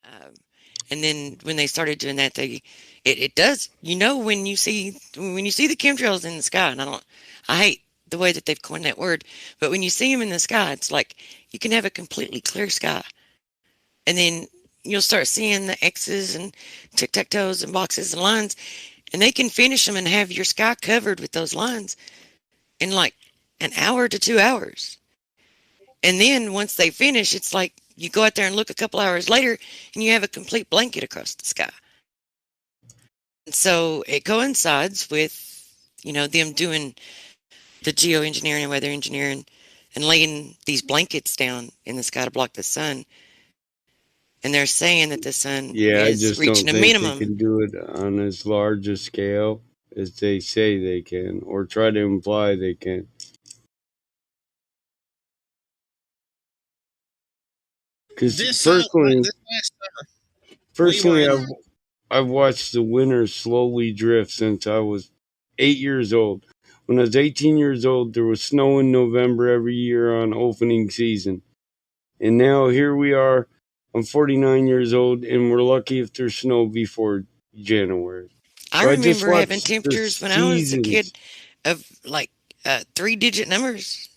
Um, and then when they started doing that, it does. When you see the chemtrails in the sky, and I hate the way that they've coined that word, but when you see them in the sky, it's like you can have a completely clear sky, and then you'll start seeing the X's and tic tac toes and boxes and lines, and they can finish them and have your sky covered with those lines in like an hour to 2 hours. And then once they finish, it's like you go out there and look a couple hours later and you have a complete blanket across the sky. And so it coincides with, them doing the geoengineering and weather engineering and laying these blankets down in the sky to block the sun. And they're saying that the sun Yeah, I is just don't reaching a think they minimum. can do it on as large a scale as they say they can, or try to imply they can. Because This personally, this last we were personally, in. I've watched the winter slowly drift since I was 8 years old. When I was 18 years old, there was snow in November every year on opening season. And now here we are. I'm 49 years old, and we're lucky if there's snow before January. I So I just remember having watched the temperatures when I was a seasons. kid of like 3-digit numbers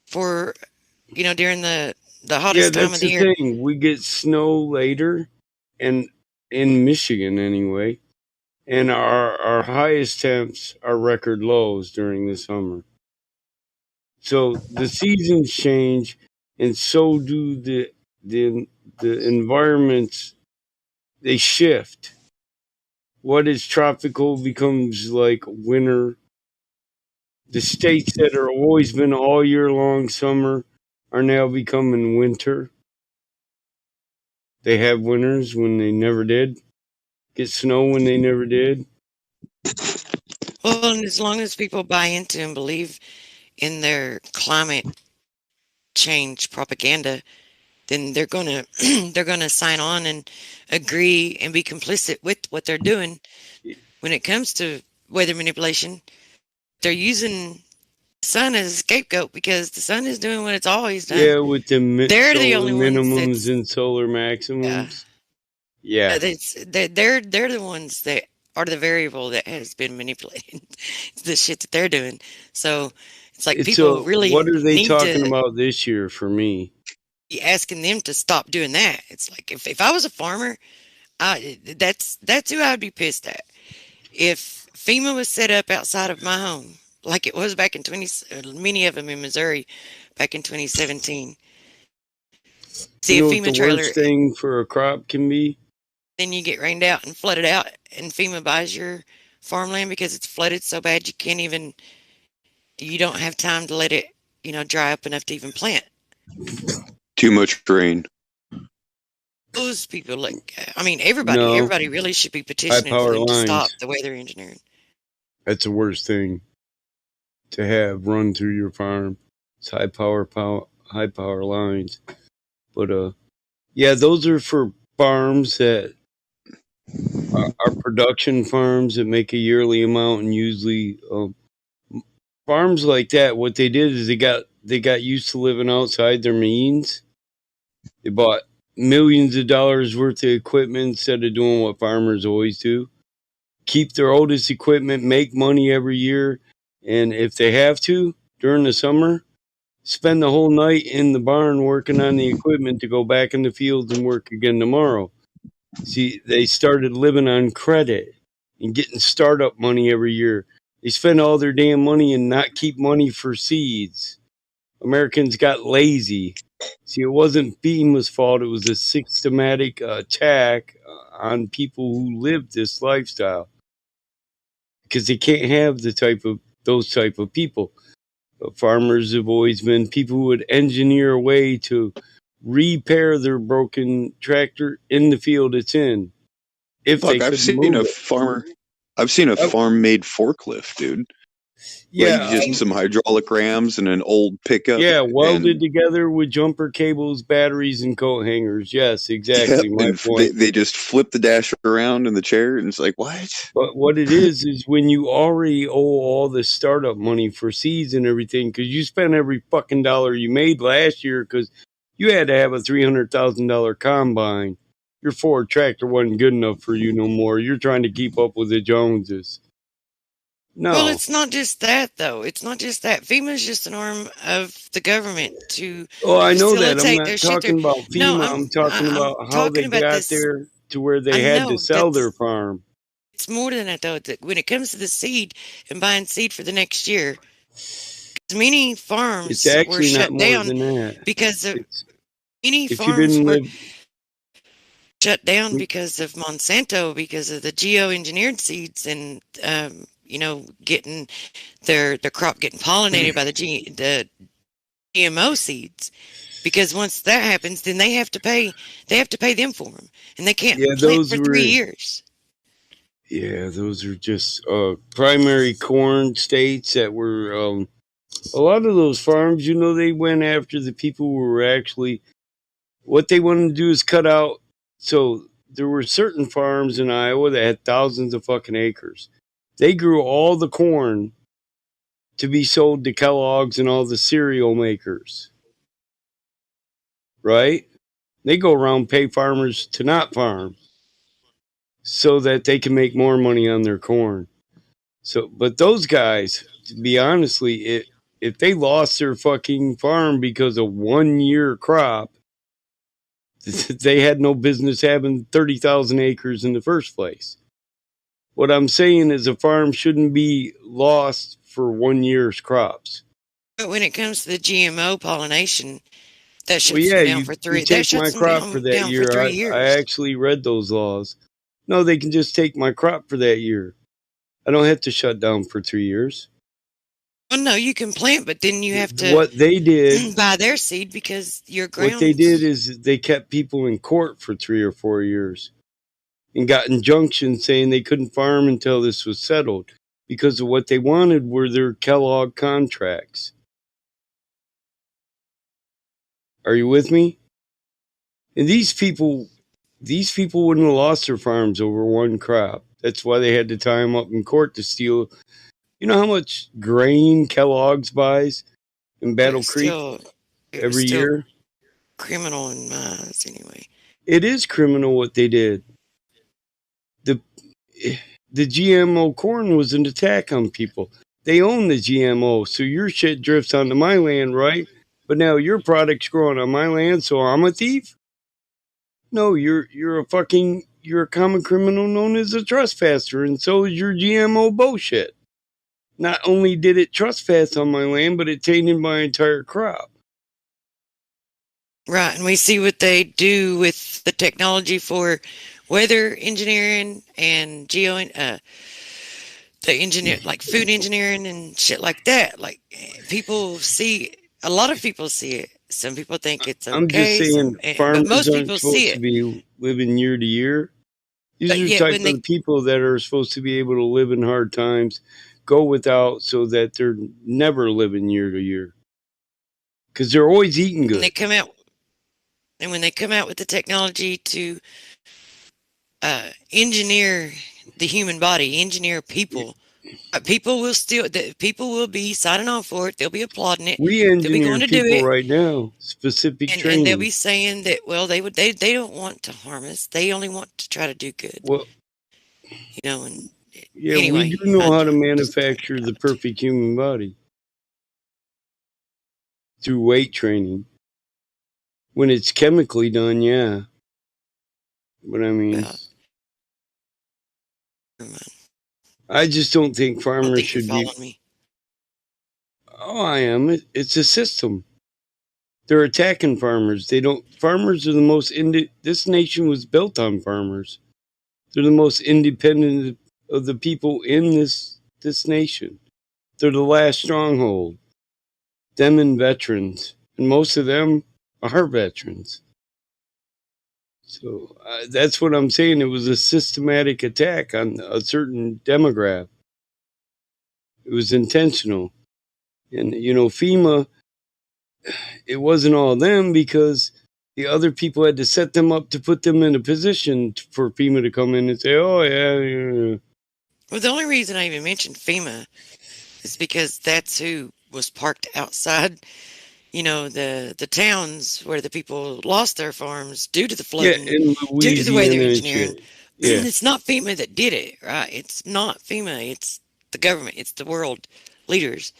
for, during the Yeah, hottest time that's of the the year. thing. We get snow later, and in Michigan anyway. And our highest temps are record lows during the summer. So the seasons change, and so do the the environments. They shift. What is tropical becomes like winter. The states that are always been all year long summer are now becoming winter. They have winters when they never did. Get snow when they never did. Well, and as long as people buy into and believe in their climate change propaganda, then they're gonna they're gonna sign on and agree and be complicit with what they're doing when it comes to weather manipulation. They're using the sun as a scapegoat because the sun is doing what it's always done. Yeah, with the They're the solar only ones minimums that's and solar uh, maximums. Yeah, they're the ones that are the variable that has been manipulated. It's the shit that they're doing. So it's like it's a. people really What are they need talking to about this year for me? be asking them to stop doing that. It's like if I was a farmer, that's who I'd be pissed at. If FEMA was set up outside of my home, like it was back in many of them in Missouri, back in 2017, You see a know what the FEMA trailer, worst thing for a crop can be? then you get rained out and flooded out, and FEMA buys your farmland because it's flooded so bad you don't have time to let it, dry up enough to even plant. Too much rain. Those people, like, I mean, everybody, No, everybody really should be high petitioning for power them to stop lines. the way they're engineering. That's the worst thing to have run through your farm. It's high power lines. But yeah, those are for farms that are production farms that make a yearly amount, and usually farms like that. What they did is they got used to living outside their means. They bought millions of dollars worth of equipment instead of doing what farmers always do: keep their oldest equipment, make money every year, and if they have to during the summer, spend the whole night in the barn working on the equipment to go back in the fields and work again tomorrow. See, they started living on credit and getting startup money every year. They spend all their damn money and not keep money for seeds. Americans got lazy. See, it wasn't FEMA's fault. It was a systematic attack on people who lived this lifestyle because they can't have those type of people. Farmers have always been people who would engineer a way to repair their broken tractor in the field it's in if they Fuck, I've could seen move a it. farmer. I've seen a Uh, farm made forklift, dude. Like yeah, just some hydraulic rams and an old pickup, yeah, welded and together with jumper cables, batteries, and coat hangers. Yes, yeah, exactly my and point. they just flip the dash around in the chair, and it's like what? But what it is when you already owe all the startup money for seeds and everything because you spent every fucking dollar you made last year because you had to have a $300,000 combine. your Ford tractor wasn't good enough for you no more. You're trying to keep up with the Joneses. Well, No. it's not just that, though. It's not just that. FEMA is just an arm of the government to Oh, I know that. I'm facilitate not their shit there. talking about No, FEMA. I'm talking I'm about how talking they about got this. there to where I they had to know sell their that's farm. it's more than that, though. When it comes to the seed and buying seed for the next year, many It's farms were actually not shut more down than that. because of It's many if you farms didn't were live. shut down because of Monsanto, because of the geoengineered seeds, and getting their crop getting pollinated by the GMO seeds. Because once that happens, then they have to pay them for them, and they can't Yeah, plant those for three were. years. Yeah, those are just primary corn states that were. A lot of those farms, they went after the people who were actually. What they wanted to do is cut out. So there were certain farms in Iowa that had thousands of fucking acres. They grew all the corn to be sold to Kellogg's and all the cereal makers, right? They go around pay farmers to not farm so that they can make more money on their corn. So, but those guys, to be honestly, if they lost their fucking farm because of 1 year crop, they had no business having 30,000 acres in the first place. What I'm saying is a farm shouldn't be lost for 1 year's crops. But when it comes to the GMO pollination, that Well, shuts yeah, them down you, for you three. That take my shuts them crop for down that down for year. three I years. actually read those laws. No, they can just take my crop for that year. I don't have to shut down for 3 years. Well, no, you can plant, but then you have to What they did, buy their seed because your what they did grounds. is they kept people in court for 3 or 4 years and got injunctions saying they couldn't farm until this was settled because of what they wanted were their Kellogg contracts. Are you with me? And these people wouldn't have lost their farms over one crop. That's why they had to tie them up in court to steal. You know how much grain Kellogg's buys in It Battle was Creek still, it was every still year? criminal in my eyes, anyway. It is criminal what they did. The the GMO corn was an attack on people. They own the GMO, so your shit drifts onto my land, right? But now your product's growing on my land, so I'm a thief? No, you're a common criminal known as a trespasser, and so is your GMO bullshit. Not only did it trespass on my land, but it tainted my entire crop. Right, and we see what they do with the technology for weather engineering and the engineer, like food engineering and shit like that. Like, people see, a lot of people see it. Some people think it's I'm just okay. saying But farmers most aren't people see supposed to it. be living year to year. These But are yet, type when of they the people that are supposed to be able to live in hard times, go without so that they're never living year to year. Because they're always eating when they good. come out and when they come out with the technology to engineer the human body, engineer people, people will be signing on for it. They'll be applauding it. We They'll be engineer going to do people it, right now, specific and they'll training. be saying that, well, they don't want to harm us. They only want to try to do good. Well, And yeah, we anyway, do know I how to just talking manufacture the about it. perfect human body through weight training. When it's chemically done, yeah. But I mean, Well, never mind. I just don't think I don't farmers think you're should be. following me. Oh, I am. It's a system. They're attacking farmers. They don't. Farmers are the most. This nation was built on farmers. They're the most independent of the people in this nation. They're the last stronghold. Them and veterans, and most of them are veterans. So that's what I'm saying. It was a systematic attack on a certain demographic. It was intentional. And, FEMA, it wasn't all them because the other people had to set them up to put them in a position for FEMA to come in and say, oh, yeah, yeah. Well, the only reason I even mentioned FEMA is because that's who was parked outside the towns where the people lost their farms due to the Yeah, flooding, in due to the weather Louisiana and engineering. shit. Yeah. It's not FEMA that did it, right? It's not FEMA. It's the government. It's the world leaders.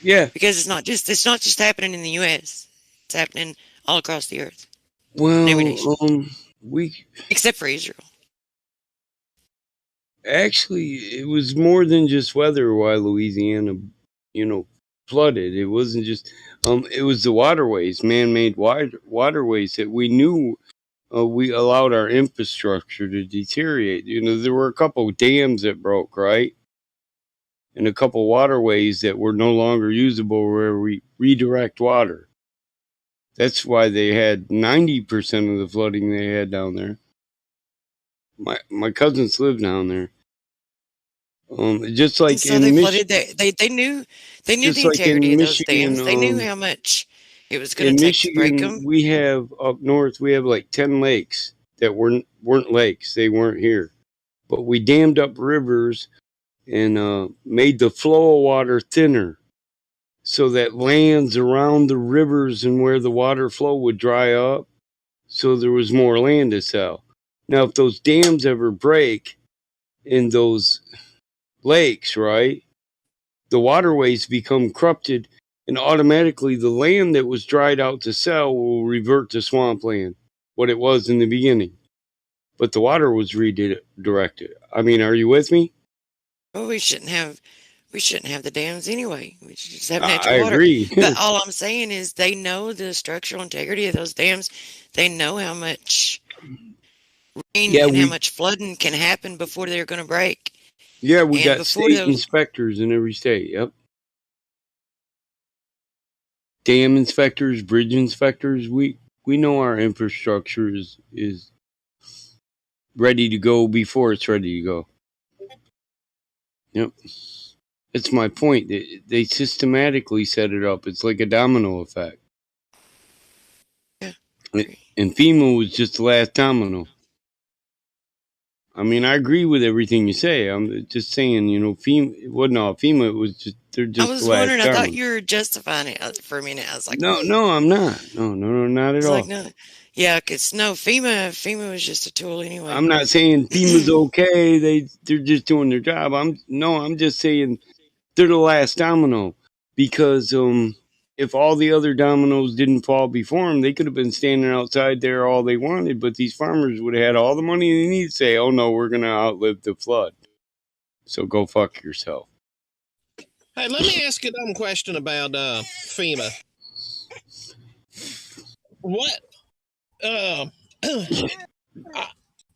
Yeah. Because it's not just happening in the U.S. It's happening all across the earth in every nation Well, we except for Israel. actually, it was more than just weather why Louisiana, you know, flooded. It wasn't just, it was the waterways, man-made waterways that we knew we allowed our infrastructure to deteriorate. There were a couple dams that broke, right? And a couple waterways that were no longer usable where we redirect water. That's why they had 90% of the flooding they had down there. My cousins lived down there. Just And like so they in flooded. Michigan, They knew just the like integrity in of those Michigan, dams. They knew how much it was going to in take to break Michigan, them. we have up north, we have like 10 lakes that weren't lakes. They weren't here, but we dammed up rivers and made the flow of water thinner so that lands around the rivers and where the water flow would dry up, so there was more land to sell. Now, if those dams ever break in those lakes, right, the waterways become corrupted, and automatically the land that was dried out to sell will revert to swampland, what it was in the beginning. But the water was redirected. I mean, are you with me? Well, we shouldn't have the dams anyway. We should just have I natural water. agree. But all I'm saying is they know the structural integrity of those dams. They know how much rain yeah, and how we much flooding can happen before they're going to break. yeah we And got before state those, inspectors in every state. Yep, dam inspectors, bridge inspectors. We know our infrastructure is ready to go before it's ready to go. Yep. That's my point. They systematically set it up. It's like a domino effect. yeah, agree. And FEMA was just the last domino. I mean, I agree with everything you say. I'm just saying, FEMA, it wasn't all FEMA. It was just, they're I just the was last wondering. I thought domino. you were justifying it for a minute. I was like, No, no, I'm not. No, no, no, not at it's like all. no, yeah, cause no, FEMA was just a tool anyway. I'm not saying FEMA's okay. They're just doing their job. I'm just saying they're the last domino because if all the other dominoes didn't fall before them, they could have been standing outside there all they wanted. But these farmers would have had all the money they need to say, "Oh no, we're gonna outlive the flood, so go fuck yourself." Hey, let me ask you a dumb question about FEMA. What? Uh,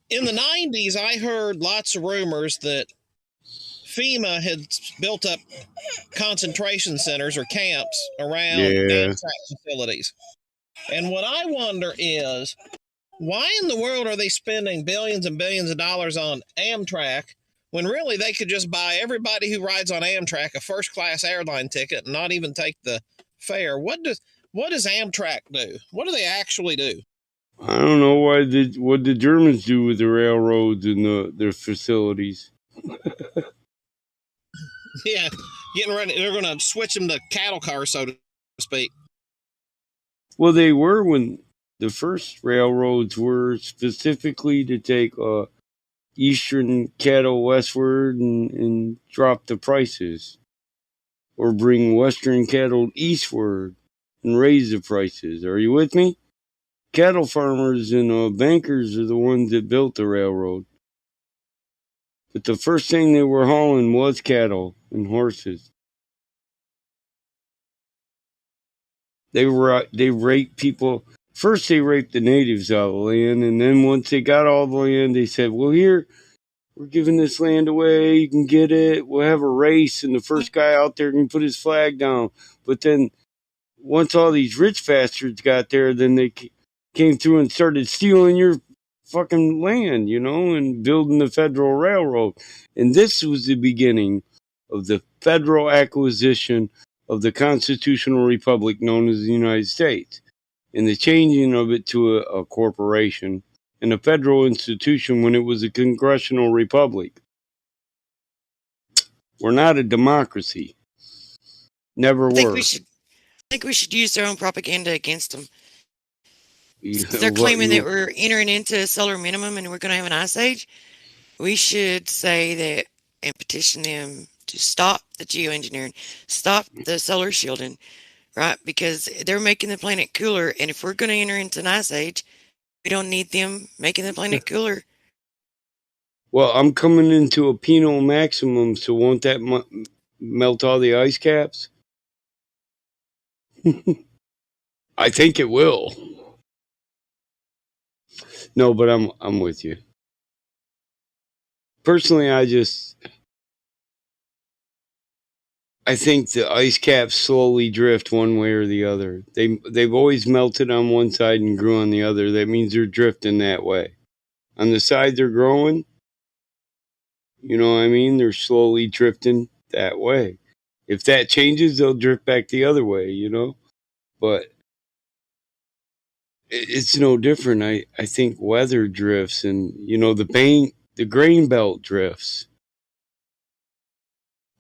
in the 90s, I heard lots of rumors that FEMA had built up concentration centers or camps around Yeah, Amtrak facilities. And what I wonder is, why in the world are they spending billions and billions of dollars on Amtrak when really they could just buy everybody who rides on Amtrak a first class airline ticket and not even take the fare? What does Amtrak do? What do they actually do? I don't know what the Germans do with the railroads and their facilities. Yeah, getting ready. They're going to switch them to cattle cars, so to speak. Well, they were when the first railroads were specifically to take eastern cattle westward and drop the prices, or bring western cattle eastward and raise the prices. Are you with me? Cattle farmers and bankers are the ones that built the railroad. But the first thing they were hauling was cattle and horses. They raped people. First, they raped the natives out of the land, and then once they got all the land, they said, "Well, here, we're giving this land away. You can get it. We'll have a race, and the first guy out there can put his flag down." But then, once all these rich bastards got there, then they came through and started stealing your fucking land, and building the Federal Railroad. And this was the beginning of the federal acquisition of the constitutional republic known as the United States, and the changing of it to a corporation and a federal institution when it was a congressional republic. We're not a democracy. Never I think we were. should. think we should use their own propaganda against them. Since they're What claiming that you? we're entering into a solar minimum and we're going to have an ice age, we should say that and petition them to stop the geoengineering, stop the solar shielding, right? Because they're making the planet cooler, and if we're going to enter into an ice age, we don't need them making the planet cooler. Well, I'm coming into a penal maximum, so won't that melt all the ice caps? I think it will. No, but I'm with you. Personally, I think the ice caps slowly drift one way or the other. They've always melted on one side and grew on the other. That means they're drifting that way. On the side they're growing, you know what I mean? They're slowly drifting that way. If that changes, they'll drift back the other way, you know? But it's no different. I think weather drifts and, you know, the grain belt drifts.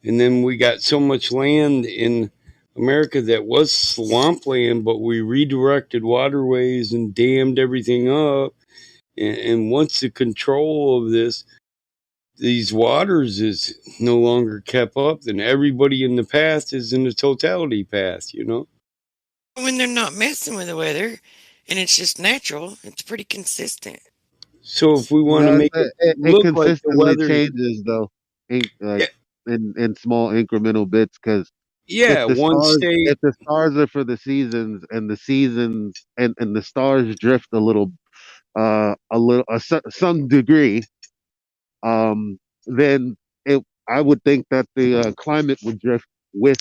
And then we got so much land in America that was swampland, but we redirected waterways and dammed everything up. And once the control of these waters is no longer kept up, then everybody in the path is in the totality path, you know? When they're not messing with the weather and it's just natural, it's pretty consistent. So if we want to No, make it it look like the consistently weather, changes though, yeah, like in small incremental bits. Because yeah, one state, if the stars are for the seasons, and the seasons and the stars drift some degree, then it I would think that the climate would drift with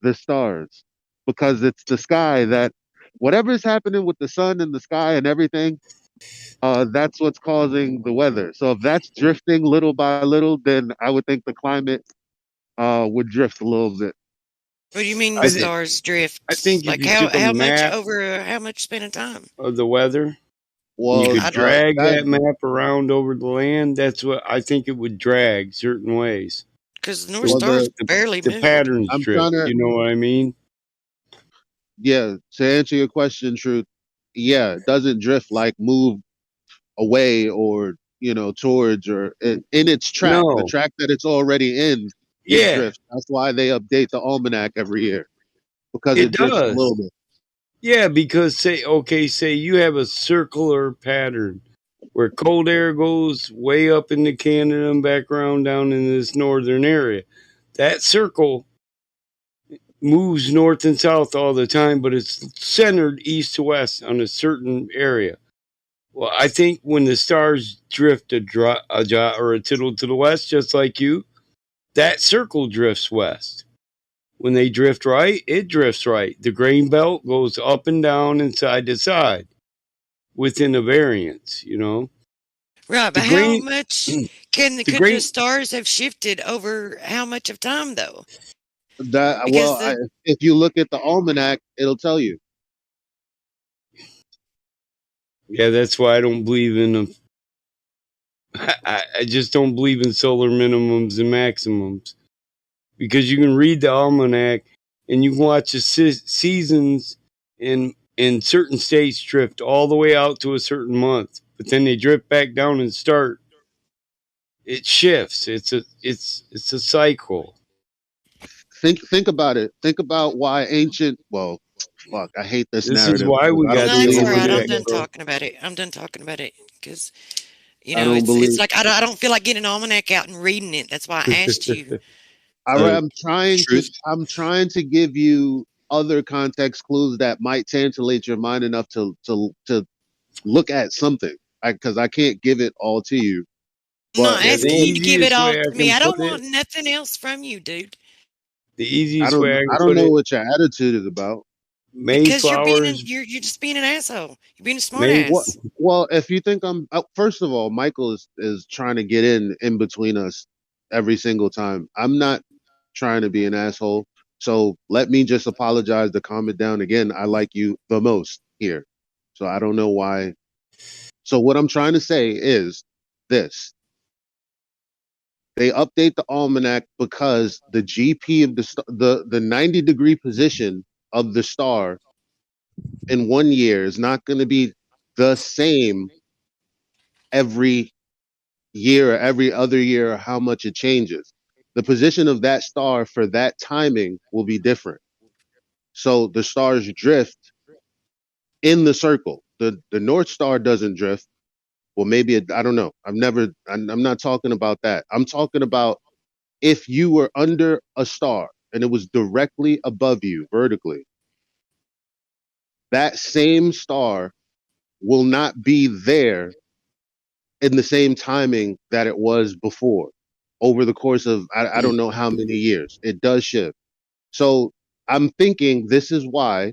the stars, because it's the sky that whatever is happening with the sun and the sky and everything, that's what's causing the weather. So if that's drifting little by little, then I would think the climate would drift a little bit. What do you mean the I think stars I drift? think if Like you took a how much map over how much span of time? of the weather and you Well, could I don't drag that that map around over the land, that's what I think it would drag certain ways. because the North The well Star's the the, barely the moved. patterns I'm drift. trying to You know what I mean? yeah, to answer your question, truth. Yeah, it doesn't drift like move away, or towards, or in its track, the No. track that it's already in. It Yeah, drifts. That's why they update the almanac every year, because it it drifts a does. little bit. Yeah, because say you have a circular pattern where cold air goes way up into Canada and back around down in this northern area. That circle moves north and south all the time, but it's centered east to west on a certain area. Well, I think when the stars drift a jot or a tittle to the west, just like you, that circle drifts west. When they drift right, it drifts right. The grain belt goes up and down and side to side within a variance, you know. Right, The but how grain much the could the grain stars have shifted over how much of time though? That Because well, the if you look at the almanac, it'll tell you. yeah, that's why I don't believe in them. I just don't believe in solar minimums and maximums because you can read the almanac and you can watch the seasons in certain states drift all the way out to a certain month, but then they drift back down and start. It shifts. It's a cycle. Think about it. Think about why ancient. Well, fuck, I hate this This is narrative why because we I don't got no, the it's believe all in right. I'm internet, it. done bro. talking about it. I'm done talking about it because I don't it's believe. like I don't feel like getting an almanac out and reading it. That's why I asked you. Uh, truth. I'm trying to give you other context clues that might tantillate your mind enough to look at something. Because I can't give it all to you. I'm But not Yeah, the asking you to give it easiest all way I to me. can I put don't it, want nothing else from you, dude. the easiest way I I can don't put know it, what your attitude is about. Because Mayflowers, you're just being an asshole. You're being a May What? smartass. Well, if you think first of all, Michael is trying to get in between us every single time. I'm not trying to be an asshole. So let me just apologize to calm it down again. I like you the most here. So I don't know why. So what I'm trying to say is this. They update the almanac because the GP of the 90-degree position of the star in 1 year is not going to be the same every year or every other year, or how much it changes. The position of that star for that timing will be different. So the stars drift in the circle. The North Star doesn't drift. Well, maybe I don't know. I'm not talking about that. I'm talking about if you were under a star and it was directly above you vertically, that same star will not be there in the same timing that it was before over the course of I don't know how many years. It does shift. So I'm thinking this is why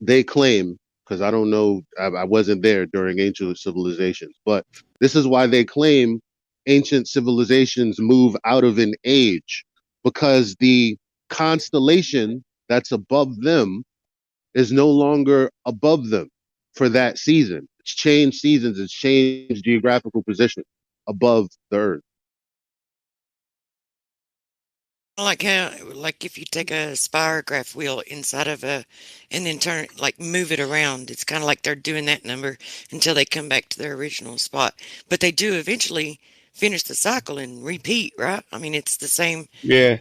they claim, because I don't know, I wasn't there during ancient civilizations, but this is why they claim ancient civilizations move out of an age, because the constellation that's above them is no longer above them for that season. It's changed seasons, it's changed geographical position above the earth. Like how, like if you take a spirograph wheel inside of a, and then turn, like move it around, it's kind of like they're doing that number until they come back to their original spot. But they do eventually finish the cycle and repeat, right? I mean, it's the same. Yeah,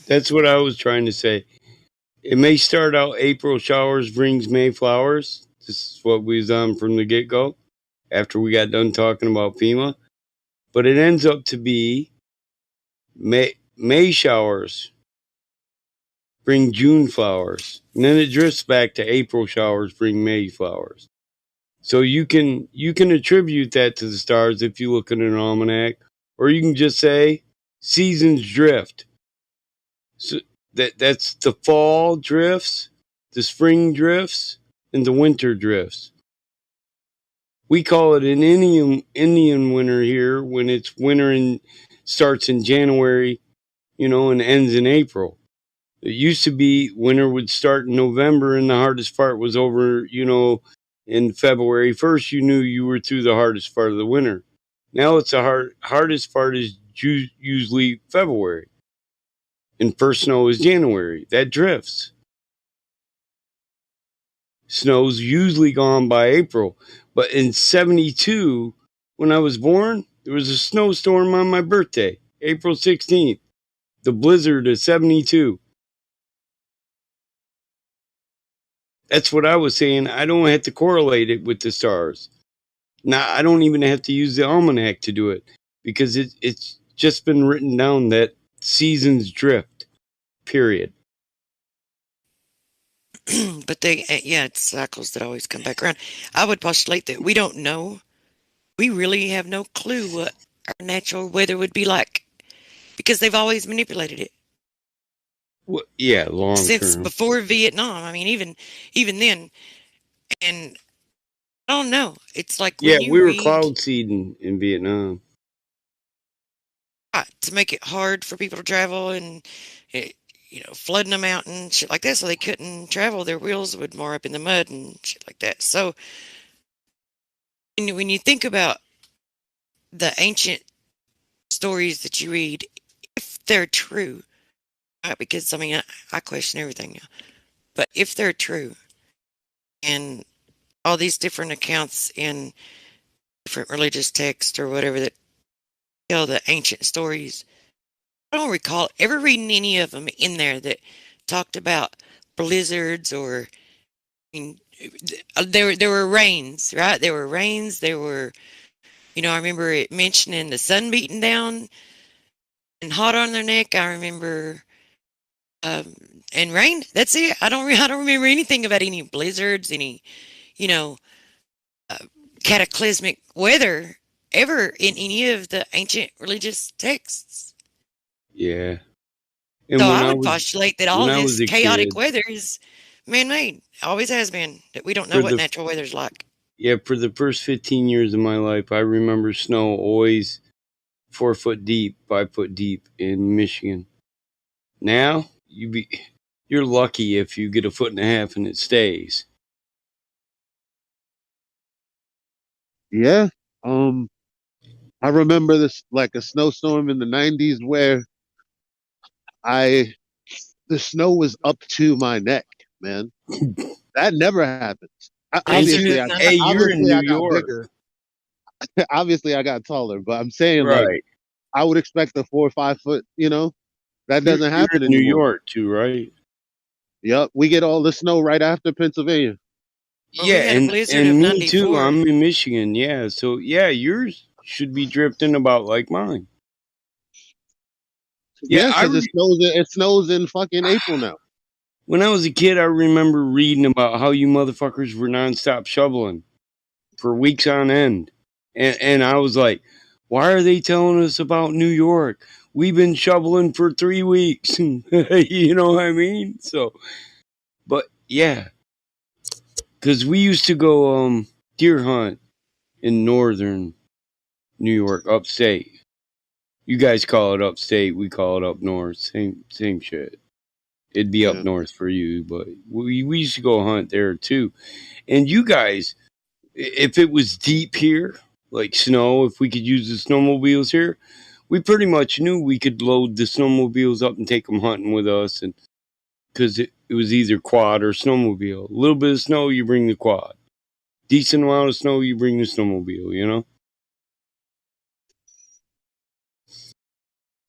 that's what I was trying to say. It may start out April showers brings May flowers. This is what we was on from the get go after we got done talking about FEMA. But it ends up to be May showers bring June flowers. And then it drifts back to April showers bring May flowers. So you can attribute that to the stars if you look at an almanac, or you can just say seasons drift. So that's the fall drifts, the spring drifts, and the winter drifts. We call it an Indian winter here when it's winter and starts in January, and ends in April. It used to be winter would start in November and the hardest part was over, in February 1st. You knew you were through the hardest part of the winter. Now it's the hardest part is usually February, and first snow is January. That drifts. Snow's usually gone by April. But in 72, when I was born, there was a snowstorm on my birthday, April 16th. The blizzard of 72. That's what I was saying. I don't have to correlate it with the stars. Now, I don't even have to use the almanac to do it because it's just been written down that seasons drift, period. But they, yeah, it's cycles that always come back around. I would postulate that we don't know. We really have no clue what our natural weather would be like because they've always manipulated it Well, yeah, long since term. before Vietnam. I mean, even then, and I don't know. It's like Yeah, when we you were read cloud seeding in Vietnam. to make it hard for people to travel and it, flooding them out and shit like that, so they couldn't travel. Their wheels would more up in the mud and shit like that. So when you think about the ancient stories that you read, if they're true, right? Because I mean, I question everything now, but if they're true, and all these different accounts in different religious texts or whatever that tell the ancient stories, I don't recall ever reading any of them in there that talked about blizzards or I mean, there were rains, right? There were rains. There were, I remember it mentioning the sun beating down and hot on their neck. I remember, um, and rain. That's it. I don't remember anything about any blizzards, any, you know, uh, cataclysmic weather ever in any of the ancient religious texts. Yeah. So And I would postulate that all when of I was this a chaotic kid, weather is man-made. Always has been. That we don't know for what the natural weather's like. for the first 15 years of my life, I remember snow always 4 foot deep, 5 foot deep in Michigan. Now you're lucky if you get a foot and a half and it stays. Yeah. Um, I remember this like a snowstorm in the '90s where I the snow was up to my neck, man. That never happens. Ain't you? Hey, you're in Obviously New I got York, bigger. Obviously I got taller, but I'm saying like right? I would expect a 4 or 5 foot. That doesn't You're happen in New anymore. York too, right? Yep, we get all the snow right after Pennsylvania. Well, we Yeah, had a and blizzard of and me too. '94. I'm in Michigan. Yeah, so yeah, yours should be drifting about like mine. Yeah, Yeah, because it snows in fucking April now. when I was a kid, I remember reading about how you motherfuckers were nonstop shoveling for weeks on end, and I was like, why are they telling us about New York? We've been shoveling for 3 weeks. You know what I mean? So, but yeah, because we used to go deer hunt in northern New York, upstate. You guys call it upstate, we call it up north. Same shit. It'd be up Yeah. north for you, but we used to go hunt there too. And you guys, if it was deep here, like snow, if we could use the snowmobiles here, we pretty much knew we could load the snowmobiles up and take them hunting with us, and because it was either quad or snowmobile. A little bit of snow, you bring the quad. Decent amount of snow, you bring the snowmobile. You know.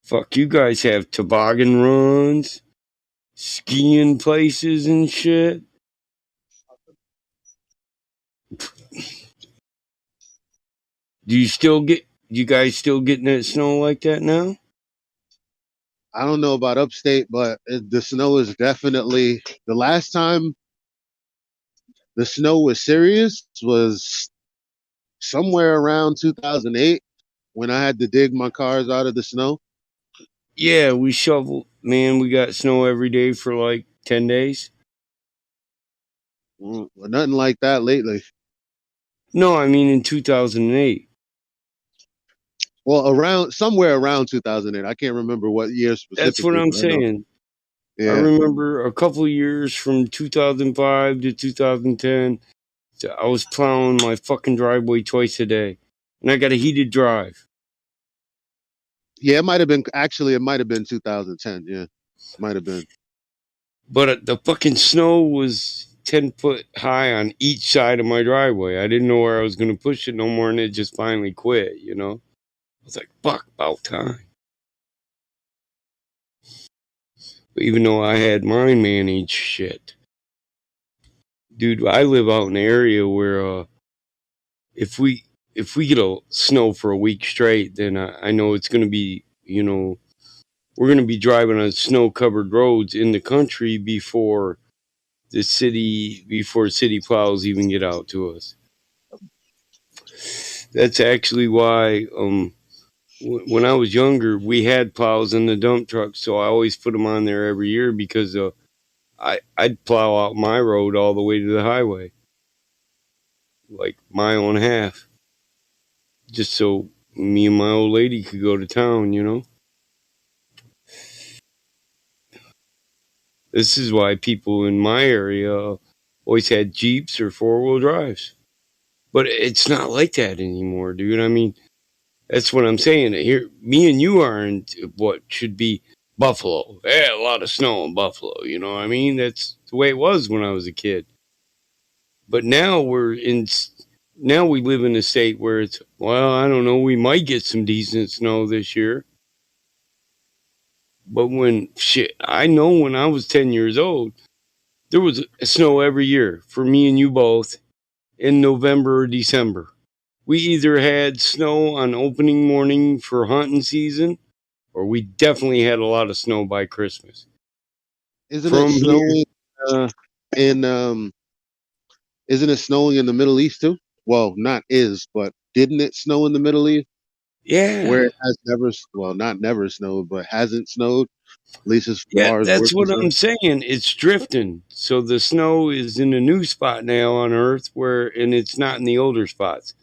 Fuck, you guys have toboggan runs, skiing places and shit. You guys still getting that snow like that now? I don't know about upstate, but the snow is definitely the last time the snow was serious was somewhere around 2008 when I had to dig my cars out of the snow. Yeah, we shovel. Man, we got snow every day for like 10 days. Nothing like that lately. No, I mean in 2008. Well, around somewhere around 2008. I can't remember what year That's what specifically, I'm but I know. saying. I Yeah. remember a couple of years from 2005 to 2010. I was plowing my fucking driveway twice a day, and I got a heated drive. Yeah, it might have been actually it might have been 2010. Yeah. Might have been. But the fucking snow was 10 foot high on each side of my driveway. I didn't know where I was going to push it no more, and it just finally quit, you know? I was like, fuck, about time. But even though I had mine managed shit. Dude, I live out in an area where if we if we get a snow for a week straight, then I know it's going to be, we're going to be driving on snow covered roads in the country before city plows even get out to us. That's actually why when I was younger, we had plows in the dump truck, so I always put them on there every year because I'd plow out my road all the way to the highway, like mile and a half, just so me and my old lady could go to town. This is why people in my area always had Jeeps or 4-wheel drives. But it's not like that anymore, dude. I mean, that's what I'm saying. Here, me and you are in what should be Buffalo. Yeah, a lot of snow in Buffalo. You know what I mean? That's the way it was when I was a kid. But now we live in a state where it's, well, I don't know, we might get some decent snow this year. But I know when I was 10 years old, there was snow every year for me and you both in November or December. We either had snow on opening morning for hunting season, or we definitely had a lot of snow by Christmas. Isn't it From here, snowing uh in isn't it snowing in the Middle East too? Well, not is, but didn't it snow in the Middle East where yeah, it has never, well, not never snowed, but hasn't snowed, at least as yeah, far as we're that's what I'm concerned? saying. It's drifting, so the snow is in a new spot now on Earth, and it's not in the older spots.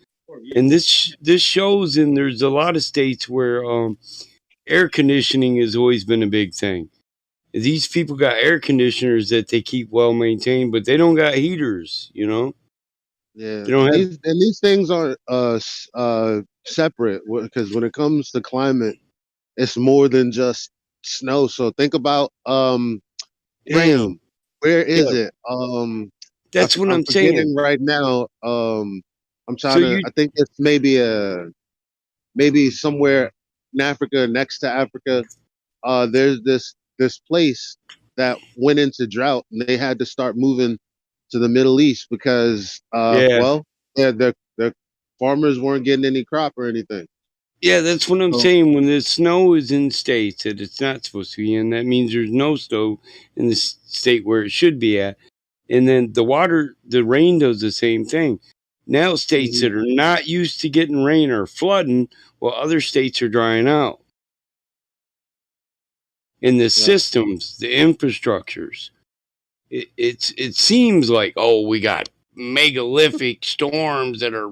And this shows, and there's a lot of states where air conditioning has always been a big thing. These people got air conditioners that they keep well maintained, but they don't got heaters. Yeah, They don't and have. these things are separate because when it comes to climate, it's more than just snow. So think about Rain. Damn. Where is Yeah, it? that's what I'm I'm saying. forgetting right now. I'm So trying to. you, I think it's maybe somewhere in Africa, next to Africa. There's this place that went into drought, and they had to start moving to the Middle East because, yeah, well, their farmers weren't getting any crop or anything. yeah, that's what I'm So, saying. When the snow is in states that it's not supposed to be in, that means there's no snow in the state where it should be at. And then the rain does the same thing. Now states mhm, that are not used to getting rain are flooding, while other states are drying out. And the yeah. systems, the infrastructures, it seems like, oh, we got megalithic storms that are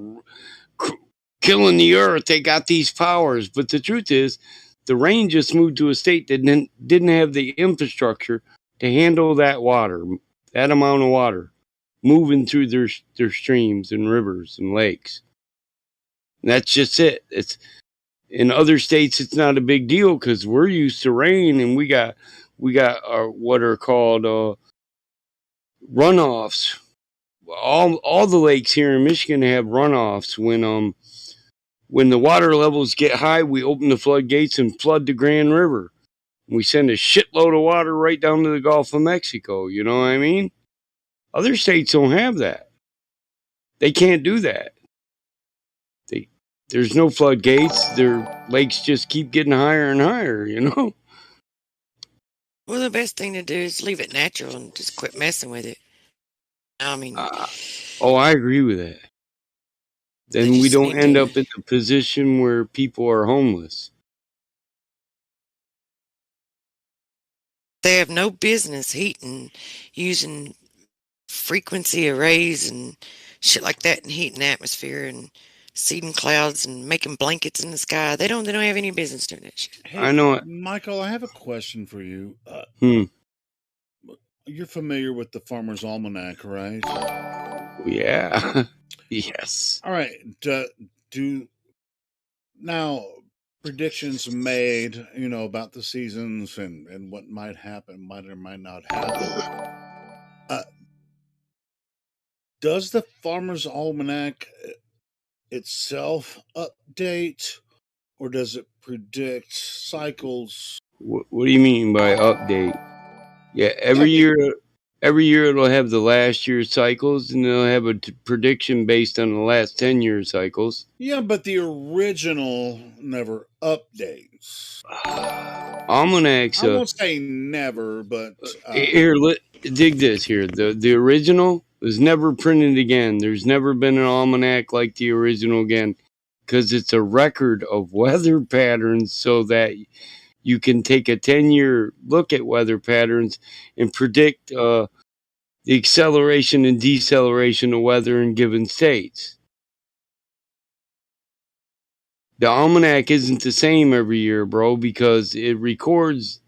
killing the earth. They got these powers, but the truth is, the rain just moved to a state that didn't have the infrastructure to handle that water, that amount of water moving through their streams and rivers and lakes. And that's just it. It's in other states. It's not a big deal because we're used to rain, and we got what are called runoffs. All the lakes here in Michigan have runoffs. When the water levels get high, we open the floodgates and flood the Grand River. We send a shitload of water right down to the Gulf of Mexico. You know what I mean? Other states don't have that. They can't do that. They, there's no floodgates. Their lakes just keep getting higher and higher. You know? Well, the best thing to do is leave it natural and just quit messing with it. I mean, Uh, oh, I agree with that. they Then we just don't need end to. up in the position where people are homeless. They have no business heating using frequency arrays and shit like that and heating the atmosphere and seeding clouds and making blankets in the sky. They don't have any business doing that shit. I Hey, know it. Michael, I have a question for you. Hmm. You're familiar with the Farmer's Almanac, right? Yeah. Yes. All right. Do now predictions made, about the seasons and what might happen, might or might not happen. Uh, does the Farmer's Almanac itself update, or does it predict cycles? What do you mean by update? Yeah, Yeah, every year it'll have the last year's cycles, and they'll have a prediction based on the last 10-year cycles. yeah, but the original never updates. Almanacs. I won't say never, but Here, dig this. Here, the original was never printed again. There's never been an almanac like the original again, because it's a record of weather patterns, so that you can take a 10-year look at weather patterns and predict the acceleration and deceleration of weather in given states. The almanac isn't the same every year, bro, because it records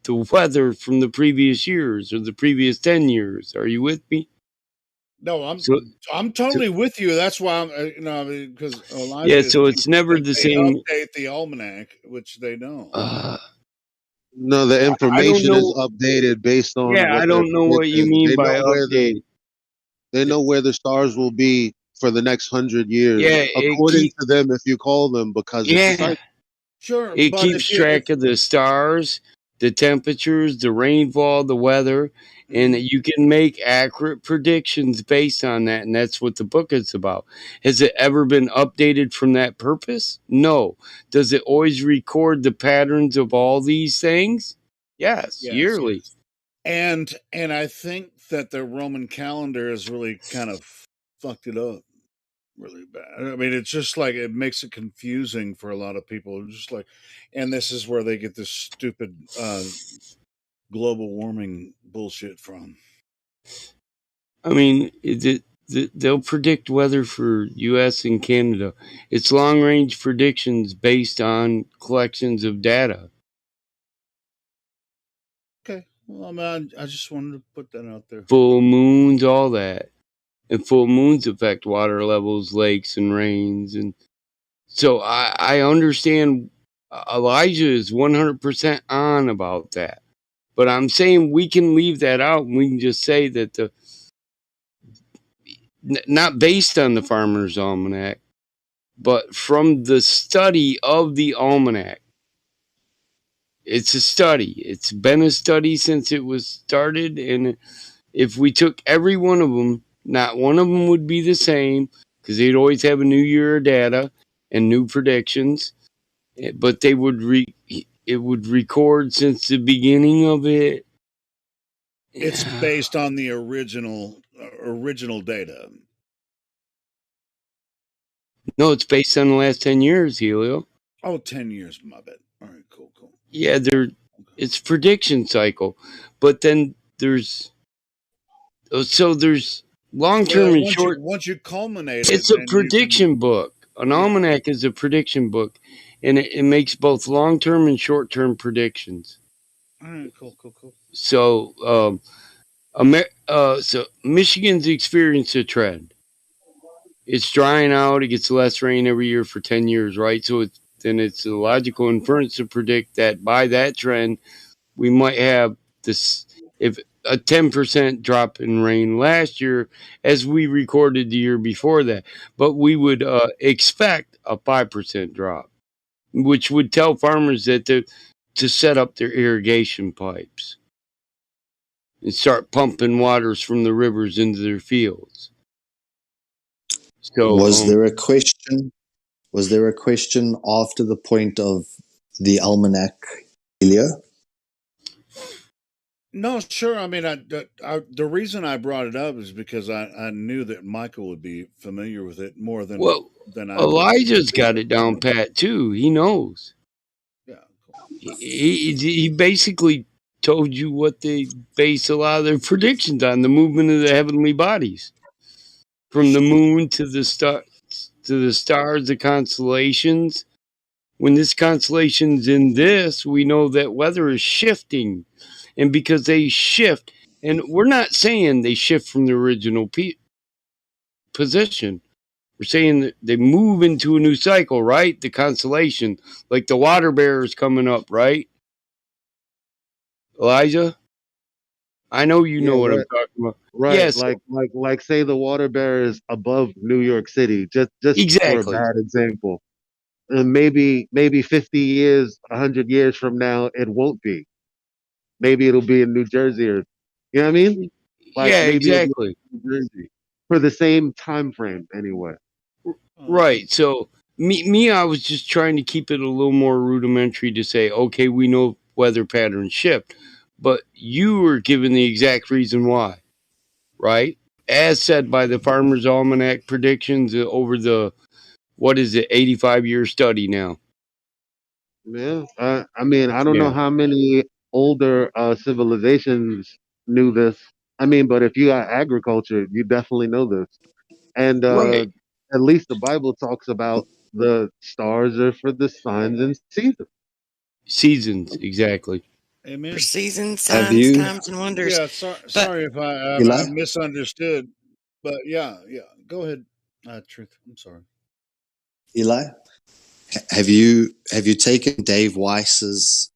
the weather from the previous years or the previous 10 years. Are you with me? no, So, I'm so totally with you. That's why I'm, because yeah, Elijah so he it's never said the they same. update the almanac, which they don't. Uh, No, the I don't information is know. updated based on Yeah, I what they're don't know what you predicting. mean by update. They know where the stars will be for the next 100 years, Yeah, according to them, if you call them, because it's a yeah, cycle. Sure, it but keeps track of the stars, the temperatures, the rainfall, the weather, and Mhm. you can make accurate predictions based on that. And that's what the book is about. Has it ever been updated from that purpose? No. Does it always record the patterns of all these things? Yes, Yes, yearly. and I think that the Roman calendar has really kind of fucked it up really bad. I mean, it's just like it makes it confusing for a lot of people. Just like, and this is where they get this stupid global warming bullshit from. I mean, they'll predict weather for U.S. and Canada. It's long range predictions based on collections of data. Okay, well, I just wanted to put that out there. Full moons, all that. And full moons affect water levels, lakes, and rains. And so I understand Elijah is 100% on about that. But I'm saying we can leave that out and we can just say that not based on the Farmer's Almanac, but from the study of the almanac. It's a study. It's been a study since it was started, and if we took every one of them, not one of them would be the same because they'd always have a new year of data and new predictions, but it would record since the beginning of it. It's based on the original data. No, it's based on the last 10 years, Helio. Oh, 10 years, my bad. All right, cool. Yeah, it's prediction cycle, but then there's long term and short. Once you culminate It's it, a then prediction book. An almanac is a prediction book, and it makes both long term and short term predictions. All right, cool. So, so Michigan's experienced a trend. It's drying out. It gets less rain every year for 10 years, right? So then it's a logical inference to predict that by that trend, we might have this, if a 10% drop in rain last year as we recorded the year before that, but we would expect a 5% drop, which would tell farmers that to set up their irrigation pipes and start pumping waters from the rivers into their fields. So was there a question? Was there a question after the point of the almanac, Ilya? No, sure. I mean, the reason I brought it up is because I knew that Michael would be familiar with it more than I would. Elijah's got it down pat too. He knows. Yeah, cool. He basically told you what they base a lot of their predictions on: the movement of the heavenly bodies, from the moon to the stars, the constellations. When this constellation's in this, we know that weather is shifting, and because they shift, and we're not saying they shift from the original position. We're saying that they move into a new cycle, right? The constellation, like the water bear is coming up, right? Elijah, I know you know what I'm talking about. Right, Yes, like say the water bear is above New York City, just for a exactly. bad example. And maybe 50 years, 100 years from now, it won't be. Maybe it'll be in New Jersey, or you know what I mean? Like Yeah, maybe it'll be exactly. in New Jersey for the same time frame anyway. Right. So me, I was just trying to keep it a little more rudimentary to say, okay, we know weather patterns shift, but you were given the exact reason why, right? As said by the Farmer's Almanac predictions over the, what is it, 85-year study now. Yeah, I mean, I don't know Yeah. how many older civilizations knew this. I mean, but if you got agriculture, you definitely know this. And Right. at least the Bible talks about the stars are for the signs and seasons. Seasons, exactly. For Amen. seasons, Have signs, you, times, and wonders. Yeah, But sorry if I Eli? misunderstood, but yeah. Go ahead, Truth. I'm sorry. Eli, have you taken Dave Weiss's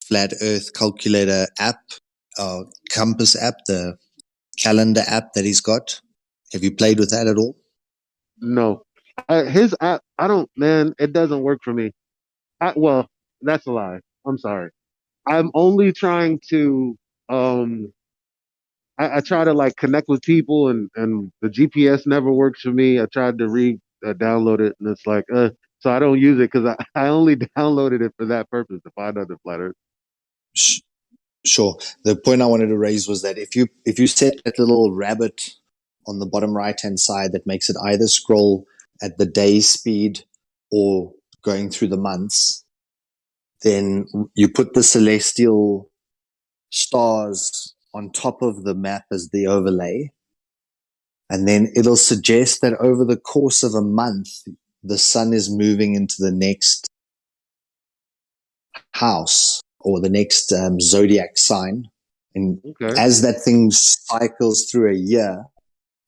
flat Earth calculator app, compass app, the calendar app that he's got? Have you played with that at all? No, his app, I don't, man, it doesn't work for me. Well, that's a lie. I'm sorry. I'm only trying to, um, I try to like connect with people, and the GPS never works for me. I tried to download it, and it's like, so I don't use it because I only downloaded it for that purpose, to find other flat Earth. Sure. The point I wanted to raise was that if you set that little rabbit on the bottom right hand side that makes it either scroll at the day speed or going through the months, then you put the celestial stars on top of the map as the overlay, and then it'll suggest that over the course of a month, the sun is moving into the next house or the next zodiac sign. And Okay. as that thing cycles through a year,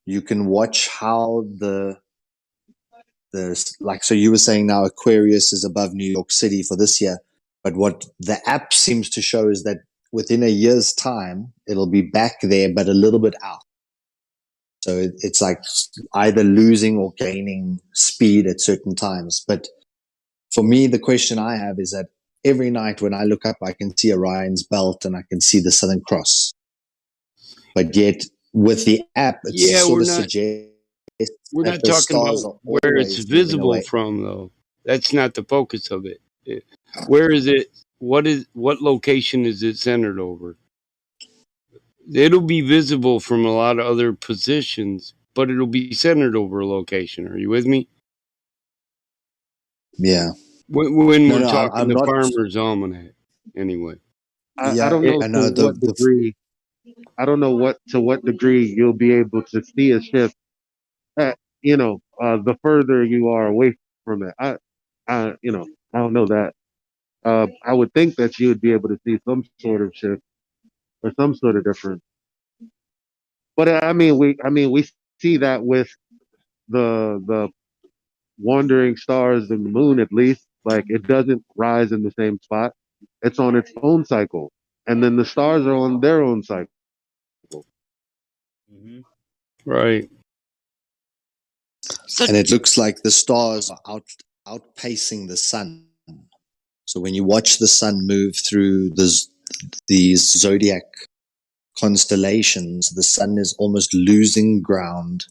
you can watch how the like, so you were saying now Aquarius is above New York City for this year, But what the app seems to show is that within a year's time, it'll be back there, but a little bit out. So it's like either losing or gaining speed at certain times. But for me, the question I have is that every night when I look up, I can see Orion's belt and I can see the Southern Cross. But yet with the app, it Yeah, sort of suggests we're that not the talking stars about are where it's always moving visible away. from, though. That's not the focus of it. Where is it? What location is it centered over? It'll be visible from a lot of other positions, but it'll be centered over a location. Are you with me? Yeah. When No, we're no, talking I'm the not. Farmer's Almanac, anyway. I Yeah, don't know I to know what degree. I don't know what degree you'll be able to see a shift. The further you are away from it. I don't know that. I would think that you would be able to see some sort of shift or some sort of difference. But I mean we see that with the wandering stars and the moon at least. Like it doesn't rise in the same spot. It's on its own cycle, and then the stars are on their own cycle. Mm-hmm. Right. So And it looks like the stars are outpacing the sun. So when you watch the sun move through these zodiac constellations, the sun is almost losing ground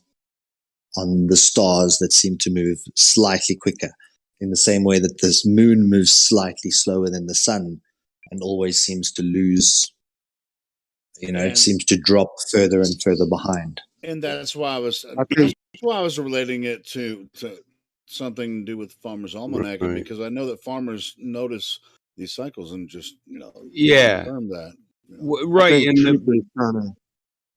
on the stars that seem to move slightly quicker, in the same way that this moon moves slightly slower than the sun and always seems to lose, it And seems to drop further and further behind. and that's why I was I think relating it to something to do with Farmer's Almanac, Right. because I know that farmers notice these cycles and just Yeah. confirm that. I Right. think And Truth is trying to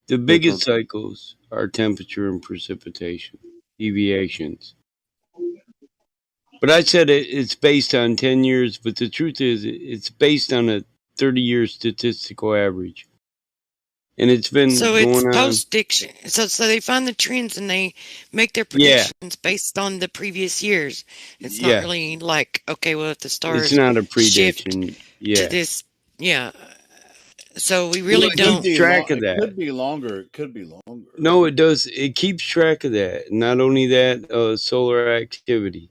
the say biggest something. cycles are temperature and precipitation deviations. But I said it's based on 10 years, but the truth is it's based on a 30-year statistical average. And it's been it's going on. post-diction. So they find the trends and they make their Yeah. predictions based on the previous years. It's not Yeah. really like, okay, well, if the It's stars not a shift prediction. to Yeah. this, yeah. So we Well, really it don't. keeps track of It that. could be longer. It could be longer. No, it does. It keeps track of that. Not only that, solar activity.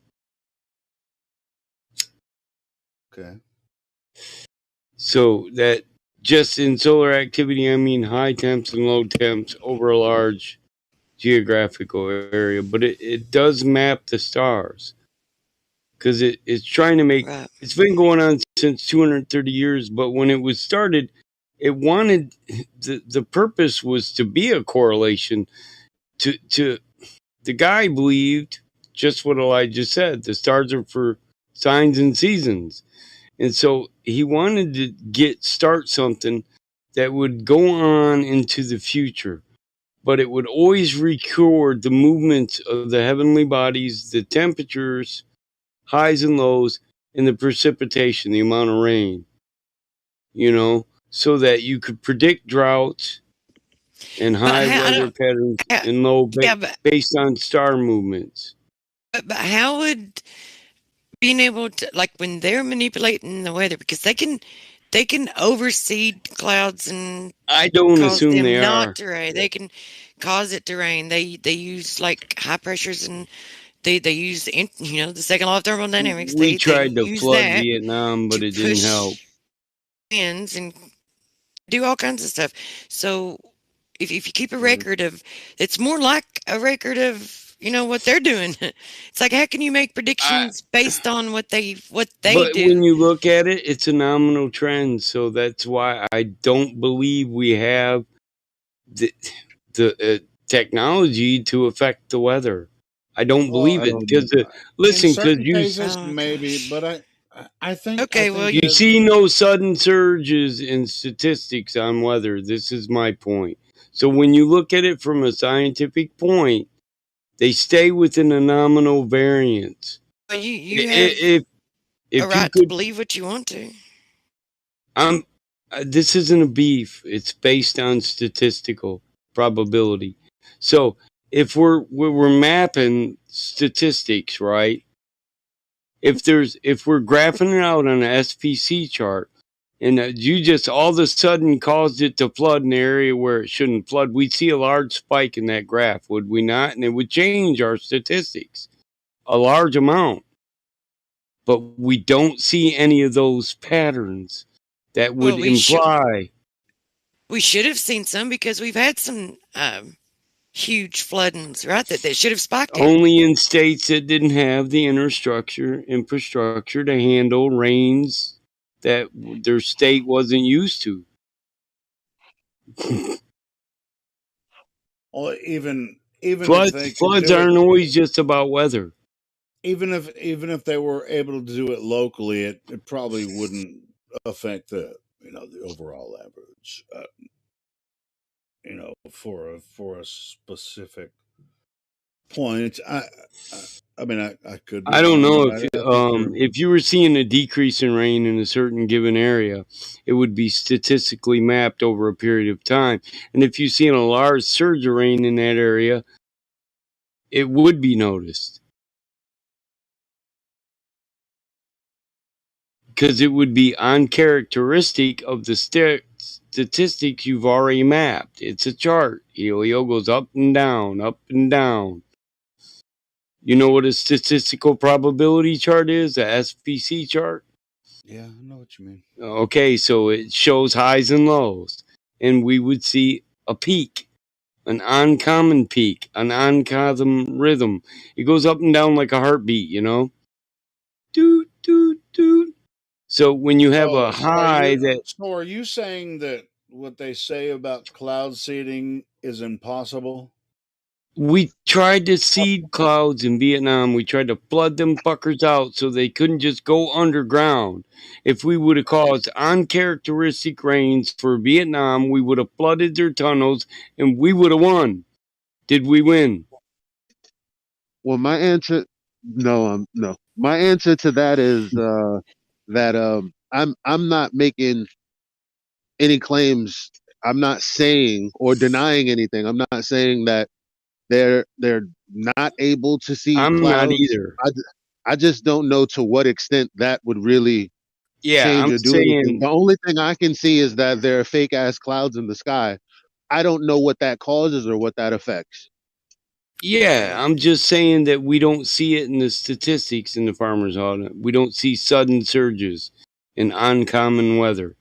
Okay. So that just in solar activity, I mean high temps and low temps over a large geographical area, but it does map the stars because it's trying to make. Right. It's been going on since 230 years, but when it was started, it wanted the purpose was to be a correlation to the guy believed just what Elijah said. The stars are for signs and seasons. And so he wanted to start something that would go on into the future, but it would always record the movements of the heavenly bodies, the temperatures, highs and lows, and the precipitation, the amount of rain, so that you could predict droughts and But high how, I weather don't, patterns how, and low yeah, based on star movements. but how would being able to, like, when they're manipulating the weather, because they can overseed clouds and I don't cause assume them they not are. to rain. They can cause it to rain. They use like high pressures, and they use the second law of thermodynamics. We They tried to use flood that Vietnam, but to it didn't help. push winds and do all kinds of stuff. So if you keep a record of, it's more like a record of what they're doing. It's like, how can you make I, predictions based on what they but do? when you look at it, it's a nominal trend. So that's why I don't believe we have the technology to affect the weather. I don't Well, believe I it don't because know. in listen, because certain cases, Oh maybe, gosh. but I Okay, well, think you that see no sudden surges in statistics on weather. This is my point. So when you look at it from a scientific point, they stay within a nominal variance. you have If a if you right to could, believe what you want to. I'm. This isn't a beef. It's based on statistical probability. So if we're mapping statistics, right? if we're graphing it out on an SPC chart, and you just all of a sudden caused it to flood in an area where it shouldn't flood, we'd see a large spike in that graph, would we not? And it would change our statistics a large amount. But we don't see any of those patterns that would Well, imply. we should have seen some because we've had some huge floodings, right? That should have spiked it. Only in states that didn't have the infrastructure to handle rains that their state wasn't used to. Well, even Floods, if they could floods do it, aren't always just about weather. even if they were able to do it locally, it probably wouldn't affect the the overall average. For a specific point. I mean, I could be I don't wrong, know but I think you're. if you were seeing a decrease in rain in a certain given area, it would be statistically mapped over a period of time. And if you're seeing a large surge of rain in that area, it would be noticed because it would be uncharacteristic of the statistics you've already mapped. It's a chart. Helio goes up and down, up and down. You know what a statistical probability chart is? A SPC chart? Yeah, I know what you mean. Okay, so it shows highs and lows. And we would see a peak, an uncommon peak, an uncommon rhythm. It goes up and down like a heartbeat, Doot, doot, doot. So when you have a high that So are you saying that what they say about cloud seeding is impossible? we tried to seed clouds in Vietnam, we tried to flood them fuckers out so they couldn't just go underground. If we would have caused uncharacteristic rains for Vietnam, we would have flooded their tunnels and we would have won. Did we win? Well, my answer, no. My answer to that is that I'm not making any claims. I'm not saying or denying anything. I'm not saying that they're not able to see I'm not clouds. either. I just don't know to what extent that would really Yeah, change I'm or do anything. saying, The only thing I can see is that there are fake ass clouds in the sky. I don't know what that causes or what that affects. yeah, I'm just saying that we don't see it in the statistics in the farmer's audit. We don't see sudden surges in uncommon weather.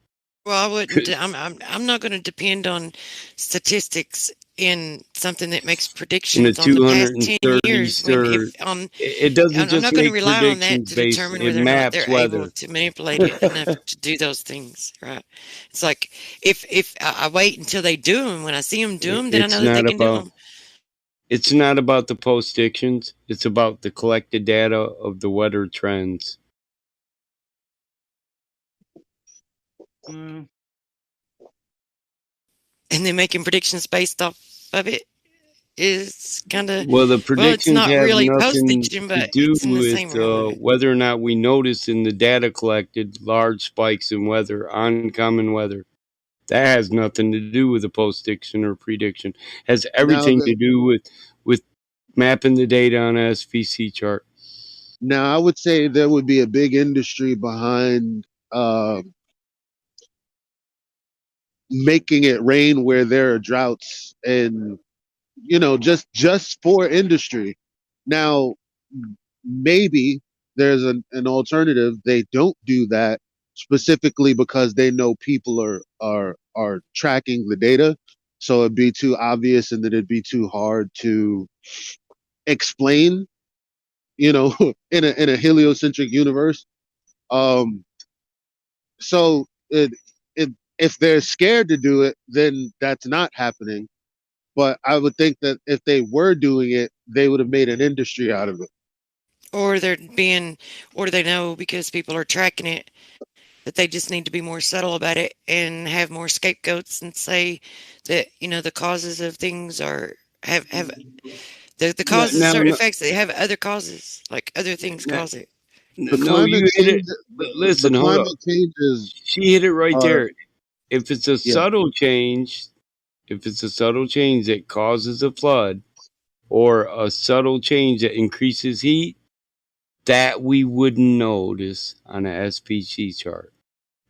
Well, I wouldn't. I'm not going to depend on statistics in something that makes In the predictions on the past 10 years. When if 233rd, it doesn't I'm just not going to make rely on that predictions to based, determine it whether or not maps they're able weather. to manipulate it enough to do those things, right? It's like if I wait until they do them, when I see them do them, then I It's know that they not can do about them. it's not about the postdictions. It's about the collected data of the weather trends. Mm. And then making predictions based off of it is kind of, Well, the well, it's predictions not have really nothing post-diction, to but do it's in the with same realm of it. whether or not we notice in the data collected large spikes in weather, uncommon weather. That has nothing to do with the postdiction or prediction. It has Now everything that to do with mapping the data on a SPC chart. now I would say there would be a big industry behind making it rain where there are droughts, and just for industry. Now maybe there's an alternative. They don't do that specifically because they know people are tracking the data, so it'd be too obvious and then it'd be too hard to explain, in a heliocentric universe. Um, so if they're scared to do it, then that's not happening. But I would think that if they were doing it, they would have made an industry out of it. Or they're being, or they know because people are tracking it that they just need to be more subtle about it and have more scapegoats and say that the causes of things are have the causes of Now, certain effects, they have other causes, like other things now, cause it. The no, climate you hit it. change, the Listen, hold up. climate changes She hit it right are, there. If it's a yeah. subtle change, if it's a subtle change that causes a flood, or a subtle change that increases heat, that we wouldn't notice on a SPC chart.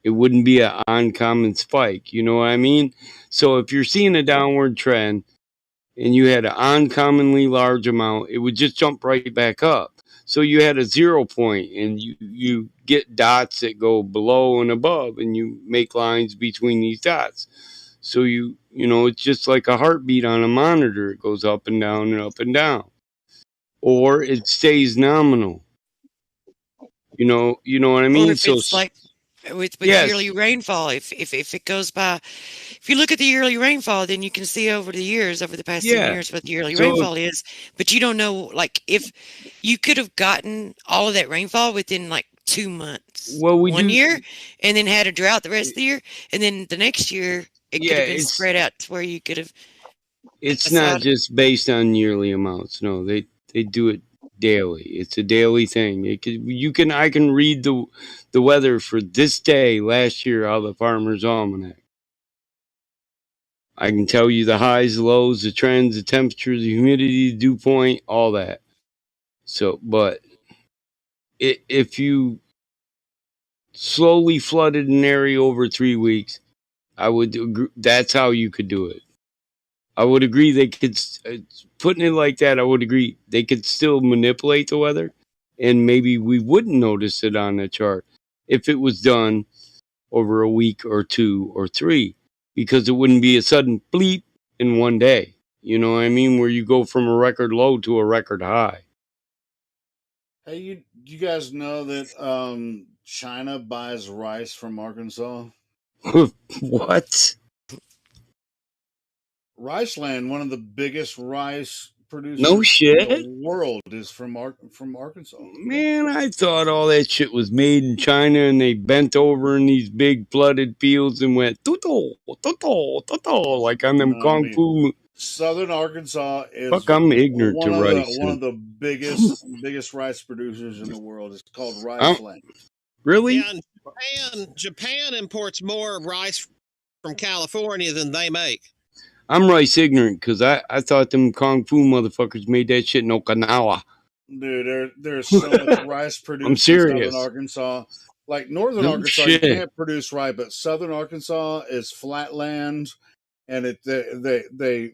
It wouldn't be an uncommon spike. You know what I mean? So if you're seeing a downward trend and you had an uncommonly large amount, it would just jump right back up. So you had a 0 point, and you get dots that go below and above, and you make lines between these dots. So it's just like a heartbeat on a monitor. It goes up and down and up and down, or it stays nominal. You know what I Or mean? if So it's like with yes, yearly rainfall, if it goes by, if you look at the yearly rainfall, then you can see over the years, over the past 10 yeah. years, what the yearly So rainfall is. But you don't know, like, if you could have gotten all of that rainfall within like 2 months, well, we one do. year, and then had a drought the rest of the year, and then the next year it could Yeah, have been spread out to where you could have it's not aside. just based on yearly amounts. No, they do it daily. It's a daily thing. I can read the weather for this day last year out of the Farmer's Almanac. I can tell you the highs, lows, the trends, the temperature, the humidity, the dew point, all that. So, but if you slowly flooded an area over 3 weeks, I would agree, that's how you could do it. I would agree they could, putting it like that, I would agree they could still manipulate the weather, and maybe we wouldn't notice it on the chart if it was done over a week or 2 or 3, because it wouldn't be a sudden bleep in one day. You know what I mean? Where you go from a record low to a record high. Hey, you guys know that China buys rice from Arkansas? What? Riceland, one of the biggest rice No producers in the shit? world, is from Arkansas. Yeah. Man, I thought all that shit was made in China and they bent over in these big flooded fields and went tuto, tuto, tuto, like on them No, I kung mean, fu. Southern Arkansas is Fuck, I'm ignorant to rice. one of the biggest rice producers in the world. It's called I'm, Riceland. really? Yeah, and Japan imports more rice from California than they make. I'm rice ignorant because I thought them kung fu motherfuckers made that shit in Okinawa. Dude, there's so much rice I'm produced in southern serious. Arkansas. Like northern No Arkansas, you shit. can't produce rice, but southern Arkansas is flat land, and they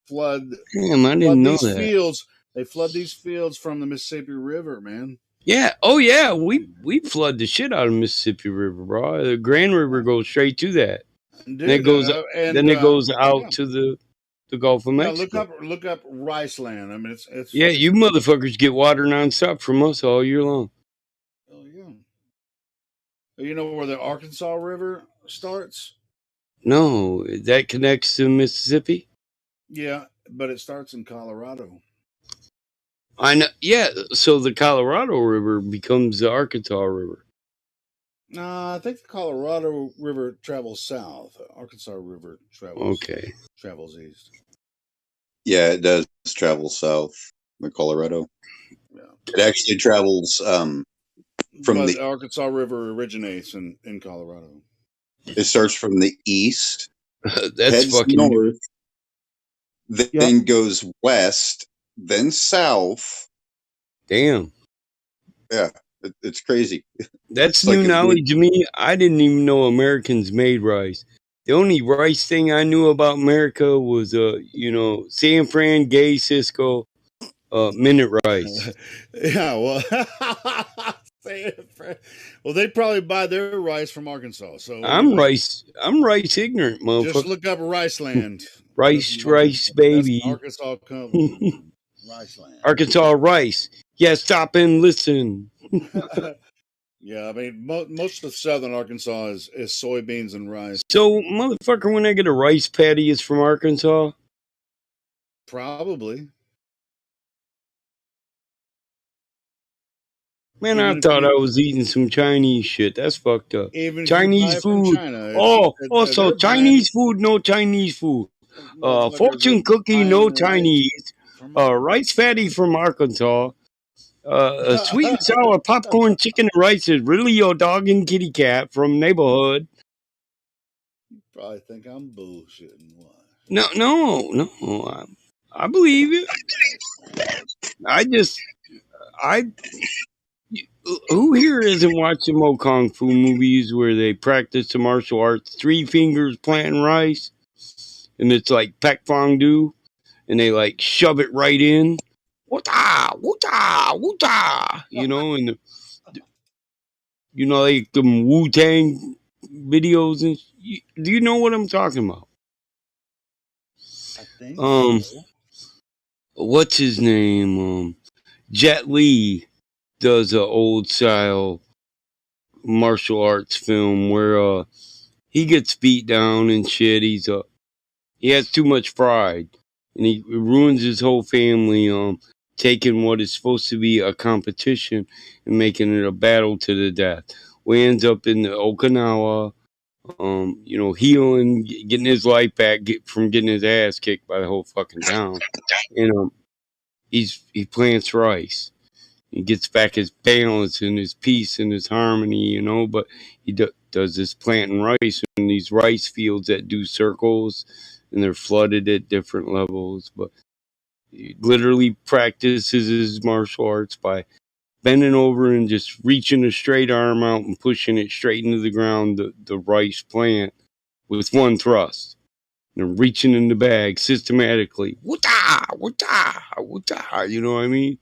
flood Damn, I didn't flood know these that. fields. They flood these fields from the Mississippi River, man. Yeah. Oh yeah. We flood the shit out of Mississippi River, bro. The Grand River goes straight to that. Then it Dude, goes. Then it goes out yeah, to the Gulf of yeah. Mexico. Look up Riceland. I mean, Yeah, you motherfuckers get water nonstop from us all year long. oh yeah. You know where the Arkansas River starts? No, that connects to Mississippi. Yeah, but it starts in Colorado. I know. Yeah, so the Colorado River becomes the Arkansas River. No, I think the Colorado River travels south. The Arkansas River Okay. travels east. Yeah, it does travel south, the Colorado. Yeah, It actually travels from but the. the Arkansas River originates in Colorado. It starts from the east, That's heads fucking north, then goes west, then south. damn. Yeah, it's crazy. That's It's new like a big. knowledge to me. I didn't even know Americans made rice. The only rice thing I knew about America was San Fran, Gay, Cisco, minute rice. Yeah, well, well, they probably buy their rice from Arkansas. So I'm rice ignorant, just motherfucker. look up Riceland. That's an Rice, That's an baby. Arkansas company. Riceland. Arkansas rice. Yeah, stop and listen. Yeah, I mean, most of southern Arkansas is soybeans and rice. So, motherfucker, when I get a rice patty, it's from Arkansas? Probably. Man, I Even if thought I you was eating some Chinese shit. That's fucked up. even if you buy Chinese it from food. China, Oh, it's so they're buying Chinese food, no Chinese food. motherfucker. They're Fortune cookie, no buying rice Chinese. from Rice Arkansas. patty from Arkansas. Sweet and sour popcorn chicken and rice is really your dog and kitty cat from neighborhood. Probably think I'm bullshitting. Why? No. I believe it. I who here isn't watching mo kung fu movies where they practice the martial arts, 3 fingers planting rice, and it's like pek fondue, and they like shove it right in, woota woota woota, and like them Wu Tang videos, and do you know what I'm talking about? I think Um, so. what's his name? Jet Li does a old style martial arts film where he gets beat down and shit. He has too much pride, and he ruins his whole family. Taking what is supposed to be a competition and making it a battle to the death. We ends up in Okinawa, healing, getting his life back from getting his ass kicked by the whole fucking town. And he plants rice. He gets back his balance and his peace and his harmony, but he does this planting rice in these rice fields that do circles, and they're flooded at different levels. But he literally practices his martial arts by bending over and just reaching a straight arm out and pushing it straight into the ground, the rice plant, with one thrust. And reaching in the bag systematically. Woota, woota, woota. You know what I mean?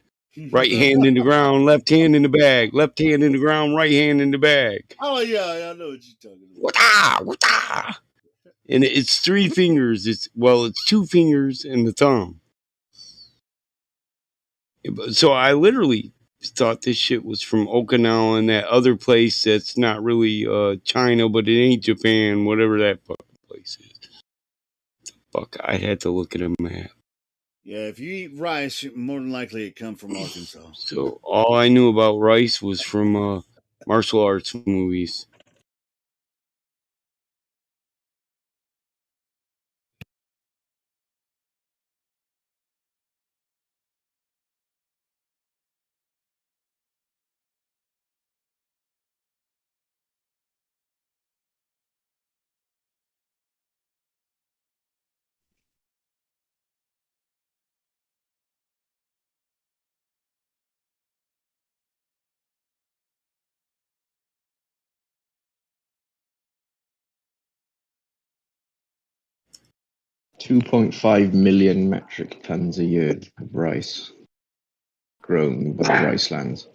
Right hand in the ground, left hand in the bag. Left hand in the ground, right hand in the bag. Oh yeah, I know what you're talking about. Woota, woota. And it's 3 fingers. It's 2 fingers and the thumb. So I literally thought this shit was from Okinawa and that other place that's not really China, but it ain't Japan, whatever that fucking place is. Fuck, I had to look at a map. Yeah, if you eat rice, more than likely it come from Arkansas. So all I knew about rice was from martial arts movies. $2.5 million metric tons a year of rice grown by the rice lands.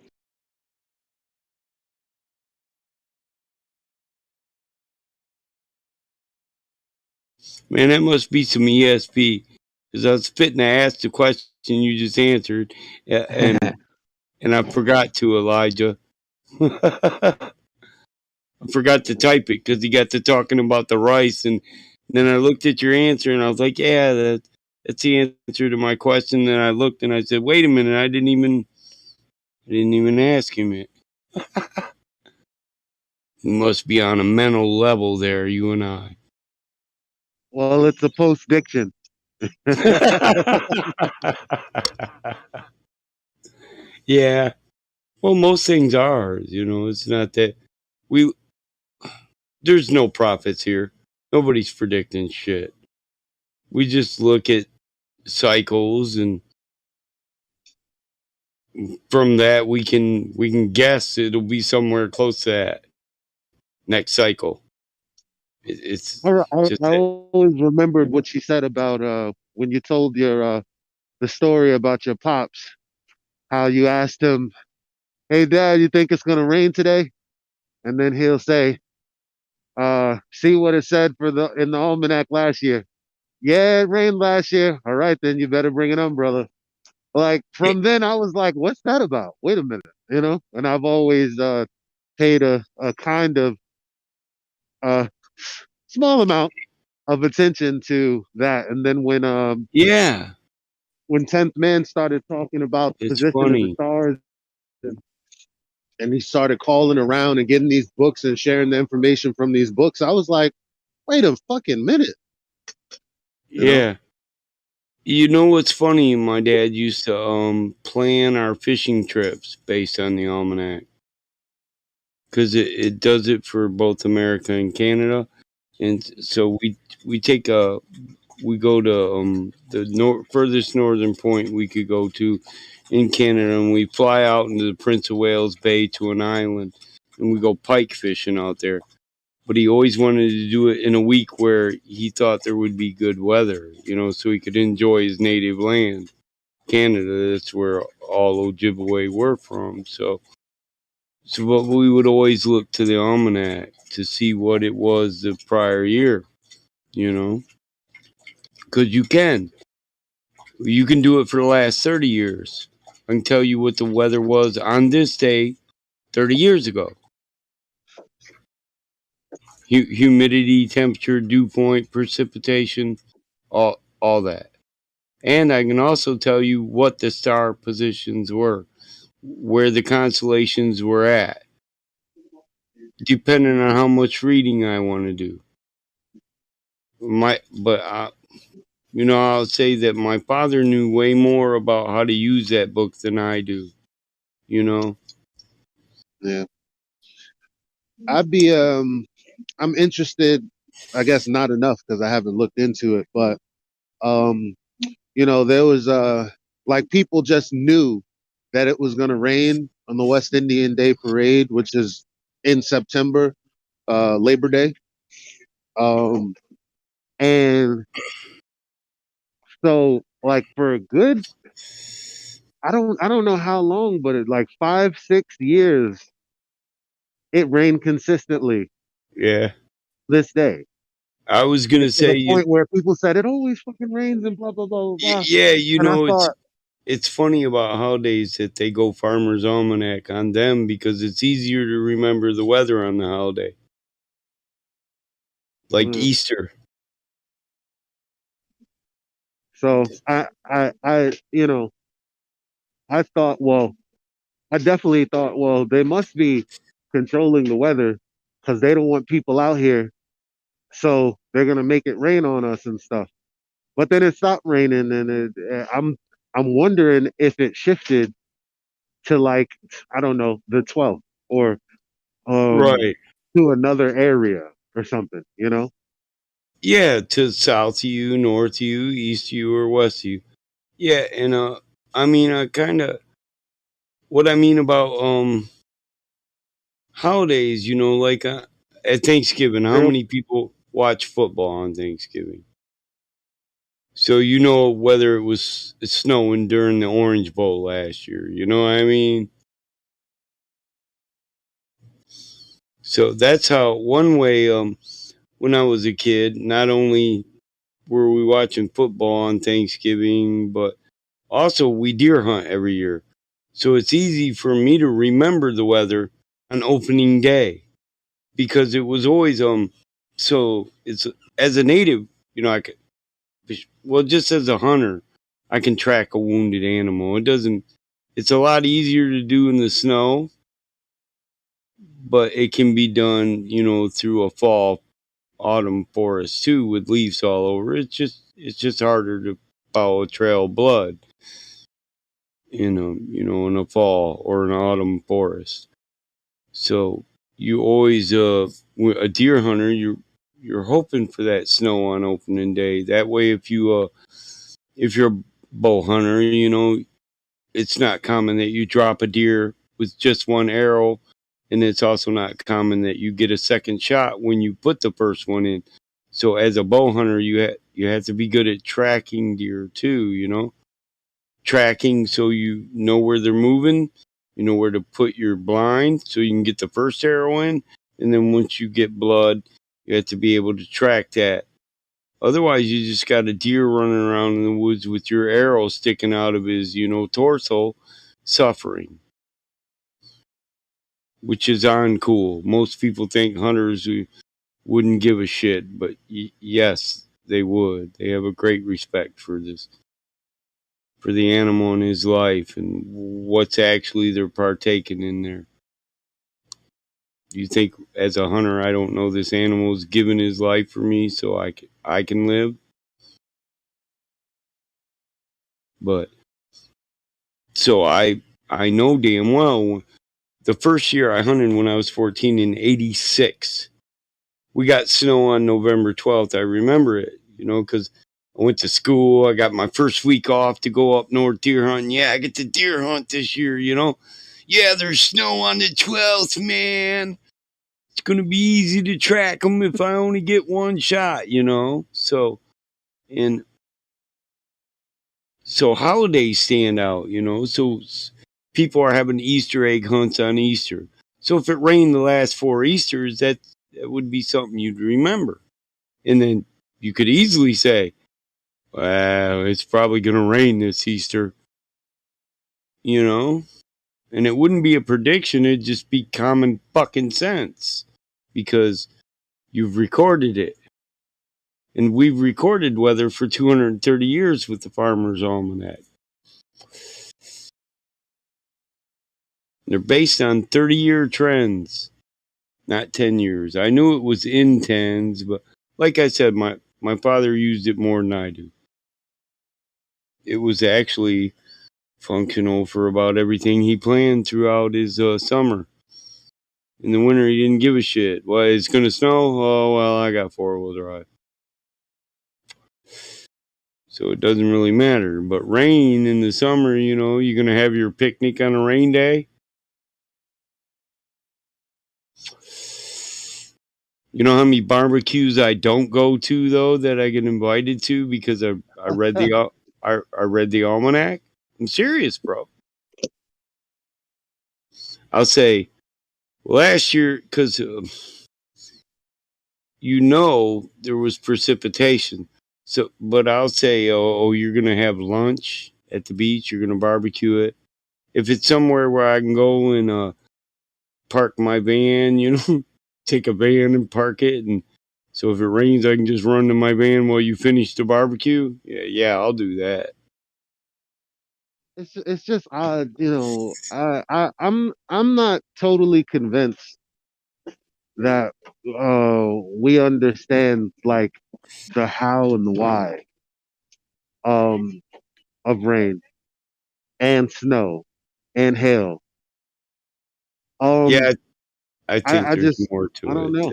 Man, that must be some ESP. Because I was fitting to ask the question you just answered, and and I forgot to, Elijah. I forgot to type it because he got to talking about the rice, and then I looked at your answer, and I was like, yeah, that's the answer to my question. Then I looked, and I said, wait a minute, I didn't even ask him it. We must be on a mental level there, you and I. Well, it's a post diction. Yeah. Well, most things are, it's not that we, there's no profits here. Nobody's predicting shit. We just look at cycles, and from that we can guess it'll be somewhere close to that next cycle. It's just I that. always remembered what she said about when you told your the story about your pops, how you asked him, "Hey, Dad, you think it's gonna rain today?" And then he'll say, "See what it said for the in the almanac last year." Yeah, it rained last year. All right, then you better bring an umbrella. Like Yeah, from then, I was like, "What's that about?" Wait a minute, And I've always paid a kind of uh small amount of attention to that. And then yeah, when 10th Man started talking about the it's position of the funny. stars, and, and he started calling around and getting these books and sharing the information from these books, I was like, wait a fucking minute, you know? Yeah. You know what's funny? My dad used to plan our fishing trips based on the almanac, because it does it for both America and Canada. And so we take we go to the furthest northern point we could go to in Canada, and we fly out into the Prince of Wales Bay to an island, and we go pike fishing out there. But he always wanted to do it in a week where he thought there would be good weather, so he could enjoy his native land, Canada. That's where all Ojibwe were from. So, but we would always look to the almanac to see what it was the prior year, because you can do it for the last 30 years. I can tell you what the weather was on this day 30 years ago. Humidity, temperature, dew point, precipitation, all that. And I can also tell you what the star positions were, where the constellations were at, depending on how much reading I want to do. I'll say that my father knew way more about how to use that book than I do. Yeah. I'm interested, I guess not enough because I haven't looked into it, but um, there was like people just knew that it was gonna rain on the West Indian Day Parade, which is in September, Labor Day. Um, and so like for a good, I don't know how long, but it like 5-6 years it rained consistently Yeah. this day. I was To gonna the say, point where people said it always fucking rains and blah blah blah blah blah. yeah, And I thought, it's funny about holidays that they go Farmer's Almanac on them because it's easier to remember the weather on the holiday, like mm. Easter. So I thought, well, I definitely thought, well, they must be controlling the weather because they don't want people out here, so they're gonna make it rain on us and stuff. But then it stopped raining, and I'm wondering if it shifted to like, I don't know, the 12th or um Right. to another area or something. Yeah, to south of you, north of you, east of you, or west of you. Yeah, and I mean, I kind of what I mean about holidays. Like at Thanksgiving, how Real many people watch football on Thanksgiving? So whether it was snowing during the Orange Bowl last year. You know what I mean? So that's how one way. When I was a kid, not only were we watching football on Thanksgiving, but also we deer hunt every year. So it's easy for me to remember the weather on opening day because it was always so it's as a native, I could, well, just as a hunter, I can track a wounded animal. It's a lot easier to do in the snow, but it can be done, through a fall autumn forest too with leaves all over. It's just harder to follow a trail of blood in a fall or an autumn forest. So you always a deer hunter, you're hoping for that snow on opening day. That way if you're a bow hunter, it's not common that you drop a deer with just one arrow, and it's also not common that you get a second shot when you put the first one in. So as a bow hunter, you have to be good at tracking deer too. Tracking so you know where they're moving, you know where to put your blind so you can get the first arrow in, and then once you get blood, you have to be able to track that. Otherwise, you just got a deer running around in the woods with your arrow sticking out of his, torso, suffering, which is uncool. Most people think hunters wouldn't give a shit, but yes, they would. They have a great respect for for the animal in his life and what's actually they're partaking in there. You think as a hunter, I don't know this animal's given his life for me so I can live? But so I know damn well the first year I hunted when I was 14 in 86. We got snow on November 12th. I remember it, because I went to school. I got my first week off to go up north deer hunting. Yeah, I get to deer hunt this year, you know. Yeah, there's snow on the 12th, man. It's going to be easy to track them if I only get one shot, you know. And so holidays stand out, you know. So people are having Easter egg hunts on Easter. So if it rained the last 4 Easters, that would be something you'd remember. And then you could easily say, well, it's probably going to rain this Easter, you know? And it wouldn't be a prediction, it'd just be common fucking sense because you've recorded it. And we've recorded weather for 230 years with the Farmer's Almanac. They're based on 30-year trends, not 10 years. I knew it was in tens, but like I said, my father used it more than I do. It was actually functional for about everything he planned throughout his summer. In the winter, he didn't give a shit. Well, it's going to snow? Oh, well, I got four-wheel drive. So it doesn't really matter. But rain in the summer, you know, you're going to have your picnic on a rain day. You know how many barbecues I don't go to, though, that I get invited to because I read I read the almanac? I'm serious, bro. I'll say, last year, because you know there was precipitation. So, but I'll say, you're gonna have lunch at the beach. You're gonna barbecue it. If it's somewhere where I can go and park my van, you know, take a van and park it, and so if it rains, I can just run to my van while you finish the barbecue. Yeah, I'll do that. It's just odd, you know. I'm not totally convinced that we understand like the how and the why um of rain and snow and hail. Um, Yeah, I think I there's just more I to don't it. know.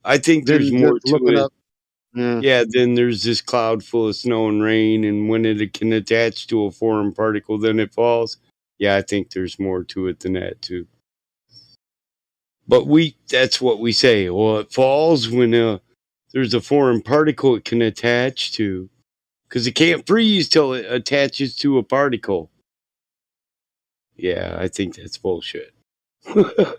I think there's Then more just to looking it. up, yeah, Yeah, then there's this cloud full of snow and rain, and when it can attach to a foreign particle, then it falls. Yeah, I think there's more to it than that, too. But that's what we say. Well, it falls when there's a foreign particle it can attach to, because it can't freeze till it attaches to a particle. Yeah, I think that's bullshit. yeah.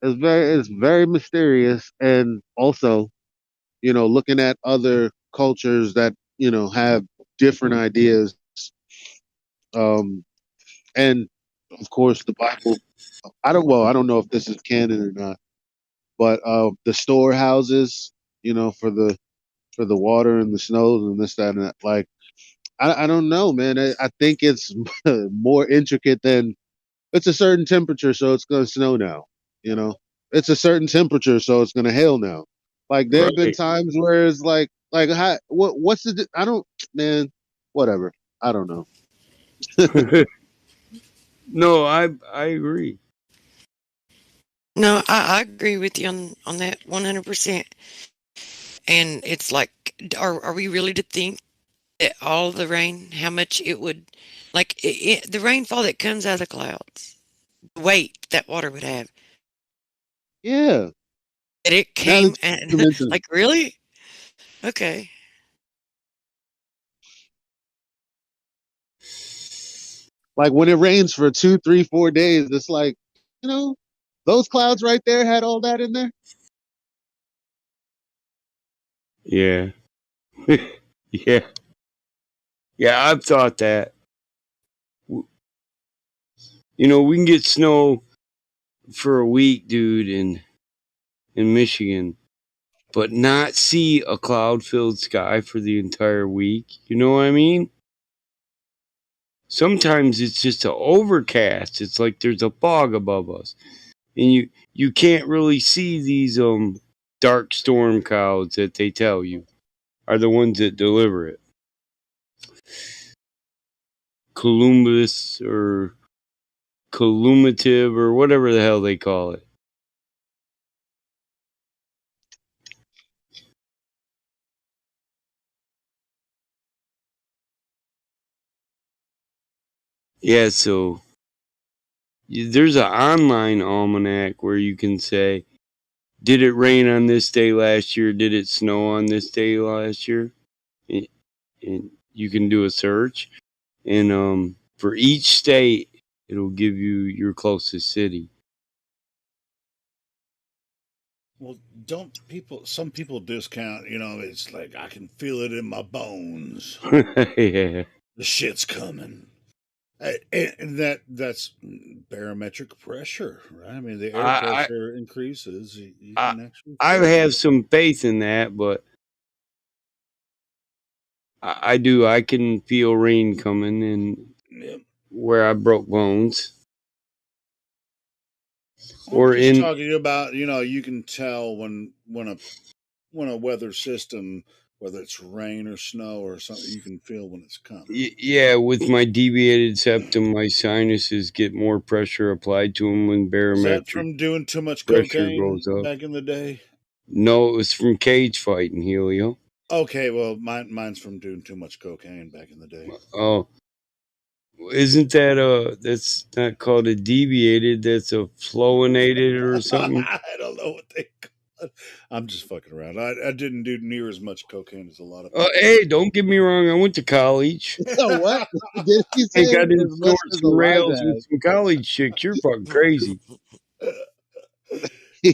It's very mysterious, and also, you know, looking at other cultures that have different ideas, um, and of course the Bible. I don't know if this is canon or not, but the storehouses, for the water and the snows and this, that, and that. Like, I don't know, man. I think it's more intricate than it's a certain temperature, so it's going to snow now. You know, it's a certain temperature, so it's going to hail now. Like, there have been Right. times where it's like, how, what's the? I don't, man. Whatever. I don't know. No, I agree. No, I agree with you on that 100%. And it's like, are we really to think that all the rain, how much it would, like the rainfall that comes out of the clouds, the weight that water would have, Yeah. that it Now that came and you mention it, like really? Okay. like when it rains for 2, 3, 4 days, it's like, you know, those clouds right there had all that in there. Yeah. Yeah. Yeah, I've thought that. You know, we can get snow for a week, dude, in Michigan, but not see a cloud filled sky for the entire week. You know what I mean? Sometimes it's just a overcast. It's like there's a fog above us. And you can't really see these dark storm clouds that they tell you are the ones that deliver it. Columbus or collumative or whatever the hell they call it. Yeah, so there's an online almanac where you can say, did it rain on this day last year? Did it snow on this day last year? And you can do a search. And for each state, it'll give you your closest city. Well, don't people? Some people discount. It's like I can feel it in my bones. Yeah. The shit's coming. And that's barometric pressure, right? I mean, the air I, pressure increases. You I can actually I feel it. have some faith in that, but I do. I can feel rain coming, and Yeah. where I broke bones, I'm or just in talking about, you can tell when a weather system, whether it's rain or snow or something, you can feel when it's coming. yeah, with my deviated septum, my sinuses get more pressure applied to them when Is that barometric from doing too much pressure cocaine goes up. back in the day? No, it was from cage fighting, Helio. Okay, well, mine's from doing too much cocaine back in the day. Oh, isn't that that's not called a deviated, that's a flowinated or something? I don't know what they call it. I'm just fucking around. I didn't do near as much cocaine as a lot of people. Hey, don't get me wrong, I went to college. What did he say? Think I didn't As much snort as some rails Elijah with some college chicks. You're fucking crazy. has.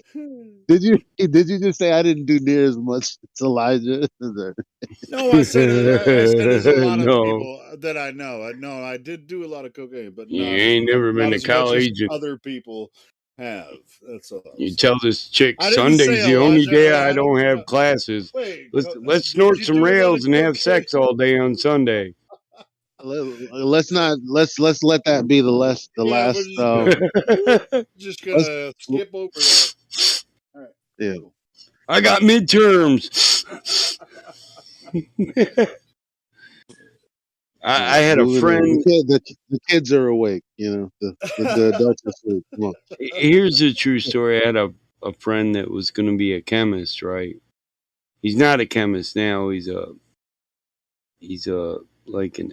Did you just say I didn't do near as much as Elijah? No, I said there's a lot of No, people that I know. I did do a lot of cocaine, but you not ain't never been not to as much as college. And other people have. That's all I'm you saying. tell this chick I didn't say Sunday's the only Elijah day had I had don't have a. classes. Wait, Let's did snort you some do a lot of rails and have cocaine? sex all day on Sunday. Let's not let's let that be the Yeah, we're last. just Let's, gonna skip over that. All right, yeah. cool. I got midterms. I had a Moving on. friend. The kids are awake. The adults are asleep. Come on. Here's a true story. I had a friend that was going to be a chemist, right? He's not a chemist now. He's like an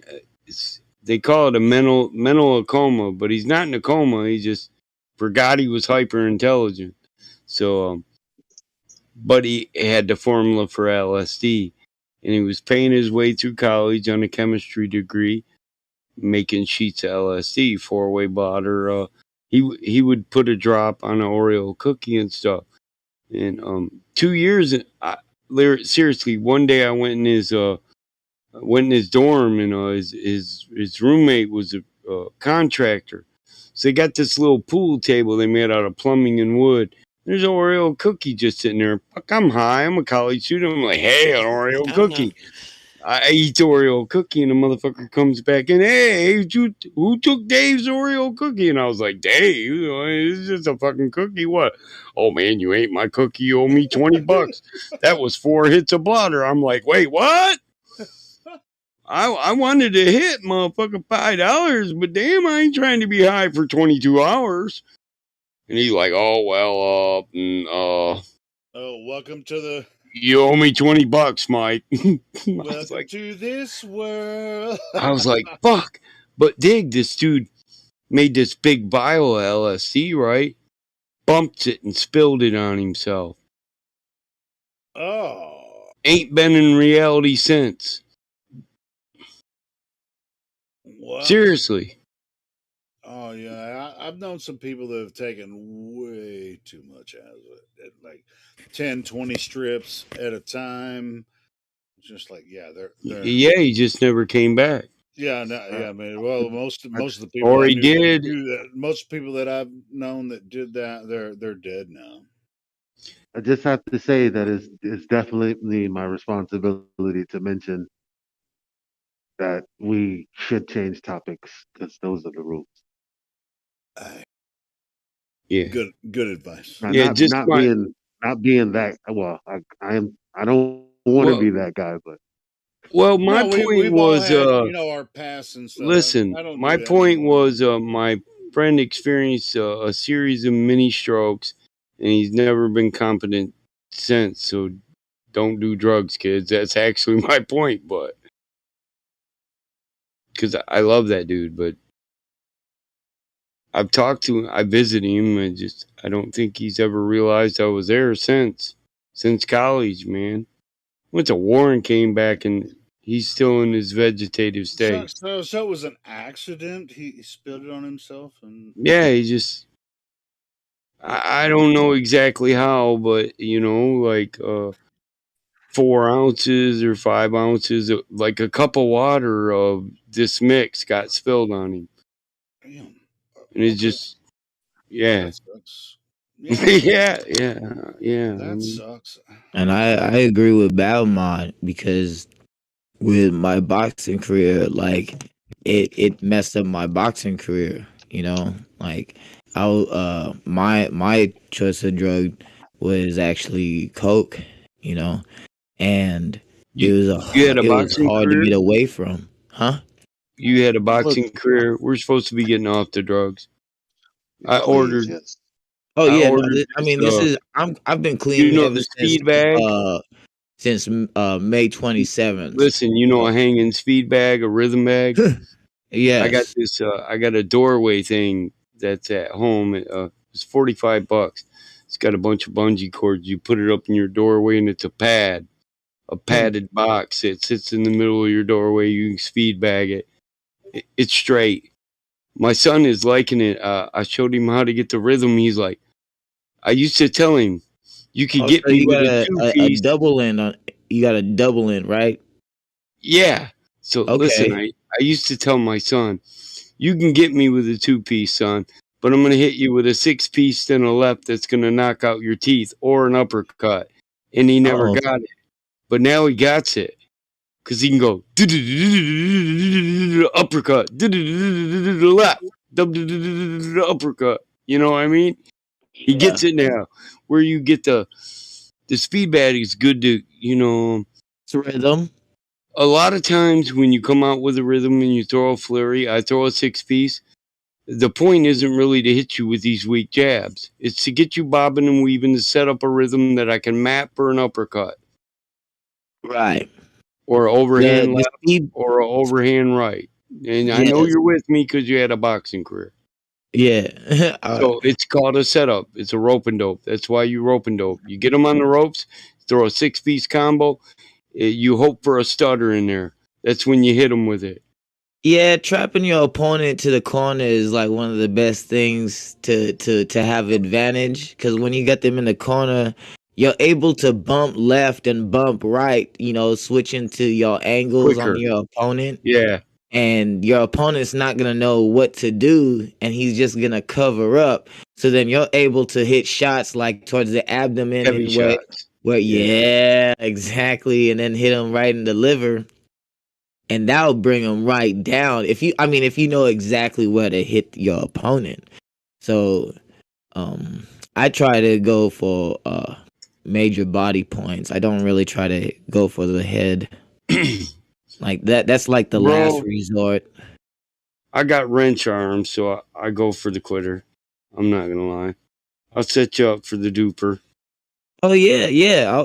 they call it a mental coma, but he's not in a coma. He just forgot he was hyper intelligent. So, but he had the formula for LSD, and he was paying his way through college on a chemistry degree, making sheets of LSD, 4-way blotter. He would put a drop on an Oreo cookie and stuff. And 2 years, seriously, one day I went in his dorm, and his roommate was a contractor. So they got this little pool table they made out of plumbing and wood. There's an Oreo cookie just sitting there. Fuck, I'm high. I'm a college student. I'm like, hey, an Oreo Oh no. cookie. I eat the Oreo cookie, and the motherfucker comes back in. Hey, who took Dave's Oreo cookie? And I was like, Dave, it's just a fucking cookie. What? Oh man, you ate my cookie. You owe me $20. That was 4 hits of blotter. I'm like, wait, what? I wanted to hit motherfucking $5, but damn, I ain't trying to be high for 22 hours. And he's like, oh well, Oh, welcome to the you owe me $20, Mike. welcome to this world. I was like, fuck. But dig, this dude made this big vial of LSD, right? Bumped it and spilled it on himself. Oh, Ain't been in reality since. what? Seriously. Oh yeah, I've known some people that have taken way too much out of it, like 10, 20 strips at a time. Just like they're Yeah, he just never came back. yeah, no, yeah, man. Well, most of the people Or I he knew that did. do that, most people that I've known that did that, they're dead now. I just have to say that it's definitely my responsibility to mention that we should change topics because those are the rules. Yeah. Good advice. Now, Yeah, not just not my. being not being that well. I don't want to Well, be that guy, but my No, point we've all was, had our pasts and stuff. listen, I don't my do that point anymore. was, my friend experienced a series of mini strokes, and he's never been competent since. So don't do drugs, kids. That's actually my point, but because I love that dude, but I've talked to him. I visited him. I don't think he's ever realized I was there since college, man. Went to war and came back, and he's still in his vegetative So, state. so, so it was an accident. He spilled it on himself, and Yeah, he just. I don't know exactly how, but like 4 ounces or 5 ounces, like a cup of water of this mix got spilled on him, damn. and it's Okay, just yeah, that sucks. Yeah, yeah, yeah, yeah. I that mean, sucks. And I agree with Balmont because with my boxing career, like it messed up my boxing career. You know, like my choice of drug was actually coke. You know, and you you had a it was boxing hard to career. get away from, huh? You had a Look, boxing career. We're supposed to be getting off the drugs. I please, ordered. yes. Oh I yeah, no, ordered I this. mean this is I've been You clean know ever the speed since bag. uh May 27th. Listen, you know a hanging speed bag, a rhythm bag. I got Yes. this. I got a doorway thing that's at home. It's $45. It's got a bunch of bungee cords. You put it up in your doorway, and it's a Hmm. padded box. It sits in the middle of your doorway. You can speed bag it. It's straight. My son is liking it. I showed him how to get the rhythm. He's like, I used to tell him, you could Oh, get so me you with got a two a piece. double in on you got a double in, right? Yeah. So listen, Okay. I used to tell my son, you can get me with a 2 piece, son, but I'm going to hit you with a 6 piece, then a left that's going to knock out your teeth or an uppercut. And he never Oh, got it. But now he got it because he can go uppercut, left, uppercut. You know what I mean? He yeah. gets it now. Where you get the speed bag is good to It's rhythm. a lot of times when you come out with a rhythm and you throw a flurry, I throw a 6 piece. The point isn't really to hit you with these weak jabs. It's to get you bobbing and weaving to set up a rhythm that I can map for an uppercut Right. or overhand The left speed. or a overhand right. And I know Yes. you're with me because you had a boxing career. Yeah. So it's called a setup. It's a rope and dope. That's why you rope and dope. You get them on the ropes, throw a 6 piece combo. You hope for a stutter in there. That's when you hit them with it. Yeah, trapping your opponent to the corner is like one of the best things to have advantage because when you get them in the corner, you're able to bump left and bump right. You know, switching to your angles on Quicker. your opponent, Yeah. and your opponent's not gonna know what to do, and he's just gonna cover up. So then you're able to hit shots like towards the abdomen Heavy and where Yeah. yeah, exactly, and then hit him right in the liver and that'll bring them right down if you know exactly where to hit your opponent. So I try to go for major body points. I don't really try to go for the head. Like that's like the last Bro, resort. I got wrench arms, so I go for the quitter. I'm not going to lie. I'll set you up for the duper. Oh yeah, yeah.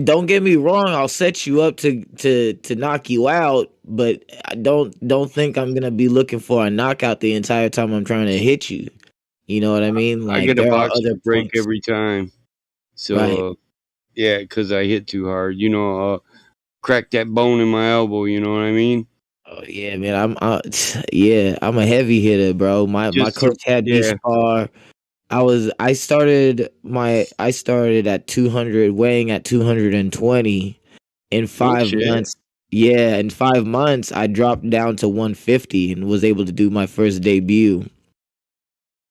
Don't get me wrong. I'll set you up to knock you out, but I don't think I'm gonna be looking for a knockout the entire time I'm trying to hit you. You know what I mean? I Like get a there are boxer other break points. every time. Right. So, yeah, because I hit too hard. Crack that bone in my elbow, you know what I mean? Oh yeah, man. Yeah, I'm a heavy hitter, bro. My Just to, coach had me yeah, spar. I started at 200, weighing at 220 in no 5 shit. months. Yeah, in 5 months I dropped down to 150 and was able to do my first debut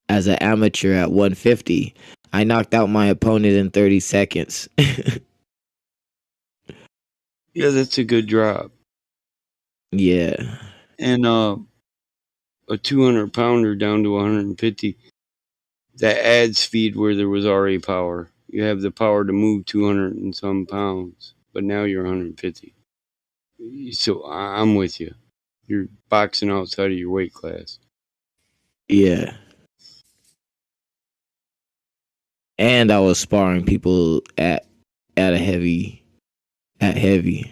as an amateur at 150. I knocked out my opponent in 30 seconds. Yeah, that's a good drop. Yeah. And a 200 pounder down to 150, that adds speed where there was already power. You have the power to move 200 and some pounds, but now you're 150. So I'm with you. You're boxing outside of your weight class. Yeah. And I was sparring people at a heavy at heavy.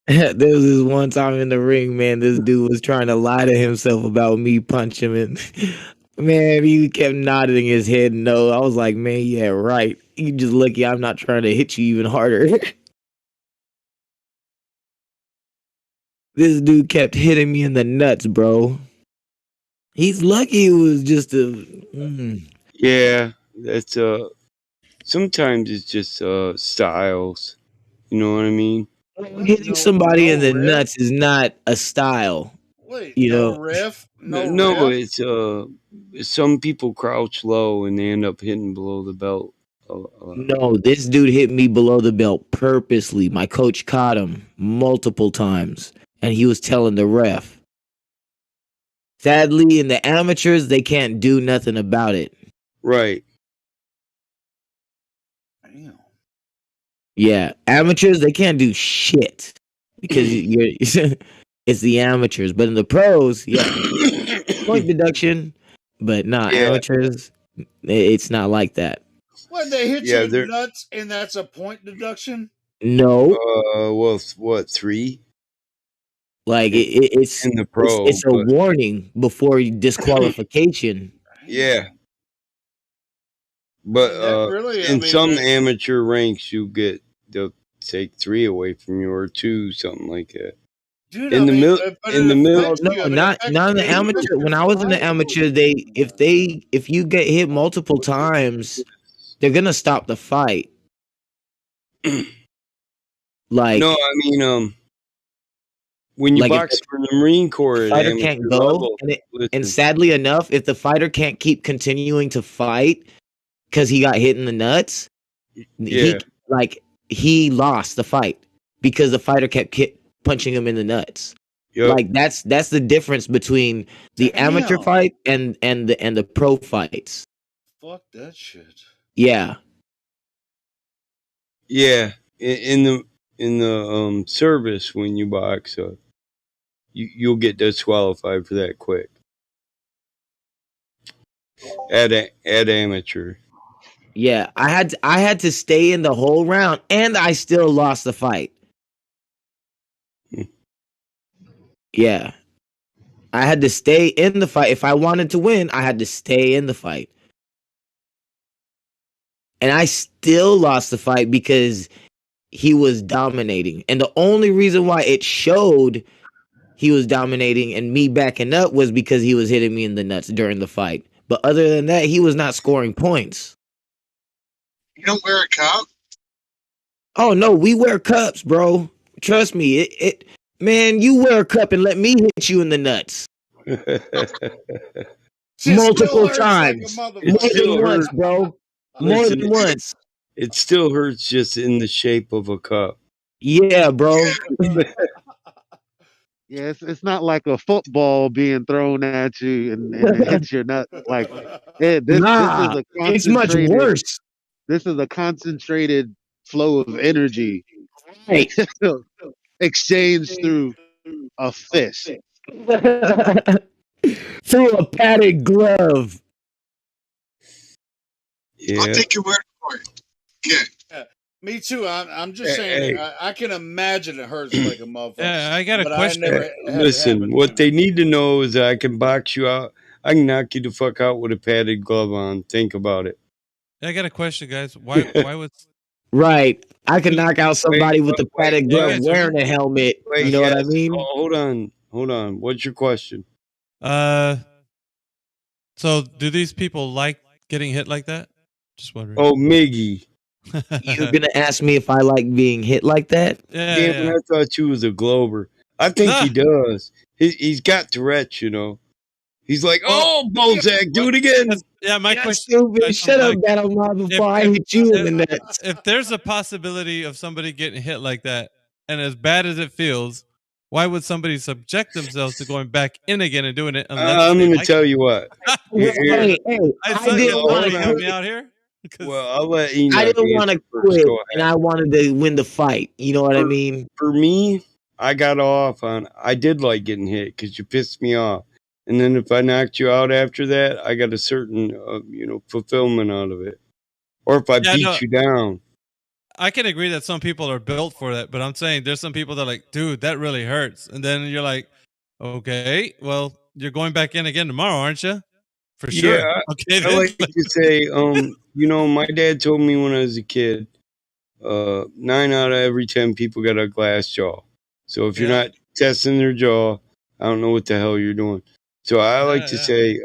There was this one time in the ring, man. This dude was trying to lie to himself about me punching him, and man, he kept nodding his head no. I was like, man, yeah, right. You just lucky I'm not trying to hit you even harder. This dude kept hitting me in the nuts, bro. He's lucky it was just a. Yeah, that's sometimes it's just styles. You know what I mean? Hitting somebody in the nuts is not a style. Wait, You no know, riff? No No, riff? it's some people crouch low and they end up hitting below the belt. no, this dude hit me below the belt purposely. My coach caught him multiple times, and he was telling the ref. Sadly, in the amateurs, they can't do nothing about it. Right. Damn. Yeah, amateurs they can't do shit because you're it's the amateurs. But in the pros, yeah, point deduction. But nah, Yeah. amateurs, it's not like that. What, they hit Yeah, you in the they're nuts and that's a point deduction? No, well, what 3 like in, it's in the pro, it's a but warning before disqualification. yeah. I But mean, that really, I in mean, some amateur ranks, they'll take 3 away from you or 2, something like that. dude, In I the mean, mil, but in it the mil, Oh affects no, you. I mean, not in the it affects amateur. your When I was in the fight. amateur, if you get hit multiple times, they're gonna stop the fight. no, Like I mean, when you if box for the Marine Corps at fighter can't amateur go, level, and listen, sadly enough, if the fighter can't keep continuing to fight because he got hit in the nuts, yeah, he lost the fight because the fighter kept punching him in the nuts. yep, Like that's the difference between the amateur Damn. fight and the pro fights. Fuck that shit. Yeah. yeah. In the service when you box, you'll get disqualified for that quick at amateur. Yeah, I had to stay in the whole round and I still lost the fight. Yeah. I had to stay in the fight. If I wanted to win, I had to stay in the fight. And I still lost the fight because he was dominating. And the only reason why it showed he was dominating and me backing up was because he was hitting me in the nuts during the fight. But other than that, he was not scoring points. You don't wear a cup? Oh no, we wear cups, bro. Trust me. Man, you wear a cup and let me hit you in the nuts. Shit still Multiple hurts like a times. It More motherfucker. still than once, hurts. bro. More Listen, than once. it still hurts just in the shape of a cup. Yeah, bro. Yeah, it's not like a football being thrown at you and it hits your nut. Like this is Nah, a it's much concentrated. worse. This is a concentrated flow of energy Right. exchanged through a fist. Through a padded glove. I'll Yeah. take your word for it. Good. Yeah, me too. I'm just saying. Hey, I can imagine it hurts like a motherfucker. Yeah, I got a But I question. never had it listen, happen to what me. they need to know is that I can box you out. I can knock you the fuck out with a padded glove on. Think about it. I got a question, guys. Why was Right. I can knock out Wait, somebody with the wait, padded can you glove guys hear me? wearing a helmet. You wait. know what I Yes. mean? Hold on. Hold on. What's your question? Uh, so do these people like getting hit like that? Just wondering. Oh, Miggy. You're gonna ask me if I like being hit like that? Yeah, Damn it, yeah. I thought you was a Glober. I think he Ah, does. He's got Tourette's, you know. He's like, well, oh, Bozak, do it again. yeah. My Yeah, question, to you stupid. guys was Shut up, like, Battle Mob, if before I if hit you in if the nuts. if there's a possibility of somebody getting hit like that, and as bad as it feels, why would somebody subject themselves to going back in again and doing it unless I'm they going to like tell it? you what. Well, Here, hey, I I saw didn't want to somebody hold help on. me quit. out here because Well, I'll let I Enoch didn't want answer to first. quit, Go and ahead. I wanted to win the fight. You know what I For, mean? for me, I got off on, I did like getting hit because you pissed me off. And then if I knocked you out after that, I got a certain, fulfillment out of it. Or if I yeah, no, beat you down. I can agree that some people are built for that, but I'm saying there's some people that are like, dude, that really hurts. And then you're like, okay, well, you're going back in again tomorrow, aren't you? For Yeah, sure. Okay, I then. like to say, my dad told me when I was a kid, 9 out of every 10 people got a glass jaw. So if you're Yeah. not testing their jaw, I don't know what the hell you're doing. So I like Yeah, to yeah. say,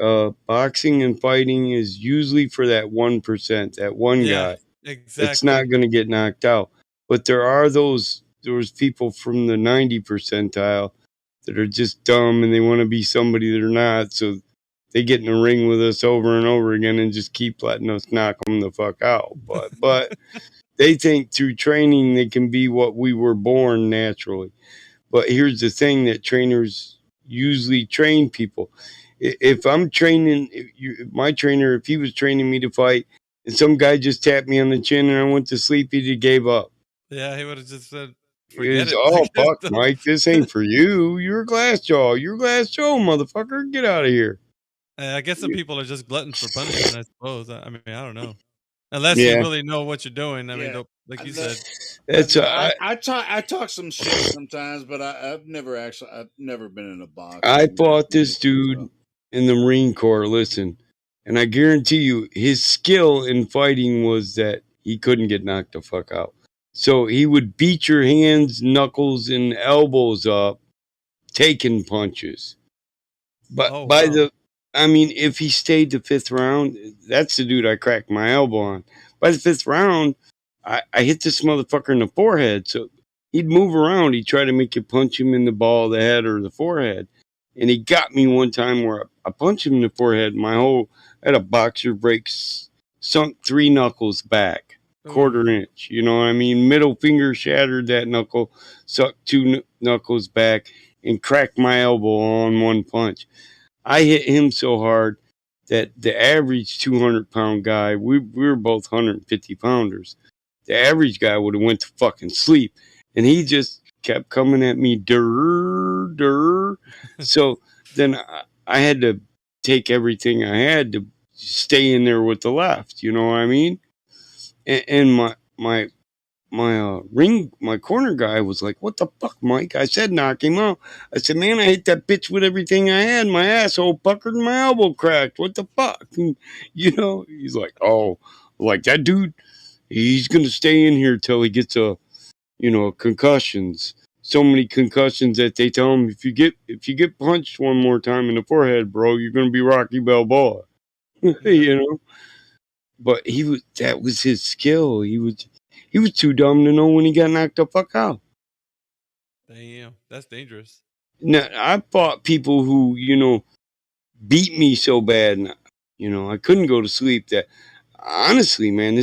boxing and fighting is usually for that 1%, that one Yeah, guy. It's exactly. not going to get knocked out. But there are those people from the 90 percentile that are just dumb and they want to be somebody they're not. So they get in the ring with us over and over again and just keep letting us knock them the fuck out. But they think through training they can be what we were born naturally. But here's the thing that trainers usually train people. If I'm training, if my trainer, if he was training me to fight, and some guy just tapped me on the chin and I went to sleep, he just gave up. Yeah, he would have just said, forget Is it. I oh fuck, guess. Mike, this ain't for you. You're a glass jaw. You're a glass jaw, motherfucker. Get out of here. I guess some people are just gluttons for punishment, I suppose. I mean, I don't know. Unless you Yeah, really know what you're doing. I mean, Yeah. like you And the, said. that's I talk some shit sometimes, but I've never been in a I boxing fought ring this and dude stuff. in the Marine Corps. Listen, and I guarantee you, his skill in fighting was that he couldn't get knocked the fuck out. So he would beat your hands, knuckles, and elbows up, taking punches. But Oh by wow. the, I mean, if he stayed the fifth round, that's the dude I cracked my elbow on. By the fifth round, I hit this motherfucker in the forehead. So he'd move around. He'd try to make you punch him in the ball of the head or the forehead. And he got me one time where I punched him in the forehead. I had a boxer break, sunk 3 knuckles back, Ooh. quarter inch. You know what I mean? Middle finger shattered that knuckle, sucked 2 knuckles back, and cracked my elbow on one punch. I hit him so hard that the average 200-pound guy, we were both 150 pounders. The average guy would have went to fucking sleep, and he just kept coming at me, durr, durr. So then I had to take everything I had to stay in there with the left. You know what I mean? And my corner guy was like, "What the fuck, Mike?" I said, "Knock him out." I said, "Man, I hit that bitch with everything I had. My asshole puckered and my elbow cracked. What the fuck?" And, he's like, "Oh, like that dude, he's gonna stay in here till he gets concussions. So many concussions that they tell him if you get punched one more time in the forehead, bro, you're gonna be Rocky Balboa." Yeah. you know. But that was his skill. He was too dumb to know when he got knocked the fuck out. Damn. That's dangerous. Now, I fought people who, beat me so bad, and, I couldn't go to sleep. That honestly, man,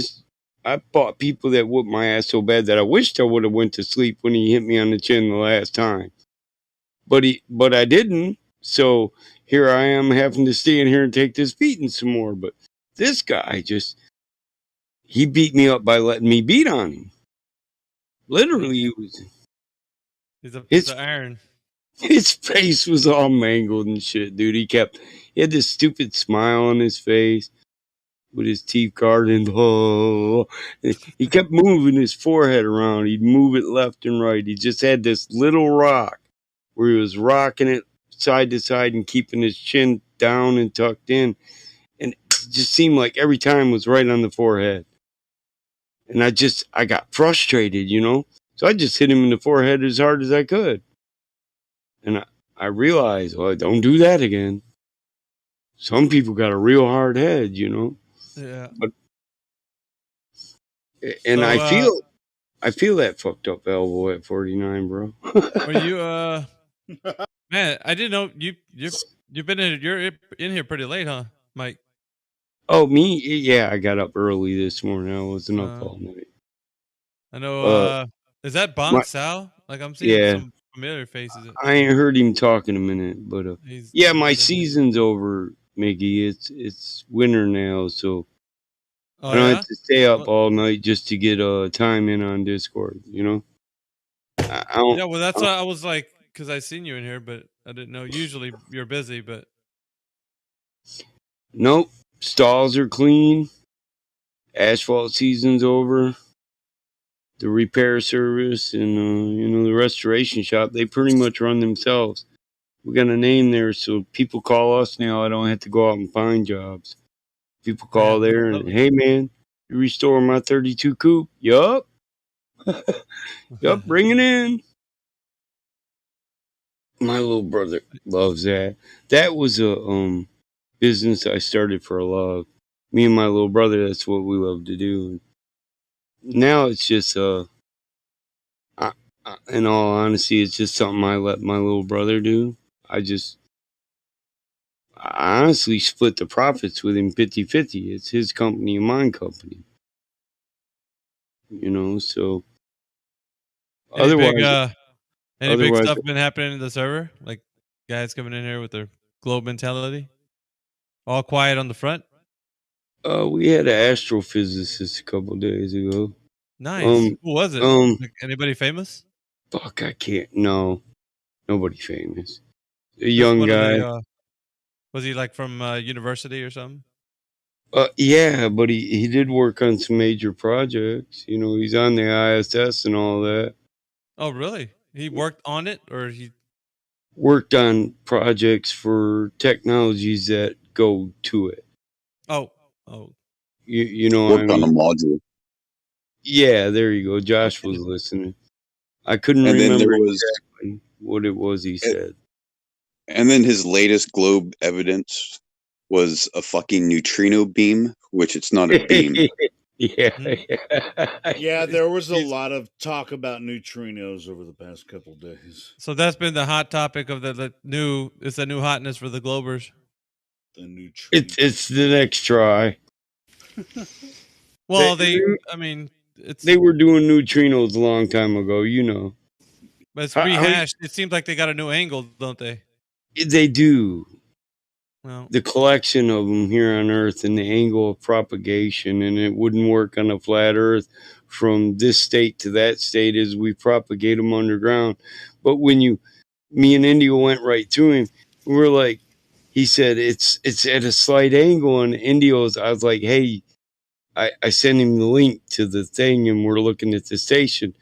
I fought people that whooped my ass so bad that I wished I would have went to sleep when he hit me on the chin the last time. But I didn't. So here I am having to stay in here and take this beating some more. But this guy he beat me up by letting me beat on him. Literally, Damn. it was He's a piece his of iron. his face was all mangled and shit, dude. He had this stupid smile on his face with his teeth guarded. Oh, he kept moving his forehead around. He'd move it left and right. He just had this little rock where he was rocking it side to side and keeping his chin down and tucked in. And it just seemed like every time was right on the forehead. And I got frustrated, So I just hit him in the forehead as hard as I could. And I realized, well, don't do that again. Some people got a real hard head. Yeah. But and So I feel that fucked up elbow at 49, bro. were you man, I didn't know you've been you're in here pretty late, huh, Mike? Oh, me? Yeah, I got up early this morning. I wasn't up Uh all night. I know Uh, is that my Bonk Sal? Like I'm seeing yeah, some familiar faces. I ain't heard him talk in a minute, but yeah, He's my been in here. season's over, Mickey. It's winter now, so I Oh don't have yeah? to stay up Well, all night just to get time in on Discord. I don't. yeah, well that's I why don't I was like cuz I seen you in here, but I didn't know. Usually you're busy, but nope. Stalls are clean. Asphalt season's over. the repair service and the restoration shop, they pretty much run themselves. We got a name there, so people call us now. I don't have to go out and find jobs. People call Man, that's there and, lovely. hey man, you restore my 32 coupe? Yup. Yup, bring it in. My little brother loves that. That was a business I started for a love. Me and my little brother, that's what we love to do. Now it's just in all honesty, it's just something I let my little brother do. I honestly split the profits with him 50-50. It's his company and my company. So Any big otherwise, any big otherwise, stuff been happening in the server? Like guys coming in here with their globe mentality? All quiet on the front? we had an astrophysicist a couple days ago. Nice. Who was it? Like anybody famous? Fuck, I can't. No, nobody famous. A Just young one of guy. the was he like from university or something? Yeah, but he did work on some major projects. He's on the ISS and all that. Oh, really? He worked on it, or he? Worked on projects for technologies that go to it. Oh. You know what I Worked on a mean? module. Yeah, there you go. Josh was listening. I couldn't And then there remember was, exactly what it was he said. and then his latest globe evidence was a fucking neutrino beam, which it's not a beam. Yeah. Yeah, there was a lot of talk about neutrinos over the past couple days. So that's been the hot topic of the new. It's a new hotness for the Globers. The neutrino. It's the next try. Well, I mean, it's they were doing neutrinos a long time ago. but it's How rehashed. It seems like they got a new angle, don't they? they do. Well, The collection of them here on Earth and the angle of propagation, and it wouldn't work on a flat Earth from this state to that state as we propagate them underground. But when me and Indio went right to him, we were like, he said it's at a slight angle, and Indio's. I was like, hey, I sent him the link to the thing, and we're looking at the station.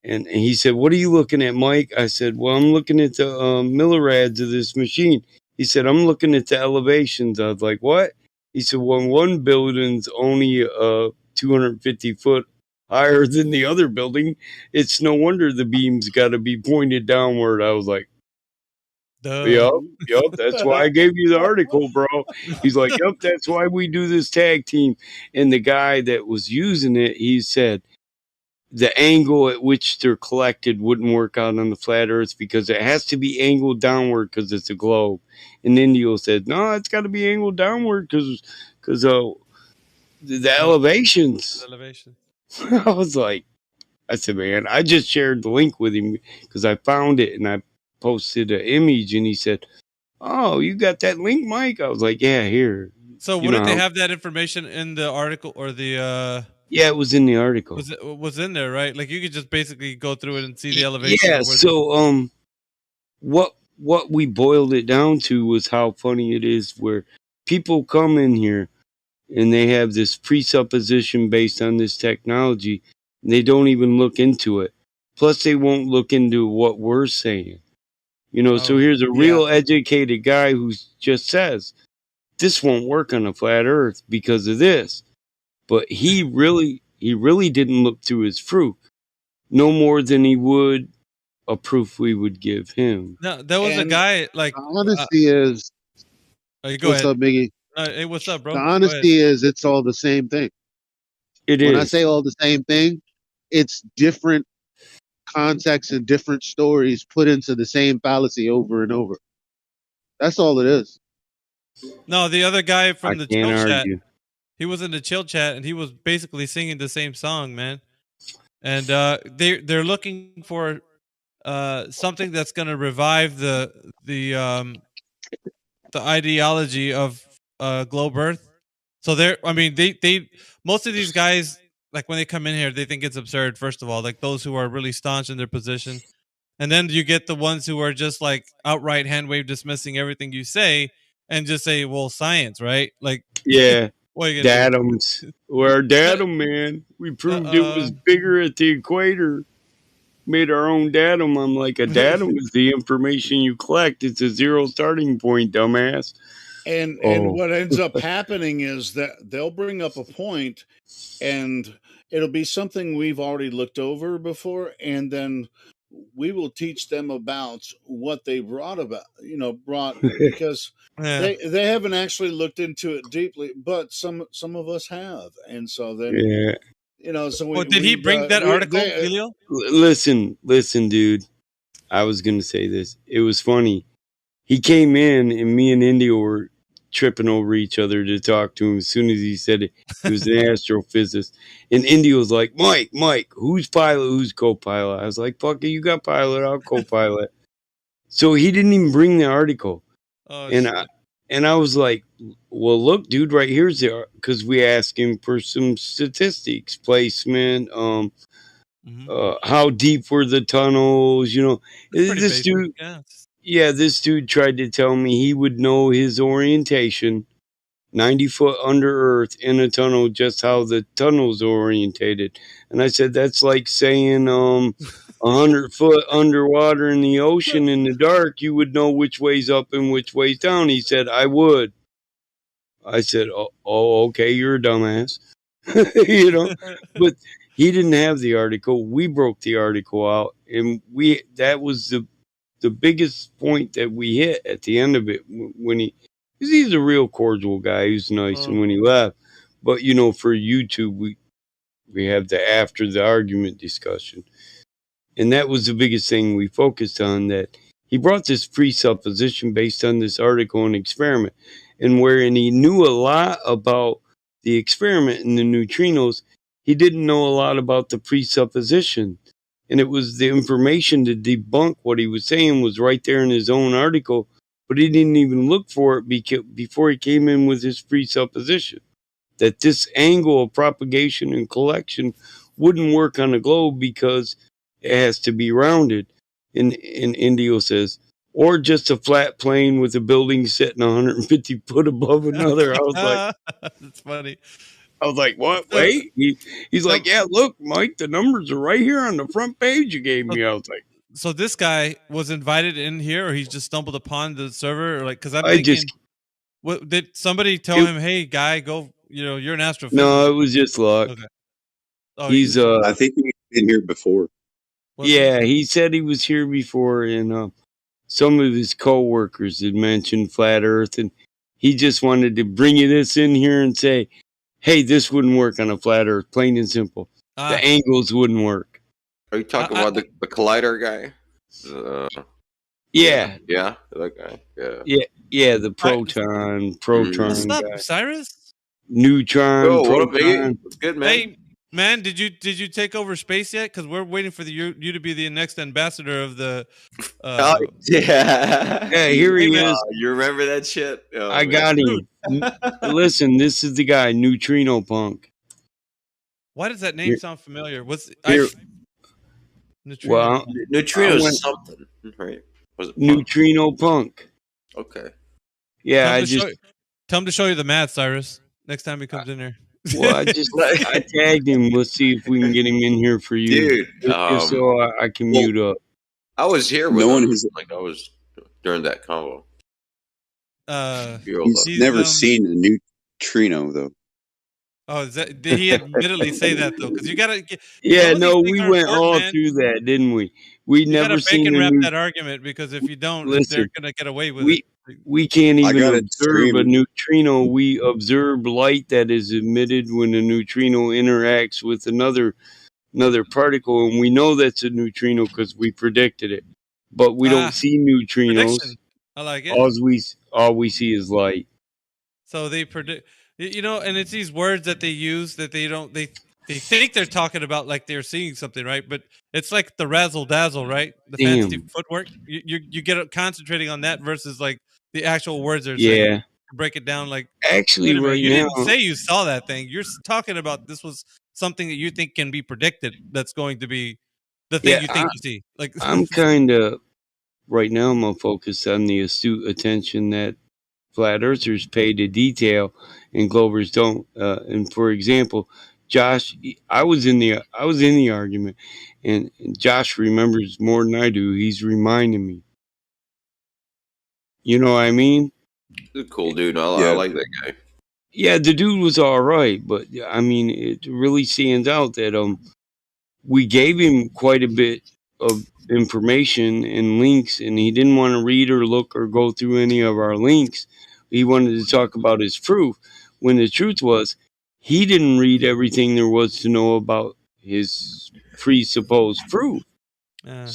And he said, what are you looking at, Mike? I said, well, I'm looking at the millirads of this machine. He said, I'm looking at the elevations. I was like, what? He said, well, one building's only 250 foot higher than the other building. It's no wonder the beam's got to be pointed downward. I was like, duh. yep, that's why I gave you the article, bro. He's like, yep, that's why we do this tag team. And the guy that was using it, he said, the angle at which they're collected wouldn't work out on the flat Earth because it has to be angled downward because it's a globe. And Indio said, no, it's got to be angled downward because the elevations. Elevation. I was like, I said, man, I just shared the link with him because I found it and I posted an image, and he said, oh, you got that link, Mike? I was like, yeah, here. So wouldn't they have that information in the article or the? Yeah, it was in the article. Was in there, right? Like you could just basically go through it and see the elevation. Yeah. So what we boiled it down to was how funny it is where people come in here and they have this presupposition based on this technology, and they don't even look into it. Plus, they won't look into what we're saying. So here's a real educated guy who just says, this won't work on a flat Earth because of this. But he really didn't look through his proof no more than he would a proof we would give him. No, there was a guy like. The honesty is. Go what's ahead. up, Miggy? Hey, what's up, bro? The honesty is it's all the same thing. When I say all the same thing, it's different contexts and different stories put into the same fallacy over and over. That's all it is. No, the other guy from the chill chat. Argue. He was in the chill chat and he was basically singing the same song, man. And they're looking for something that's going to revive the ideology of globe Earth. So they most of these guys, like when they come in here, they think it's absurd. First of all, like those who are really staunch in their position, and then you get the ones who are just like outright hand wave dismissing everything you say and just say, well, science, right? Like, yeah, What are you gonna do? Datums. We're datum, man. We proved it was bigger at the equator. Made our own datum. I'm like, a datum is the information you collect. It's a zero starting point, dumbass. And Oh. what ends up happening is that they'll bring up a point, and it'll be something we've already looked over before, and then we will teach them about what they brought because Yeah. they haven't actually looked into it deeply, but some of us have, and so then Yeah. so Well, did he bring that article, Helio? Listen, dude. I was gonna say this. It was funny. He came in, and me and India were tripping over each other to talk to him. As soon as he said it, he was an astrophysicist, and India was like, "Mike, who's pilot? Who's co-pilot?" I was like, "Fuck it, you got pilot, I'll co-pilot." So he didn't even bring the article, Oh and shit. I was like, "Well, look, dude, right here's the," because we asked him for some statistics, placement, how deep were the tunnels, It's pretty this basic. dude. Yeah. Yeah, this dude tried to tell me he would know his orientation, 90 foot under earth in a tunnel, just how the tunnel's orientated. And I said, that's like saying 100 foot underwater in the ocean in the dark, you would know which way's up and which way's down. He said, I would. I said, okay, you're a dumbass. But he didn't have the article. We broke the article out, and that was the biggest point that we hit at the end of it when because he's a real cordial guy. He's nice, and when he left, but for YouTube, we have the after the argument discussion, and that was the biggest thing we focused on. That he brought this presupposition based on this article and experiment, and wherein he knew a lot about the experiment and the neutrinos, he didn't know a lot about the presupposition. And it was the information to debunk what he was saying was right there in his own article, but he didn't even look for it before he came in with his presupposition that this angle of propagation and collection wouldn't work on a globe because it has to be rounded. And Indio says, or just a flat plane with a building sitting 150 foot above another. I was like, that's funny. I was like, what? Wait. He's like, yeah, look, Mike, the numbers are right here on the front page you gave me. I was like, so this guy was invited in here, or he just stumbled upon the server, or because I'm thinking, what did somebody tell him? Hey, guy, go. You're an astrophysicist. No, it was just luck. Okay. Oh, he's I think he's been here before. Yeah, he said he was here before, and some of his coworkers had mentioned flat Earth, and he just wanted to bring you this in here and say, hey, this wouldn't work on a flat Earth, plain and simple. The angles wouldn't work. Are you talking about the collider guy? Yeah. Yeah, that guy. Yeah, the proton What's guy. up, Cyrus? Neutron, Yo, what up, proton. Biggie? What's good, man? Hey, man, did you take over space yet? Because we're waiting for you to be the next ambassador of the. Oh, yeah. Yeah, here he is. You remember that shit? Oh, I got him. Listen, this is the guy, Neutrino Punk. Why does that name sound familiar? Neutrino? Neutrino is something, right? Was it Punk? Neutrino Punk. Okay. Yeah, tell him to show you the math, Cyrus. Next time he comes in here. Well, I tagged him. Let's see if we can get him in here for you, dude. If so, I can mute up. I was here with him. I was during that convo. He's never seen a neutrino though. Oh, did he admittedly say that though? Because you gotta. Yeah, no, we went all through that, didn't we? We never seen bacon wrap that argument, because if you don't, they're gonna get away with it. We can't even observe a neutrino. We observe light that is emitted when a neutrino interacts with another particle, and we know that's a neutrino because we predicted it. But we don't see neutrinos. Prediction. I like it. All we see is light. So they predict, and it's these words that they use that they don't. They think they're talking about like they're seeing something, right? But it's like the razzle dazzle, right? The fancy footwork. You get concentrating on that versus like the actual words they're saying. Break it down like. Actually, right you now, didn't say you saw that thing. You're talking about this was something that you think can be predicted. That's going to be the thing you think you see. Like I'm kind of right now. I'm focused on the astute attention that flat earthers pay to detail and Glovers don't. And for example, Josh, I was in the argument, and Josh remembers more than I do. He's reminding me. You know what I mean? He's a cool dude. I Yeah. like that guy. Yeah, the dude was all right, but I mean, it really stands out that we gave him quite a bit of information and links, and he didn't want to read or look or go through any of our links. He wanted to talk about his proof, when the truth was he didn't read everything there was to know about his presupposed proof. Yeah.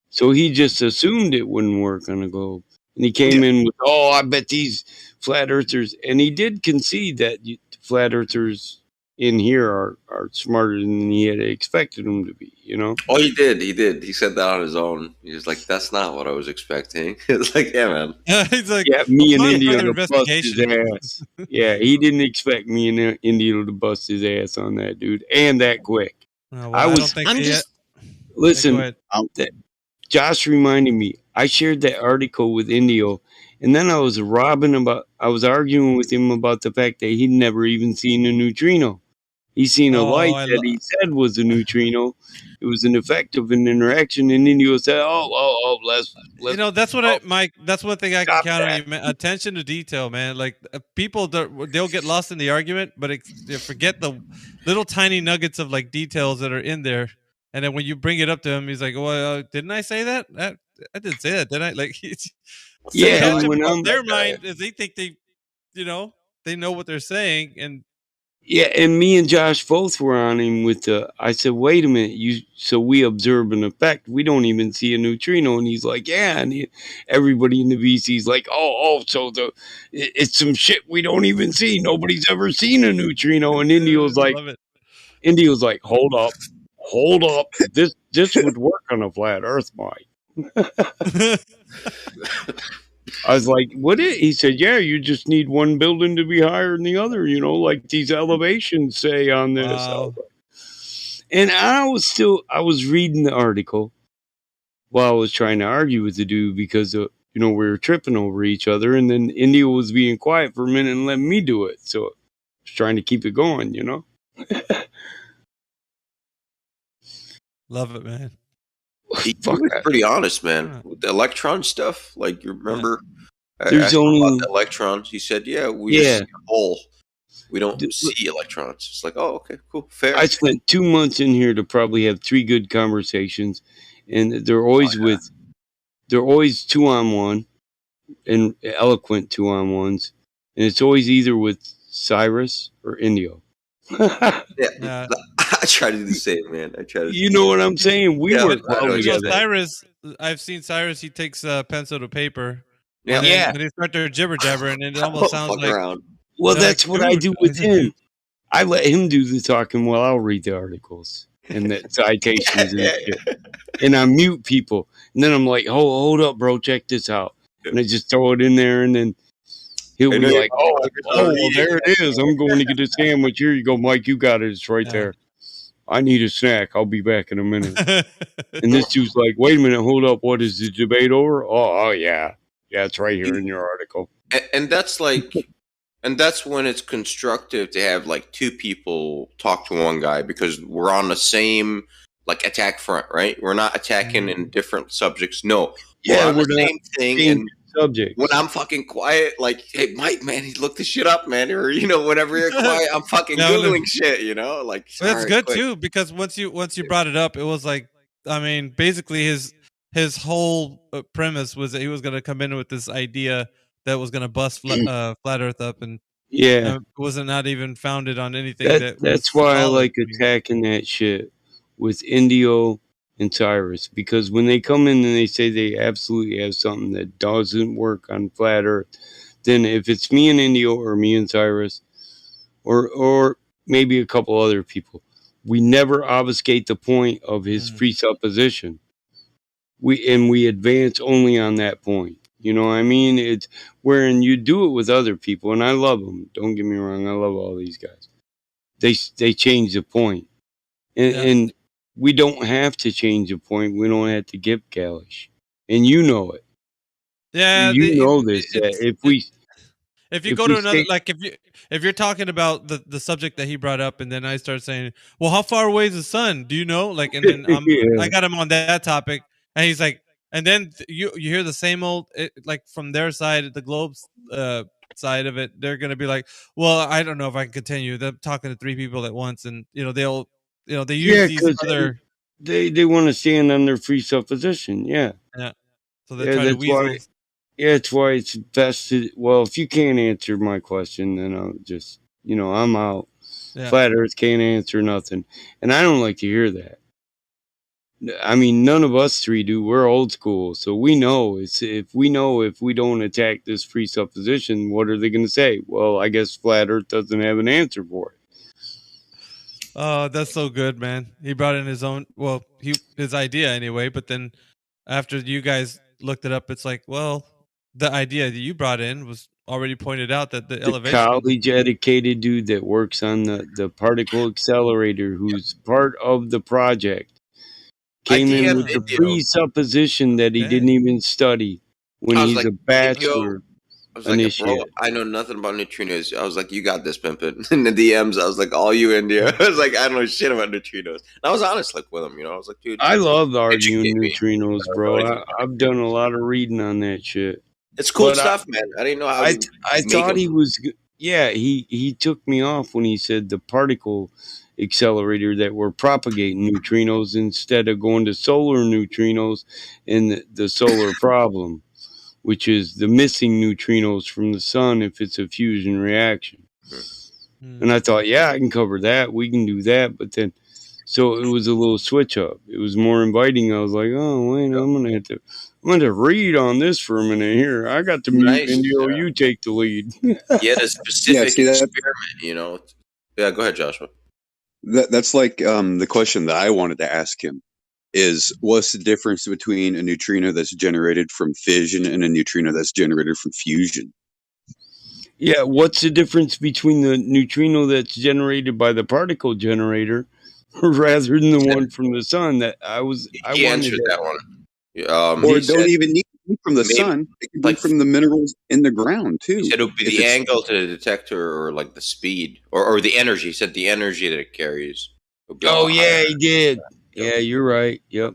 So he just assumed it wouldn't work on the globe. And he came in with, oh, I bet these flat earthers, and he did concede that flat earthers in here are smarter than he had expected them to be, you know? Oh, he did. He said that on his own. He was like, "That's not what I was expecting." It's like, yeah, man. He's like, Yeah, me and upon India further to bust his investigation. ass. Yeah, he didn't expect me and India to bust his ass on that dude, and that quick. Oh, well, I don't think I'm he just Listen, go ahead. Josh reminded me. I shared that article with Indio, and then I was arguing with him about the fact that he'd never even seen a neutrino. He's seen a Oh, light that he said was a neutrino. It was an effect of an interaction, and Indio said, let's you know, that's what that's one thing I can stop count on that. you, man. Attention to detail, man. Like people, they'll get lost in the argument, but they forget the little tiny nuggets of like details that are in there. And then when you bring it up to him, he's like, "Well, didn't I say that? I didn't say that, did I?" Like, they Yeah, catch and him when off I'm their mind as they think you know, they know what they're saying, and Yeah, and me and Josh both were on him with the. I said, "Wait a minute, So we observe an effect. We don't even see a neutrino." And he's like, "Yeah." And everybody in the VC's like, So it's some shit we don't even see. Nobody's ever seen a neutrino." And love it. India was like, hold up. This would work on a flat Earth, Mike." I was like, "What is?" He said, "Yeah, you just need one building to be higher than the other, like these elevations say on this." Wow. And I was reading the article while I was trying to argue with the dude because we were tripping over each other, and then India was being quiet for a minute and letting me do it. So I was trying to keep it going, Love it, man. He was pretty honest, man. Yeah. With the electron stuff, like you remember, I There's asked him only about the electrons. He said, "Yeah, we just see a hole. We don't see electrons." It's like, oh, okay, cool, fair. I spent 2 months in here to probably have 3 good conversations, and they're always they're always 2-on-1 and eloquent 2-on-1s, and it's always either with Cyrus or Indio. Yeah. I try to do the same, man. I try to. You know what I'm saying? We work well together. Cyrus, I've seen Cyrus. He takes pencil to paper. Yeah, and they start their jibber jabber, and it almost sounds like. Around. Well, that's what I do with him. I let him do the talking while I'll read the articles and the citations and shit. And I mute people, and then I'm like, hold up, bro, check this out," and I just throw it in there, and then he'll be like, well, there it is. I'm going to get a sandwich. Here you go, Mike. You got it. It's right there. I need a snack. I'll be back in a minute. And this dude's like, wait a minute. Hold up. What is the debate over? Oh, yeah. Yeah, it's right here in your article. And that's like, and that's when it's constructive to have like 2 people talk to one guy because we're on the same like attack front, right? We're not attacking in different subjects. No. Yeah, we're on the same thing. Same and subject. when I'm fucking quiet, like, hey, Mike, man, he looked this shit up, man. Or, whenever you're quiet, I'm fucking Googling shit, Like, well, that's good too, because once you brought it up, it was like, I mean, basically his whole premise was that he was going to come in with this idea that was going to bust flat Earth up, and it wasn't not even founded on anything. That's why I like attacking that shit with Indio and Cyrus, because when they come in and they say they absolutely have something that doesn't work on flat Earth, then if it's me and Indio or me and Cyrus or maybe a couple other people, we never obfuscate the point of his presupposition. We advance only on that point. You know what I mean? It's wherein you do it with other people, and I love them. Don't get me wrong, I love all these guys. They change the point, and we don't have to change the point. We don't have to give Kalish, and you know it. Yeah, you know this. If we if you if go we to another, stay, like if you're talking about the subject that he brought up, and then I start saying, well, how far away is the sun? Do you know? Like, and then I yeah, got him on that topic, and he's like, and then you hear the same old like from their side, the globe's side of it, they're gonna be like, well, I don't know if I can continue. They're talking to three people at once, and they use yeah, these because other they want to stand on their free supposition. Yeah, yeah, so they yeah, try to that's why. weasel. Yeah, it's why it's best to. Well, if you can't answer my question, then I'll just, I'm out. Yeah. Flat Earth can't answer nothing, and I don't like to hear that. I mean, none of us three do. We're old school, so we know. If we don't attack this presupposition, what are they going to say? Well, I guess flat Earth doesn't have an answer for it. Oh, that's so good, man. He brought in his own, well, his idea anyway, but then after you guys looked it up, it's like, well, the idea that you brought in was already pointed out that the The elevation. college educated dude that works on the particle accelerator, who's part of the project, I came in with DM'd the Indio. presupposition that he Okay. didn't even study when I was he's like, a Indio. bachelor I was like, bro, initiate. I know nothing about neutrinos. I was like, you got this, Pimpin. In the DMs, I was like, all you, India. I was like, I don't know shit about neutrinos. And I was honest like with him, I was like, dude, I love arguing educate me. neutrinos, I don't know bro. anything. I've done a lot of reading on that shit. It's cool But stuff, man. I didn't know how I, to I make thought them. he was. Yeah, he took me off when he said the particle accelerator that we're propagating neutrinos instead of going to solar neutrinos and the solar problem, which is the missing neutrinos from the sun if it's a fusion reaction. Hmm. And I thought, yeah, I can cover that. We can do that. But then, so it was a little switch up. It was more inviting. I was like, oh, wait, I'm going to read on this for a minute here. I got the mute, Nice. Indio. You take the lead. He had a Yeah, specific see that experiment. Yeah, go ahead, Joshua. that's like the question that I wanted to ask him is what's the difference between a neutrino that's generated from fission and a neutrino that's generated from fusion? Yeah, what's the difference between the neutrino that's generated by the particle generator rather than the one from the sun? I He wanted answered that. that one. Or He it don't said, even need to be from the Maybe sun. It can be like from the minerals in the ground he too. said it would be If the it's angle to the detector or like the speed or the energy. He said the energy that it carries would be a oh, lot higher. yeah, he did. Yep. Yeah, you're right. Yep.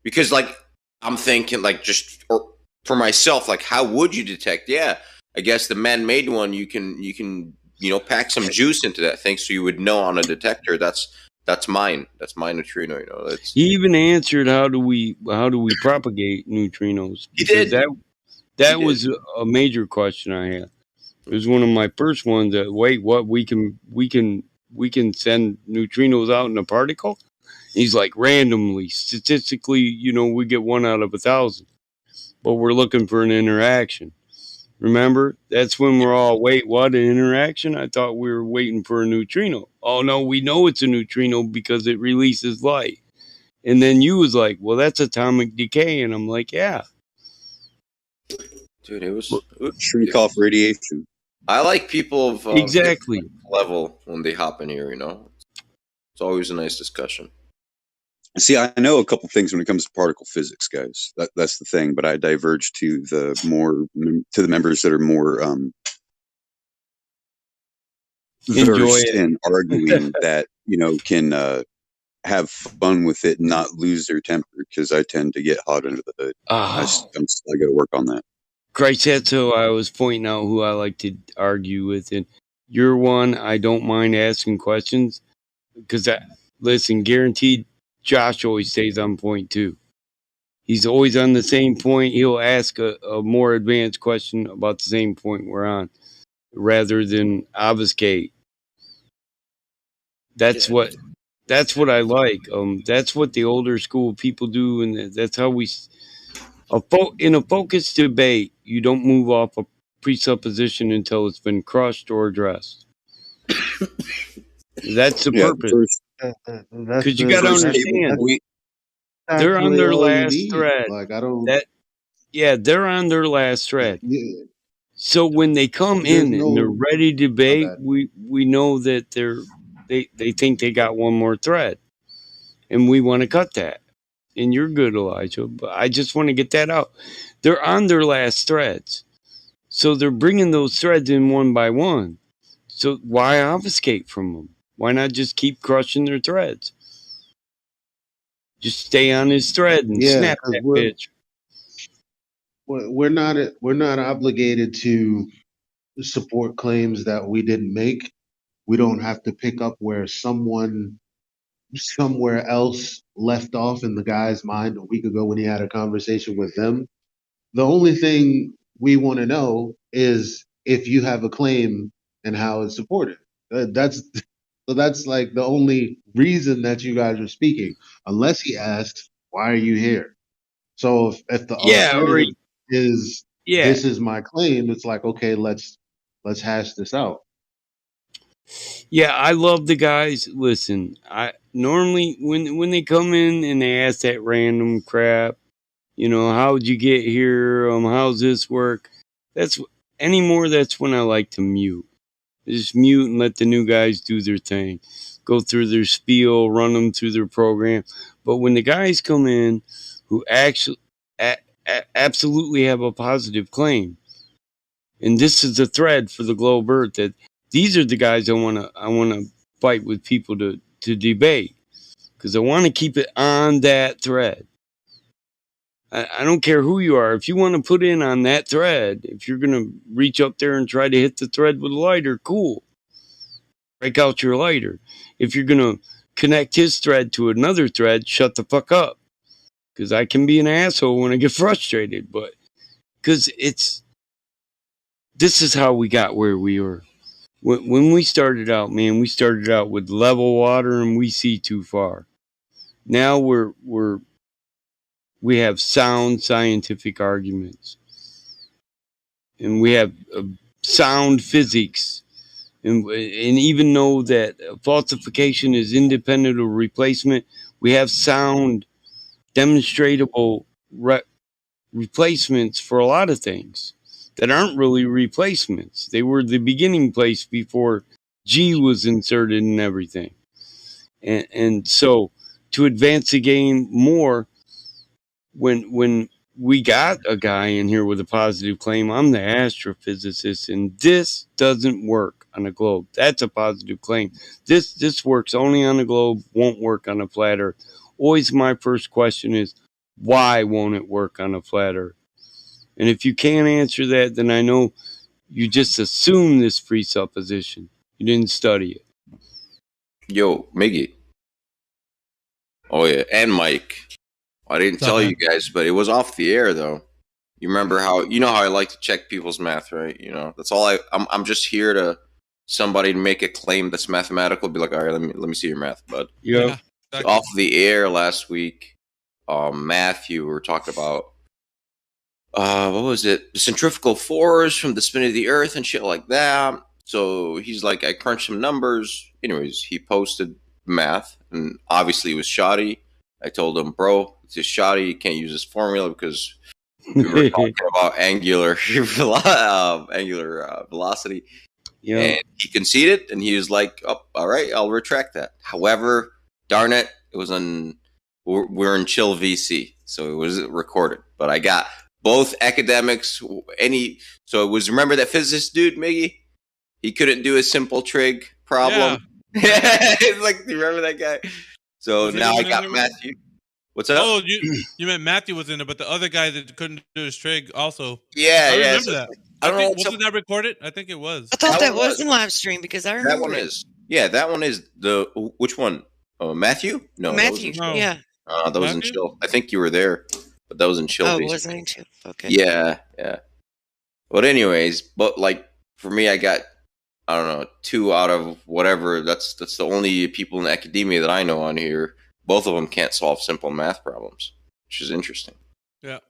Because like I'm thinking like just or for myself, like how would you detect? Yeah, I guess the man-made one you can pack some juice into that thing so you would know on a detector that's mine. That's my neutrino. That's He even answered how do we propagate neutrinos, he because did. He that did. was a major question I had. It was one of my first ones that wait, what we can send neutrinos out in a particle? He's like randomly, statistically, we get 1 out of 1,000, but we're looking for an interaction. Remember, that's when we're all, wait, what, an interaction? I thought we were waiting for a neutrino. Oh no, we know it's a neutrino because it releases light. And then you was like, well, that's atomic decay. And I'm like, yeah. Dude, it was shrink off radiation. I like people of Exactly. level when they hop in here. It's always a nice discussion. See, I know a couple things when it comes to particle physics, guys. That's the thing, but I diverge to the members that are more Enjoy versed it. in arguing that can have fun with it and not lose their temper, because I tend to get hot under the hood. I Oh, got to work on that. Christ, that's who I was pointing out who I like to argue with. And you're one, I don't mind asking questions because, listen, guaranteed Josh always stays on point too. He's always on the same point. He'll ask a more advanced question about the same point we're on rather than obfuscate. That's what I like. That's what the older school people do, and that's how we. In a focused debate, you don't move off a presupposition until it's been crushed or addressed. That's the purpose. Because you got to understand, they're on their last thread. Like I don't. They're on their last thread. Yeah, So when they come in and they're ready to debate, we know that they think they got one more thread, and we want to cut that. And you're good, Elijah, but I just want to get that out. They're on their last threads. So they're bringing those threads in one by one. So why obfuscate from them? Why not just keep crushing their threads? Just stay on his thread and Yeah, snap because that bitch. we're not obligated to support claims that we didn't make. We don't have to pick up where someone somewhere else left off in the guy's mind a week ago when he had a conversation with them. The only thing we want to know is if you have a claim and how it's supported. That's so that's like the only reason that you guys are speaking, unless he asks, "Why are you here?" So if the Yeah, or alternative is yeah, this is my claim, it's like okay, let's hash this out. yeah. I love the guys. Listen, I normally when they come in and they ask that random crap, how'd you get here? How's this work? That's anymore. That's when I like to mute. Just mute and let the new guys do their thing, go through their spiel, run them through their program. But when the guys come in who actually absolutely have a positive claim, and this is the thread for the Globe Earth, that these are the guys I want to fight with people to debate, because I want to keep it on that thread. I don't care who you are. If you want to put in on that thread, if you're going to reach up there and try to hit the thread with a lighter, cool. Break out your lighter. If you're going to connect his thread to another thread, shut the fuck up. Because I can be an asshole when I get frustrated. But because this is how we got where we were. When we started out, man, we started out with level water and we see too far. Now we have sound scientific arguments, and we have sound physics, and even though that falsification is independent of replacement, we have sound demonstrable replacements for a lot of things that aren't really replacements. They were the beginning place before G was inserted and everything. And so to advance the game more, when we got a guy in here with a positive claim, I'm the astrophysicist, and this doesn't work on a globe. That's a positive claim. This works only on a globe, won't work on a flat earth. Always my first question is, why won't it work on a flat earth? And if you can't answer that, then I know you just assume this presupposition. You didn't study it. Yo, Miggy. Oh yeah, and Mike. I didn't What's up, tell man? you guys, but it was off the air though. You remember how I like to check people's math, right? That's all I'm just here to somebody to make a claim that's mathematical. Be like, all right, let me see your math, bud. Yep. Yeah, exactly. Off the air last week, Matthew, we were talking about what was it? The centrifugal force from the spin of the Earth and shit like that. So he's like, I crunched some numbers. Anyways, he posted math, and obviously it was shoddy. I told him, bro, it's just shoddy. You can't use this formula because we were talking about angular velocity. Yep. And he conceded, and he was like, "Oh, all right, I'll retract that." However, darn it, it was we're in chill VC, so it was recorded. But I got both academics. So it was, remember that physicist dude, Miggy? He couldn't do a simple trig problem. Yeah. It's like, do you remember that guy? So Was now I anyone in got there with Matthew. What's up? Oh, you meant Matthew was in it, but the other guy that couldn't do his trig also. Yeah, I yeah. remember So that. I don't know. Wasn't that recorded? I think it was. I thought That that one was in live stream because I That remember one it. is. Yeah, that one is which one? Matthew? No, that was in Matthew. chill. Yeah. That was in Matthew? chill. I think you were there, but that was in chill. Oh, basically. was I too? Okay. Yeah, yeah. But anyways, but like for me, I got, I don't know, 2 out of whatever. That's the only people in academia that I know on here. Both of them can't solve simple math problems, which is interesting. Yeah.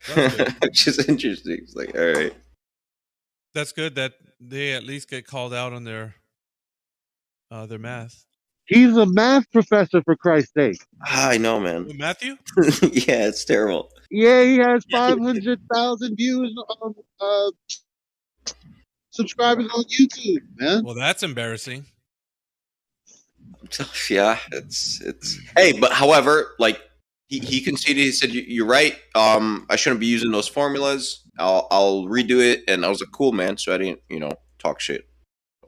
That's good. Which is interesting. It's like, all right. That's good that they at least get called out on their math. He's a math professor, for Christ's sake. I know, man. Who, Matthew? Yeah, it's terrible. Yeah, he has 500,000 views on subscribers on YouTube, man. Well, that's embarrassing. Yeah, it's. Hey, but however, like he conceded. He said, "You're right. I shouldn't be using those formulas." I'll redo it. And I was like, cool, man. So I didn't, talk shit.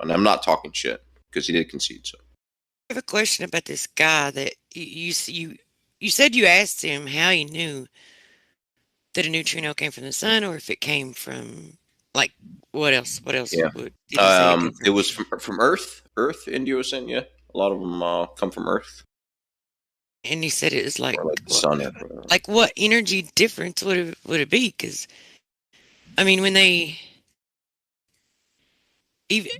And I'm not talking shit because he did concede. So I have a question about this guy that you said you asked him how he knew that a neutrino came from the sun, or if it came from, like, what else? What else yeah, did he say it came it from? was from Earth. Earth, India was saying, yeah. A lot of them come from Earth And he said it was or like the sun or whatever. like what energy difference would it be? Because I mean, when they even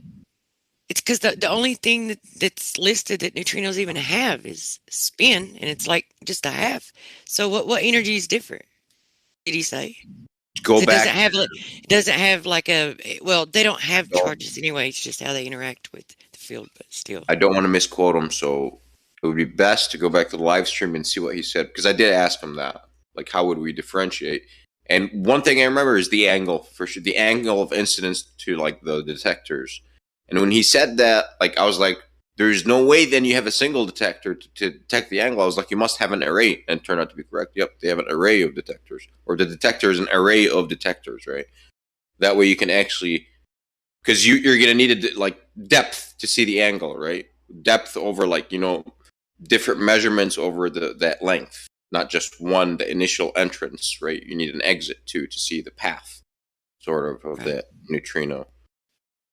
it's because the only thing that's listed that neutrinos even have is spin, and it's like just a half. So what energy is different? Did he say? Go 'Cause back. it doesn't have like a, well, they don't have No, charges anyway. It's just how they interact with the field, but still. I don't want to misquote him, so it would be best to go back to the live stream and see what he said because I did ask him that, like, how would we differentiate? And one thing I remember is the angle for sure, the angle of incidence to like the detectors. And when he said that, like, I was like, "There's no way." Then you have a single detector to detect the angle. I was like, "You must have an array," and it turned out to be correct. Yep, they have an array of detectors, or the detector is an array of detectors, right? That way you can actually, because you're going to need like depth to see the angle, right? Depth over like different measurements over that length, not just one the initial entrance, right? You need an exit too to see the path, sort of that neutrino.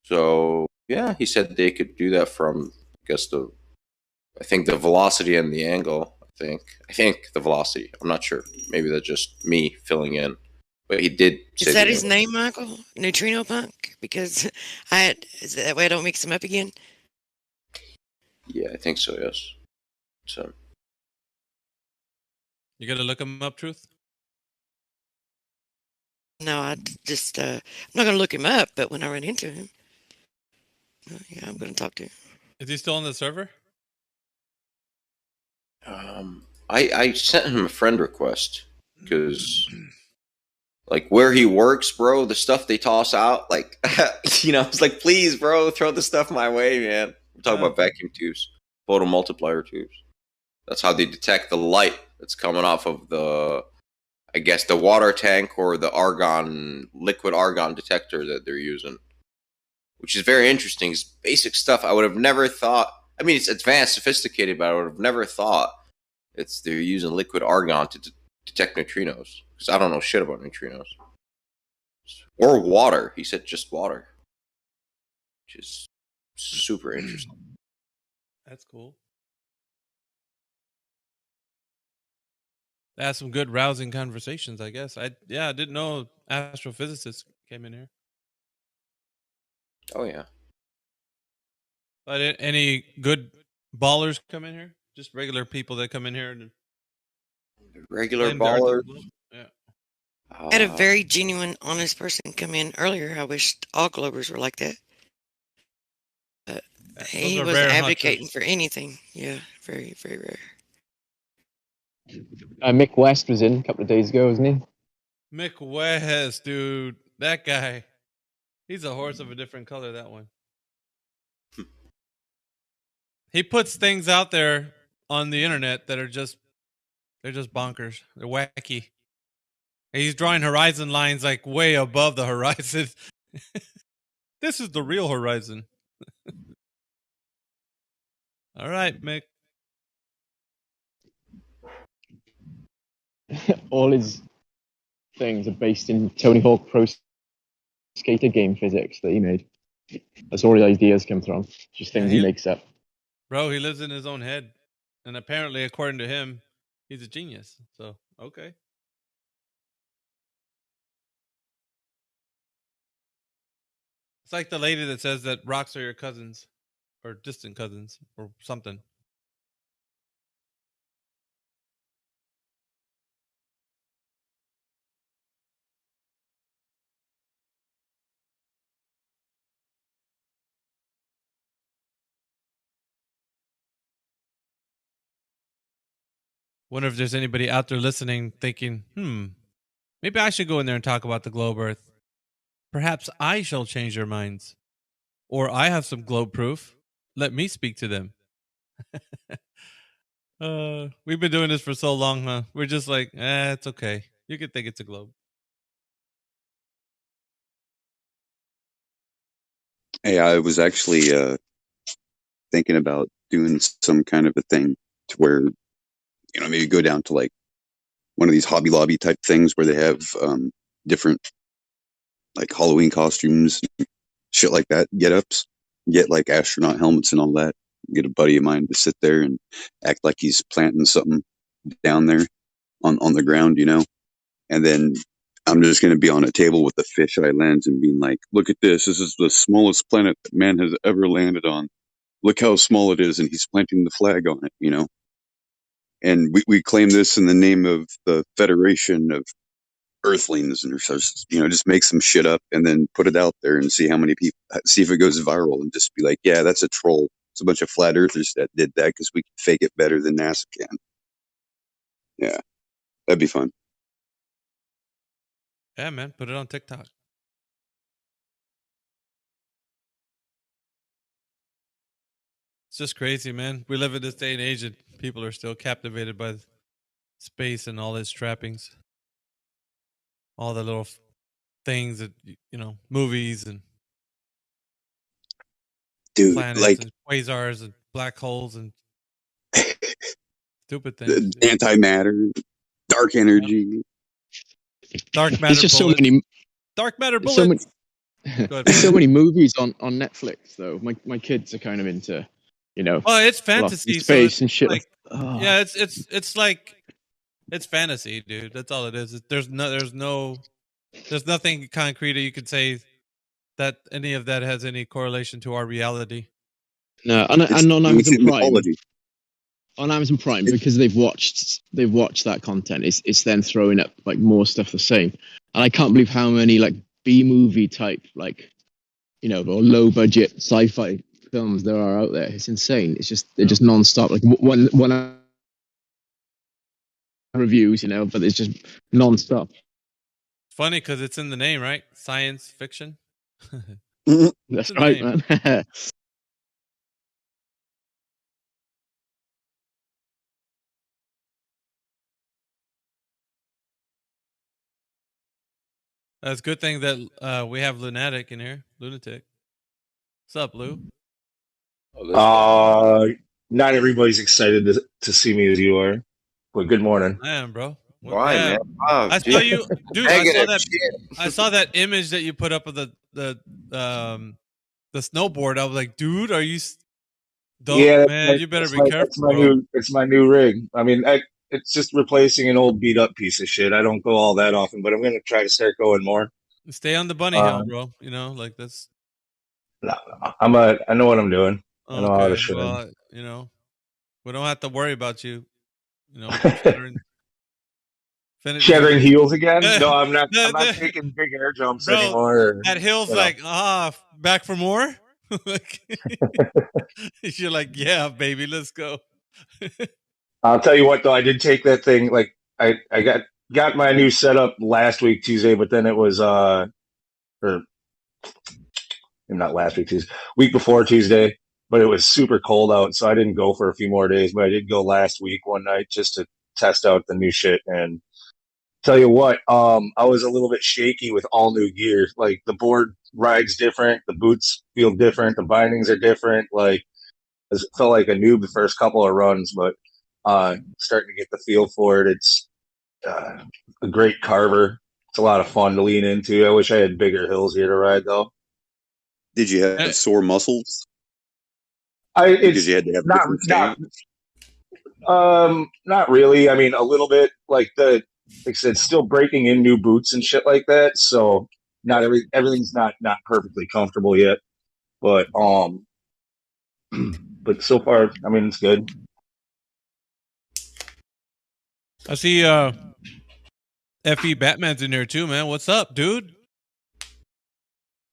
So yeah, he said they could do that from I think the velocity and the angle. I think the velocity. I'm not sure. Maybe that's just me filling in, but he did Is say that the his angle. name, Michael? Neutrino Punk? Because is that way I don't mix him up again? Yeah, I think so. Yes. So You gotta look him up, Truth. No, I'm not going to look him up, but when I run into him, yeah, I'm going to talk to him. Is he still on the server? I sent him a friend request because like where he works, bro, the stuff they toss out, like it's like, please, bro, throw the stuff my way, man. We're talking about vacuum tubes, photo multiplier tubes. That's how they detect the light that's coming off of I guess, the water tank or the liquid argon detector that they're using, which is very interesting. It's basic stuff. I would have never thought. I mean, it's advanced, sophisticated, but I would have never thought they're using liquid argon to detect neutrinos because I don't know shit about neutrinos or water. He said just water, which is super interesting. That's cool. That's some good rousing conversations, I guess. I didn't know astrophysicists came in here. Oh yeah. But any good ballers come in here? Just regular people that come in here and Regular claim the Earth is ballers. a globe? Yeah. I had a very genuine, honest person come in earlier. I wish all Globers were like that. He are wasn't rare advocating hunters. for anything. Yeah, very, very rare. Mick West was in a couple of days ago, wasn't he? Mick West, dude. That guy. He's a horse of a different color, that one. He puts things out there on the internet that are they're just bonkers. They're wacky. He's drawing horizon lines like way above the horizon. This is the real horizon. All right, Mick. All his things are based in Tony Hawk Pro Skater game physics that he made. That's where all his ideas come from. Just things he makes up. Bro, he lives in his own head. And apparently, according to him, he's a genius. So, okay. It's like the lady that says that rocks are your cousins or distant cousins or something. Wonder if there's anybody out there listening thinking, maybe I should go in there and talk about the globe Earth. Perhaps I shall change their minds. Or I have some globe proof. Let me speak to them. We've been doing this for so long, huh? We're just like, it's okay. You can think it's a globe. Hey, I was actually thinking about doing some kind of a thing to where, maybe go down to like one of these Hobby Lobby type things where they have different like Halloween costumes, shit like that, get ups, get like astronaut helmets and all that. Get a buddy of mine to sit there and act like he's planting something down there on the ground, and then I'm just going to be on a table with the fisheye lens and being like, look at this. This is the smallest planet that man has ever landed on. Look how small it is. And he's planting the flag on it. And we claim this in the name of the Federation of Earthlings and just make some shit up and then put it out there and see how many people, see if it goes viral and just be like, yeah, that's a troll. It's a bunch of flat earthers that did that because we can fake it better than NASA can. Yeah, that'd be fun. Yeah, man, put it on TikTok. It's just crazy, man. We live in this day and age and people are still captivated by space and all its trappings. All the little things that, movies and Dude, planets like and quasars and black holes and stupid things. Antimatter, dark energy. Dark matter There's just bullets. so many. Dark matter There's so many, bullets. there's so many movies on Netflix though. My kids are kind of into, Oh, it's fantasy, space so and shit. like, yeah, it's like it's fantasy, dude. That's all it is. There's nothing concrete that you could say that any of that has any correlation to our reality. No, and on Amazon Prime. On Amazon Prime, because they've watched that content, it's then throwing up like more stuff the same. And I can't believe how many like B movie type or low budget sci-fi films there are out there. It's insane. They're just non-stop, like one reviews, but it's just non-stop. It's funny because it's in the name, right? Science fiction. That's right, man. That's a good thing that we have Lunatic in here. Lunatic. What's up, Lou? Not everybody's excited to see me as you are. But good morning. I am, bro. Why, man? I saw you, dude. I saw that image that you put up of the snowboard. I was like, dude, are you? Man, you better be careful. It's my new rig. I mean, it's just replacing an old beat up piece of shit. I don't go all that often, but I'm gonna try to start going more. Stay on the bunny hill, bro. Like that's. No, I know what I'm doing. I know how to shit. Well, we don't have to worry about you. Shattering heels again? No, I'm not. I'm not taking big air jumps anymore. That hill's back for more. You're like, yeah, baby, let's go. I'll tell you what, though, I did take that thing. Like, I got my new setup last week Tuesday, but then it was or not last week Tuesday, week before Tuesday. But it was super cold out, so I didn't go for a few more days. But I did go last week one night just to test out the new shit. And tell you what, I was a little bit shaky with all new gear. Like the board rides different, the boots feel different, the bindings are different. Like it felt like a noob the first couple of runs, but starting to get the feel for it. It's a great carver. It's a lot of fun to lean into. I wish I had bigger hills here to ride though. Did you have sore muscles? Because you had to have not really. I mean, a little bit. Like I said, still breaking in new boots and shit like that. So not everything's not perfectly comfortable yet. But but so far, I mean, it's good. I see FE Batman's in there too, man. What's up, dude?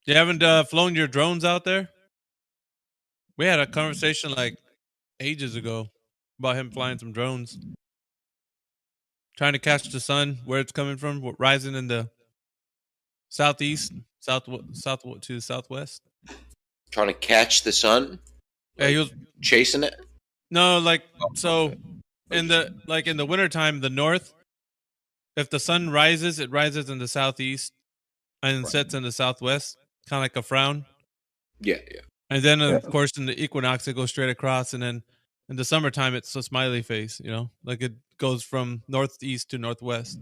You haven't flown your drones out there? We had a conversation like ages ago about him flying some drones, trying to catch the sun where it's coming from, rising in the southeast, south to the southwest. Trying to catch the sun? Yeah, he was chasing it. No, in the wintertime, the north, if the sun rises, it rises in the southeast and sets in the southwest, kind of like a frown. Yeah. And then of course in the equinox it goes straight across, and then in the summertime it's a smiley face. Like it goes from northeast to northwest.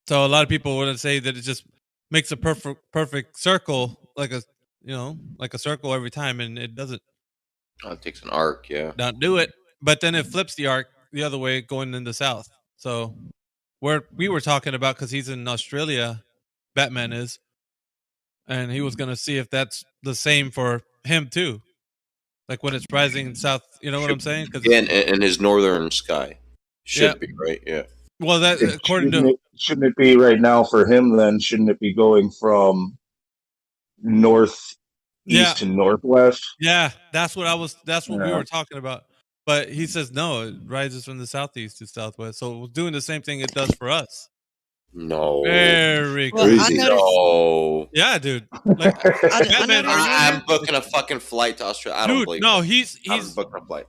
So a lot of people would say that it just makes a perfect circle, like a circle every time, and it doesn't. Oh, it takes an arc, yeah. Not do it, but then it flips the arc the other way, going in the south. So where we were talking about, because he's in Australia, Batman is, and he was going to see if that's the same for him too, like when it's rising south. You know what I'm saying? Because Yeah, in his northern sky. Should be, right? Yeah. Well, that according to shouldn't it be right now for him? Then shouldn't it be going from northeast to northwest? Yeah, that's what we were talking about. But he says no, it rises from the southeast to southwest. So it's doing the same thing it does for us. No. Very Well, crazy. I noticed. No. Yeah, dude. Like Batman, I'm booking a fucking flight to Australia. I don't believe. No, it. he's I'm booking a flight.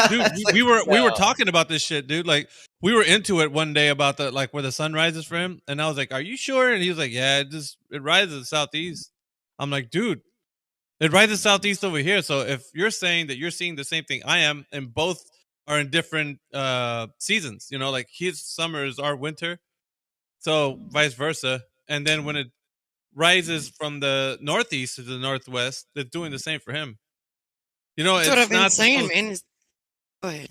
Dude, we were talking about this shit, dude. Like we were into it one day about the where the sun rises for him, and I was like, "Are you sure?" And he was like, "Yeah, it rises southeast." I'm like, "Dude, it rises southeast over here." So if you're saying that you're seeing the same thing I am, and both are in different seasons, like his summer is our winter, so vice versa. And then when it rises from the northeast to the northwest, it's doing the same for him. That's what It's I've been not saying, supposed. man. Go ahead.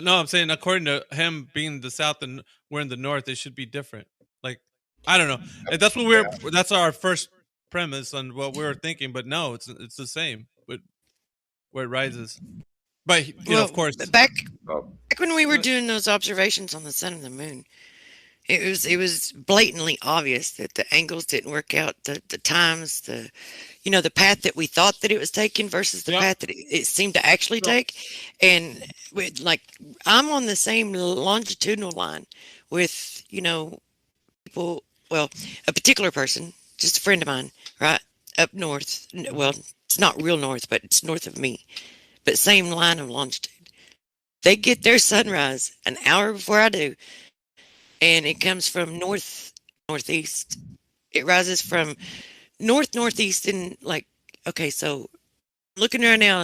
No, I'm saying according to him being the south and we're in the north, it should be different. Like I don't know. That's what that's our first premise on what we were thinking, but no, it's the same with where it rises. But of course, back when we were doing those observations on the sun and the moon, it was blatantly obvious that the angles didn't work out, the times, the path that we thought that it was taking versus the path that it seemed to actually take. And I'm on the same longitudinal line with, people, well, a particular person, just a friend of mine, right up north. Well, it's not real north, but it's north of me, but same line of longitude. They get their sunrise an hour before I do, and it comes from northeast. It rises from northeast, and okay, so looking right now,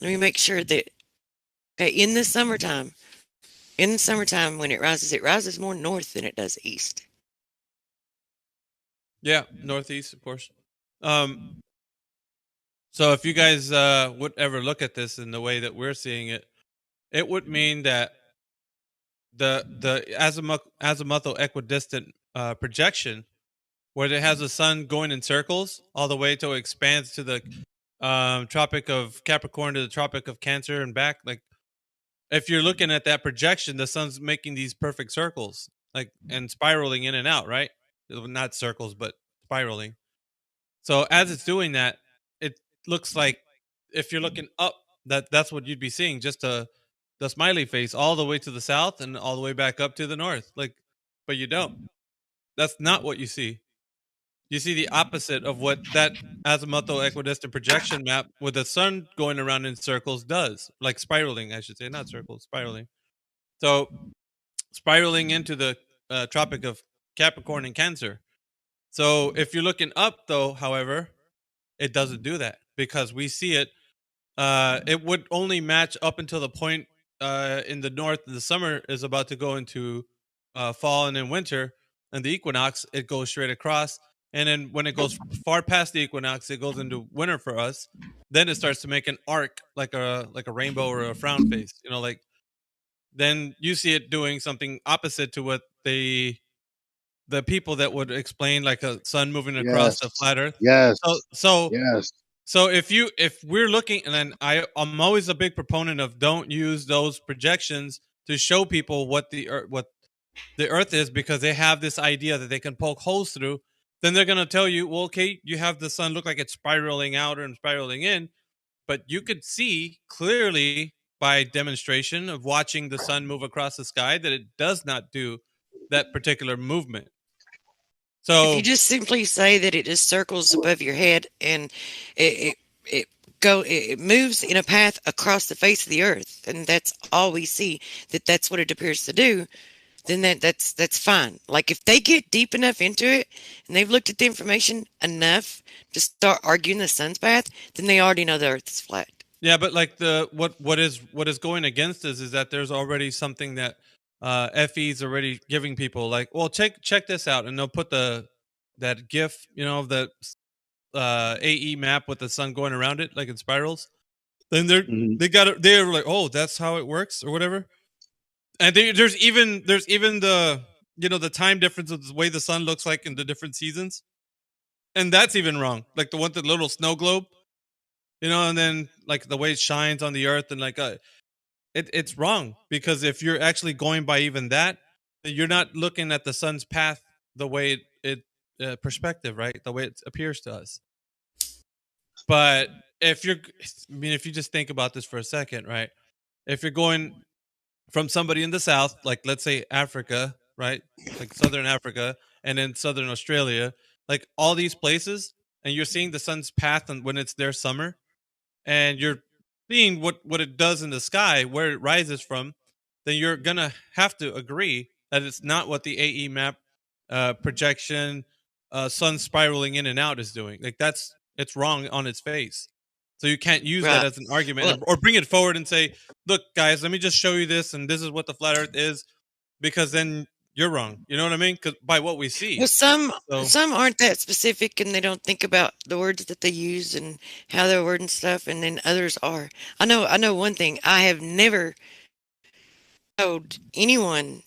let me make sure that okay, in the summertime when it rises more north than it does east. Yeah, northeast, of course. So if you guys would ever look at this in the way that we're seeing it, it would mean that the azimuthal equidistant projection, where it has the sun going in circles all the way till it expands to the Tropic of Capricorn to the Tropic of Cancer and back. Like, if you're looking at that projection, the sun's making these perfect circles, and spiraling in and out, right? Not circles, but spiraling. So as it's doing that, it looks like if you're looking up, that's what you'd be seeing, just the smiley face all the way to the south and all the way back up to the north. But you don't. That's not what you see. You see the opposite of what that azimuthal equidistant projection map with the sun going around in circles does, like spiraling, I should say, not circles, spiraling. So spiraling into the Tropic of Capricorn and Cancer. So if you're looking up, though, however, it doesn't do that because we see it. It would only match up until the point in the north. The summer is about to go into fall and then winter, and the equinox it goes straight across. And then when it goes far past the equinox, it goes into winter for us. Then it starts to make an arc like a rainbow or a frown face. Then you see it doing something opposite to what the people that would explain like a sun moving across the flat earth. Yes. So if we're looking, and then I'm always a big proponent of don't use those projections to show people what the earth is, because they have this idea that they can poke holes through. Then they're going to tell you, well, okay, you have the sun look like it's spiraling out and spiraling in, but you could see clearly by demonstration of watching the sun move across the sky that it does not do that particular movement. So if you just simply say that it just circles above your head and it moves in a path across the face of the earth, and that's all we see, that's what it appears to do, then that's fine. Like if they get deep enough into it and they've looked at the information enough to start arguing the sun's path, then they already know the Earth is flat. Yeah, but like the what is going against us is that there's already something that FE's already giving people like, well, check this out, and they'll put that GIF, of the AE map with the sun going around it like in spirals. Then Mhm. they're like, oh, that's how it works or whatever. And there's even the the time difference of the way the sun looks like in the different seasons, and that's even wrong. Like the one with the little snow globe, and then like the way it shines on the earth, and like it's wrong because if you're actually going by even that, then you're not looking at the sun's path the way perspective, right? The way it appears to us. But if you just think about this for a second, right? If you're going from somebody in the south, like let's say Africa, right? Like southern Africa and then southern Australia, like all these places, and you're seeing the sun's path and when it's their summer, and you're seeing what it does in the sky, where it rises from, then you're gonna have to agree that it's not what the AE map projection, sun spiraling in and out is doing. Like it's wrong on its face. So you can't use that Right. as an argument Well, or bring it forward and say, "Look, guys, let me just show you this, and this is what the flat Earth is," because then you're wrong. You know what I mean? Because by what we well, see. some So some aren't that specific, and they don't think about the words that they use and how they're wording stuff, and then others are. I know one thing. I have never told anyone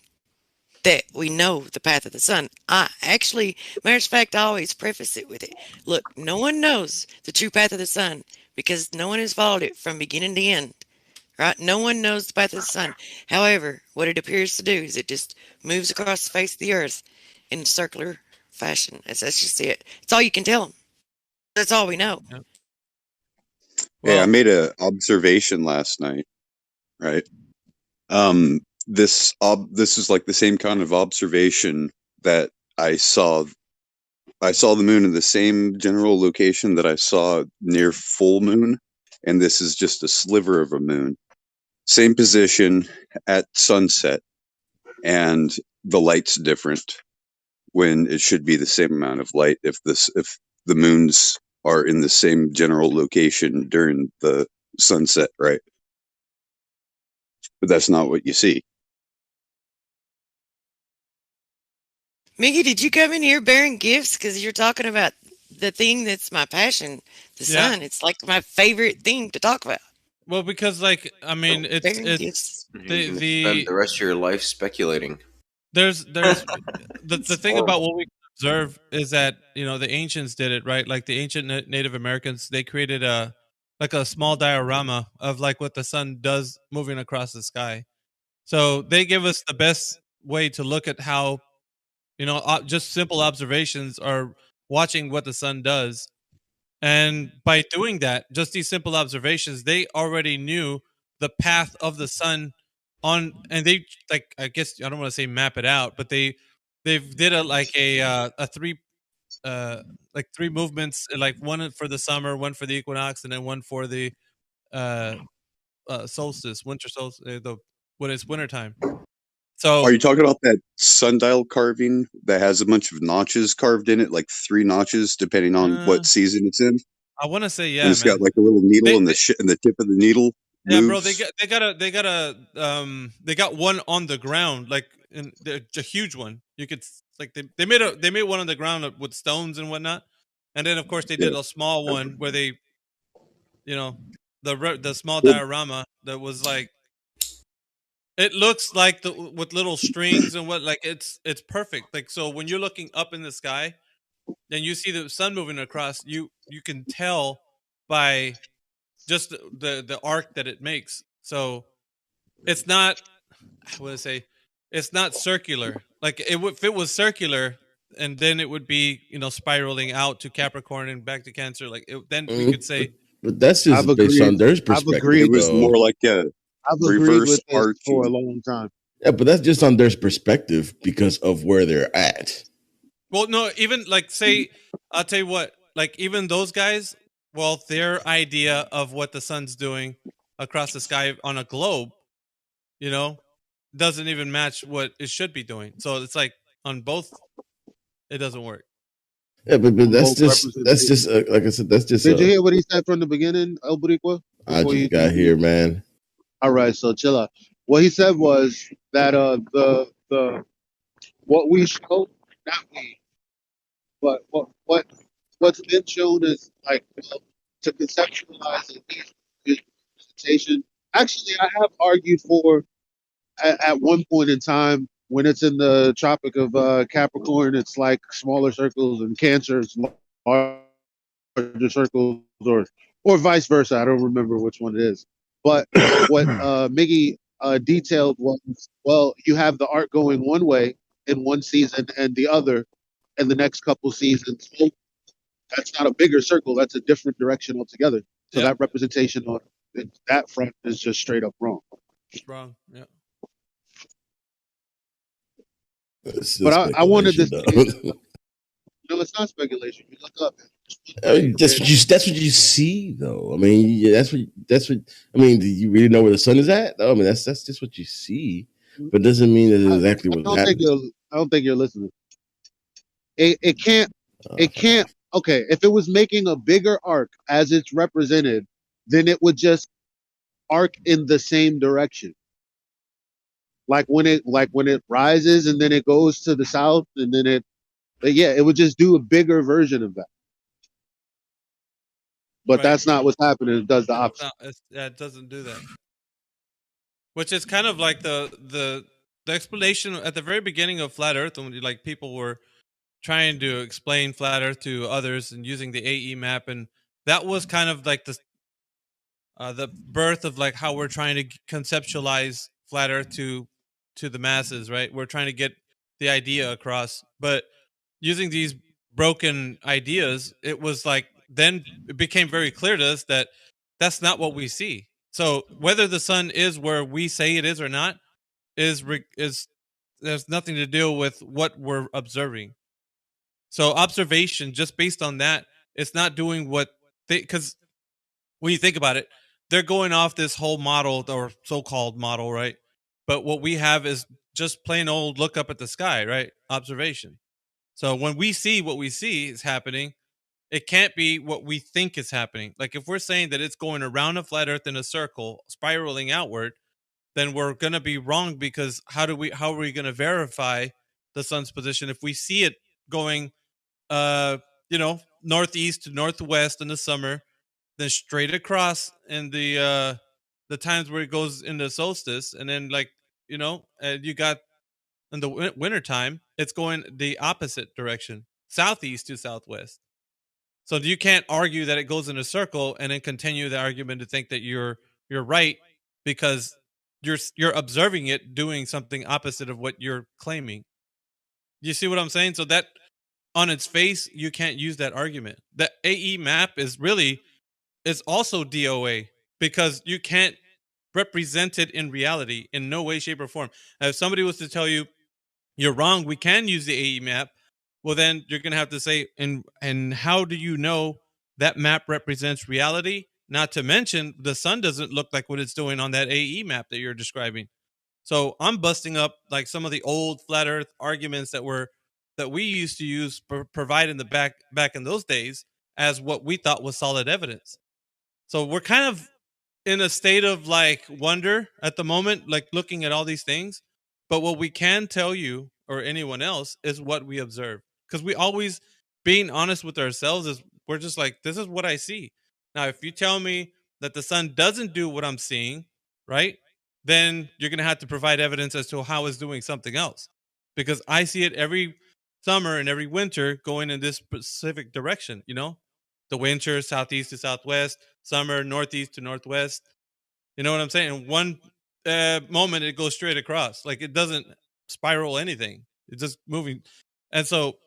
that we know the path of the sun. I actually, matter of fact, I always preface it with it. Look, no one knows the true path of the sun because no one has followed it from beginning to end. Right? No one knows the path of the sun. However, what it appears to do is it just moves across the face of the earth in a circular fashion. That's just it. It's all you can tell them. That's all we know. yeah. Hey, I Well, made a observation last night, right? This is like the same kind of observation that I saw the moon in the same general location that I saw near full moon, and this is just a sliver of a moon. Same position at sunset, and the light's different when it should be the same amount of light if the moons are in the same general location during the sunset, right? But that's not what you see. Miggy, did you come in here bearing gifts? Because you're talking about the thing that's my passion, the yeah. sun. It's like my favorite thing to talk about. Well, because like I mean, Bearing it's gifts. You're gonna spend the rest of your life speculating. there's the thing about what we can observe is that the ancients did it right. Like the ancient Native Americans, they created a small diorama of like what the sun does moving across the sky. So they give us the best way to look at how just simple observations are watching what the sun does. And by doing that, just these simple observations, they already knew the path of the sun and they like I guess I don't want to say map it out, but they've did a three like three movements, like one for the summer, one for the equinox, and then one for the uh, solstice, winter solstice, the when it's wintertime. Are So you talking about that sundial carving that has a bunch of notches carved in it, like 3 notches, depending on uh, what season it's in? I want to say And yeah, it's got man. like a little needle, They, and they and the tip of the needle Yeah, bro, moves. they got one on the ground, like in a huge one. You could like they made one on the ground with stones and whatnot, and then of course they Yeah. did a small one where they, you know, the small Well, diorama that was like it looks like the with little strings and what like it's perfect. Like so when you're looking up in the sky and you see the sun moving across, you can tell by just the arc that it makes. So it's not I would say it's not circular. Like if it was circular, and then it would be spiraling out to Capricorn and back to Cancer. Like then we could say, But that's I've just based agreed. on their I've perspective, it agreed. was though. more like a I've agreed reverse with this for a arching. long time. Yeah, but that's just on their perspective because of where they're at. well, no, even like say, I'll tell you what, like even those guys, well, their idea of what the sun's doing across the sky on a globe, you know, doesn't even match what it should be doing. So it's like on both, it doesn't work. Yeah, but on both that's representations. just like I said, that's just Did you hear what he said from the beginning, El Boricua? I Before just you got continue? here, man. All right, so chill out. What he said was that what we show, not we, but what's been shown is like, well, to conceptualize at least representation. Actually, I have argued for at one point in time when it's in the Tropic of Capricorn, it's like smaller circles, and Cancer it's larger circles, or vice versa. I don't remember which one it is. But what Miggy detailed was, well, you have the art going one way in one season and the other in the next couple seasons. Well, that's not a bigger circle. That's a different direction altogether. So Yeah, that representation on that front is just straight up wrong. wrong. Yeah. It's But still I wanted speculation, this to be this. though. No, it's not speculation. You look up. I mean, that's what you see, though. I mean, yeah, that's what I mean. Do you really know where the sun is at? Though? I mean, that's just what you see, but it doesn't mean that it's exactly what's happening. I don't think you're listening. It can't. It can't. Okay, if it was making a bigger arc as it's represented, then it would just arc in the same direction. Like when it rises and then it goes to the south and then it would just do a bigger version of that. But Right. that's not what's happening. It does the It's opposite. not, it doesn't do that. Which is kind of like the explanation at the very beginning of Flat Earth, when like people were trying to explain Flat Earth to others and using the AE map, and that was kind of like the birth of like how we're trying to conceptualize Flat Earth to the masses, right? We're trying to get the idea across, but using these broken ideas, it was like then it became very clear to us that that's not what we see. So whether the sun is where we say it is or not is there's nothing to do with what we're observing. So observation, just based on that, it's not doing what they, because when you think about it, they're going off this whole model or so-called model, right? But what we have is just plain old look up at the sky, right? Observation. So when we see what we see is happening, it can't be what we think is happening. Like if we're saying that it's going around a flat earth in a circle, spiraling outward, then we're going to be wrong, because how are we going to verify the sun's position if we see it going northeast to northwest in the summer, then straight across in the times where it goes into solstice, and then like you got in the winter time it's going the opposite direction, southeast to southwest. So you can't argue that it goes in a circle and then continue the argument to think that you're right, because you're observing it doing something opposite of what you're claiming. You see what I'm saying? So that on its face, you can't use that argument. The AE map is also DOA, because you can't represent it in reality in no way, shape, or form. Now, if somebody was to tell you you're wrong, we can use the AE map, well, then you're going to have to say, and how do you know that map represents reality? Not to mention, the sun doesn't look like what it's doing on that AE map that you're describing. So I'm busting up like some of the old flat Earth arguments that we used to use provide in the back in those days as what we thought was solid evidence. So we're kind of in a state of like wonder at the moment, like looking at all these things. But what we can tell you or anyone else is what we observe, because we always being honest with ourselves is we're just like, this is what I see. Now, if you tell me that the sun doesn't do what I'm seeing, right, then you're going to have to provide evidence as to how it's doing something else, because I see it every summer and every winter going in this specific direction. The winter southeast to southwest, summer northeast to northwest. You know what I'm saying? In one moment, it goes straight across. Like it doesn't spiral anything. It's just moving. And so,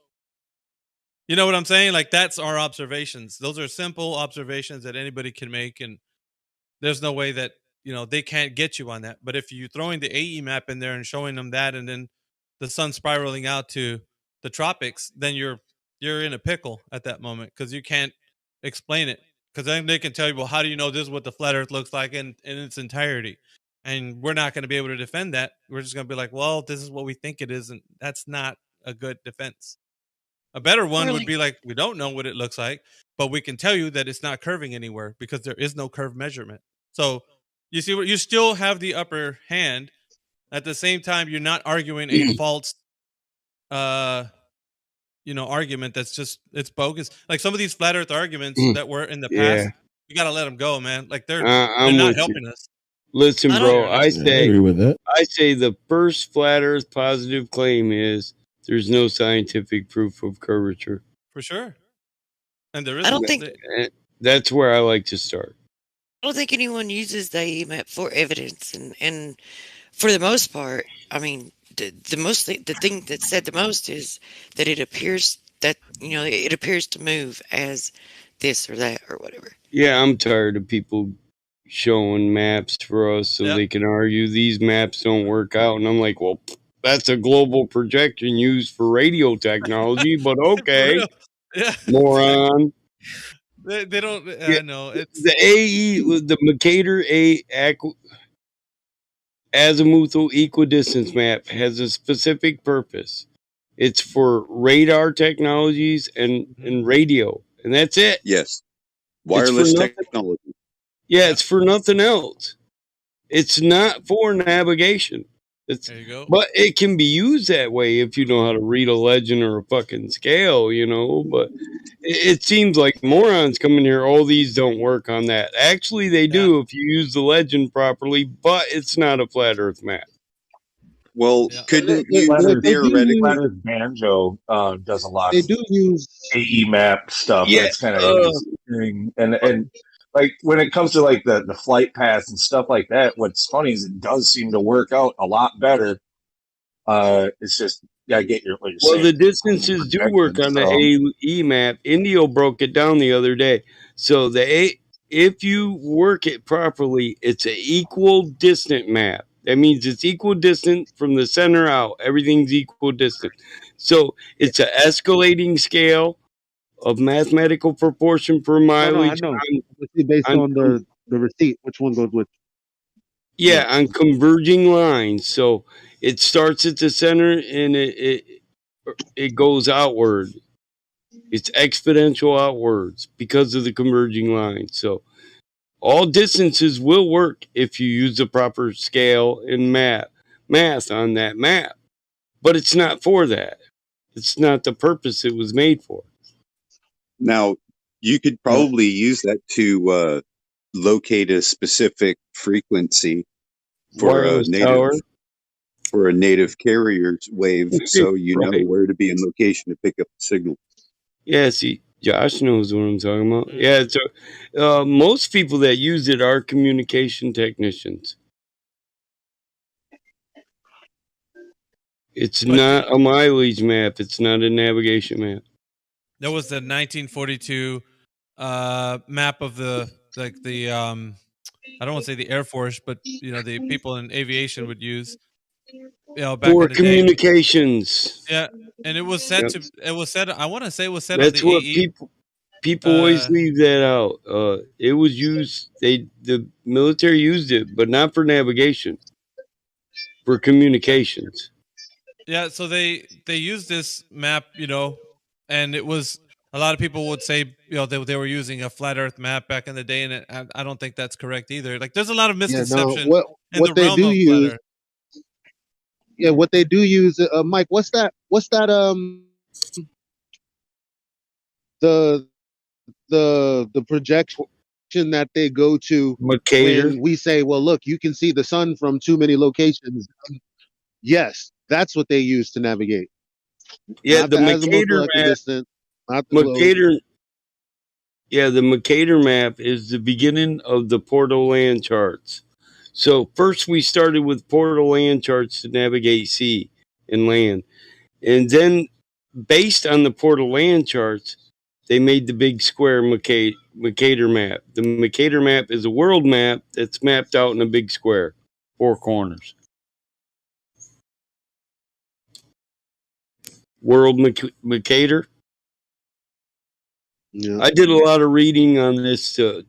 you know what I'm saying? Like that's our observations. Those are simple observations that anybody can make. And there's no way that, they can't get you on that. But if you're throwing the AE map in there and showing them that, and then the sun spiraling out to the tropics, then you're in a pickle at that moment, because you can't explain it. Because then they can tell you, well, how do you know this is what the flat earth looks like in its entirety? and we're not going to be able to defend that. We're just going to be like, well, this is what we think it is, and that's not a good defense. A better one would be like, we don't know what it looks like, but we can tell you that it's not curving anywhere because there is no curve measurement. So you see, what you still have the upper hand. At the same time, you're not arguing a false, argument that's just it's bogus. Like some of these flat Earth arguments that were in the Yeah, past, you got to let them go, man. Like they're I'm not with you. helping us. Listen, I bro, don't. I Yeah, I agree with that. say the first flat Earth positive claim is there's no scientific proof of curvature. For sure. And there I isn't. don't think. That's where I like to start. I don't think anyone uses the AEMAP for evidence, and for the most part, I mean, the thing that's said the most is that it appears that it appears to move as this or that or whatever. Yeah, I'm tired of people showing maps for us so they can argue these maps don't work out. And I'm like, well, that's a global projection used for radio technology, but okay. Yeah. Moron. They don't. Yeah, I know it's the the Mercator azimuthal equidistance map has a specific purpose. It's for radar technologies and radio, and that's it. Yes. It's for Wireless nothing. technology. Yeah, it's for nothing else. It's not for navigation. There you go. But it can be used that way if you know how to read a legend or a fucking scale, But it seems like morons come in here, oh, these don't work on that. Actually, they do if you use the legend properly, but it's not a flat Earth map. Well, couldn't you theoretically? Flat Earth Banjo does a lot They of do use AE map stuff. Yeah, That's kind of his thing. And like when it comes to like the flight paths and stuff like that, what's funny is it does seem to work out a lot better. It's just I get what you're saying. Well, the distances do work on the AE map. Indio broke it down the other day. So if you work it properly, it's an equal distant map. That means it's equal distant from the center out. Everything's equal distant. So it's an escalating scale of mathematical proportion per no, mileage. I know. Based on the receipt, which one goes with? Yeah, on converging lines. So it starts at the center and it goes outward. It's exponential outwards because of the converging lines. So all distances will work if you use the proper scale and math on that map. But it's not for that. It's not the purpose it was made for. Now, you could probably use that to locate a specific frequency for a native carrier's wave, so you know where to be in location to pick up the signal. Yeah, see, Josh knows what I'm talking about. Yeah, so most people that use it are communication technicians. It's not a mileage map. It's not a navigation map. That was the 1942 map of the I don't want to say the Air Force, but the people in aviation would use. Back for in the communications. Day. Yeah, and it was set to. It was set. I want to say it was set. That's on the what AE. people always leave that out. It was used. The military used it, but not for navigation. For communications. Yeah, so they used this map, and it was a lot of people would say, they were using a flat Earth map back in the day, and I don't think that's correct either. Like, there's a lot of misconception in the realm of flat Earth. Yeah, what they do use, Mike. What's that? The projection that they go to Mercator. when we say, well, look, you can see the sun from too many locations. Yes, that's what they use to navigate. Yeah, not the Mercator map. Yeah, the Mercator map is the beginning of the portal land charts. So first we started with portal land charts to navigate sea and land. And then based on the portal land charts, they made the big square Mercator map. The Mercator map is a world map that's mapped out in a big square, 4 corners. World Mercator. Yeah. I did a lot of reading on this to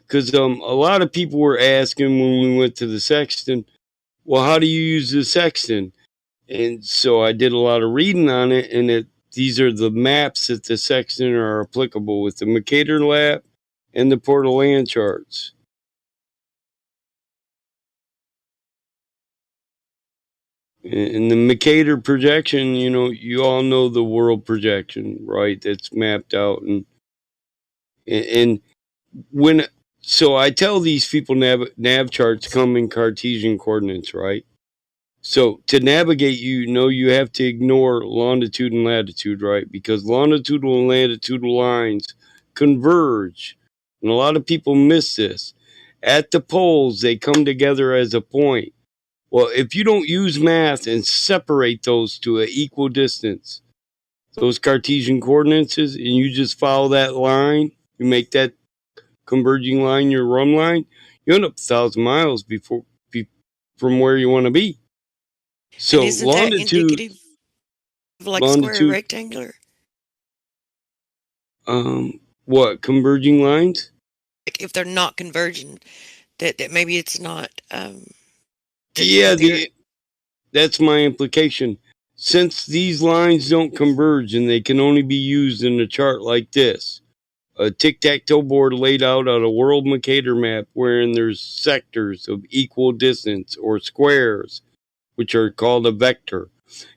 because a lot of people were asking when we went to the sextant, well, how do you use the sextant? And so I did a lot of reading on it, and these are the maps that the sextant are applicable with the Mercator Lab and the Portal Land charts. In the Mercator projection, you all know the world projection, right? That's mapped out, and when so I tell these people nav charts come in Cartesian coordinates, right? So to navigate, you have to ignore longitude and latitude, right? Because longitudinal and latitudinal lines converge, and a lot of people miss this. At the poles, they come together as a point. Well, if you don't use math and separate those to an equal distance, those Cartesian coordinates, and you just follow that line, you make that converging line your run line, you end up 1,000 miles from where you want to be. So and isn't that indicative of like square or rectangular? What, converging lines? Like if they're not converging, that maybe it's not. That's my implication. Since these lines don't converge and they can only be used in a chart like this, a tic-tac-toe board laid out on a world Mercator map wherein there's sectors of equal distance or squares, which are called a vector,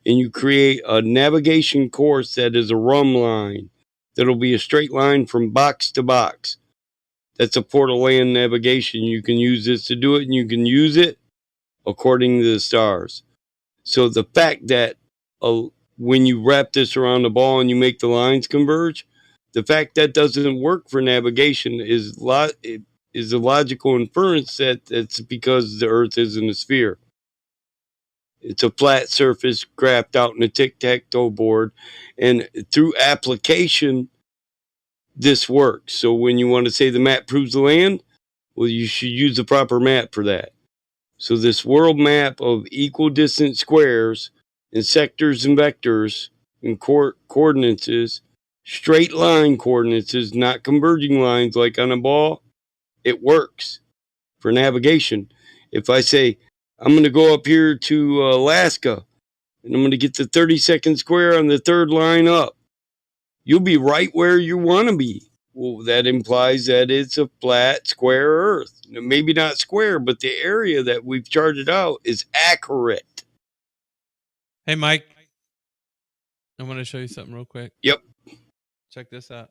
and you create a navigation course that is a run line that'll be a straight line from box to box. That's a Portal Land navigation. You can use this to do it, and you can use it according to the stars. So the fact that when you wrap this around the ball and you make the lines converge, the fact that doesn't work for navigation is a logical inference that it's because the Earth isn't a sphere. It's a flat surface graphed out in a tic-tac-toe board, and through application, this works. So when you want to say the map proves the land, well, you should use the proper map for that. So this world map of equal distance squares and sectors and vectors and coordinates, straight line coordinates, not converging lines like on a ball, it works for navigation. If I say, I'm going to go up here to Alaska, and I'm going to get the 32nd square on the third line up, you'll be right where you want to be. Well, that implies that it's a flat, square Earth. Maybe not square, but the area that we've charted out is accurate. Hey, Mike. I want to show you something real quick. Yep. Check this out.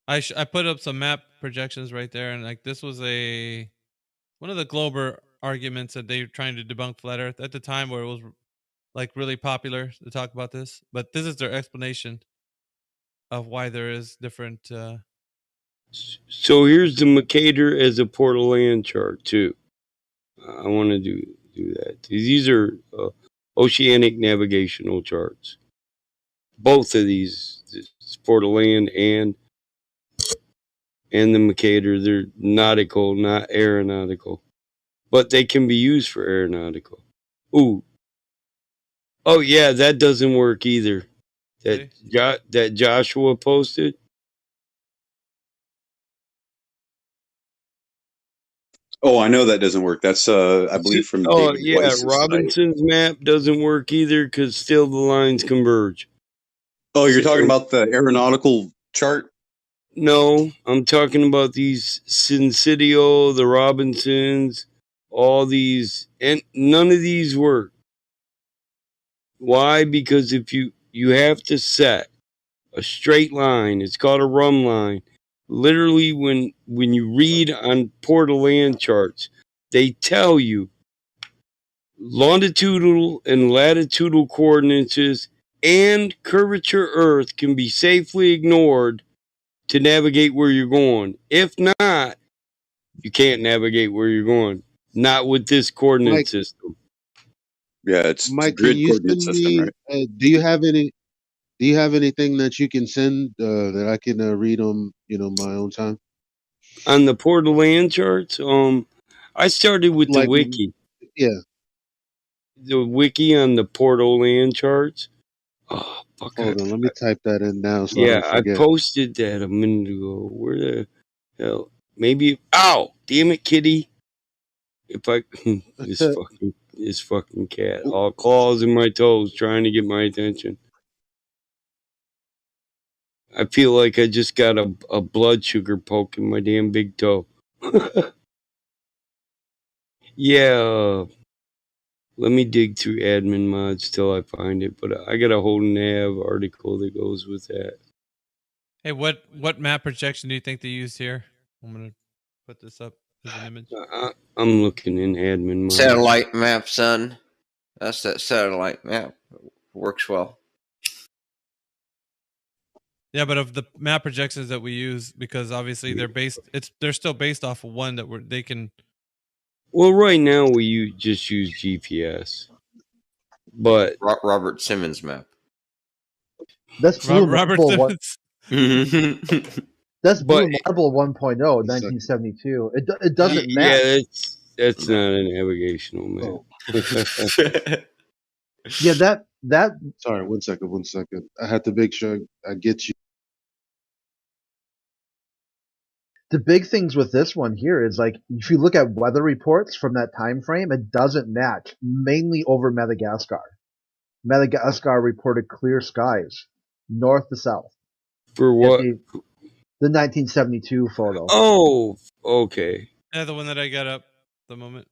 I put up some map projections right there, and like this was one of the Glober arguments that they were trying to debunk flat Earth at the time, where it was like really popular to talk about this. But this is their explanation of why there is different. So here's the Mercator as a Portal Land chart too. I want to do that. These are oceanic navigational charts. Both of these, Portal Land and the Mercator, they're nautical, not aeronautical, but they can be used for aeronautical. Oh yeah, that doesn't work either. That Joshua posted. Oh, I know that doesn't work. That's I believe from David Weiss's Robinson's site. map doesn't work either because still the lines converge. Oh, you're talking about the aeronautical chart? No, I'm talking about these Syncytio, the Robinsons, all these, and none of these work. Why? Because if you have to set a straight line, it's called a run line. Literally, when you read on Portal Land charts, they tell you longitudinal and latitudinal coordinates and curvature Earth can be safely ignored to navigate where you're going. If not, you can't navigate where you're going. Not with this coordinate system. Yeah, it's Mike, grid can you coordinate send system, me? right? Do you have anything that you can send that I can read on my own time? On the Portal Land charts, I started with the wiki. Yeah. The wiki on the Portal Land charts. Oh, fuck. Hold on, let me type that in now so I don't I forget. posted that a minute ago. Where the hell? maybe. Ow! Damn it, kitty! If I this fucking cat, all claws in my toes, trying to get my attention. I feel like I just got a blood sugar poke in my damn big toe. Yeah. Let me dig through admin mods till I find it, but I got a whole nav article that goes with that. Hey, what map projection do you think they used here? I'm gonna put this up as an image. I'm looking in admin mods. Satellite map, son. That's that satellite map. Works well. Yeah, but of the map projections that we use, because obviously they're still based off of one that they can. Well, right now we just use GPS, but Robert Simmons map. That's Blue Robert Marble. Simmons. That's Blue Marble 1.0, 1972. It doesn't match. Yeah, that's not a navigational map. Yeah, that. Sorry, 1 second, 1 second. I had to make sure I get you. The big things with this one here is like if you look at weather reports from that time frame, it doesn't match. Mainly over Madagascar. Madagascar reported clear skies, north to south. For what? The 1972 photo. Oh, okay. Yeah, the one that I got up the moment.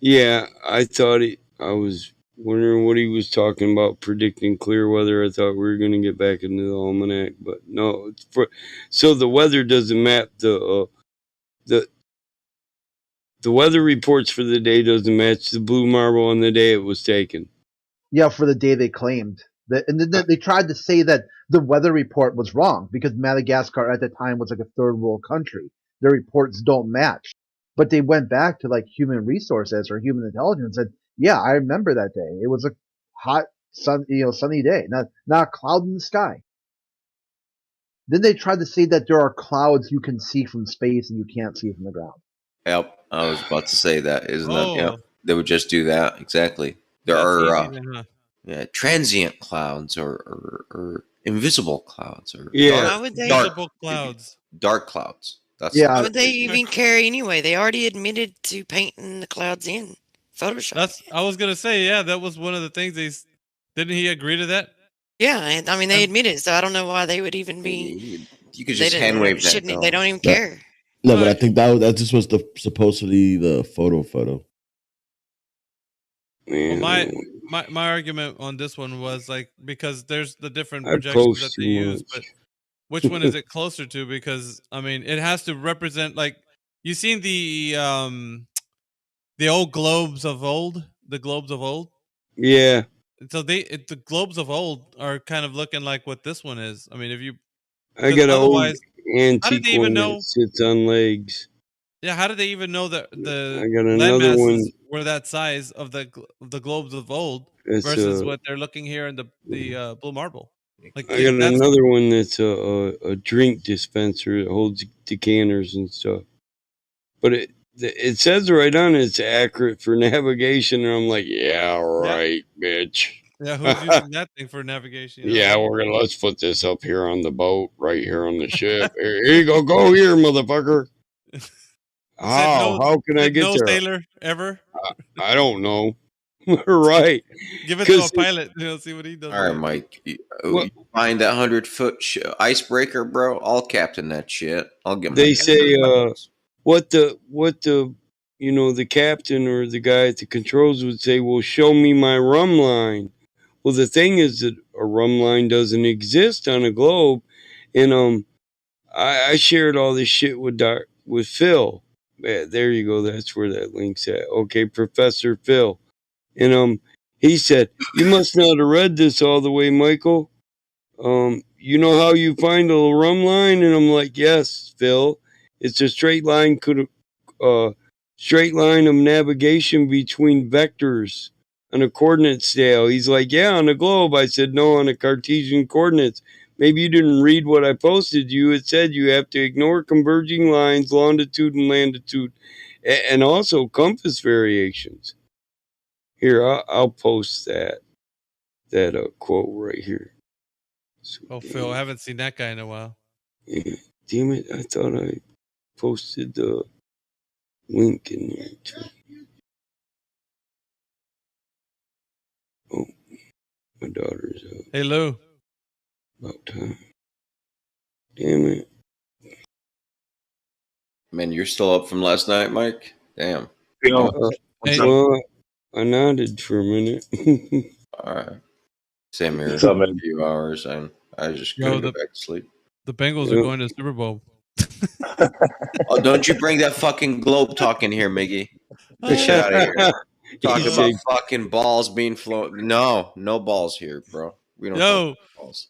Yeah, I thought I was wondering what he was talking about, predicting clear weather. I thought we were going to get back into the almanac, but no. So the weather doesn't map the weather reports for the day doesn't match the blue marble on the day it was taken. Yeah, for the day they claimed. And then they tried to say that the weather report was wrong because Madagascar at the time was like a third world country. Their reports don't match. But they went back to like human resources or human intelligence and said, yeah, I remember that day. It was a hot, sunny day, not a cloud in the sky. Then they tried to say that there are clouds you can see from space and you can't see from the ground. Yep, I was about to say that. Isn't that? Yeah, Oh. they would just do that exactly. There That's are easy then, huh? yeah, transient clouds or invisible clouds or Why would they? Invisible clouds. Dark clouds. That's Why would they even care anyway? They already admitted to painting the clouds in Photoshop. I was gonna say, yeah, that was one of the things didn't he agree to that? Yeah, and I mean they admit it, so I don't know why they would even be. You could just hand wave that. They don't even care. No, but I think that just was supposedly the photo. Well, my argument on this one was like because there's the different projections that they use, but which one is it closer to? Because I mean, it has to represent like you seen the old globes of old, the globes of old. Yeah. So the globes of old are kind of looking like what this one is. I mean, if you, I got an old how antique did they even one know? that sits on legs. Yeah, how did they even know that the I got another land one. masses were that size of the globes of old versus what they're looking here in the blue marble? Like I got another one that's a drink dispenser that holds decanters and stuff. But it says right on it, it's accurate for navigation, and I'm like, yeah, right, bitch. Yeah, who's using that thing for navigation? Yeah, let's put this up here on the boat, right here on the ship. Here you go here, motherfucker. How can I get there? Sailor ever? I don't know. Right. Give it to a pilot. See what he does. All right, Mike. You find that 100-foot icebreaker, bro. I'll captain that shit. I'll get. They say what the the captain or the guy at the controls would say. Well, show me my rum line. Well, the thing is that a rum line doesn't exist on a globe, and I shared all this shit with Phil. There you go. That's where that link's at. Okay, Professor Phil. And he said, you must not have read this all the way, Michael. You know how you find a rum line? And I'm like, yes, Phil. It's a straight line of navigation between vectors on a coordinate scale. He's like, yeah, on a globe. I said, no, on a Cartesian coordinates. Maybe you didn't read what I posted you. It said you have to ignore converging lines, longitude and latitude, and also compass variations. Here, I'll post that quote right here. So, Phil, I haven't seen that guy in a while. Yeah, damn it! I thought I posted the link in there too. Oh, my daughter's up. Hey, Lou. About time. Damn it. Man, you're still up from last night, Mike? Damn. Hey. Well, I nodded for a minute. All right. Same here. What's up, man? A few hours, and I just couldn't go back to sleep. The Bengals are going to the Super Bowl. Oh, don't you bring that fucking globe talk in here, Miggy. Get shit out of here. Talking about fucking balls being flown. No balls here, bro. We don't talk about balls.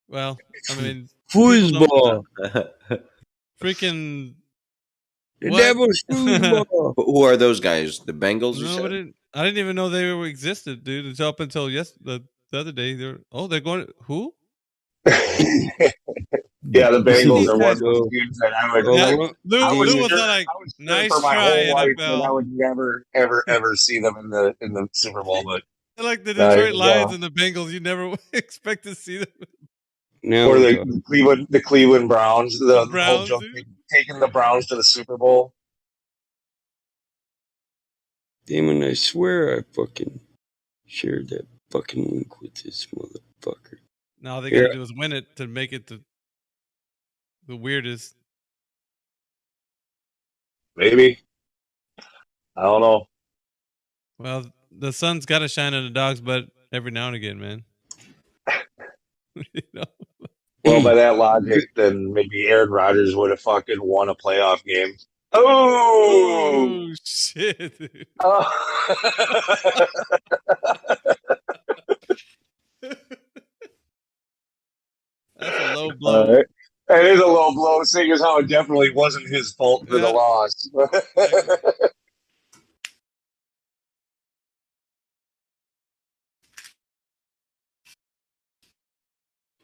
Well, I mean, foosball. Freaking. The devil's foosball. Who are those guys? The Bengals? I didn't even know they existed, dude. It's up until the other day. They're going. Who? Yeah, the Bengals are one of those teams that I would. Lou was like, nice for my try, whole life NFL. that I would never, ever see them in the Super Bowl. But like the Detroit Lions and the Bengals, you never expect to see them. Or the Cleveland Browns, the whole joke, taking the Browns to the Super Bowl. Damon, I swear I fucking shared that fucking link with this motherfucker. Now all they gotta do is win it to make it the weirdest. Maybe. I don't know. Well, the sun's got to shine on the dog's butt every now and again, man. You know? Well, by that logic, then maybe Aaron Rodgers would have fucking won a playoff game. Oh shit! Dude. That's a low blow. Right. It is a low blow, seeing as how it definitely wasn't his fault for the loss.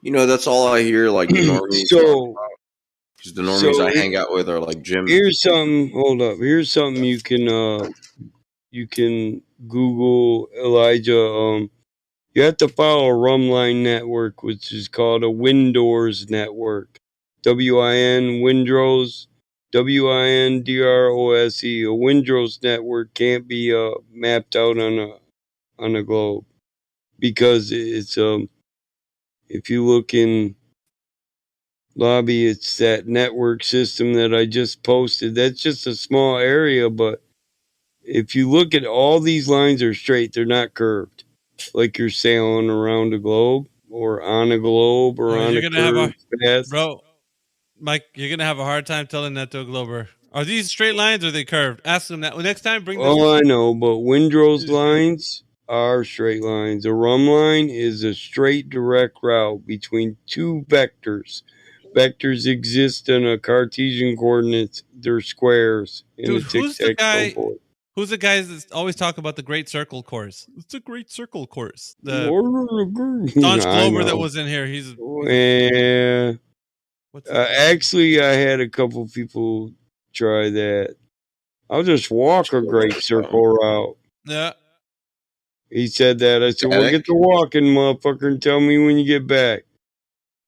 You know, that's all I hear, like, the normies talk about. Because the normies I hang out with are like Jim. Here's something. Hold up. Here's something you can Google, Elijah. You have to follow a Rumline network, which is called a Windors network. WIN Windrose, WINDROSE. A Windrose network can't be mapped out on a globe because it's if you look in lobby, it's that network system that I just posted. That's just a small area, but if you look at all these lines are straight, they're not curved. Like you're sailing around a globe or on a globe or on a curved path. Bro, Mike, you're gonna have a hard time telling that to a glober. Are these straight lines or are they curved? Ask them that. Well, next time, bring this. Oh, I know, but Windrose lines are straight lines. A rum line is a straight, direct route between two vectors. Vectors exist in a Cartesian coordinates. They're squares in Dude, a tic-tac-toe board. Who's the guys that always talk about the Great Circle course? It's a Great Circle course. The staunch glober that was in here. He's actually, I had a couple people try that. I'll just walk a Great Circle route. Yeah. He said that. I said, well, get to walking, motherfucker, and tell me when you get back.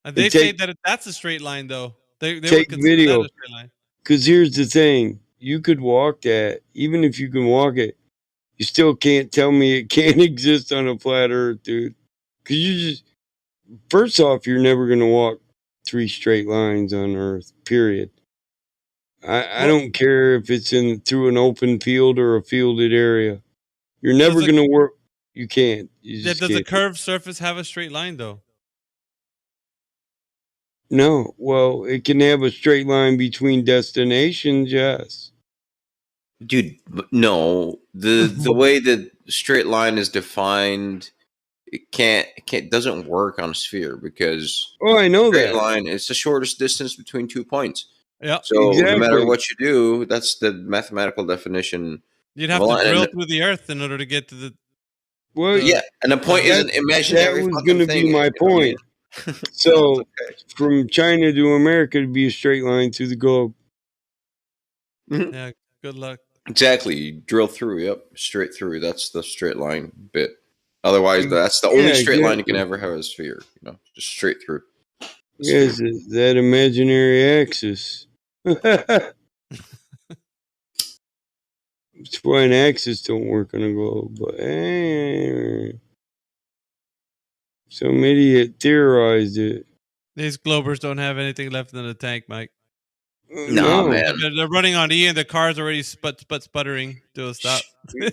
They say that that's a straight line, though. They take would consider video. that a straight line. Because here's the thing. You could walk that. Even if you can walk it, you still can't tell me it can't exist on a flat earth, dude. Because you just... First off, you're never going to walk 3 straight lines on earth, period. I don't care if it's through an open field or a fielded area. You're never going to work... You can't. Does a curved surface have a straight line, though? No. Well, it can have a straight line between destinations, yes. Dude, no. The way that straight line is defined, it doesn't work on a sphere because I know straight that line is the shortest distance between 2 points. Yeah. So no matter what you do, that's the mathematical definition. You'd have to drill through the earth in order to get to the. Well, yeah, and the point is an imaginary. That was going to be my point. So, from China to America, it'd be a straight line through the globe. Yeah, good luck. Exactly, you drill through. Yep, straight through. That's the straight line bit. Otherwise, that's the only straight line you can ever have a sphere. Just straight through. Yes, that imaginary axis. That's why an axis don't work on a globe. But some idiot theorized it. These Globers don't have anything left in the tank, Mike. Nah, No. man. They're running on E, and the car's already sputting to a stop.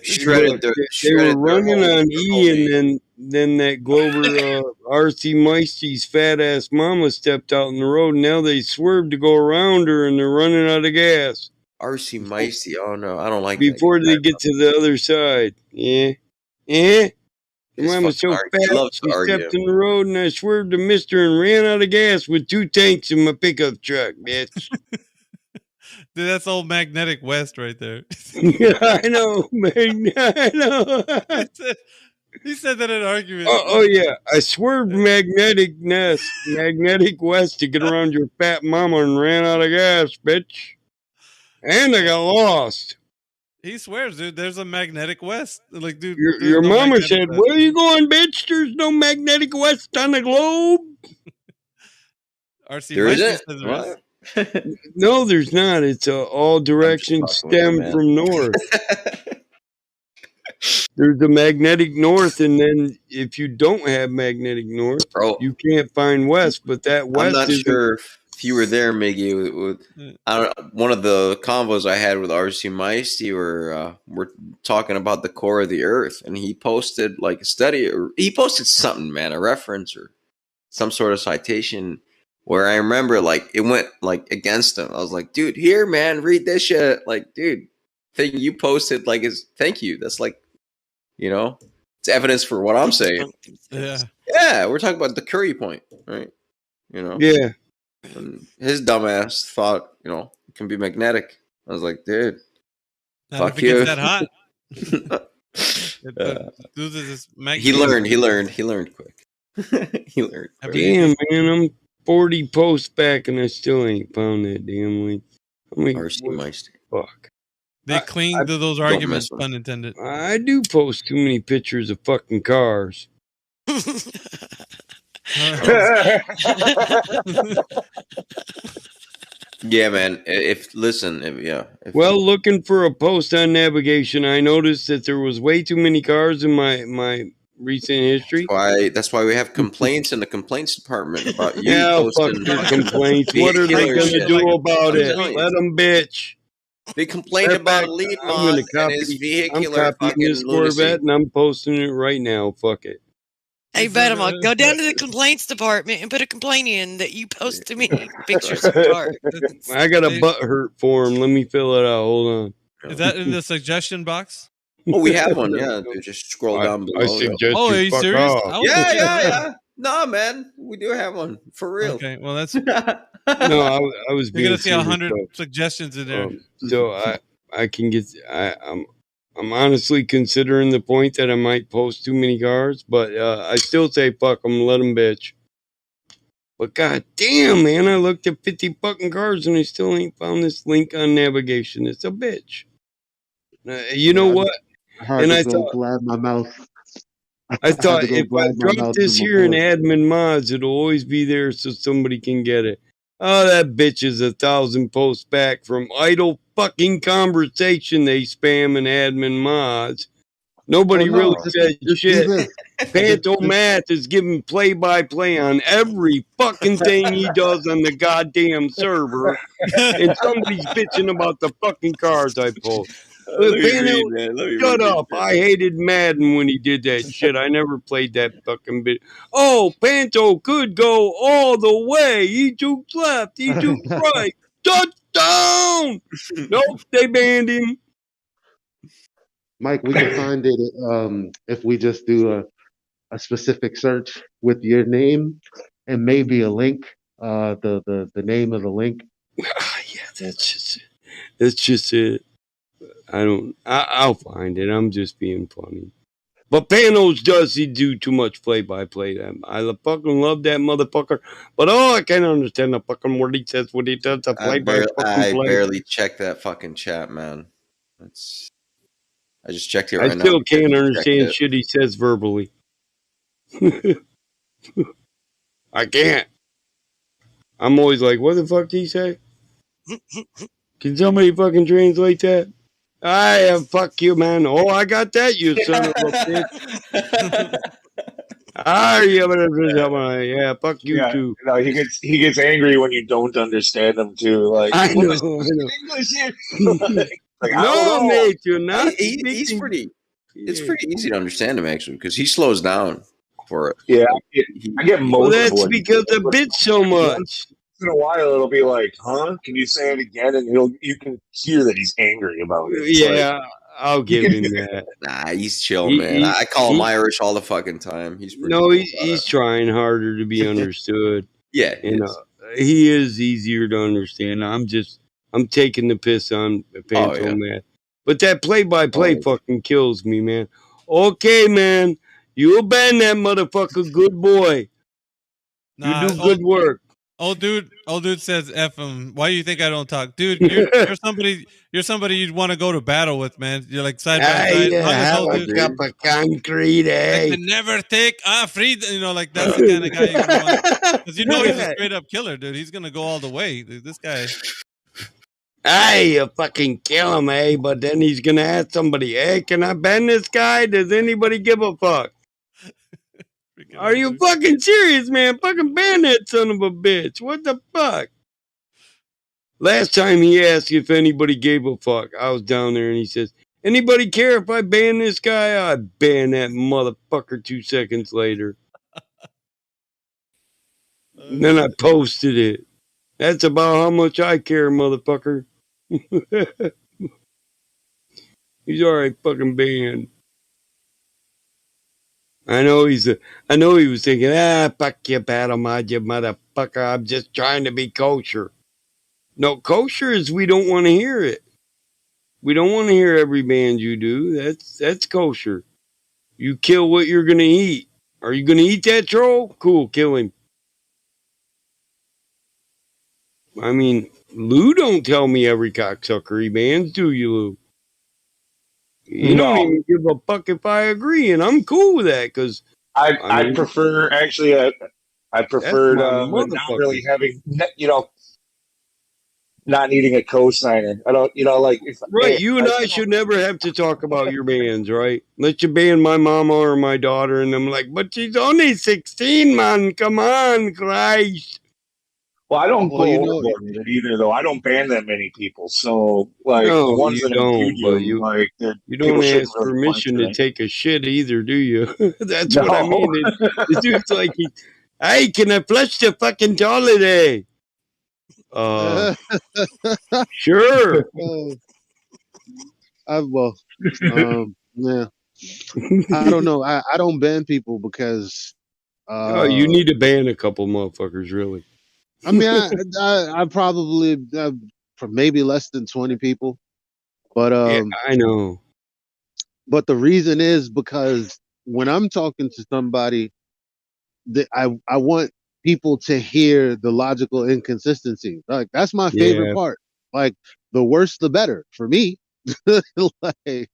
Shredded their, They were shredded their running whole, on their E, whole and then that Glover RC Meisty's fat ass mama stepped out in the road. And now they swerved to go around her, and they're running out of gas RC Meisty. Oh no, I don't like before that they guy. get to the other side. Yeah, yeah. Your His mama's so fucking he fat, loves she to argue. stepped in the road, and I swerved to miss her and ran out of gas with 2 tanks in my pickup truck, bitch. Dude, that's old Magnetic West right there. I know, man. I know. He said that in an argument. Oh yeah, I swerved magnetic west to get around your fat mama and ran out of gas, bitch. And I got lost. He swears, dude. There's a Magnetic West. Like, dude, Your no mama Magnetic said, West. "Where are you going, bitch? There's no magnetic west on the globe." RC There Meisty isn't? says there is. What? No, there's not. It's all directions fucking with you, stem man. from north. There's the magnetic north, and then if you don't have magnetic north, Bro, you can't find west. But that I'm west not isn't. sure if you were there, Miggy. I don't know, one of the convos I had with RC Meisty were we're talking about the core of the Earth, and he posted like a study, or he posted something, man, a reference or some sort of citation where I remember like it went like against him. I was like, dude, here, man, read this shit. Like, dude, thing you posted like is thank you. That's like, you know, it's evidence for what I'm saying. Yeah. Yeah, we're talking about the Curry point, right? You know? Yeah. And his dumbass thought, you know, it can be magnetic. I was like, dude, Not fuck if it you. gets that hot. He learned quick. He learned quick. Damn, man, I'm 40 posts back and I still ain't found that damn link. I mean, RC Meister. Fuck. They cling to those don't arguments, mess with pun intended. I do post too many pictures of fucking cars. Yeah, man. If Well, looking for a post on navigation, I noticed that there was way too many cars in my recent history. That's why we have complaints in the complaints department about you Yeah, fuck posting your complaints. What are they vehicular gonna shit. do about I'm it? telling you. Let them bitch. They complained Matter of about fact, lead I'm gonna mod and his I'm vehicular copying this fucking lunacy. Corvette and I'm posting it right now. Fuck it. Hey, Venom, go down to the complaints department and put a complaint in that you post to me pictures of cars. I got a butt hurt form. Let me fill it out. Hold on. Is that in the suggestion box? Oh, we have one. Yeah, dude, just scroll down below. I suggest Oh, are you you fuck serious? off. Yeah. Nah, man, we do have one for real. Okay, well that's No, I was you're being gonna see serious, 100 though. suggestions in there. So I can get I'm honestly considering the point that I might post too many cars, but I still say fuck them, let them bitch. But god damn, man, I looked at 50 fucking cars and I still ain't found this link on navigation. It's a bitch. You know what? I had And to I go thought blab my mouth. I had thought to go if I blab my drop mouth this to my here in boy. admin mods, it'll always be there so somebody can get it. Oh, that bitch is 1,000 posts back from idle fucking conversation they spam in admin mods. Nobody no, really just said do shit. this. Panto Math is giving play-by-play on every fucking thing he does on the goddamn server. And somebody's bitching about the fucking cars I post. Let me Panto, read, man. Let me shut read up. I hated Madden when he did that shit. I never played that fucking bit. Oh, Panto could go all the way. He jukes left. He jukes right. Touchdown! Nope, they banned him. Mike, we can find it if we just do a specific search with your name and maybe a link, the name of the link. Yeah, that's just it. I'll find it. I'm just being funny. But Panos does he do too much play-by-play. I fucking love that motherfucker. But I can't understand the fucking word he says when he does the I play. barely check that fucking chat, man. I just checked it I right now. still can't Checked understand it. shit he says verbally. I can't. I'm always like, what the fuck did he say? Can somebody fucking translate that? Fuck you, man. Oh, I got that, you son of a bitch. Yeah, fuck you Yeah, too. no, he gets angry when you don't understand him too. Like, I you want to know, speak I know. English here? like, I don't No, know. mate, you're not He's speaking. pretty. It's Yeah. pretty easy to understand him actually because he slows down for it. Yeah, Like I get Well, most of that's what he because says, the but bitch so once much. in a while it'll be like, "Huh? Can you say it again?" And you can hear that he's angry about it. It's like Yeah, I'll you give can. him that. nah, he's chill, man. He, I call him he, Irish all the fucking time. He's pretty no, cool about he's trying harder to be it. understood. Yeah, he And is. he is easier to understand. I'm taking the piss on Oh yeah. Phantom Man. But that play-by-play Always. fucking kills me, man. Okay, man. You ban that motherfucker, good boy. You Nah, do good work. old dude says F him. Why do you think I don't talk? Dude, you're somebody you'd want to go to battle with, man. You're like side by side. Honest Have old a dude. cup Agreed. of concrete, I eh? can never take free. You know, like that's the kind of guy you're gonna want. Because you know he's a Yeah. straight up killer, dude. He's gonna go all the way. Dude, this guy. You fucking kill him, eh? But then he's gonna ask somebody, hey, can I ban this guy? Does anybody give a fuck? Freaking Are old you dude. fucking serious, man? Fucking ban that son of a bitch. What the fuck? Last time he asked if anybody gave a fuck, I was down there and he says, anybody care if I ban this guy? I ban that motherfucker 2 seconds later. And then I posted it. That's about how much I care, motherfucker. He's alright fucking banned. I know I know he was thinking, fuck you, battle mod, you motherfucker. I'm just trying to be kosher. No, kosher is we don't want to hear it. We don't want to hear every band you do. That's kosher. You kill what you're gonna eat. Are you gonna eat that troll? Cool, kill him. I mean, Lou don't tell me every cocksucker he bans, do you, Lou? You don't No, even give a fuck if I agree, and I'm cool with that because I I mean prefer actually. I that's preferred my not really motherfucker. having not needing a cosigner. I don't like if Right, you and I should never have to talk about your bands, right? Let you ban my mama or my daughter, and I'm like, but she's only 16, man. Come on, Christ. well, I don't Well, you go know, overboard with it either, though. I don't ban that many people, so like the No, ones you that I don't, but do, like you people don't shouldn't ask really permission to question it. take a shit either, do you? That's what I No, mean. The dude's like, hey, can I flush the fucking toilet, eh? Uh, sure. oh, well, yeah, I don't know. I don't ban people because, Oh, you uh, need to ban a couple motherfuckers, really. I mean, I probably for maybe less than 20 people, but Yeah, I know. the reason is because when I'm talking to somebody, I want people to hear the logical inconsistency. Like that's my favorite Yeah, part. Like the worse the better for me. like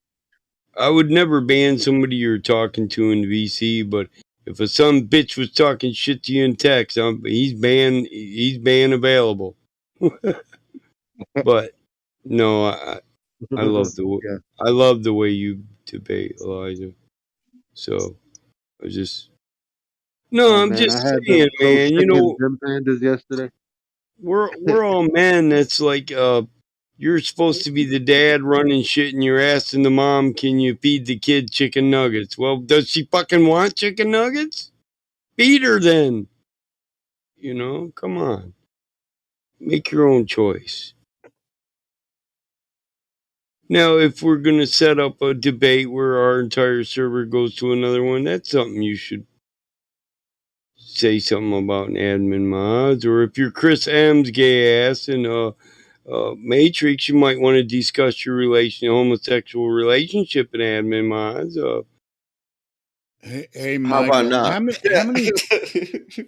I would never ban somebody you're talking to in VC, but if a some bitch was talking shit to you in text, he's banned. He's banned available. But no, I love yeah. I love the way you debate, Elijah. So I just no, Oh I'm man, just I had saying, those man. You chicken know, gym pandas yesterday. we're all men. That's like you're supposed to be the dad running shit, and you're asking the mom, "Can you feed the kid chicken nuggets?" Well, does she fucking want chicken nuggets? Feed her then. You know, come on, make your own choice. Now, if we're gonna set up a debate where our entire server goes to another one, that's something you should say something about an admin mods. Or if you're Chris M's gay ass and Matrix, you might want to discuss your homosexual relationship in admin mods. Hey, How about Michael, not?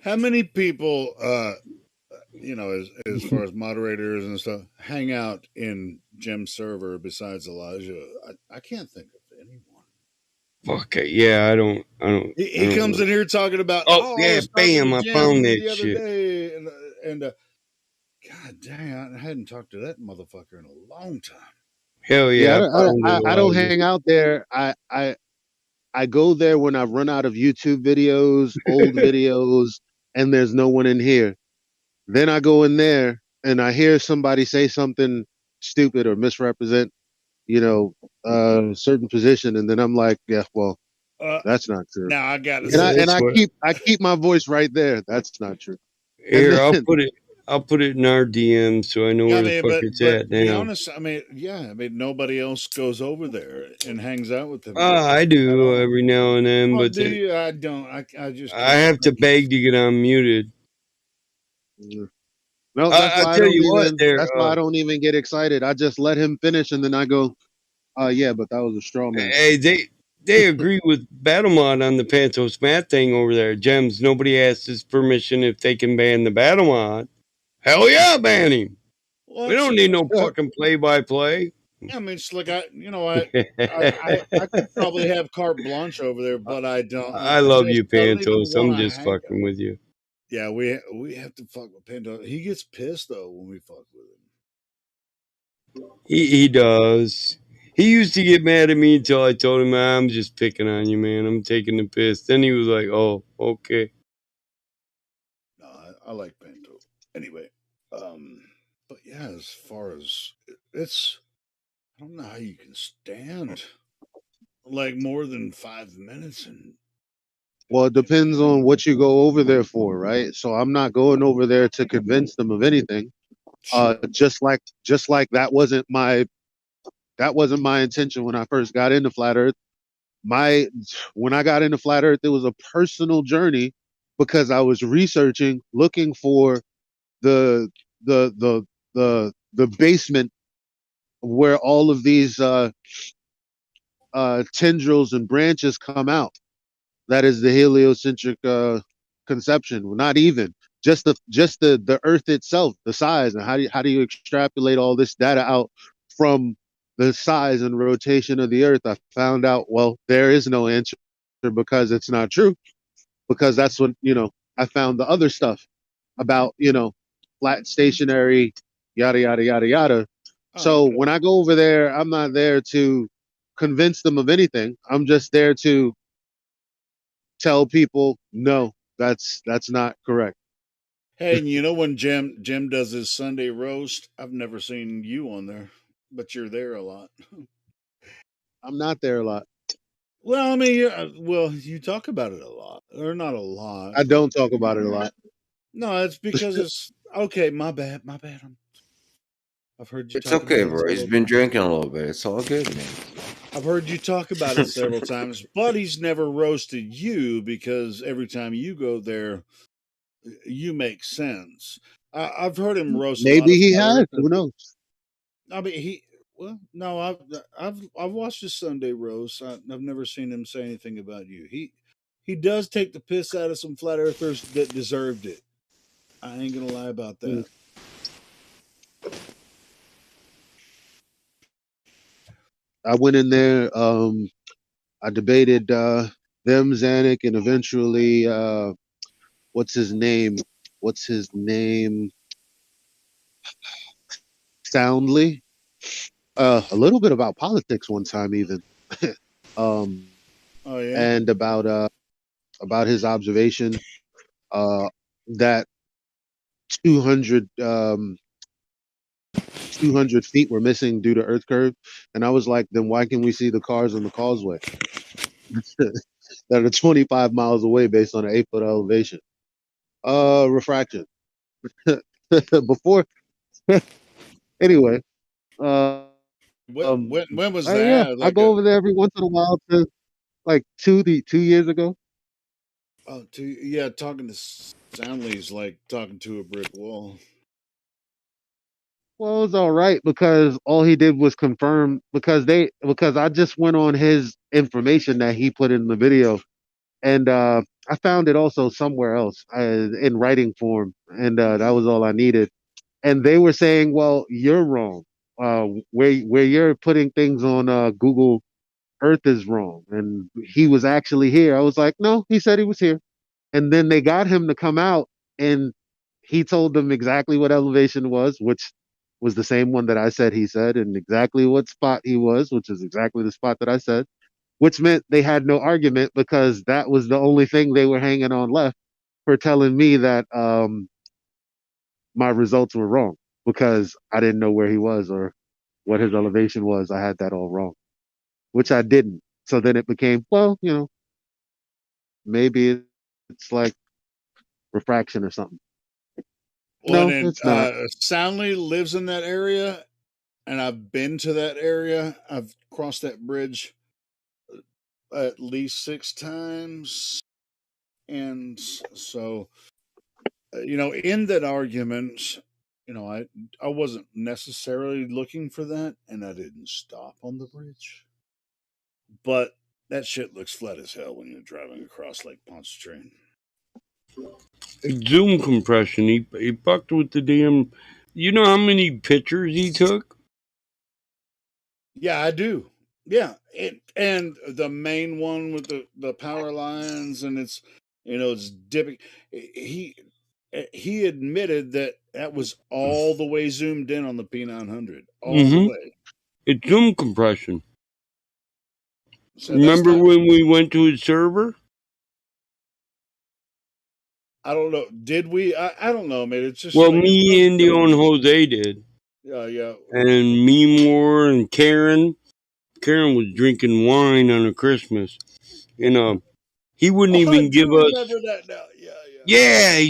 how many people, as far as moderators and stuff, hang out in Jim's server besides Elijah? I can't think of anyone. Fuck it, yeah, I He don't comes know. in here talking about, Oh I yeah, was talking to bam! I found Jim that the other shit. day, and God dang, I hadn't talked to that motherfucker in a long time. Hell Yeah, yeah, I found it a I while don't ago. hang out there. I go there when I run out of YouTube videos, old videos, and there's no one in here. Then I go in there and I hear somebody say something stupid or misrepresent, you know, a certain position, and then I'm like, yeah, well, Uh, that's not true. now I gotta And Yeah, say, that's what. I keep my voice right there. That's not true. And Here, then I'll put it in our DM so I know yeah, I where the mean, fuck it's but at be now. honest, I mean, yeah, I mean, nobody else goes over there and hangs out with him I at do all. every now and then, Oh, but do you? I don't. I just I can't have to think of. beg to get unmuted. no, that's I why I tell don't you what, even. there. That's why I don't even get excited. I just let him finish, and then I go, yeah, but that was a straw man. Hey, they agree with Battlemod on the Pantos Matt thing over there. Gems, nobody asked his permission if they can ban the Battlemod. Hell yeah, ban him. Well, We it's, don't need no fucking play by play. I mean, it's like I could probably have carte blanche over there, but I don't. I I love just you, don't even Pantos. want I'm to just hang. fucking with you. Yeah, we have to fuck with Pando. He gets pissed though when we fuck with him. He does. He used to get mad at me until I told him, I'm just picking on you, man. I'm taking the piss. Then he was like, oh, okay. No, I like Pando. Anyway, but yeah, as far as it's, I don't know how you can stand like more than 5 minutes and Well, it depends on what you go over there for, right? So I'm not going over there to convince them of anything. sure. Just like that wasn't my intention when I first got into flat Earth. My When I got into flat Earth, it was a personal journey because I was researching, looking for the the the basement where all of these tendrils and branches come out. That is the heliocentric conception. Well, not even the Earth itself, the size, and how do you extrapolate all this data out from the size and rotation of the Earth? I found out, well, there is no answer because it's not true. Because that's what I found the other stuff about flat stationary yada yada yada yada. Oh, So okay. when I go over there, I'm not there to convince them of anything. I'm just there to tell people no, that's not correct. Hey, and you know when Jim does his Sunday roast, I've never seen you on there, but you're there a lot. I'm not there a lot. Well, I mean, well, you talk about it a lot, or not a lot, I but don't talk about it a lot. no, it's because it's okay. My bad, my bad. I've heard you It's talk okay, about it bro. He's several been times. drinking a little bit. It's all good, man. I've heard you talk about it several times, but he's never roasted you because every time you go there, you make sense. I've heard him roast a lot Maybe of he flat has. earthers. Who knows? I mean, well, no, I've watched his Sunday roast. I've never seen him say anything about you. He does take the piss out of some flat earthers that deserved it. I ain't gonna lie about Mm. that. I went in there. I debated them, Zanuck, and eventually, what's his name? What's his name? Soundly. A little bit about politics one time, even. um, Oh yeah. and about his observation that 200 200 feet were missing due to earth curve, and I was like, then why can we see the cars on the causeway that are 25 miles away based on an 8-foot elevation? Refraction. Before anyway, uh, When was yeah, that? I Like go over there every once in a while to like 2 years ago. yeah, talking to Soundly's like talking to a brick wall. Well, it was all right because all he did was confirm because I just went on his information that he put in the video, and I found it also somewhere else in writing form, and that was all I needed. And they were saying, "Well, you're wrong. Where you're putting things on Google Earth is wrong." And he was actually here. I was like, "No, he said he was here." And then they got him to come out and he told them exactly what elevation was, which was the same one that I said he said, and exactly what spot he was, which is exactly the spot that I said, which meant they had no argument because that was the only thing they were hanging on left for telling me that my results were wrong because I didn't know where he was or what his elevation was. I had that all wrong, which I didn't. So then it became, well, maybe it's like refraction or something. Well, No, and it's not. Soundly lives in that area, and I've been to that area. I've crossed that bridge at least 6 times, and so in that argument, I wasn't necessarily looking for that, and I didn't stop on the bridge, but that shit looks flat as hell when you're driving across Lake Pontchartrain. Zoom compression. He fucked with the damn. You know how many pictures he took? Yeah, I do. Yeah, and the main one with the power lines, and it's dipping. He admitted that was all the way zoomed in on the P900, all the Mm-hmm. way. It's Zoom compression. So that's Remember not. when we went to his server? I don't know. Did we? I don't know, man. It's just Well, like it's so me, Indio, and dumb. Jose did. Yeah. And me, Moore, and Karen. Karen was drinking wine on a Christmas. He wouldn't Oh, I even give do us. remember that now. Yeah. Yeah,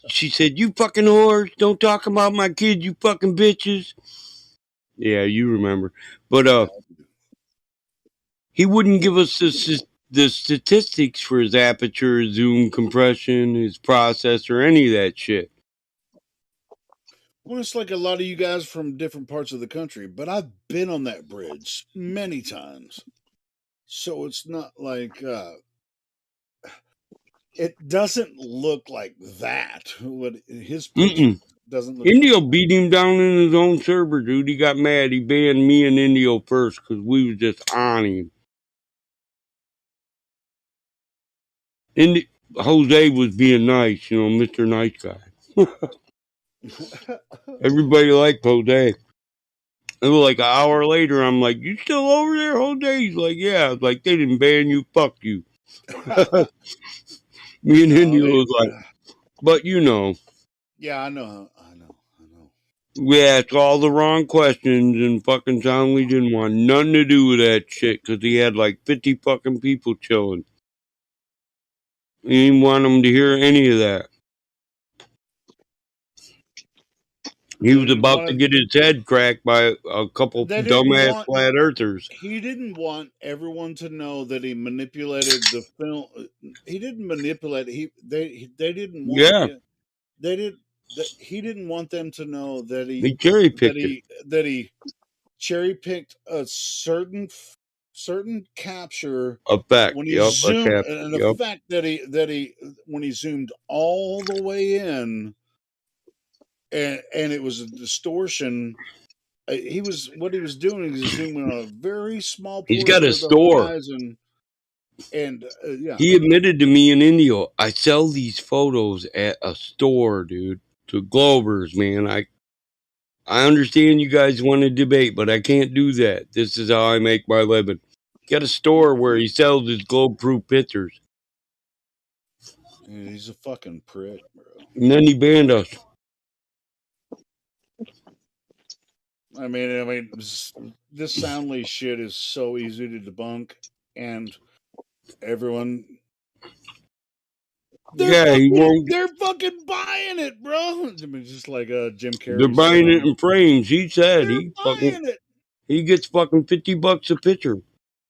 she said, you fucking whores, don't talk about my kid, you fucking bitches. Yeah, you remember. But, Yeah. he wouldn't give us the statistics for his aperture, zoom compression, his processor, any of that shit. Well, it's like a lot of you guys from different parts of the country, but I've been on that bridge many times. So it's not like it doesn't look like that. What his picture Mm-mm. doesn't look like Indio that. beat him down in his own server, dude. He got mad. He banned me and Indio first because we was just on him. Jose was being nice, Mr. Nice Guy. Everybody liked Jose. It was like an hour later, I'm like, you still over there, Jose? He's like, yeah. I was like, they didn't ban you. Fuck you. Me and No, Indio was like, but yeah, I know. we asked all the wrong questions and fucking Townley didn't want nothing to do with that shit because he had like 50 fucking people chilling. He didn't want them to hear any of that. He was And about to get his head cracked by a couple they didn't dumbass want. flat earthers. He didn't want everyone to know that he manipulated the film. He didn't manipulate. They didn't want. Yeah, Yeah, they did. He didn't want them to know that he cherry picked it. that he cherry picked a certain capture Effect. when he Yep, a zoomed, cap. and the Yep. fact that he when he zoomed all the way in, and it was a distortion. What he was doing is zooming on a very small He's got portion a of the store. horizon, and yeah. He admitted to me in Indio, I sell these photos at a store, dude. To Globers, man. I understand you guys want to debate, but I can't do that. This is how I make my living. Got a store where he sells his globe proof pictures. He's a fucking prick, bro. And then he banned us. I mean, this Soundly shit is so easy to debunk, and everyone Yeah, he won't. they're fucking buying it, bro. I mean, just like Jim They're Carrey said buying it on. in frames. He said They're buying it. he gets fucking $50 a picture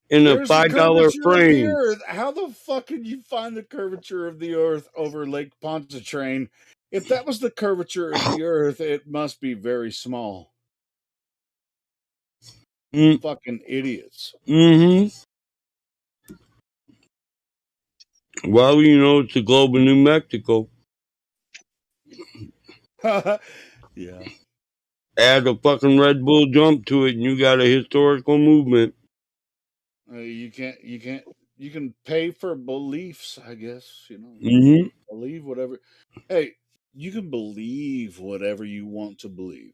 in a There's the $5 curvature of the frame. Earth. How the fuck can you find the curvature of the Earth over Lake Pontchartrain? If that was the curvature of the Earth, it must be very small. Fucking idiots. Mm-hmm. Well, it's the globe of New Mexico. Yeah. Add a fucking Red Bull jump to it, and you got a historical movement. You can pay for beliefs, I guess, Mm-hmm. believe whatever. Hey, you can believe whatever you want to believe.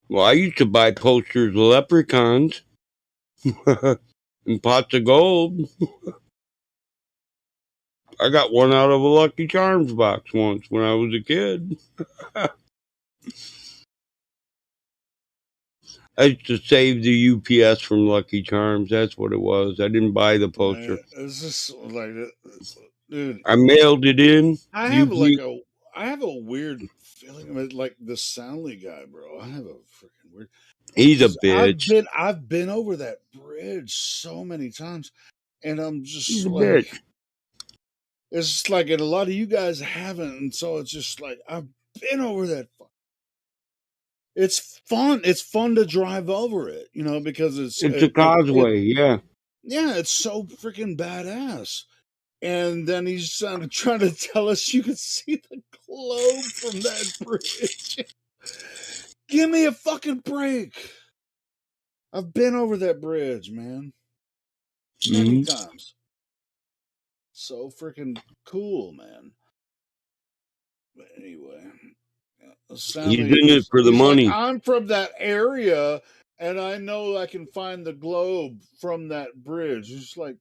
Well, I used to buy posters of leprechauns and pots of gold. I got one out of a Lucky Charms box once when I was a kid. I used to save the UPS from Lucky Charms. That's what it was. I didn't buy the poster. It's just like, dude, I mailed it in. I have like UPS. a, I have a weird feeling of it, like the Soundly guy, bro. I have a freaking weird. He's a Because bitch. I've been over that bridge so many times, and I'm He's just a like, bitch. it's just like, and a lot of you guys haven't, and so it's just like I've been over that. It's fun. It's fun to drive over it, because It's a causeway, yeah. yeah, it's so freaking badass. And then he's trying to tell us you can see the globe from that bridge. Give me a fucking break. I've been over that bridge, man. Many times. So freaking cool, man. But anyway, He's Stanley, in it for the he's like, money. I'm from that area, and I know I can find the globe from that bridge. It's like,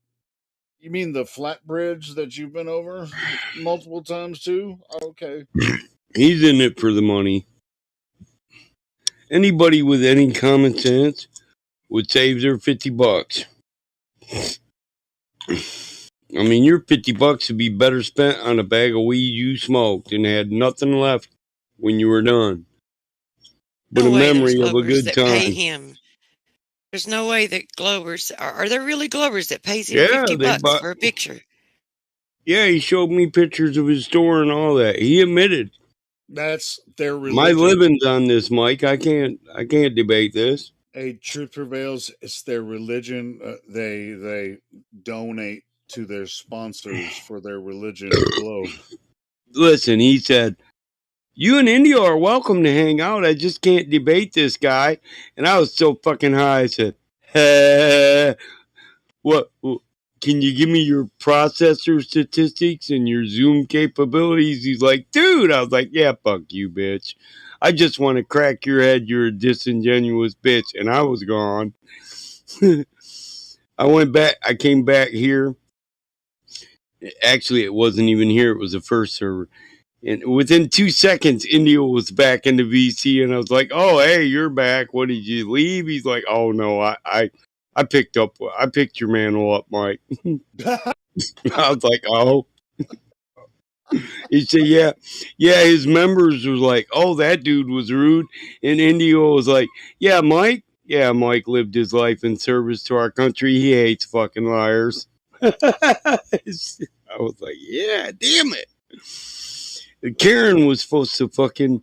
you mean the flat bridge that you've been over multiple times too? Okay. He's in it for the money. Anybody with any common sense would save their $50. I mean, your $50 would be better spent on a bag of weed you smoked and had nothing left when you were done, but No a way there's memory of a Globers good that pay time. him. There's no way that Globers are there really Globers that pays him Yeah, 50 they bucks bought. for a picture? Yeah, he showed me pictures of his store and all that. He admitted, That's their my religion. living's on this, Mike. I can't debate this. A truth prevails. It's their religion. They donate to their sponsors for their religion a globe. Listen, he said, you and India are welcome to hang out. I just can't debate this guy. And I was so fucking high. I said, hey, what? Can you give me your processor statistics and your Zoom capabilities? He's like, dude. I was like, yeah, fuck you, bitch. I just want to crack your head. You're a disingenuous bitch. And I was gone. I went back. I came back here. Actually, it wasn't even here. It was the first server. And within 2 seconds, India was back in the VC, and I was like, "Oh, hey, you're back. What did you leave?" He's like, "Oh no, I picked your mantle up, Mike." I was like, "Oh." He said, "Yeah, yeah." His members was like, "Oh, that dude was rude," and India was like, "Yeah, Mike. Yeah, Mike lived his life in service to our country. He hates fucking liars." I was like, "Yeah, damn it." Karen was supposed to fucking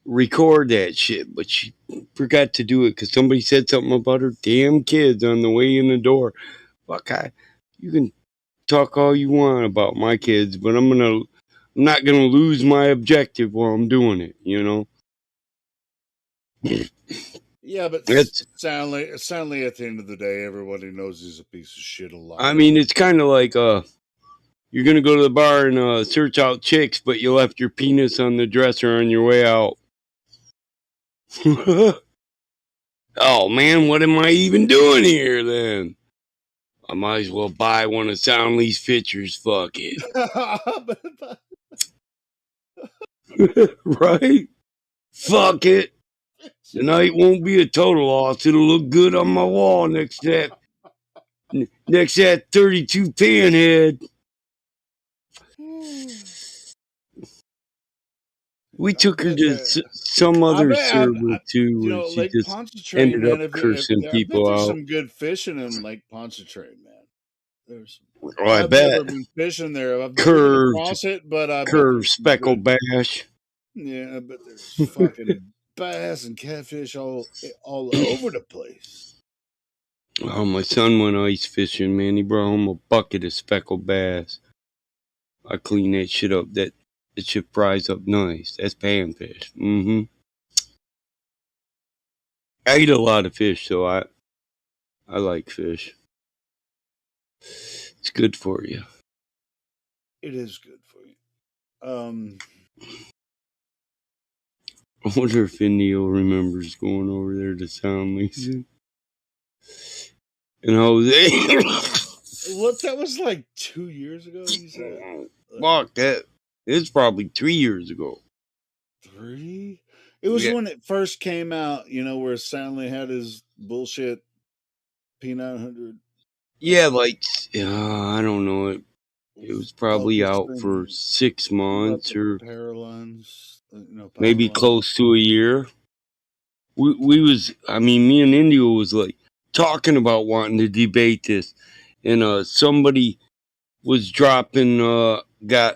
record that shit, but she forgot to do it because somebody said something about her damn kids on the way in the door. Fuck, you can talk all you want about my kids, but I'm not gonna lose my objective while I'm doing it. You know. Yeah, but It's. sadly, at the end of the day, everybody knows he's a piece of shit, a I liar. mean, it's kind of like you're gonna go to the bar and search out chicks, but you left your penis on the dresser on your way out. Oh man, what am I even doing here then? I might as well buy one of Soundly's pictures. Fuck it. Right? Fuck it. The night won't be a total loss. It'll look good on my wall next to that 32 pinhead. We I took her bet to that. some I other bet. server too, and she Lake just Pontchartrain, ended man. up If cursing I bet people there's out. some good fishing in Lake Pontchartrain, man. There's. Oh, I I've bet. never been fishing there. I've driven Curved, across it, but I bet curved there's some speckled good. bash. Yeah, I bet there's fucking bass and catfish all over the place. Oh, my son went ice fishing, man. He brought home a bucket of speckled bass. I clean that shit up. That it should fries up nice. That's panfish. Mm-hmm. I eat a lot of fish, so I like fish. It's good for you. It is good for you. I wonder if Indio remembers going over there to Soundly's and Jose. What, that was like 2 years ago, you said? Fuck that. It's probably 3 years ago. 3? It was Yeah. when it first came out, where Soundly had his bullshit P900. Yeah, like, I don't know. It was probably Focus out for thing 6 about months the or power lines, power maybe lines. close to a year. Me and India was like talking about wanting to debate this, and somebody was dropping.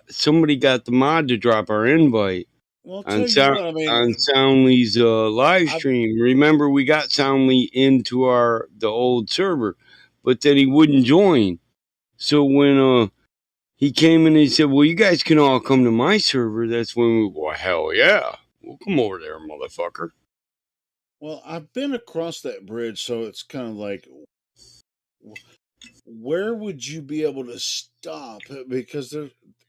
Somebody got the mod to drop our invite Well, I'll on tell you what, I mean, Soundly's live I stream. Remember, we got Soundly into the old server, but then he wouldn't join. So when he came in and he said, "Well, you guys can all come to my server." That's when we, well, hell yeah, we'll come over there, motherfucker. well, I've been across that bridge, so it's kind of like, where would you be able to stop? Because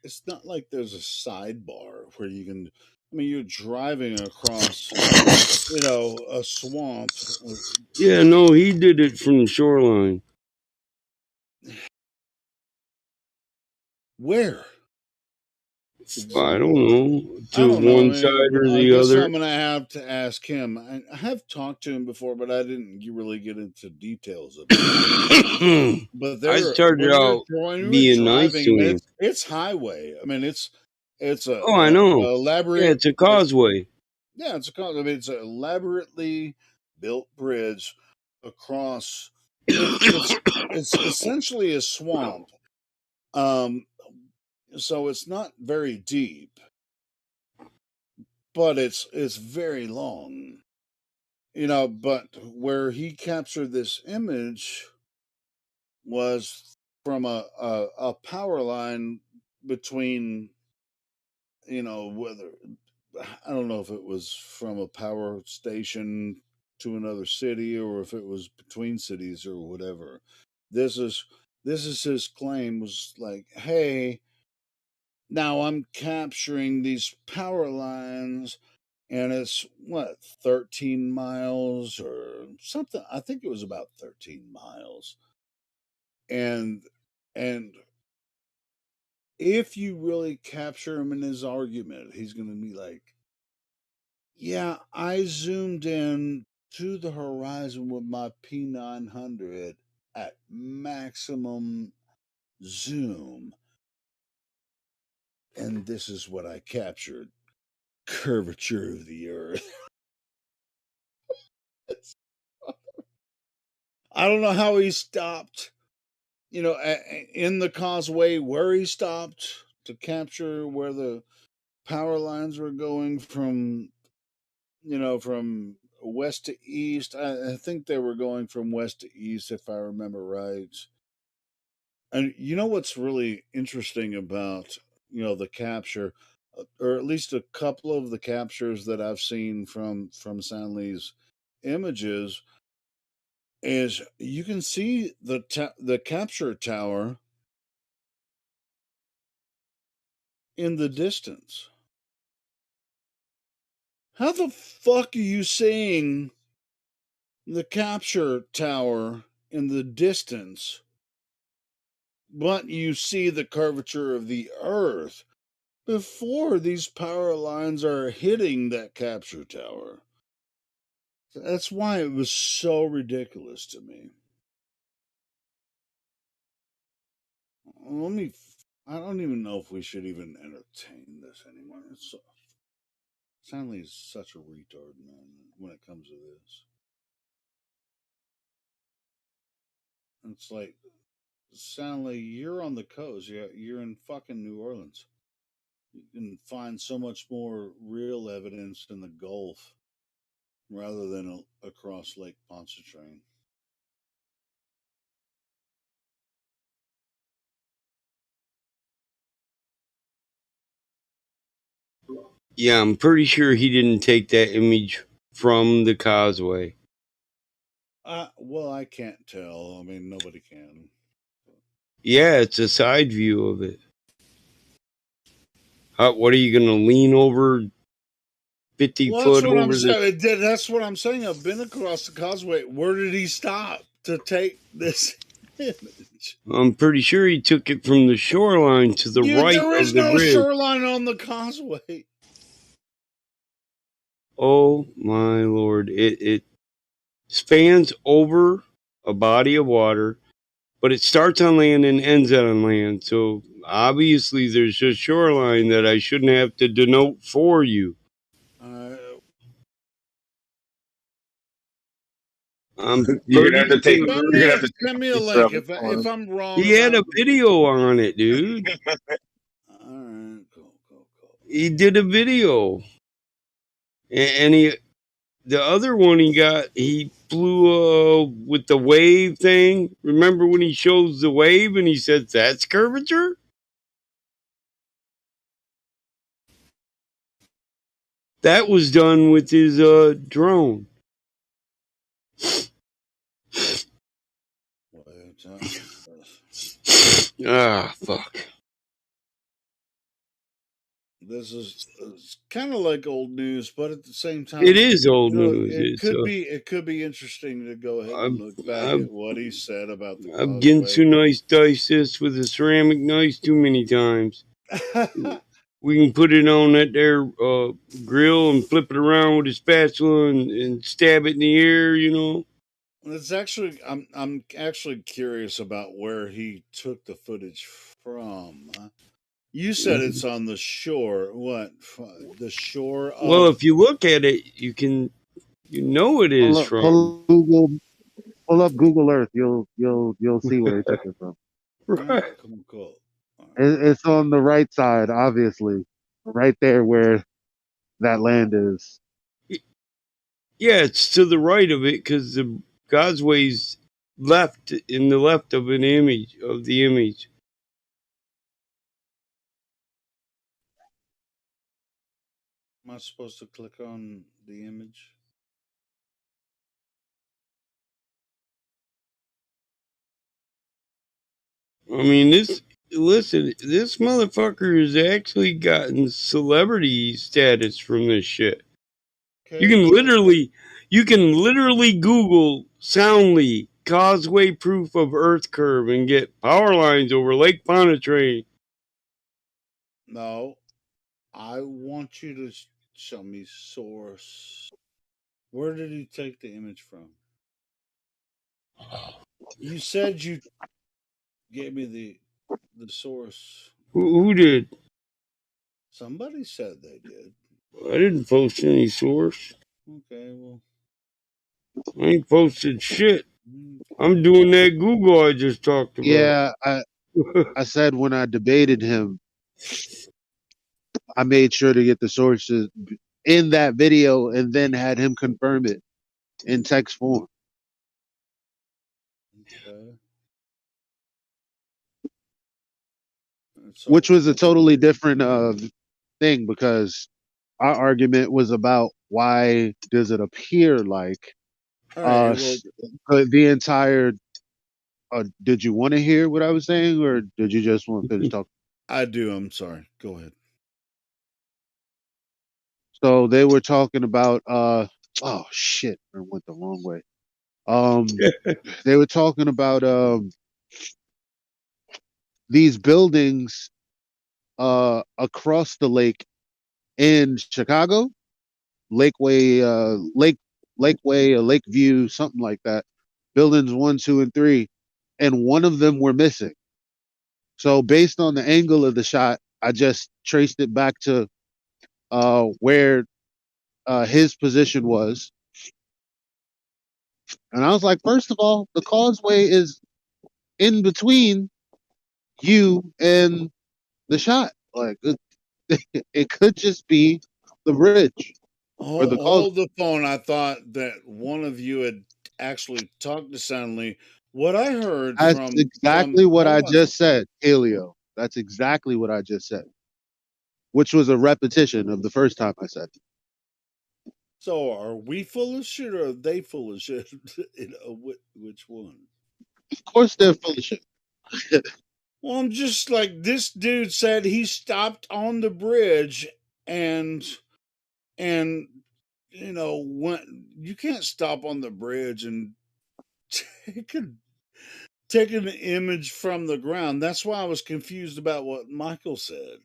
it's not like there's a sidebar where you can. I mean, you're driving across, a swamp. Yeah, no, he did it from the shoreline. Where? I don't know, I to don't know. one side or I the guess other. I'm gonna have to ask him. I have talked to him before, but I didn't really get into details about it. But I there, started out when you're being nice driving, to I mean, him. it's highway. I mean, it's Oh, I know. a Yeah, elaborate. it's a causeway. Yeah, I mean, it's an elaborately built bridge across. It's essentially a swamp. Um, so it's not very deep, but it's very long. But where he captured this image was from a power line between, whether, I don't know if it was from a power station to another city or if it was between cities or whatever. This is his claim, was like, hey, now I'm capturing these power lines, and it's what, 13 miles or something. I think it was about 13 miles. And if you really capture him in his argument, he's going to be like, yeah, I zoomed in to the horizon with my P900 at maximum zoom, and this is what I captured: curvature of the earth. I don't know how he stopped, in the causeway where he stopped to capture where the power lines were going from, from west to east. I think they were going from west to east, if I remember right. And what's really interesting about, the capture, or at least a couple of the captures that I've seen from Soundly's images, is you can see the capture tower in the distance. How the fuck are you seeing the capture tower in the distance, but you see the curvature of the earth before these power lines are hitting that capture tower? That's why it was so ridiculous to me. Let me. I don't even know if we should even entertain this anymore. Stanley is such a retard, man, when it comes to this. It's like, Stanley, you're on the coast. You're in fucking New Orleans. You can find so much more real evidence in the Gulf rather than across Lake Pontchartrain. Yeah, I'm pretty sure he didn't take that image from the causeway. Well, I can't tell. I mean, nobody can. Yeah, it's a side view of it. What are you going to lean over 50 Well, that's foot what I'm over the. saying. That's what I'm saying. I've been across the causeway. Where did he stop to take this image? I'm pretty sure he took it from the shoreline to the Dude, right there of is the no bridge. shoreline on the causeway. Oh my lord! It spans over a body of water, but it starts on land and ends on land. So obviously, there's a shoreline that I shouldn't have to denote for you. Uh, I'm You're gonna pretty have to take. sure You're gonna have to take send me a a picture link of it for if us. I'm wrong he had about. a video on it, dude. All right, cool. He did a video, and he the other one he flew with the wave thing. Remember when he shows the wave and he says that's curvature? That was done with his drone. Ah, fuck. This is it's kind of like old news, but at the same It time, is old you know, news. It's it could be interesting to go ahead and I've, look back I've, at what he said about the I've getting causeway. too nice dice this with a ceramic knife too many times. We can put it on that there grill and flip it around with a spatula and stab it in the air, you know. It's actually I'm actually curious about where he took the footage from. You said it's on the shore. What? The shore Well, of? if you look at it, you know it is from. Pull up Google Earth. You'll see where he took it from. Oh, Right. cool. It's on the right side, obviously, right there where that land is. Yeah, it's to the right of it because the Causeway's left in the left of an image of the image. Am I supposed to click on the image? I mean, this motherfucker has actually gotten celebrity status from this shit. You Okay, can cool. literally Google soundly causeway proof of Earth curve and get power lines over Lake Pontchartrain. No, I want you to show me source. Where did he take the image from? You said you gave me the source. Who did? Somebody said they did. I didn't post any source. Okay, well. I ain't posted shit. Okay. I'm doing that Google I just talked about. Yeah, I said when I debated him, I made sure to get the sources in that video and then had him confirm it in text form, Okay. which was a totally different thing because our argument was about why does it appear like All right. Well, the entire. Did you want to hear what I was saying, or did you just want to finish talking? I do. I'm sorry. Go ahead. So they were talking about oh shit, I went the wrong way. Um, they were talking about these buildings across the lake in Chicago, Lakeway, Lakeway, or Lakeview, something like that. Buildings 1, 2, and 3, and one of them were missing. So based on the angle of the shot, I just traced it back to where his position was, and I was like, first of all, the causeway is in between you and the shot. Like it could just be the bridge or the causeway. Hold the phone. I thought that one of you had actually talked to Soundly. What I heard That's from exactly what I hold on. just said, Helio. That's exactly what I just said, which was a repetition of the first time I said it. So are we full of shit or are they full of shit? Which one? Of course, they're full of shit. Well, I'm just like, this dude said he stopped on the bridge and And when you can't stop on the bridge and take a take an image from the ground. That's why I was confused about what Michael said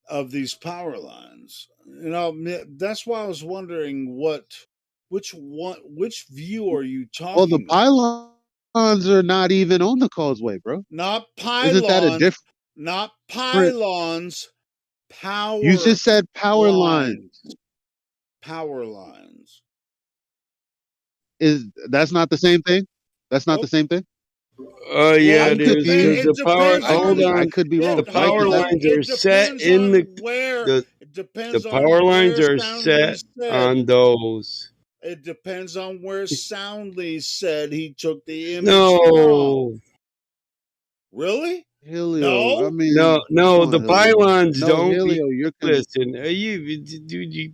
of these power lines. That's why I was wondering which view are you Well, the talking about? pylons are not even on the causeway, bro. Not Isn't that a pylons, different? not pylons, You power just said power line. lines. Power lines. Is that's not the same thing? That's not Oh, the same thing. well, Yeah, I'm it is because confused. it the power. depends Hold on I on, could be wrong. the power Michael said lines are it set depends in on where the it the depends power on lines where are Soundly set said. on those. It depends on where Soundly said he took the image from. No, Really? Helio. I No? no, mean, come no. on, The Helio. pylons No, don't. Helio, you're Listen, dude, you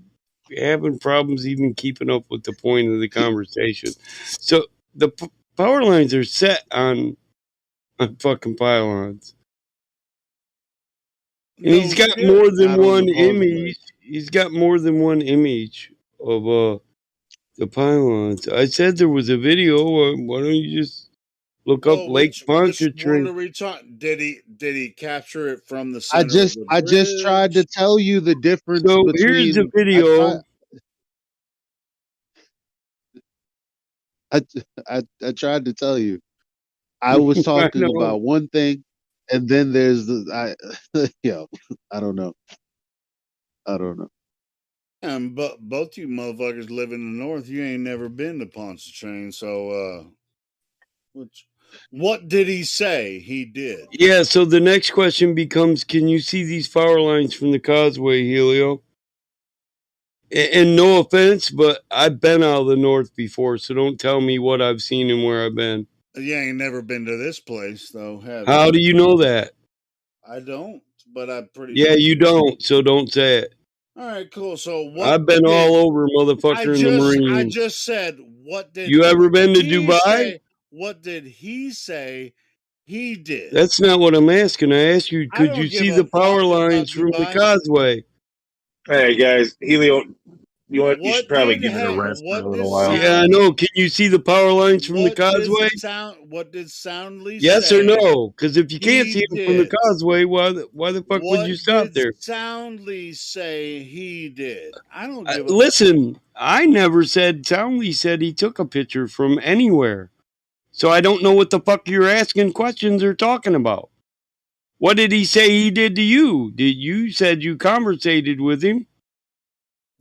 having problems even keeping up with the point of the conversation. So the power lines are set on fucking pylons, and he's No got shit. more than not on the one causeway. image. He's got more than one image of the pylons. I said there was a video. Why don't you just look up Well, Lake which one Pontchartrain? are we talking? Did he capture it from the I center of just the I just tried to bridge? tell you the difference So here's the between video. I, I tried to tell you. I was I talking know. about one thing, and then there's yo, I don't know. I don't know. And but both you motherfuckers live in the north. You ain't never been to Pontchartrain, so which, what did he say he did? Yeah, so the next question becomes, can you see these power lines from the causeway, Helio? And no offense, but I've been out of the north before, so don't tell me what I've seen and where I've been. You ain't never been to this place, though, have you? How do you know that? I don't, but I'm pretty Yeah, sure. you don't, so don't say it. All right, cool. So I've what been did all over, motherfucker, in the I Marines. just said? What did You ever been to he Dubai? say? What did he say he did? That's not what I'm asking. I asked you, I could you don't give see a the power fuck about lines from the Dubai. causeway? Hey guys, Helio, you should probably give it a rest for a What little did while. Yeah, I know. Can you see the power lines from the causeway? What did Soundly Yes or say no? Because if you can't he see them from the did? causeway, why the fuck would you What stop did there? Soundly say he did? I don't give a Listen, I never said. Townley said he took a picture from anywhere, so I don't know what the fuck you're asking questions or talking about. What did he say he did to you? Did you said you conversated with him?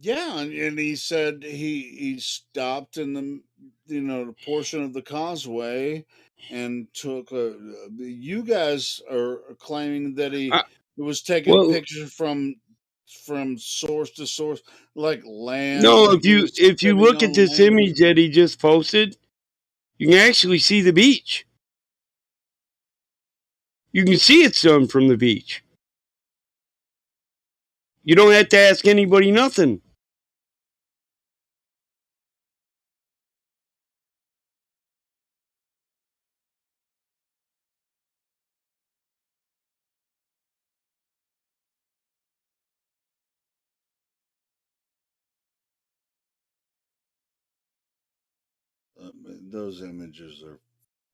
yeah, and he said he stopped in the portion of the causeway and took a. You guys are claiming that he I, was taking well, pictures from source to source, like land, no. like he was If you sitting look at on this land. image that he just posted, you can actually see the beach. You can see it's done from the beach. You don't have to ask anybody nothing. Those images are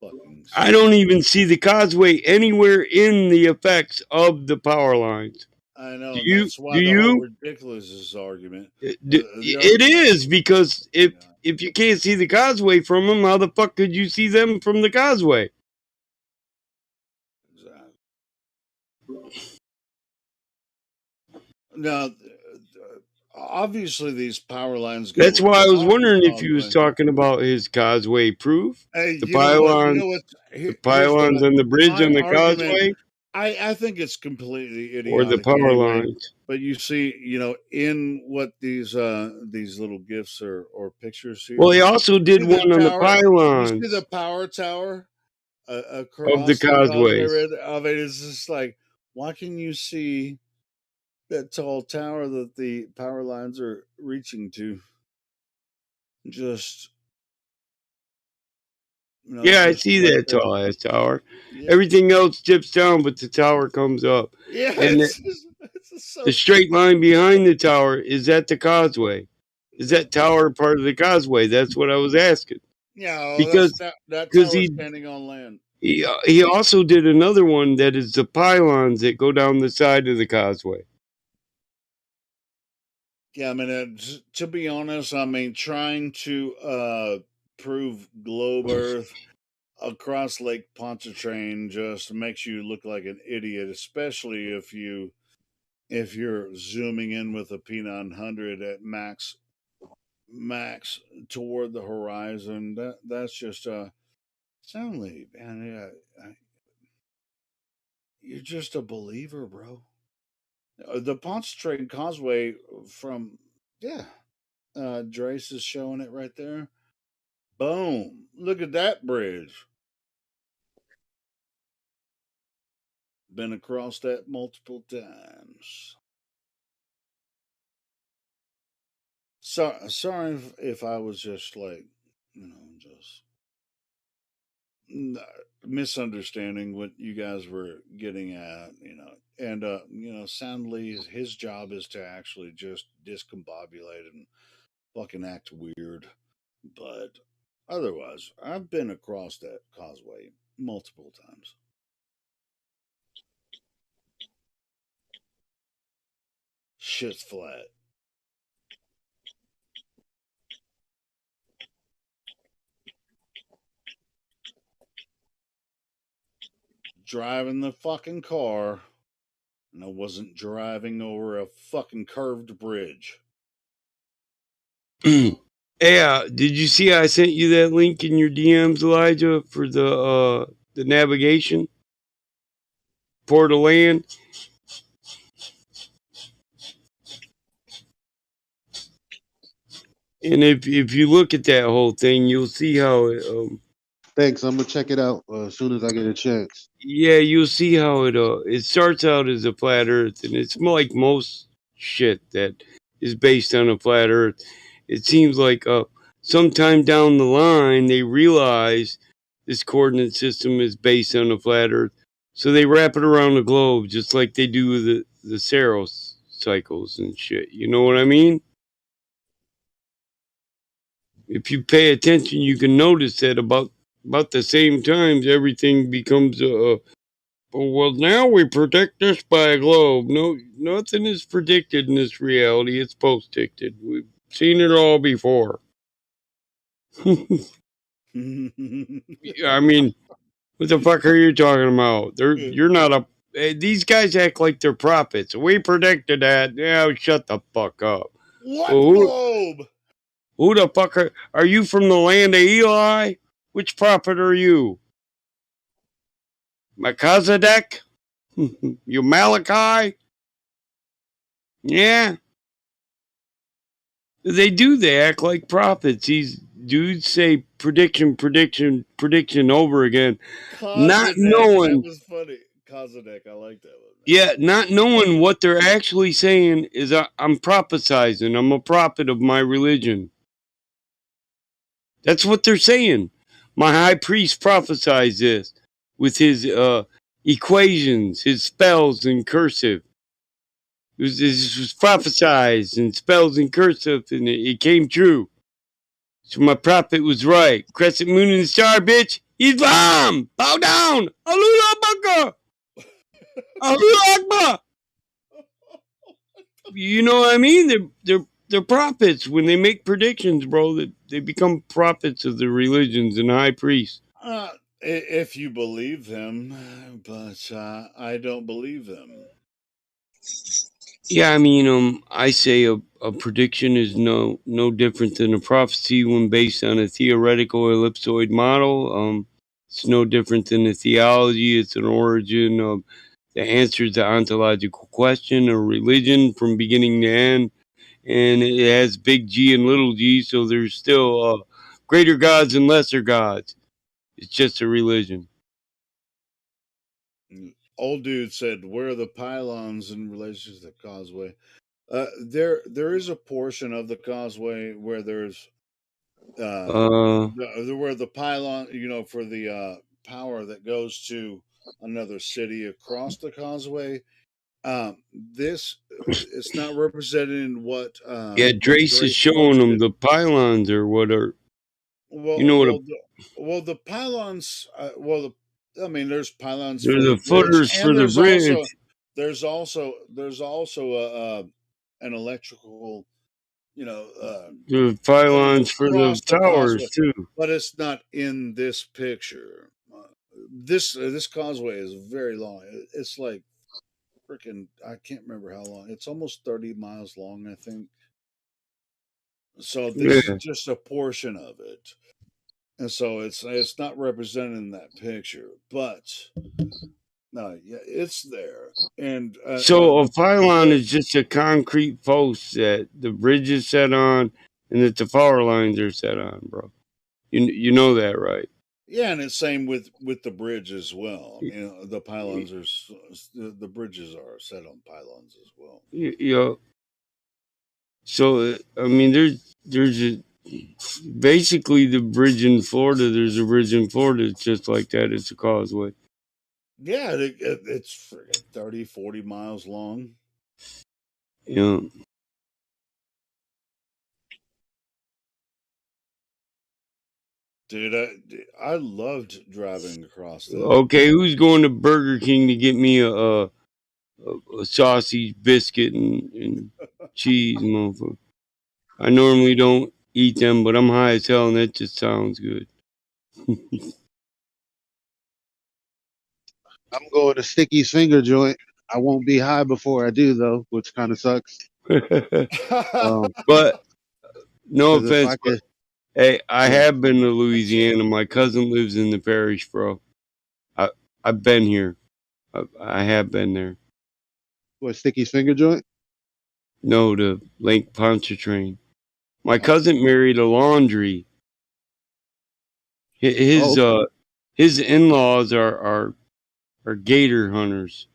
fucking I don't stupid. even see the causeway anywhere in the effects of the power lines. I Do know, and you? that's Do why the whole you? ridiculous argument. The It is because yeah, if you can't see the causeway from them, how the fuck could you see them from the causeway? exactly. Now, obviously, these power lines go That's with why the I was wondering if he was causeway. talking about his causeway proof, Hey, the you know what? You pylons, know what? the Here's what pylons on the bridge my on the argument. causeway, I think it's completely or the idiotic power anyway. lines. But you see, in what these little gifs or pictures Well, here. he also did See the one on the tower? You see the pylons power tower of the across the causeway causeways. of it? It's just like, why can you see that tall tower that the power lines are reaching to? Just Yeah, I just see right that there. tall ass tower. Yeah, Everything else dips down, but the tower comes up. yeah. And It's So The straight line behind the tower, is that the causeway? Is that tower part of the causeway? That's what I was asking. yeah, Because that because tower standing on land. he also did another one that is the pylons that go down the side of the causeway. Yeah, I mean, to be honest, I mean, trying to prove globe Earth across Lake Pontchartrain just makes you look like an idiot, especially if you're zooming in with a P900 at max toward the horizon. That's just soundly, man. Yeah, you're just a believer, bro. The Pontchartrain Causeway from yeah, Drace is showing it right there. Boom! Look at that bridge. Been across that multiple times. Sorry if I was just like, just misunderstanding what you guys were getting at, and soundly his job is to actually just discombobulate and fucking act weird, but otherwise, I've been across that causeway multiple times. Shit's flat. Driving the fucking car, and I wasn't driving over a fucking curved bridge. Yeah, did you see I sent you that link in your DMs, Elijah, for the navigation? Port of land? And if you look at that whole thing, you'll see how it, Thanks. I'm gonna check it out as soon as I get a chance. yeah, you'll see how it starts out as a flat Earth, and it's more like most shit that is based on a flat Earth. It seems like sometime down the line they realize this coordinate system is based on a flat Earth, so they wrap it around the globe just like they do with the Saros cycles and shit. You know what I mean? If you pay attention, you can notice that about the same times everything becomes oh, well, now we predict this by a globe. No, nothing is predicted in this reality. It's post-dicted. We've seen it all before. I mean, what the fuck are you talking about? You're not a. These guys act like they're prophets. We predicted that. Yeah, shut the fuck up. What Well, globe? who the fuck are you from the land of Eli? Which prophet are you? Melchizedek? You Malachi? Yeah. They do. They act like prophets. These dudes say prediction, prediction, prediction over again, not Kozadek, that knowing. was funny. Kozadek, I like that one. Yeah, not knowing what they're actually saying is I'm prophesizing. I'm a prophet of my religion. That's what they're saying. My high priest prophesies this with his equations, his spells in cursive. It was prophesized in spells in cursive, and it came true. So my prophet was right. Crescent moon and star, bitch. Islam! Bow down! Allah Akbar! Allah Akbar! You know what I mean? They're prophets. When they make predictions, bro, they become prophets of the religions and high priests. If you believe them, but I don't believe them. Yeah, I mean, I say a prediction is no different than a prophecy when based on a theoretical ellipsoid model. It's no different than a theology. It's an origin of the answer to ontological question or religion from beginning to end, and it has big G and little g. So there's still greater gods and lesser gods. It's just a religion. Old dude said, "Where are the pylons in relation to the causeway?" There is a portion of the causeway where there's Uh, where the pylon, for the power that goes to another city across the causeway. This it's not representing what Yeah, what Drace is Drace showing wants them you. the pylons or what are you Well, know what a, well, the pylons. I mean, there's pylons they're for the the bridge, footers for and the bridge. there's also an electrical, The thing pylons for the across the towers causeway, too. but it's not in this picture. This causeway is very long. It's like freaking. I can't remember how long. It's almost 30 miles long, I think. So this is Yeah. just a portion of it, and so it's not represented in that picture, but no, yeah, it's there, and So a pylon there, is just a concrete post that the bridge is set on and that the power lines are set on, bro. You know that, right? yeah, and it's same with the bridge as well. I mean, the pylons are the bridges are set on pylons as well. You know, so I mean, there's basically the bridge in Florida. There's a bridge in Florida. It's just like that. It's a causeway. Yeah, it's friggin' 30, 40 miles long. You know. Dude, I loved driving across that. Okay, who's going to Burger King to get me a sausage biscuit and cheese, motherfucker? I normally don't eat them, but I'm high as hell, and that just sounds good. I'm going to Sticky's finger joint. I won't be high before I do though, which kind of sucks. But no Because if offense, I but could, hey, I yeah. have been to Louisiana. My cousin lives in the parish, bro. I I've been here. I have been there. What, Sticky's finger joint? No, the Lake Pontchartrain. My Oh, cousin married a laundry. oh, His okay. his in laws are gator hunters.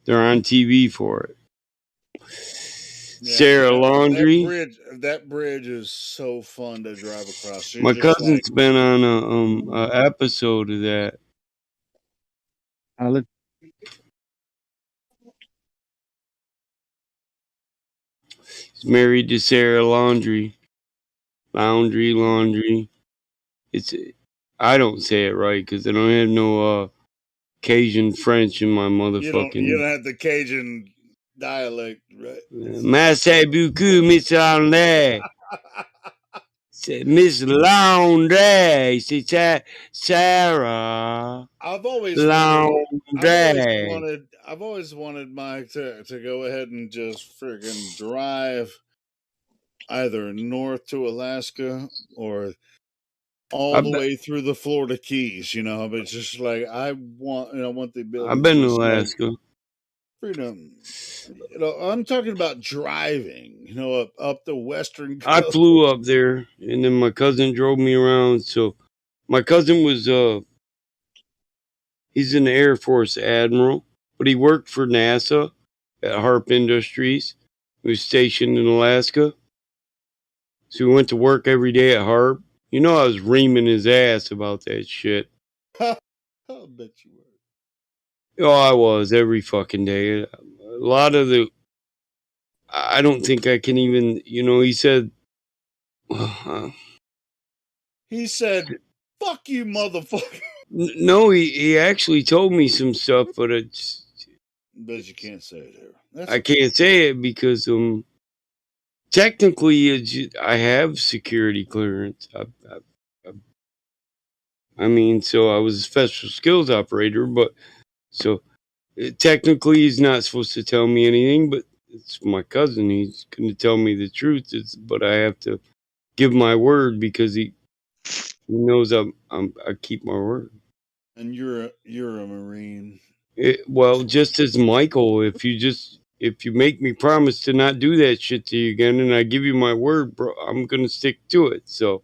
They're on TV for it. Yeah, Sarah Laundry. that bridge is so fun to drive across. You're My just like, cousin's been on a episode of that. Alan? He's married to Sarah Laundry. Laundry. It's I don't say it right because I don't have no Cajun French in my you motherfucking. don't have the Cajun dialect, right? Merci beaucoup, Miss Laundry. C'est Miss Laundry. C'est Sarah I've always wanted, Laundry. I've always wanted Mike to go ahead and just friggin' drive either north to Alaska or all I've the been, way through the Florida Keys. But it's just like I want the I've ability to been to just like Alaska. freedom. I'm talking about driving. Up the western I coast. flew up there, and then my cousin drove me around. So my cousin was he's an Air Force admiral, but he worked for NASA at Harp Industries. He was stationed in Alaska, so we went to work every day at Harp. You know, I was reaming his ass about that shit. I'll bet you were. Oh, I was every fucking day. A lot of the, I don't think I can even. He said, He said, "Fuck you, motherfucker." no, he actually told me some stuff, but But you can't say it here. That's I okay. can't say it because technically I have security clearance. I mean, so I was a special skills operator, but so technically he's not supposed to tell me anything, but it's my cousin. He's going to tell me the truth. But I have to give my word because he knows I keep my word. And you're a Marine. Well, just as Michael, if you make me promise to not do that shit to you again, and I give you my word, bro, I'm gonna stick to it. So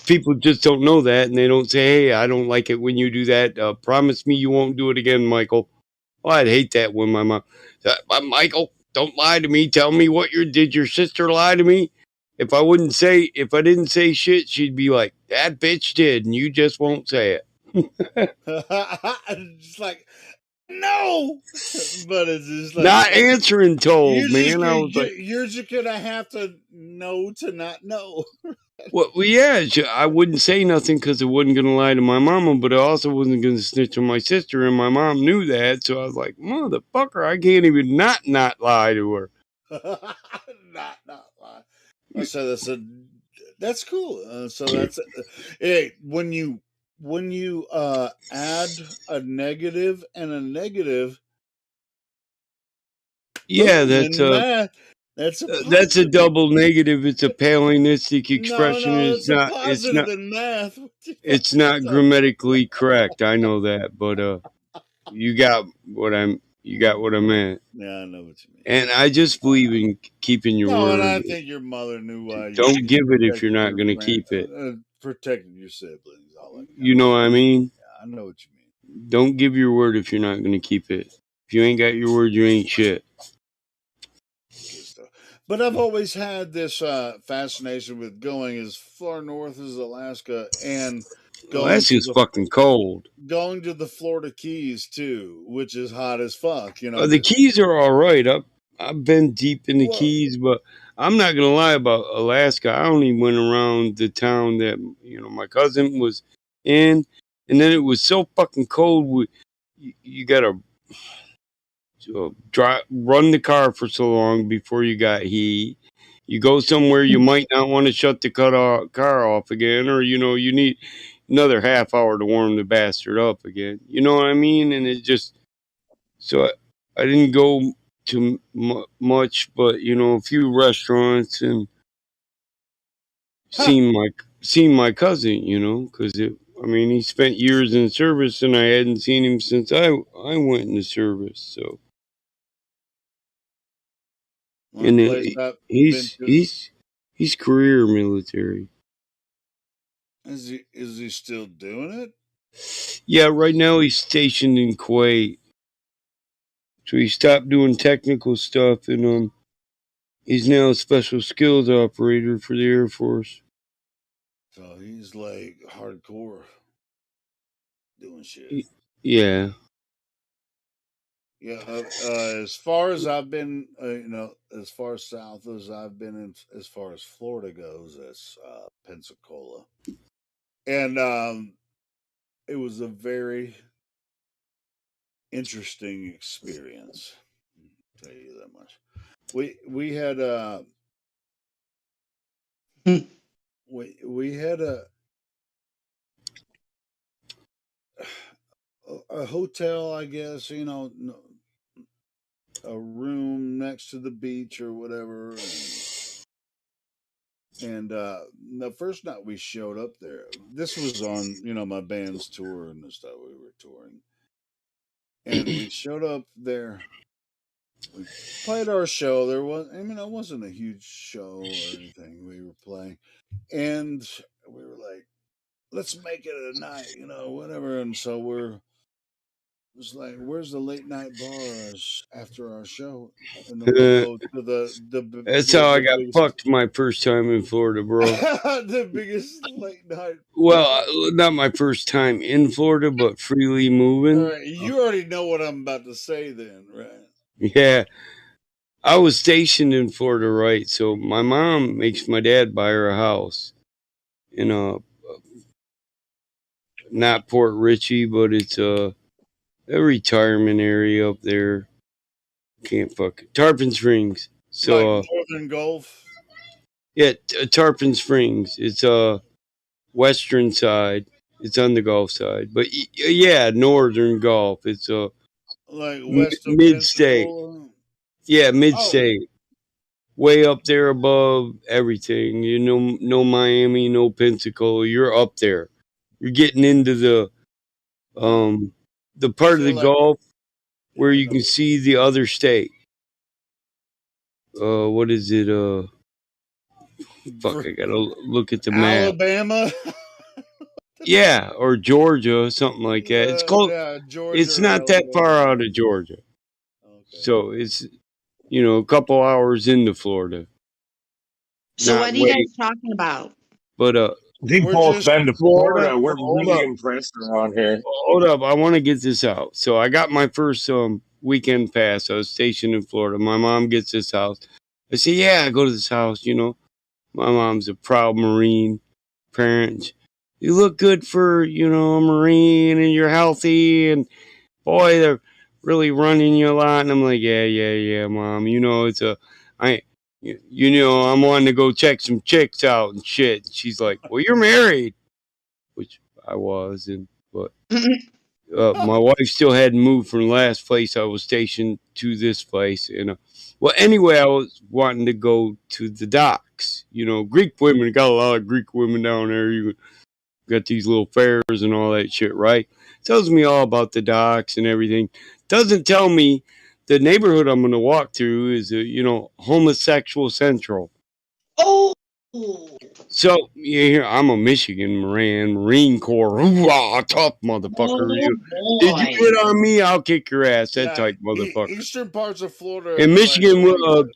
people just don't know that, and they don't say, "Hey, I don't like it when you do that. Promise me you won't do it again, Michael." Oh, I'd hate that when my mom, Michael, don't lie to me. Tell me what did your sister lie to me? If I didn't say shit, she'd be like, "That bitch did," and you just won't say it. Just like no, but it's just like not answering told, you're just man. I was like, you're just gonna have to know to not know. well, yeah, I wouldn't say nothing because I wasn't going to lie to my mama, but I also wasn't going to snitch on my sister, and my mom knew that, so I was like, motherfucker, I can't even not lie to her. not lie. So that's cool. So that's hey, when you add a negative and a negative, Yeah, boom, in math, that's a that's a positive. double negative. It's a Paleolithic expression. No, It's it's a not. It's positive not. in math. It's not grammatically correct. I know that, but you got what I'm. You got what I meant. Yeah, I know what you mean. And I just believe in keeping your No, and word. I think your mother knew why you Don't give it if you're protected not your going to friend, keep it. protecting your siblings, all that kind You of know stuff. what I mean? Yeah, I know what you mean. Don't give your word if you're not going to keep it. If you ain't got your word, you ain't shit. But I've always had this fascination with going as far north as Alaska and Alaska's fucking cold. going to the Florida Keys too, which is hot as fuck. You know, The Keys are all right. I've been deep in the Keys, but I'm not gonna lie about Alaska. I only went around the town that my cousin was in, and then it was so fucking cold. You gotta run the car for so long before you got heat. You go somewhere you might not want to shut the car off again, or you need another half hour to warm the bastard up again. You know what I mean? And it just I didn't go to much, but a few restaurants and seen my cousin. Because he spent years in service, and I hadn't seen him since I went into service. So. one And place I've been to. he's career military. Is he still doing it? Yeah, right now he's stationed in Kuwait. So he stopped doing technical stuff, and he's now a special skills operator for the Air Force. So he's like hardcore doing shit. Yeah. Yeah, as far as I've been, as far south as I've been, as far as Florida goes, that's Pensacola, and it was a very interesting experience. I'll tell you that much. We had we had a hotel, I guess, a room next to the beach or whatever, and the first night we showed up there, this was on my band's tour and the stuff we were touring, and we showed up there. We played our show. It wasn't a huge show or anything we were playing, and we were like, let's make it a night, whatever. And so was like, where's the late night bars after our show? And then we'll go to That's how I got biggest fucked my first time in Florida, bro. the biggest late night. Well, not my first time in Florida, but freely moving. All right, you already know what I'm about to say, then, right? Yeah. I was stationed in Florida, right? So my mom makes my dad buy her a house in not Port Richey, but it's a retirement area up there. Can't fuck it. Tarpon Springs. So Like Northern Gulf. yeah, Tarpon Springs. It's western side. It's on the Gulf side, but yeah, northern Gulf. It's Like west of mid state. Pensacola. Yeah, mid state. Way up there above everything. No Miami, no Pensacola. You're up there. You're getting into the part of So the like, Gulf where yeah, you can see the other state. What is it? Fuck, I gotta look at the map. Alabama. Yeah, or Georgia, something like that. It's close. Yeah, Georgia It's or not that Alabama. far out of Georgia. So it's a couple hours into Florida. So Not what are you way, guys talking about? but We've We're both just been to Florida. Florida. We're Hold really up. impressed around here. Hold up. I want to get this out. So I got my first weekend pass. I was stationed in Florida. My mom gets this house. I say, yeah, I go to this house. My mom's a proud Marine parent. You look good for, a Marine, and you're healthy, and boy, they're really running you a lot. And I'm like, yeah, yeah, yeah, Mom. I'm wanting to go check some chicks out and shit. And she's like, well, you're married, which I was, but my wife still hadn't moved from the last place I was stationed to this place. And well, anyway, I was wanting to go to the docks. Greek women, got a lot of Greek women down there. You got these little fairs and all that shit, right? Tells me all about the docks and everything. Doesn't tell me the neighborhood I'm going to walk through is homosexual central. Oh. So I'm a Michigan Marine Corps. Hoorah, tough motherfucker. Did you hit on me? I'll kick your ass. That type motherfucker. Eastern parts of Florida. In Michigan,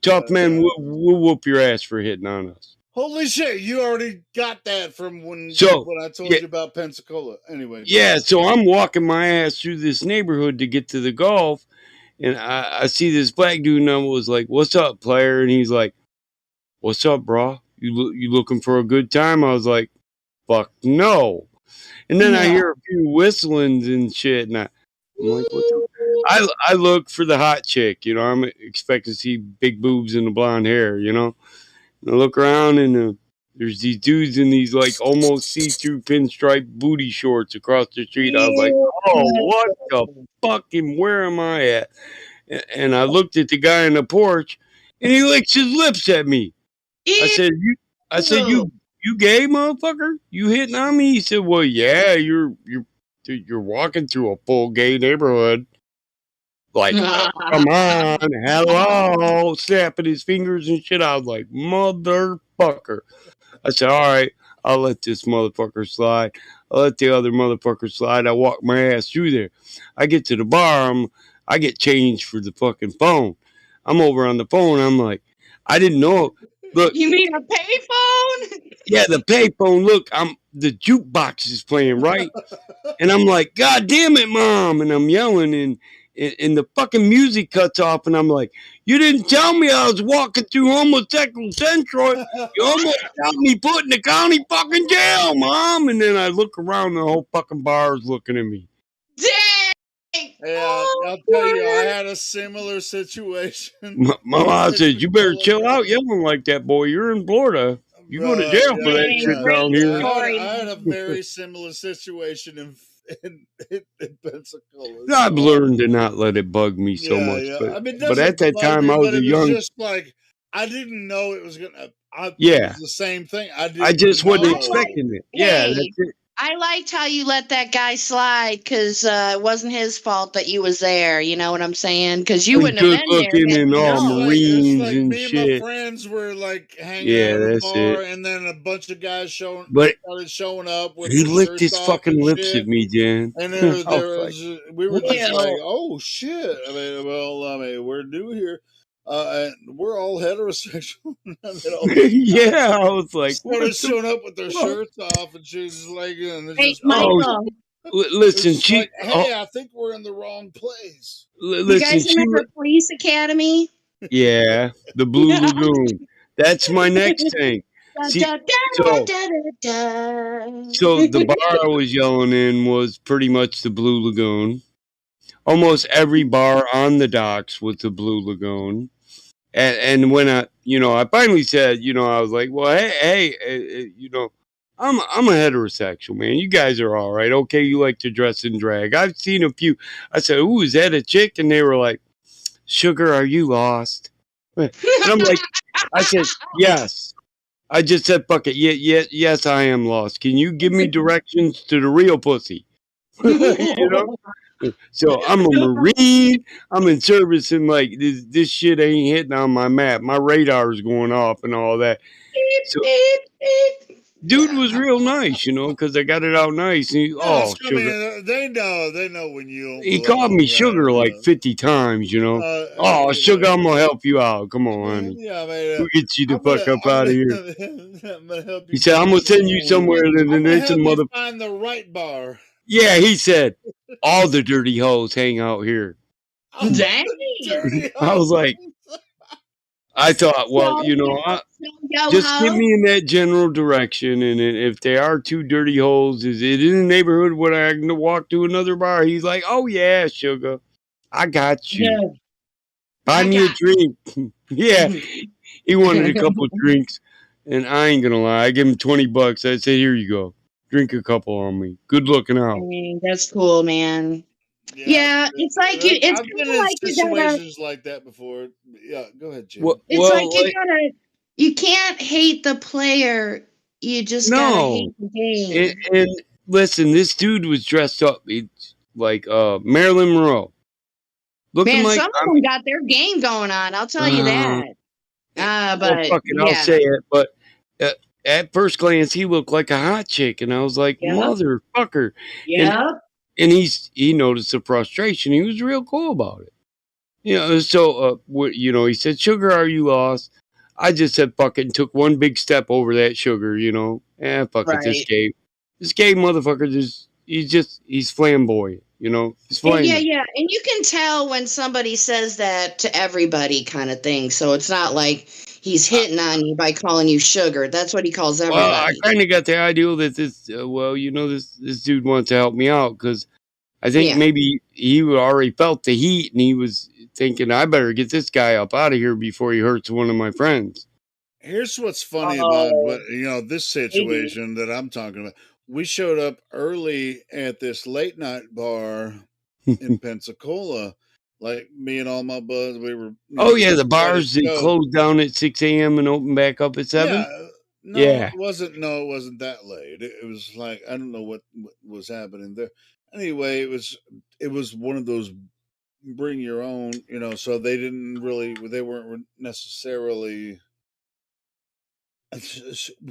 tough men will whoop your ass for hitting on us. Holy shit! You already got that from when I told you about Pensacola. Anyway. Yeah, so I'm walking my ass through this neighborhood to get to the golf, and I see this black dude, and I was like, "What's up, player?" And he's like, "What's up, bro? You looking for a good time?" I was like, "Fuck no!" And then I hear a few whistlings and shit, and I'm like, "What the?" I look for the hot chick, I'm expecting to see big boobs and the blonde hair, And I look around, and there's these dudes in these like almost see-through pinstripe booty shorts across the street. I was like, "Oh, what the fucking? Where am I at?" And I looked at the guy on the porch, and he licks his lips at me. I said, "You gay, motherfucker? You hitting on me?" He said, "Well, yeah, you're walking through a full gay neighborhood." Like, come on, hello, snapping his fingers and shit. I was like, motherfucker. I said, all right, I'll let this motherfucker slide. I'll let the other motherfucker slide. I walk my ass through there. I get to the bar. I get changed for the fucking phone. I'm over on the phone. I'm like, I didn't know. Look, You mean a payphone? yeah, the payphone. Look, the jukebox is playing, right? And I'm like, God damn it, Mom. And I'm yelling, and the fucking music cuts off, and I'm like, you didn't tell me I was walking through homosexual central. You almost got me put in the county fucking jail, Mom. And then I look around, and the whole fucking bar is looking at me. Dang! Yeah, I'll tell you, I had a similar situation. Mama said, you better chill out yelling like that, boy. You're in Florida. You go to jail for that shit down here. I had a very similar situation in Pensacola. I've learned to not let it bug me so much. Yeah. But at that time, I was a young. Just like, I didn't know it was gonna. It was the same thing. I just wasn't expecting it. Yeah, that's it. I liked how you let that guy slide because it wasn't his fault that you was there. You know what I'm saying? Because you wouldn't have been there. Good looking and all Marines and me shit. Me and my friends were like hanging out at the bar, and then a bunch of guys started showing up. With he licked his fucking lips at me, Jan. And we were just like, "Oh shit!" I mean, we're new here. And we're all heterosexual. Yeah, I was like, started showing up with their shirts off, and she's like, "Hey, Michael, listen, like, hey, I think we're in the wrong place." You guys remember Police Academy? Yeah, the Blue Lagoon. That's my next thing. See, so the bar I was yelling in was pretty much the Blue Lagoon. Almost every bar on the docks was the Blue Lagoon. And when I finally said, I was like, well, hey, I'm a heterosexual, man. You guys are all right. Okay, you like to dress in drag. I've seen a few. I said, ooh, is that a chick? And they were like, sugar, are you lost? And I'm like, I said, yes. I just said, fuck it. Yes, I am lost. Can you give me directions to the real pussy? So I'm a Marine. I'm in service, and like this shit ain't hitting on my map. My radar's going off and all that. So, dude was real nice, because I got it out nice. And No, I sugar. mean, they know when you don't He called belong. me Right? sugar like 50 times, Oh, sugar, I'm gonna help you out. Come on, honey. Yeah, I mean, We'll get you the fuck up I'm out of gonna, here. I'm gonna help He you said, I'm find gonna send you somewhere and I'm then gonna it's a help you mother. find the right bar. Yeah, he said, all the dirty hoes hang out here. Dang. Dirty I was like, I thought, well, So, yo just give ho. me in that general direction. And if they are two dirty holes, is it in the neighborhood where I can walk to another bar? He's like, oh, yeah, sugar. I got you. Yeah. Buy I me a got drink. Yeah, he wanted a couple drinks. And I ain't going to lie. I give him $20. I said, here you go. Drink a couple on me. Good looking out. That's cool, man. Yeah, it's like you. It's I've kind been of in like you gotta. situations like that before. Yeah, go ahead, Jim. It's like you gotta. You can't hate the player. You just gotta No. hate the game. And listen, this dude was dressed up like Marilyn Monroe. Looking Man, like some of them got their game going on. I'll tell you that. well, But fuck it, I'll yeah. say it. But at first glance, he looked like a hot chick, and I was like, Yep. motherfucker. Yep. And he noticed the frustration. He was real cool about it. So he said, "Sugar, are you lost?" I just said, "Fuck it," and took one big step over that sugar. Fuck it, this gay motherfucker. He's flamboyant. He's flaming. Yeah. And you can tell when somebody says that to everybody, kind of thing. So it's not like he's hitting on you by calling you sugar. That's what he calls everybody. Well, I kind of got the idea that this dude wants to help me out because I think maybe he already felt the heat and he was thinking I better get this guy up out of here before he hurts one of my friends. Here's what's funny about this situation that I'm talking about. We showed up early at this late night bar in Pensacola. Like me and all my buds, we were. The bars they closed down at 6 a.m. and open back up at 7. It wasn't. No, it wasn't that late. It was like I don't know what was happening there. Anyway, it was one of those bring your own. So they weren't necessarily.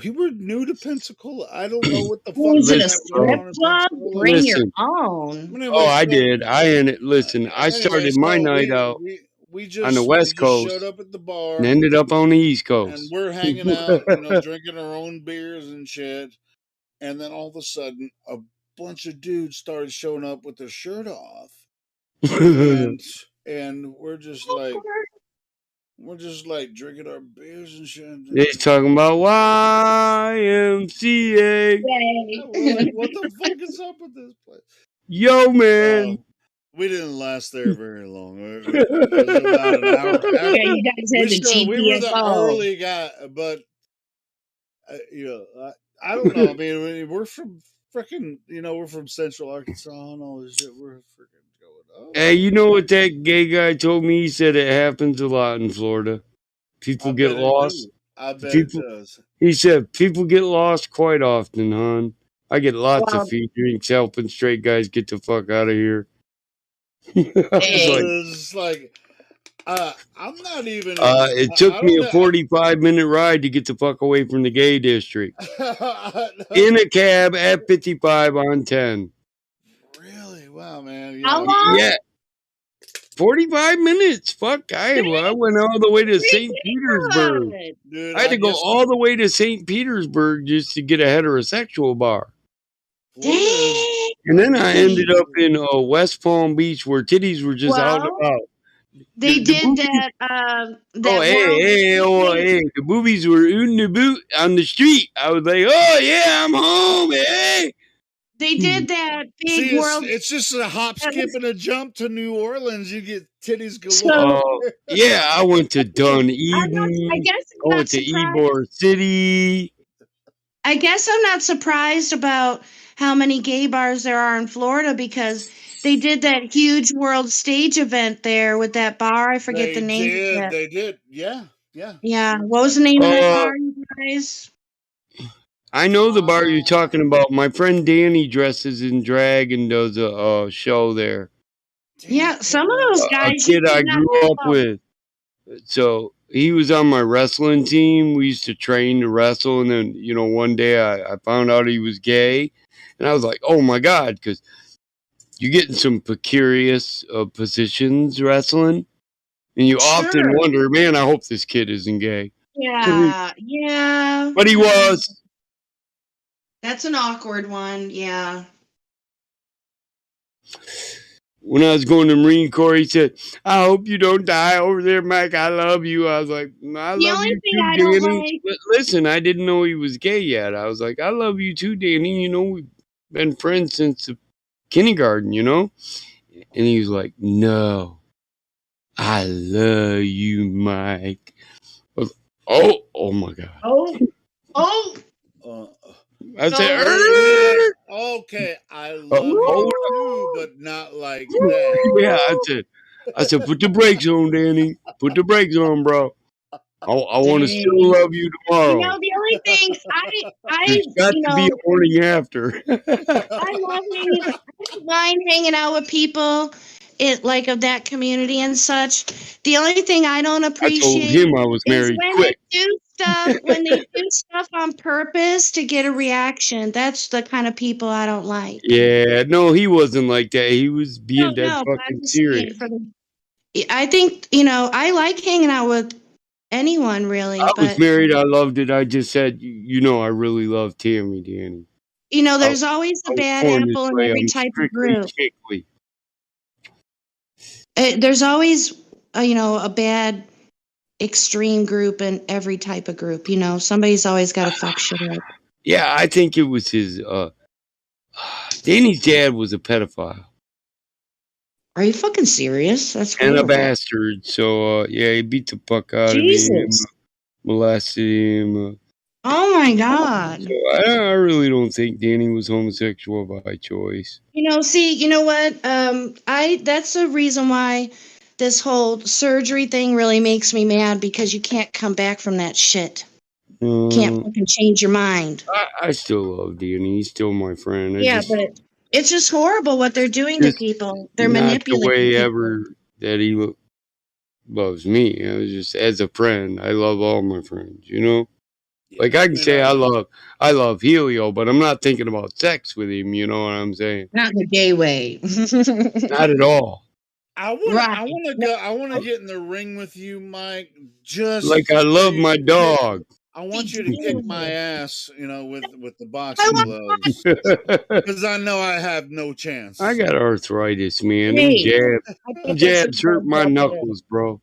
We were new to Pensacola. I don't know what the fuck was it a strip club? Bring your own. I did. I started my night out on the West Coast showed up at the bar and ended up on the East Coast. And we're hanging out, drinking our own beers and shit. And then all of a sudden, a bunch of dudes started showing up with their shirt off. and we're just like drinking our beers and shit. They're talking about YMCA. We're like, what the fuck is up with this place? Yo, man. We didn't last there very long. It was about an hour. You guys had the GPS. We were the early guy, but I don't know. I mean, we're from freaking, we're from Central Arkansas and all this shit. We're freaking going up. Hey, you know what that gay guy told me? He said it happens a lot in Florida. People get lost. I bet it does. He said people get lost quite often, hon. I get lots of free drinks helping straight guys get the fuck out of here. It's like I'm not even. It took me a 45-minute ride to get the fuck away from the gay district. In a cab at 55 on 10. Really? Wow, man. How long? Yeah. 45 minutes. Fuck, I went all the way to St. Petersburg. Dude, I had to go all the way to St. Petersburg just to get a heterosexual bar. And then I ended up in West Palm Beach where titties were just out and about. They did that. The boobies were in the boot on the street. I was like, oh yeah, I'm home, hey. They did that big world. It's just a hop, skip, and a jump to New Orleans. You get titties galore. I went to Dunedin. I guess I went to Ybor City. I guess I'm not surprised about how many gay bars there are in Florida because they did that huge world stage event there with that bar. I forget the name. They did. Yeah. What was the name of that bar, you guys? I know the bar you're talking about. My friend Danny dresses in drag and does a show there. Yeah, some of those guys. A kid I grew up with. So he was on my wrestling team. We used to train to wrestle, and then one day I found out he was gay, and I was like, oh my god, because you get in some precarious positions wrestling, and you often Sure. wonder, man, I hope this kid isn't gay. Yeah. Yeah. But he was. That's an awkward one. Yeah. When I was going to the Marine Corps, he said, I hope you don't die over there, Mike. I love you. I was like, I The love only you thing too, I don't Danny. like. But listen, I didn't know he was gay yet. I was like, I love you too, Danny. We've been friends since kindergarten, And he was like, no, I love you, Mike. I was, oh my God. Oh. I said, okay, I love you too, but not like that. Yeah, I said, put the brakes on, Danny. Put the brakes on, bro. I want to still love you tomorrow. The only thing There's got to be a morning after. I don't mind hanging out with people of that community and such. The only thing I don't appreciate I told him I was married is quick. when they do stuff on purpose to get a reaction. That's the kind of people I don't like. Yeah, no, he wasn't like that. He was being dead but fucking I'm just saying, serious. I think I like hanging out with anyone really. I was but married. I loved it. I just said, I really love Tammy, Danny. there's always a bad apple in every type of group. Chickly. There's always a bad extreme group in every type of group. Somebody's always got to fuck shit up. Yeah, I think it was his. Danny's dad was a pedophile. Are you fucking serious? That's horrible. And a horrible. bastard. So yeah, he beat the fuck out of him, molested him. Oh my god! So I really don't think Danny was homosexual by choice. See, you know what? That's the reason why this whole surgery thing really makes me mad, because you can't come back from that shit. Can't fucking change your mind. I still love Danny. He's still my friend. But it's just horrible what they're doing to people. They're manipulating the way people. ever that he loves me. Just as a friend, I love all my friends. Like I can say I love Helio, but I'm not thinking about sex with him. You know what I'm saying? Not in a gay way. Not at all. I want to get in the ring with you, Mike. Just like I love my dog. I want you to kick my ass, with the boxing gloves, because I know I have no chance. I got arthritis, man. Hey, Jabs hurt my knuckles, bro.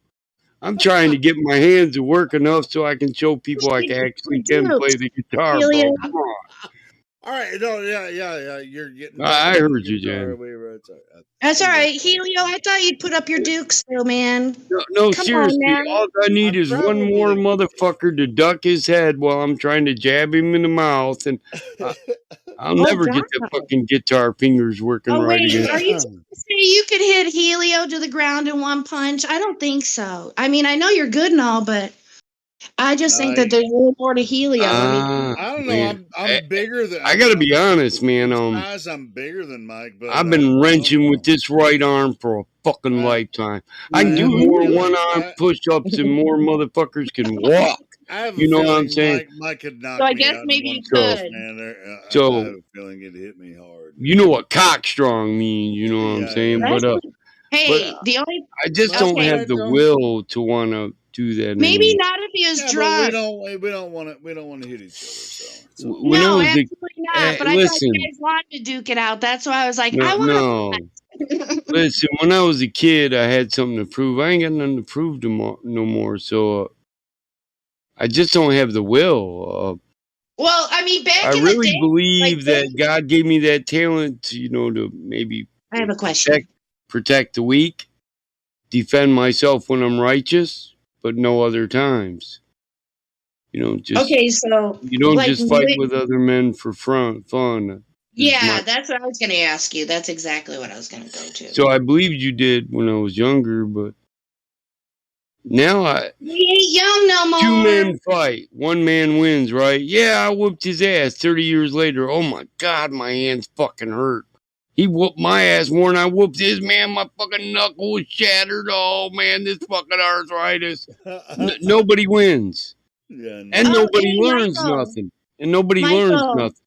I'm trying to get my hands to work enough so I can show people I actually can play the guitar, bro. Come on. All right, no, yeah. You're getting. I heard you, Jan. That's all right, Helio. I thought you'd put up your dukes, though, man. No, seriously. All I need is one more motherfucker to duck his head while I'm trying to jab him in the mouth, and I'll never get the fucking guitar fingers working right again. Are you saying you could hit Helio to the ground in one punch? I don't think so. I mean, I know you're good and all, but I just think that there's a little more to Helio. I don't know. I'm bigger than. I gotta be honest, man. I'm bigger than Mike, but I've been wrenching with this right arm for a fucking lifetime. I can do more one-arm push-ups than more motherfuckers can walk. You know what I'm saying? Mike could knock so I me guess out maybe you could. could. Man, so I have a feeling it hit me hard. You know what cock strong means? You know what I'm saying? But the only I just don't have the will to want to do that. Maybe not if he was drunk. We don't want to hit each other. So. No, absolutely not. But I thought you guys wanted to duke it out. That's why I was like, I want to. Listen, when I was a kid, I had something to prove. I ain't got nothing to prove no more. So I just don't have the will. Well, I mean, back I in really the day, believe that God gave me that talent, to maybe. I have a question. Protect the weak, defend myself when I'm righteous, but no other times. Just okay. So you don't just fight with other men for fun. Yeah, that's what I was going to ask you. That's exactly what I was going to go to. So I believed you did when I was younger, but now we ain't young no more. 2 men fight, 1 man wins, right? Yeah, I whooped his ass. 30 years later, oh my God, my hands fucking hurt. He whooped my ass more than I whooped his. Man, my fucking knuckle was shattered. Oh man, this fucking arthritis. Nobody wins. Yeah, And no. nobody Okay, learns Michael. nothing. And nobody learns Michael, nothing.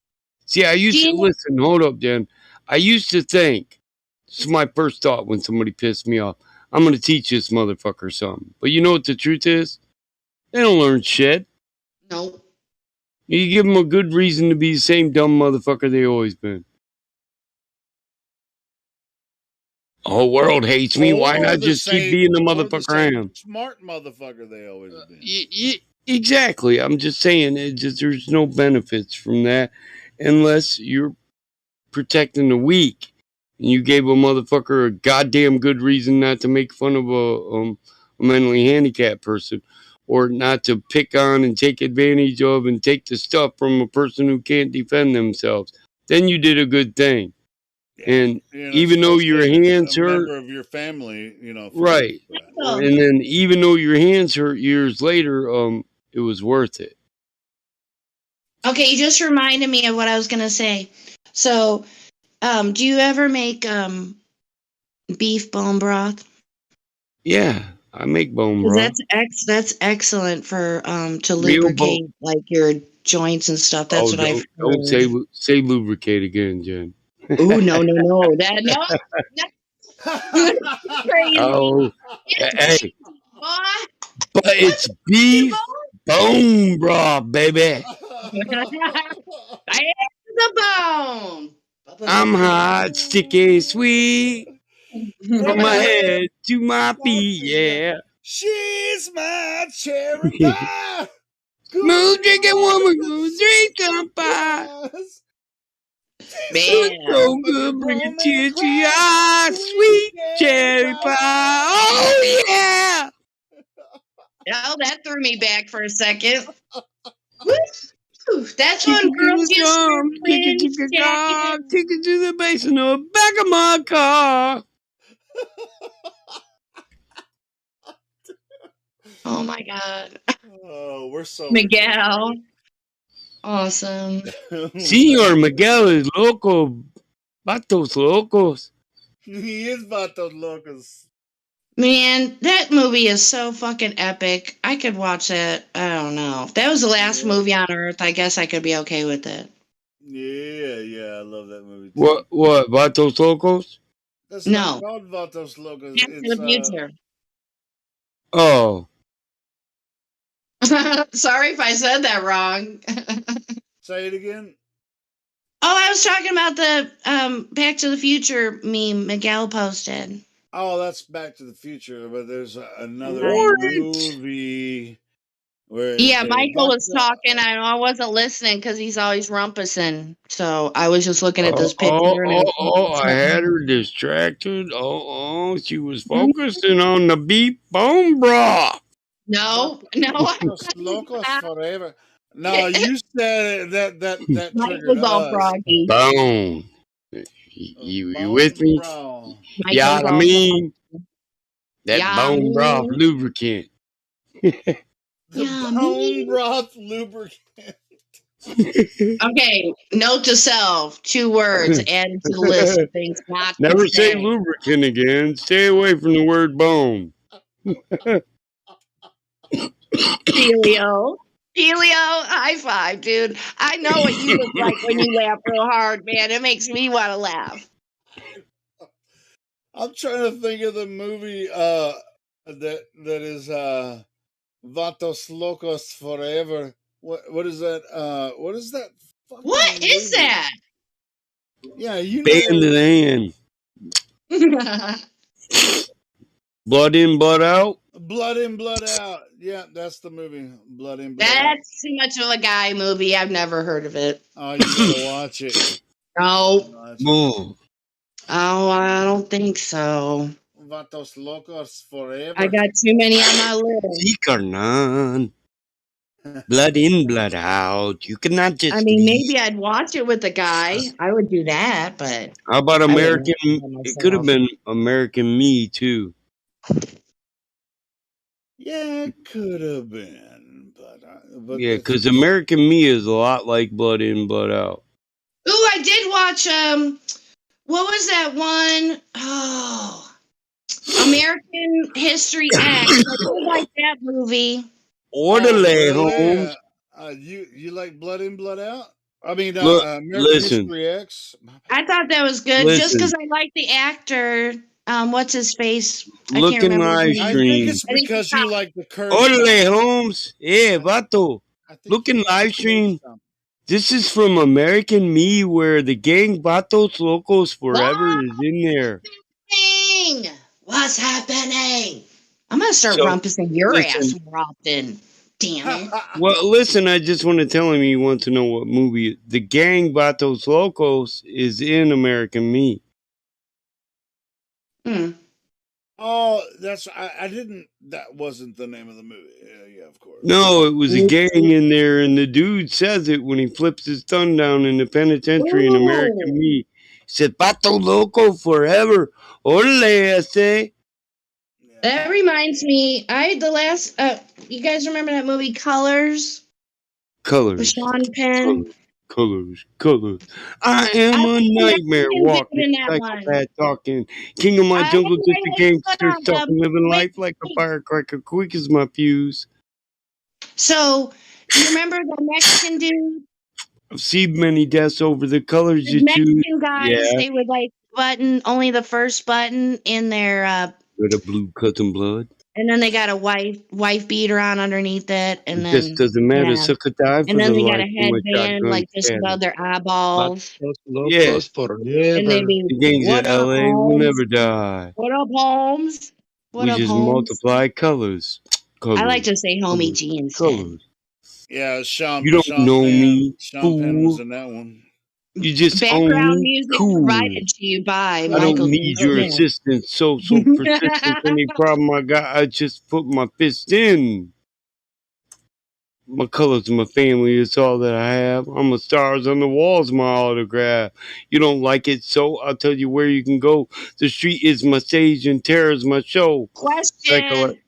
See, I used do to you listen, hold up, Jen. I used to think, this is my first thought when somebody pissed me off. I'm gonna teach this motherfucker something. But you know what the truth is? They don't learn shit. know? You give them a good reason to be the same dumb motherfucker they always been. The whole world hates me. Why Or not the just keep same, being the or the motherfucker I same am? smart motherfucker they always have been. Exactly. I'm just saying, there's no benefits from that unless you're protecting the weak. And you gave a motherfucker a goddamn good reason not to make fun of a mentally handicapped person, or not to pick on and take advantage of and take the stuff from a person who can't defend themselves. Then you did a good thing. Yeah, And even though your especially a hands hurt, member of your family, forgive right, you for that. Michael, and then even though your hands hurt years later, it was worth it. okay, you just reminded me of what I was gonna say. So, do you ever make beef bone broth? Yeah, I make bone Because broth. that's excellent for to Real bone. lubricate like your joints and stuff. That's Oh, what I've don't heard. say lubricate again, Jen. Oh no that no, no crazy. Oh, It's hey, boy. but it's beef bone broth, baby. I am the bone. I'm hot, sticky, sweet, from From my my head, head to my my feet, feet, yeah. yeah. She's my cherry pie. Good Smooth drinking woman, woman, good sweet drink some pie. surprise. Good, Man. so Make a good, bring a grown man tear to your cry. eyes, Sweet sweet cherry cherry pie. pie. Oh, yeah. Oh, that threw me back for a second. Woo! That's Kick when it to girls the use their drum, kick it to twins the car, jacket. kick it to the bass in the back of my car. Oh my god. Oh, we're so Miguel. Awesome. Senor Miguel is loco. Vatos locos. He is Vatos Locos. Man, that movie is so fucking epic. I could watch that. I don't know. If that was the last Yeah. movie on Earth, I guess I could be okay with it. Yeah, I love that movie too. What, Vatos locos? That's not No. called Vatos Locos. Back to It's the Future. Oh. Sorry if I said that wrong. Say it again. Oh, I was talking about the Back to the Future meme Miguel posted. Oh, that's Back to the Future, but there's another I know. movie where Yeah, they Michael got was talking. I wasn't listening because he's always rumpusing. So I was just looking at Oh, this picture and I had her distracted. She was focusing on the beef bone broth. No, Vatos Locos forever. No, you said that triggered Michael's all us. froggy. Bone. You with Bone me? broth. Yeah, Michael's I all mean, that bone broth yummy. lubricant. The bone Yummy. broth lubricant. Okay, note to self: 2 words added to the list of things not to Never say say. lubricant again. Stay away from the word bone. Helio. Helio, high five, dude. I know what you look like when you laugh real hard, man. It makes me want to laugh. I'm trying to think of the movie that is Vatos Locos Forever. What is that? What is that fucking What is movie? that? Yeah, you Band in know. the hand. Blood in, blood out. Blood in, blood out. Yeah, that's the movie. Blood in, blood out. That's too much of a guy movie. I've never heard of it. Oh, you gotta watch it. No. Watch it. Ooh. Oh, I don't think so. Vatos Locos Forever. I got too many on my list. Sí, carnal. Blood in, blood out. You cannot just I mean, leave. maybe I'd watch it with a guy. I would do that, but How about I wouldn't American? watch it by It could have myself. been American Me too. Yeah, it could have been, but Yeah, because American Me is a lot like Blood in, blood out. Ooh, I did watch what was that one? Oh, American History X. I really like that movie. Orderly, Really? Holmes. You like Blood In, Blood Out? I mean, Look, American listen, History X. I thought that was good just because listen. I like the actor. What's his face? I Look can't in remember his live I name. think stream. it's I think because it's you like the curb Orderly, stomp. Holmes. Yeah, I, vato. I think Look you in like live the curb stream. stomp. This is from American Me, where the gang Vatos Locos Forever is in there. Dang! What's happening? I'm gonna start So, rumpusing your ass listen. more often. Damn it. Well, listen, I just want to tell him you want to know what movie. The gang Vatos Locos is in American Me. Hmm. Oh, I didn't. That wasn't the name of the movie. Yeah, of course. No, it was a gang in there, and the dude says it when he flips his thumb down in the penitentiary in American Ooh. Me. He said, Vato Loco Forever. Orale, I say. That reminds me, you guys remember that movie Colors with Colors, Sean Penn? colors, colors, colors. I I am a like the nightmare Mexican dude walking, in that one. psychopath talking, king of my Hey, jungle, just a wait, hold gangster on. stuff, living Wait, life like a wait. firecracker, quick as my fuse. So, you remember the Mexican dude? I've seen many deaths over the colors The you choose. Mexican guys, Yeah, they would like button only the first button in their with a blue cousin blood. and then they got a wife beater on underneath it, and It just then doesn't matter. yeah, Suck a die and for then the they got life a of my headband shotgun like just stabbing. above their eyeballs, Los Yeah, locos and they'd forever. be, the gangs of "What up, LA will Holmes? never die. What up, Holmes? What We up, just Holmes?" multiply colors. I like Colors. to say Homie Colors. G instead. Colors. Yeah, You don't know me, Sean Penn was fool. in that one. You just own Background me? music Cool. provided to you by I don't Michael J. need your Smith. assistance. So persistent. Any problem I got, I just put my fist in. My colors and my family is all that I have. I'm a stars on the walls, my autograph. You don't like it, so I'll tell you where you can go. The street is my stage and terror is my show. Psycho Question.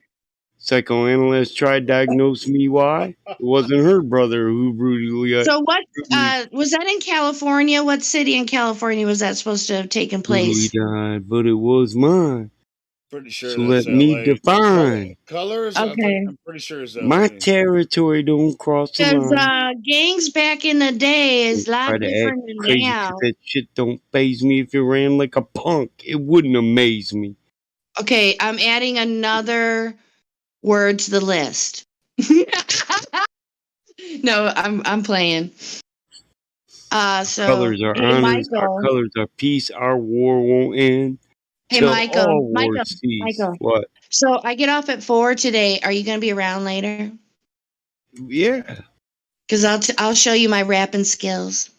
Psychoanalyst tried to diagnose me why? It wasn't her brother who brutally So what brutally, was that in California? What city in California was that supposed to have taken brutally place? died, but it was mine. Pretty sure So that's let me L.A. define. Colors. Okay. I'm pretty sure it's My L.A. territory don't cross the Because line. gangs back in the day is Don't a try lot to act different than crazy 'cause now. that shit don't phase me. If you ran like a punk, it wouldn't amaze me. Okay, I'm adding another word to the list. No, I'm playing. So Colors are hey honest, our Michael, colors are peace, our war won't end hey till Michael, all wars cease. Michael. What? So I get off at 4 today. Are you gonna be around later? Yeah. Because I'll show you my rapping skills.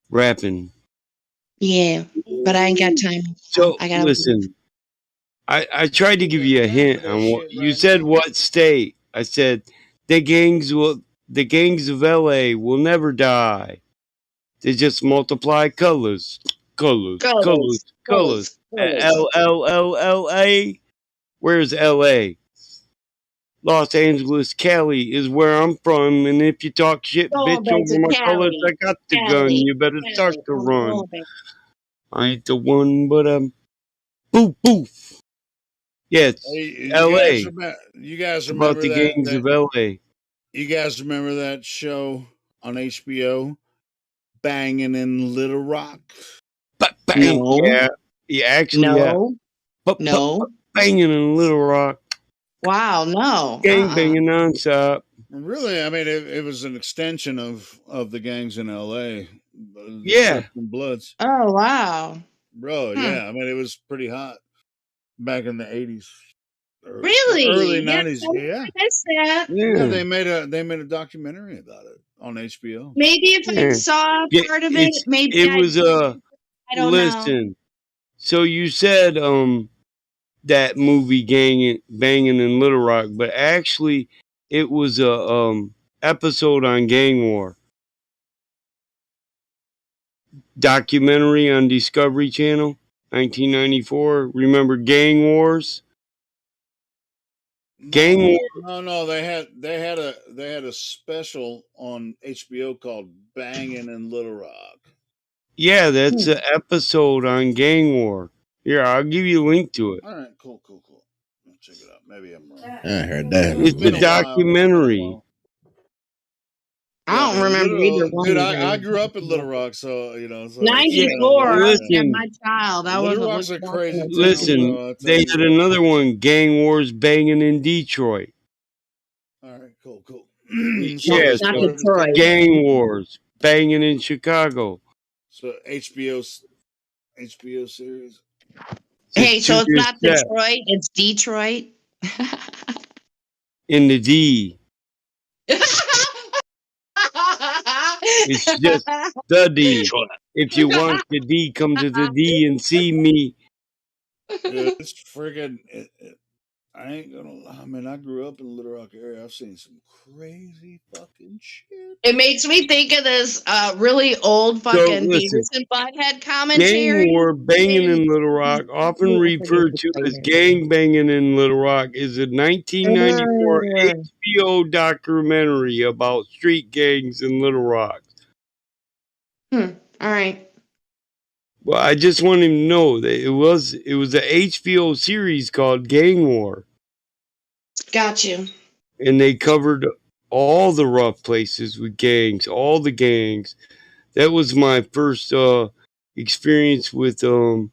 Rapping. Yeah, but I ain't got time. So I gotta. listen, I tried to give you a hint on what you said. What state? I said the gangs of LA will never die. They just multiply colors, colors, colors, Colors, colors. colors, colors. LLLLA. Where's LA? Los Angeles, Cali is where I'm from. And if you talk shit, Going bitch, back over to my colors, I Cali, got the gun. Cali, You better start Cali. to I'm run. going back. I ain't the one, but boof, boof. Yeah, it's Hey, L.A. you guys It's about remember the gangs that? of L.A. You guys remember that show on HBO, Banging in Little Rock? Bang, No, yeah, yeah, actually, yeah. no, no. Banging in Little Rock, Wow, no. gang banging nonstop. Really, I mean, it was an extension of the gangs in L.A., the Yeah, Crips and Bloods. Oh wow. Bro, Hmm. yeah, I mean, it was pretty hot back in the 80s or early Really? Yeah, 90s. Yeah, I missed that. yeah, yeah, they made a documentary about it on HBO. Maybe if I yeah. saw Yeah, part of it, maybe it I'd. was I don't know. listen. So you said that movie banging in Little Rock, but actually it was a episode on gang war documentary on Discovery Channel, 1994. Remember Gang Wars? Gang No, War. no. They had a special on HBO called Banging in Little Rock. Yeah, that's an episode on Gang War. Here, I'll give you a link to it. All right, cool. I'll check it out. Maybe I'm wrong. I heard that. It's a documentary. Yeah, I I don't mean, remember either one dude, of I grew up in Little them. Rock, so you know, so it's kind of 94. I was listen, my child. I Little wasn't Rock's a watching crazy it. town, listen. bro. I'll tell They you had what. another one, Gang Wars banging in Detroit. All right, cool. No, Yeah, not so Detroit. Gang Wars banging in Chicago. So HBO series. Hey, so it's not set Detroit, it's Detroit. in the D. It's just the D. If you want the D, come to the D and see me. Dude, it's friggin'. I ain't gonna lie. I mean, I grew up in the Little Rock area. I've seen some crazy fucking shit. It makes me think of this really old So fucking listen, Beavis and Butthead Gang commentary. War banging in Little Rock, often referred to as gang banging in Little Rock, is a 1994 HBO documentary about street gangs in Little Rock. All right. Well, I just want him to know that it was an HBO series called Gang War, Got you. and they covered all the rough places with gangs, all the gangs. That was my first experience with 4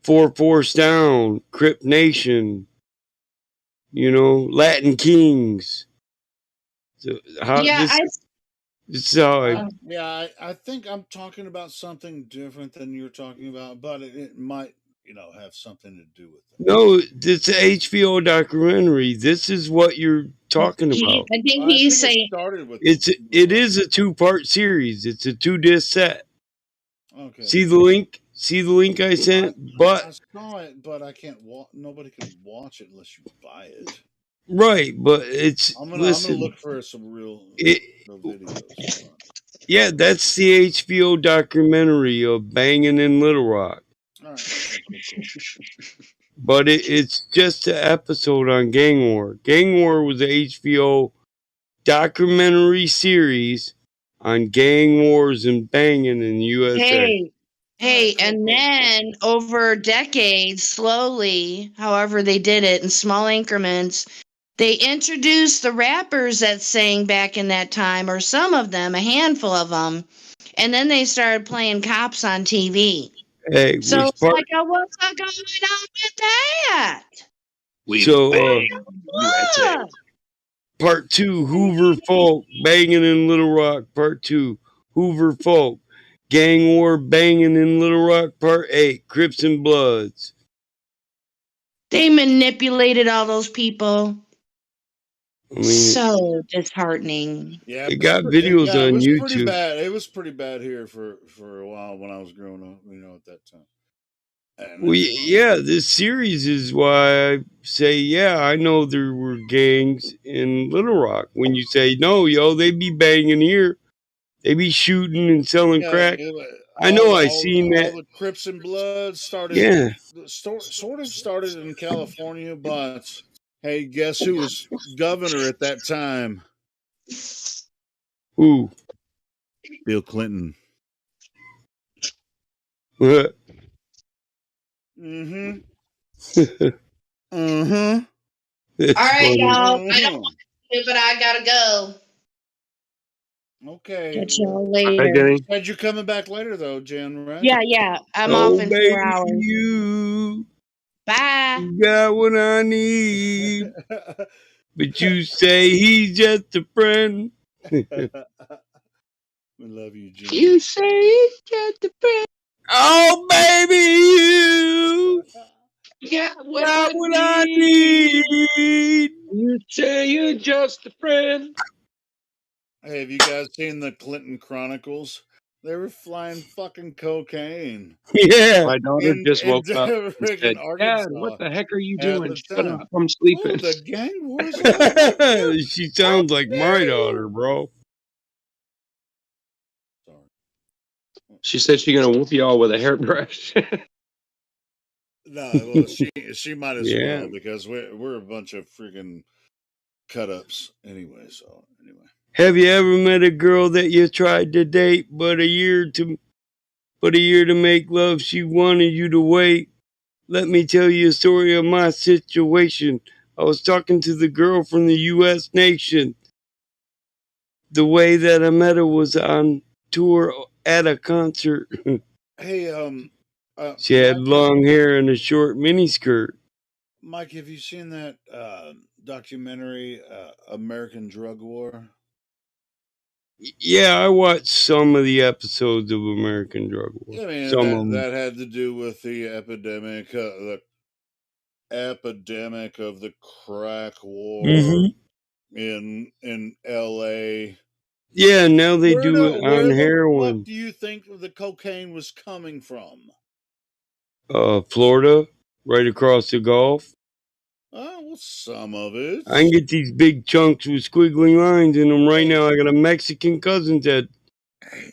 Force Down, Crip Nation, Latin Kings. So Yeah, this is how I think I'm talking about something different than you're talking about, but it might, have something to do with it. No, it's an HBO documentary. This is what you're talking about. I think he's saying started with it is a 2-part series. It's a 2-disc set. Okay. See the link? See the link I sent? I saw it, but I can't nobody can watch it unless you buy it. Right, but it's I'm gonna look for some real videos. Yeah, that's the HBO documentary of banging in Little Rock. All right, cool. But it's just an episode on Gang War. Gang War was a HBO documentary series on gang wars and banging in the USA. Hey, and then over decades, slowly, however they did it in small increments, they introduced the rappers that sang back in that time, or some of them, a handful of them, and then they started playing cops on TV. Hey, so it's like, what's going on with that? USA. Part 2, Hoover Folk, banging in Little Rock. Part 2, Hoover Folk, Gang War, banging in Little Rock. Part 8, Crips and Bloods. They manipulated all those people. I mean, so disheartening. Yeah, it got videos on YouTube. Pretty bad. It was pretty bad here for a while when I was growing up. At that time. Well, yeah, this series is why I say, yeah, I know there were gangs in Little Rock. When you say, no, they be banging here. They be shooting and selling crack. I know I seen that. All the Crips and Bloods started. Yeah. Sort of started in California, but hey, guess who was governor at that time? Who? Bill Clinton. What? Mm-hmm. Mm-hmm. All right, y'all. I don't want to, but I gotta go. Okay. Catch y'all later. Said you're coming back later, though, Jen, right? Yeah. I'm off in 4 hours. You. Bye. You got what I need. But you say he's just a friend. We love you, Jen. You say he's just a friend. Oh, baby, you got what I need. You say you're just a friend. Hey, have you guys seen the Clinton Chronicles? They were flying fucking cocaine. Yeah. My daughter just woke up and said, Arkansas, Dad, what the heck are you doing? Shut up. I'm Oh, sleeping. the gang wars. She sounds like my daughter, bro. She said she's going to whoop y'all with a hairbrush. No, well, she might as well, because we're a bunch of freaking cut-ups anyway, so anyway. Have you ever met a girl that you tried to date, but a year but a year to make love, she wanted you to wait. Let me tell you a story of my situation. I was talking to the girl from the U.S. nation. The way that I met her was on tour at a concert. Hey, She had Mike, long hair and a short miniskirt. Mike, have you seen that documentary, American Drug War? Yeah, I watched some of the episodes of American Drug War. Yeah, man, Some of them. that had to do with the epidemic of the crack war in L.A. Yeah, now they do it on Where the fuck heroin. do you think the cocaine was coming from? Florida, right across the Gulf. Well, some of it. I can get these big chunks with squiggly lines in them right now. I got a Mexican cousin that. Hey,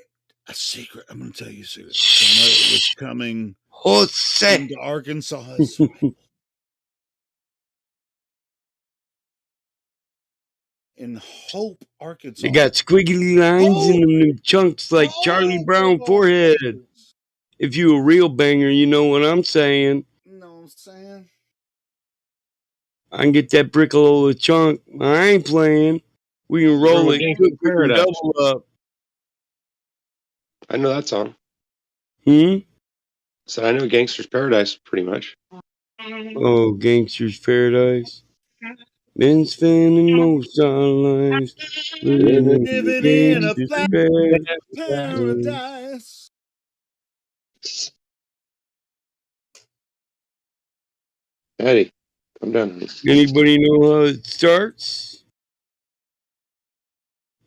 a secret. I'm going to tell you a secret. Some of it was coming Jose into Arkansas as well. In Hope, Arkansas. They got squiggly lines in them chunks like Charlie Brown forehead. If you a real banger, you know what I'm saying. You know what I'm saying? I can get that Brickalola chunk. I ain't playing. We can roll it good. We can double up. I know that song. Hmm? So I know Gangster's Paradise pretty much. Oh, Gangster's Paradise. Been spending most our lives living in a gangster's paradise. Eddie, come down. Anybody know how it starts?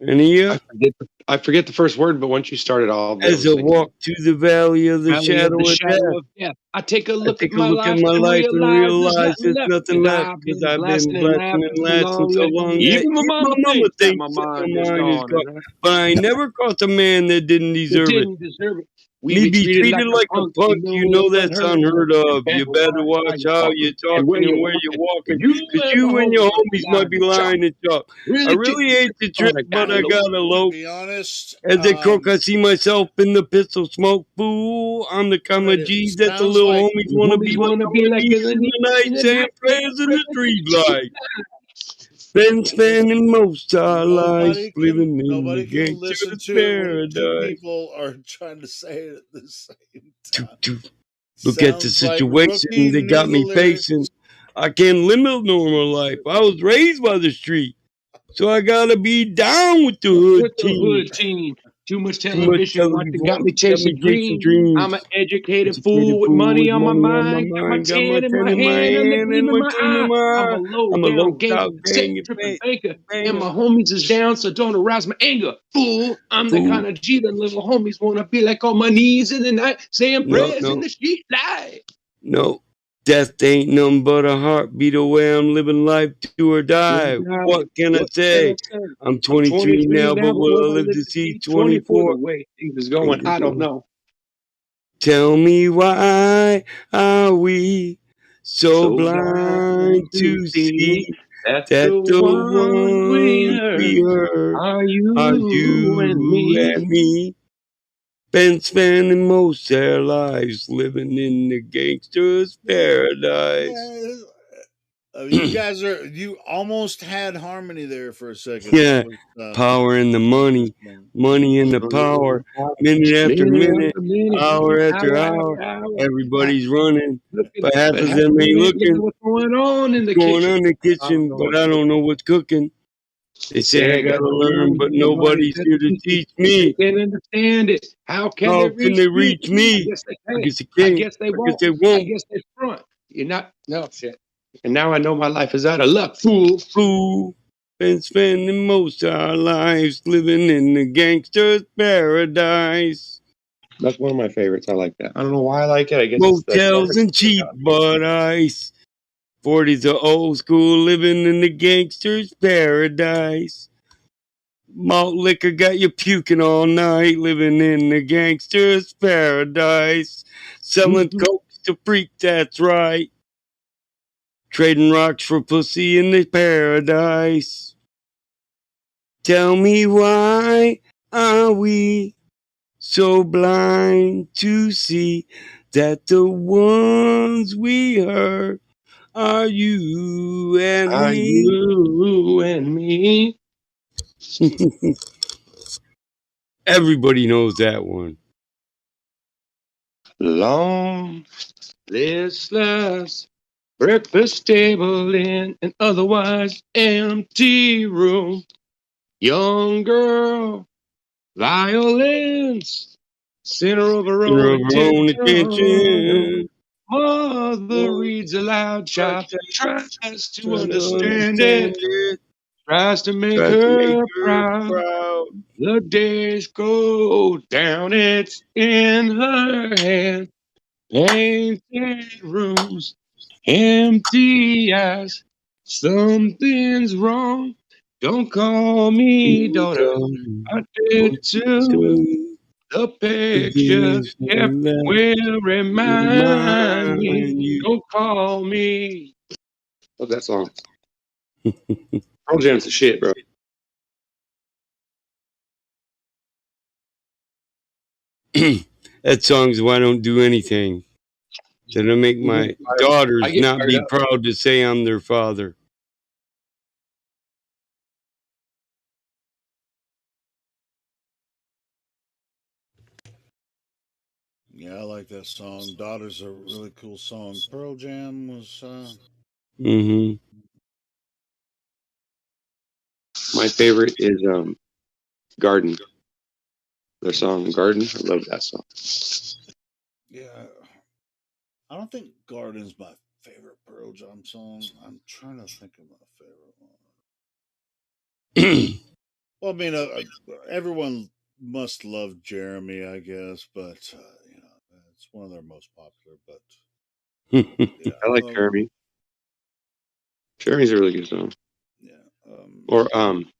Any of you? I forget the first word, but once you start it, I'll be As able I to sing. walk to the valley of the shadow of death, I take a I look take a look at my life and realize there's nothing left because I've been blasting and lasting so long that even my mama thinks that my mind is gone. But I never caught a man that didn't deserve it. Me be treated like a punk, you know that's unheard of. You better watch how you're talking and where you're walking, because you and your homies might be lying to talk. I really hate the trip, but I gotta low. Be honest. As they croak, I see myself in the pistol smoke. Fool, I'm the kind of G that the little homies wanna be like on the knees in the night, saying prayers in the street light. Been spending most our lives living in the Nobody can listen gangster's to it when two paradise. people are trying to say it at the same time. Look at the Sounds like situation Rookie they knew got the me lyrics. facing. I can't limit normal life. I was raised by the street, so I gotta be down with the hood team. Too much Too much television watching television got me got me chasing chasing dreams. I'm an dreams. educated fool with money on my mind. Got my Got my 10 in 10 my in my hand and the hand gleam and in my my gleam in eye. my I'm eye. a low I'm a down low gangster, down set gang tripping and banker. And banger. my homies is down, so don't arouse my anger. Fool, I'm the Fool. kind of G that little homies wanna be like on my knees in the night, saying No, prayers in no, the street light. no. Death ain't nothing but a heartbeat away. I'm living life do or die. What can I What can I say? say? I'm I'm 23 23 now, now, but but will will I I live live to to see see 24? The 24? way things is going, I don't know. Tell me why are we so So blind blind to to see see that that the the ones we ones hurt we hurt are are you and you me. and me? Been spending most their lives living in the gangster's paradise. You guys you almost had harmony there for a second. That Yeah, was power in the money, money in the power, minute after Minute minute, after minute, hour after hour hour. after hour. Everybody's running, Looking, but half but of half them of ain't them ain't looking looking. what's going on in What's the going on kitchen. in the I don't kitchen, know but what's I don't cooking. know what's cooking. They They say say I I got gotta to learn, learn, but but nobody's nobody's there here to to teach me. teach They me. can't understand it. How can they How can reach they me? reach I me? guess they I can't. guess they I can't. guess they I guess won't. they I won't. guess they front. You're not. No shit. And now I know my life is out of luck, fool. Fool. Been spending most of our lives living in the gangster's paradise. That's one of my favorites. I like that. I don't know why I like it. I guess it's the Motels chorus. and cheap butt ice. 40s are old school living in the gangster's paradise. Malt liquor got you puking all night, living in the gangster's paradise. Selling coke to freak, that's right. Trading rocks for pussy in the paradise. Tell me why are we so blind to see that the ones we hurt are you and Are me. you and me? Everybody knows that one. Long, listless, breakfast table in an otherwise empty room. Young girl, violins, center of her Center own of her own attention. attention. Mother Oh, reads aloud, child tries to try to understand understand it, it. tries to make Try to make her her proud. proud. The days go down, it's in her hand. Painted rooms, empty eyes. Something's wrong. Don't call me daughter. I did too. The picture kept will remind me. Remind you. Don't call me. Love that song. Pearl Jam's the shit, bro. That song's Why Don't Do Anything. That'll make my I daughters get not fired be up. proud to say I'm their father. Yeah, I like that song. Daughter's a really cool song. Pearl Jam was. Mm-hmm. My favorite is Garden. Their song Garden. I love that song. Yeah, I don't think Garden's my favorite Pearl Jam song. I'm trying to think of my favorite one. Well, I mean, everyone must love Jeremy, I guess, but it's one of their most popular. But yeah, I like Jeremy. Jeremy's a really good song. Yeah. Or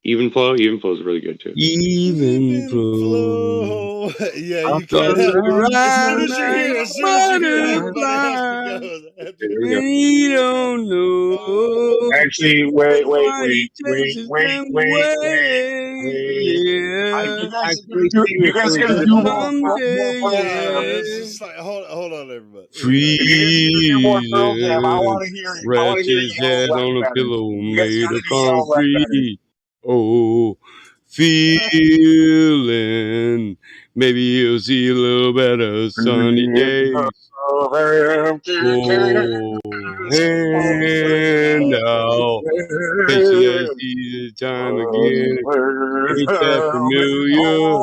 Even Flow. Even Flow is really good too. Even flow. Yeah, you can't Started have. to As ride soon as you like hear, a as soon as you hear, everybody has to butterfly. go. There we go. And he don't know Actually, why he chases them away. Yeah, Actually, You guys seriously, gotta this do song. more someday, Pearl Jam. It's yeah. just like hold on, everybody. You guys gotta do more Pearl Jam. I Freezing, want to hear. I want to rest hear you his yell head left on a better. pillow You guys made gotta of do yell left better. concrete. Oh, feeling. Maybe you'll see a little better sunny days. Oh, hand out. Patient as see the time again. Ain't that familiar?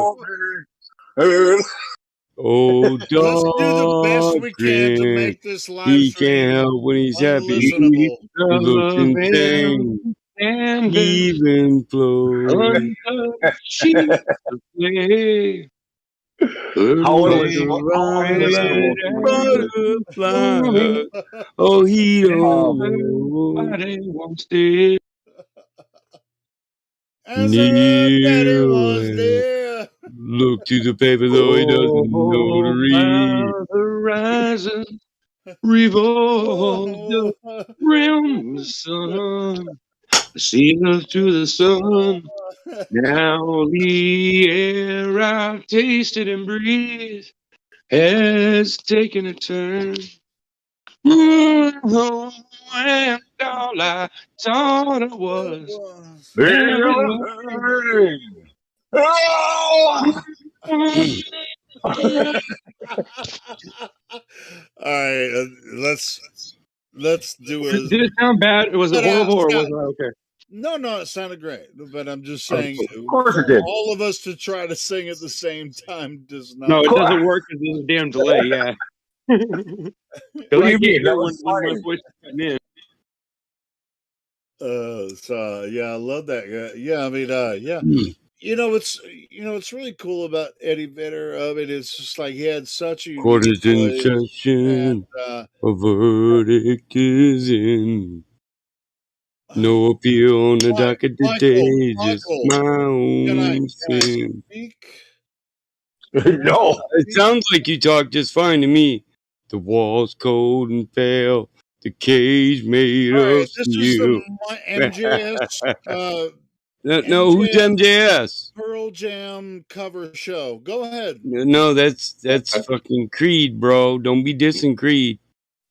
Oh, Let's do the best dog we can to grin. make this live He can't stream help when he's happy. unlistenable. He looks Love insane. and Even flow. untouched sheets of clay. How Learn would Start when to it? How would ride it like listen? a butterfly. Oh, he don't know. everybody wants it. As everybody Kneel was and there. look to the paper though he doesn't know to Oh, read. by the horizon, revolve the realm, the sun. See us to the sun. Now the air I've tasted and breathed has taken a turn. Oh, and all I thought I was never All right, let's do a. Did it sound bad? Was it horrible or was it okay? No, it sounded great. But I'm just Oh, saying, cool. Of course for it did. all of us to try to sing at the same time does No, not it work. doesn't work because there's a damn delay. Yeah, because What do I you can't mean? That hear was when my fine. voice is cutting in. So yeah, I love that. Yeah, I mean, yeah. Hmm. It's really cool about Eddie Vedder. I mean, it's just like he had such a unique Quarters in voice, and session. A verdict is in. No appeal on the docket today. Just Michael, my can I own sin. speak? No. It sounds like you talk just fine to me. The wall's cold and pale. The cage made All right, of this is the steel. MJS No, who's MJS? Pearl Jam cover show. Go ahead. No, that's fucking Creed, bro. Don't be dissing Creed.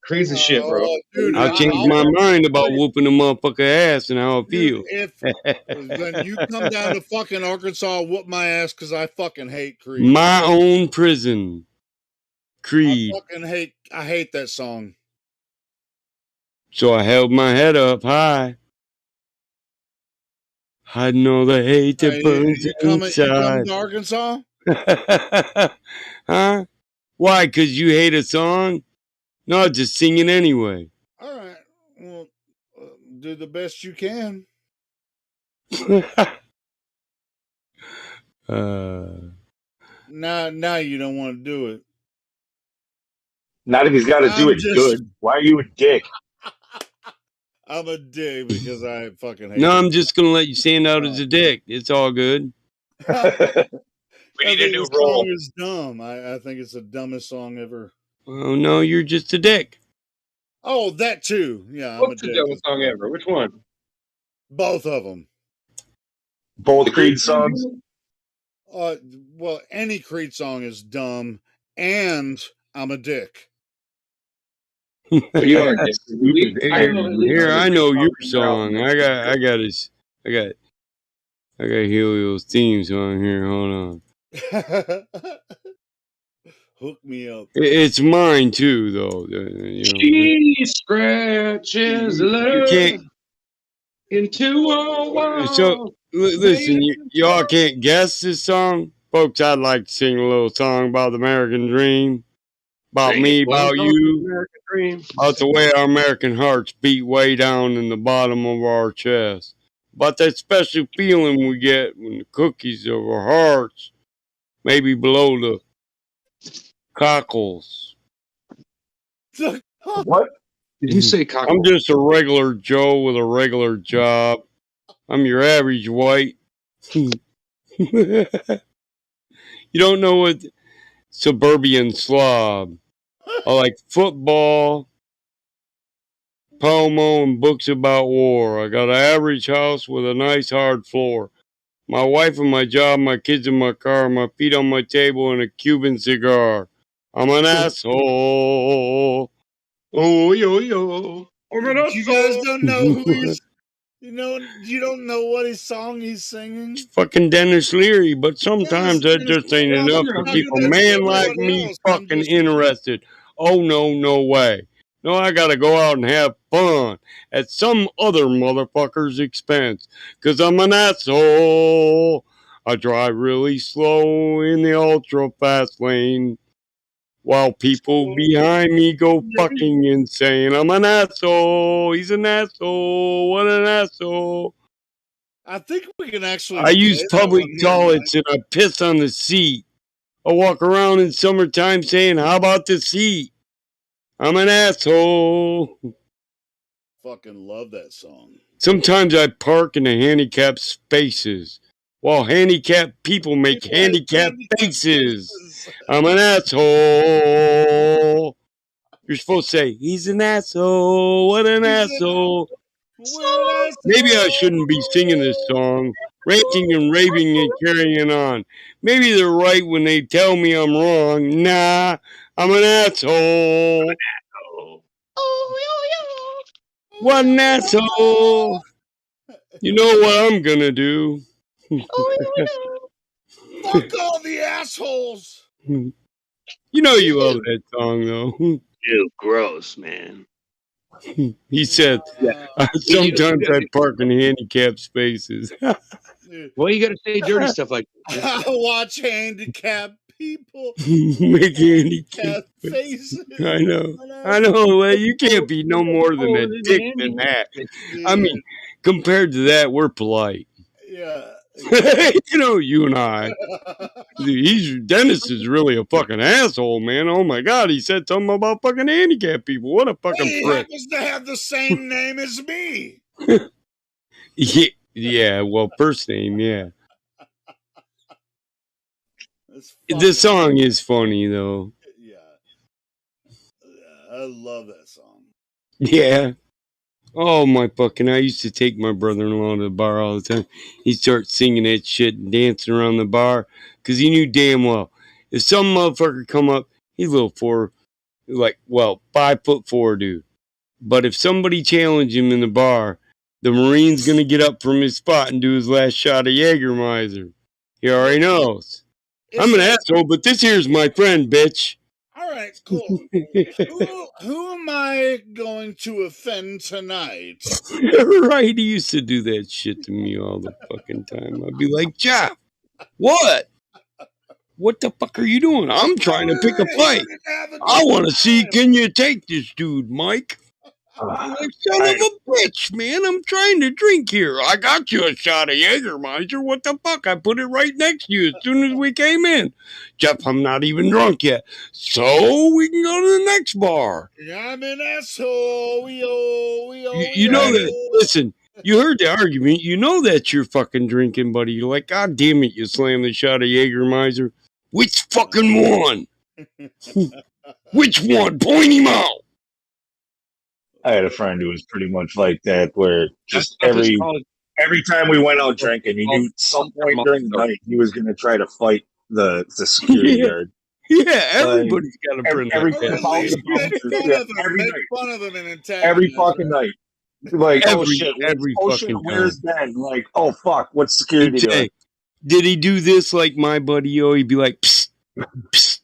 Creed's the shit, bro. Dude, I'll change my mind about whooping a motherfucker ass and how I feel. If then you come down to fucking Arkansas, whoop my ass because I fucking hate Creed. My own prison. Creed. I hate that song. So I held my head up high. Hiding all the hate that burns You coming inside. to Arkansas? Huh? Why? Because you hate a song? No, just sing it anyway. All right. Well, do the best you can. Now you don't want to do it. Not if he's got to do it good. Why are you a dick? I'm a dick because I fucking hate No, I'm just going to let you stand out as a dick. It's all good. We need a new role. Song is dumb. I think it's the dumbest song ever. Oh, no, you're just a dick. Oh, that too. Yeah, What's the dumbest song ever? Which one? Both of them. Both Creed songs? Well, any Creed song is dumb, and I'm a dick. You are a dick. Here, I know your song. I got Helio's theme song here. Hold on. Hook me up. It's mine too, though. She scratches love into a wall. So listen, y'all can't guess this song, folks. I'd like to sing a little song about the American dream, about me, about you, American dream. about the way our American hearts beat way down in the bottom of our chest, about that special feeling we get when the cookies of our hearts, maybe below the cockles. What? Did you say cockles? I'm just a regular Joe with a regular job. I'm your average white. You don't know what suburban slob. I like football, Pomo, and books about war. I got an average house with a nice hard floor. My wife and my job, my kids in my car, my feet on my table, and a Cuban cigar. I'm an asshole. Oh, yo. You guys don't know who he's... You don't know what his song he's singing? Fucking Dennis Leary, but sometimes that just ain't enough to keep a man like me fucking interested. Oh, no way. No, I gotta go out and have fun at some other motherfucker's expense, 'cause I'm an asshole. I drive really slow in the ultra fast lane, while people behind me go fucking insane. I'm an asshole. He's an asshole. What an asshole. I think we can actually. I use public toilets and I piss on the seat. I walk around in summertime saying, how about the seat? I'm an asshole. Fucking love that song. Sometimes I park in the handicapped spaces while handicapped people make handicapped faces. I'm an asshole. You're supposed to say, he's an asshole. What an asshole. Maybe I shouldn't be singing this song, ranting and raving and carrying on. Maybe they're right when they tell me I'm wrong. Nah, I'm an asshole. What an asshole. You know what I'm gonna do. Fuck all the assholes. You know you love that song, though. Ew, gross, man. He said, sometimes I park in handicapped spaces. Well, you got to say dirty stuff like that. I watch handicapped people make handicapped faces. I know. Well, you can't be no more than a dick than that. I mean, compared to that, we're polite. Yeah. You and I. Dennis is really a fucking asshole, man. Oh my God, he said something about fucking handicapped people. What a fucking He prick. happens to have the same name as me. Yeah, well, first name, yeah. The song is funny, though. Yeah. I love that song. Yeah. Oh my fucking! I used to take my brother-in-law to the bar all the time. He'd start singing that shit and dancing around the bar because he knew damn well if some motherfucker come up, he's a little 5'4" dude. But if somebody challenged him in the bar, the Marine's gonna get up from his spot and do his last shot of Jägermeister. He already knows. I'm an asshole, but this here's my friend, bitch. All right, cool. who am I going to offend tonight? Right, he used to do that shit to me all the fucking time. I'd be like, Jeff, what? What the fuck are you doing? I'm trying to pick a fight. I want to see, can you take this dude, Mike? I'm like, son of a bitch, man. I'm trying to drink here. I got you a shot of Jägermeister. What the fuck? I put it right next to you as soon as we came in. Jeff, I'm not even drunk yet. So we can go to the next bar. I'm an asshole. You know that. Listen, you heard the argument. You know that you're fucking drinking, buddy. You're like, God damn it, you slammed the shot of Jägermeister. Which fucking one? Which one? Point him out. I had a friend who was pretty much like that, where just every time we went out drinking, he knew at some point during the night he was going to try to fight the security guard. Yeah, everybody's got a friend every like that. Fun of them and every fucking night. Like, every fucking where's time. Ben? Like, oh fuck, what's security doing? Did he do this like my buddy? Yo, he'd be like, psst, psst.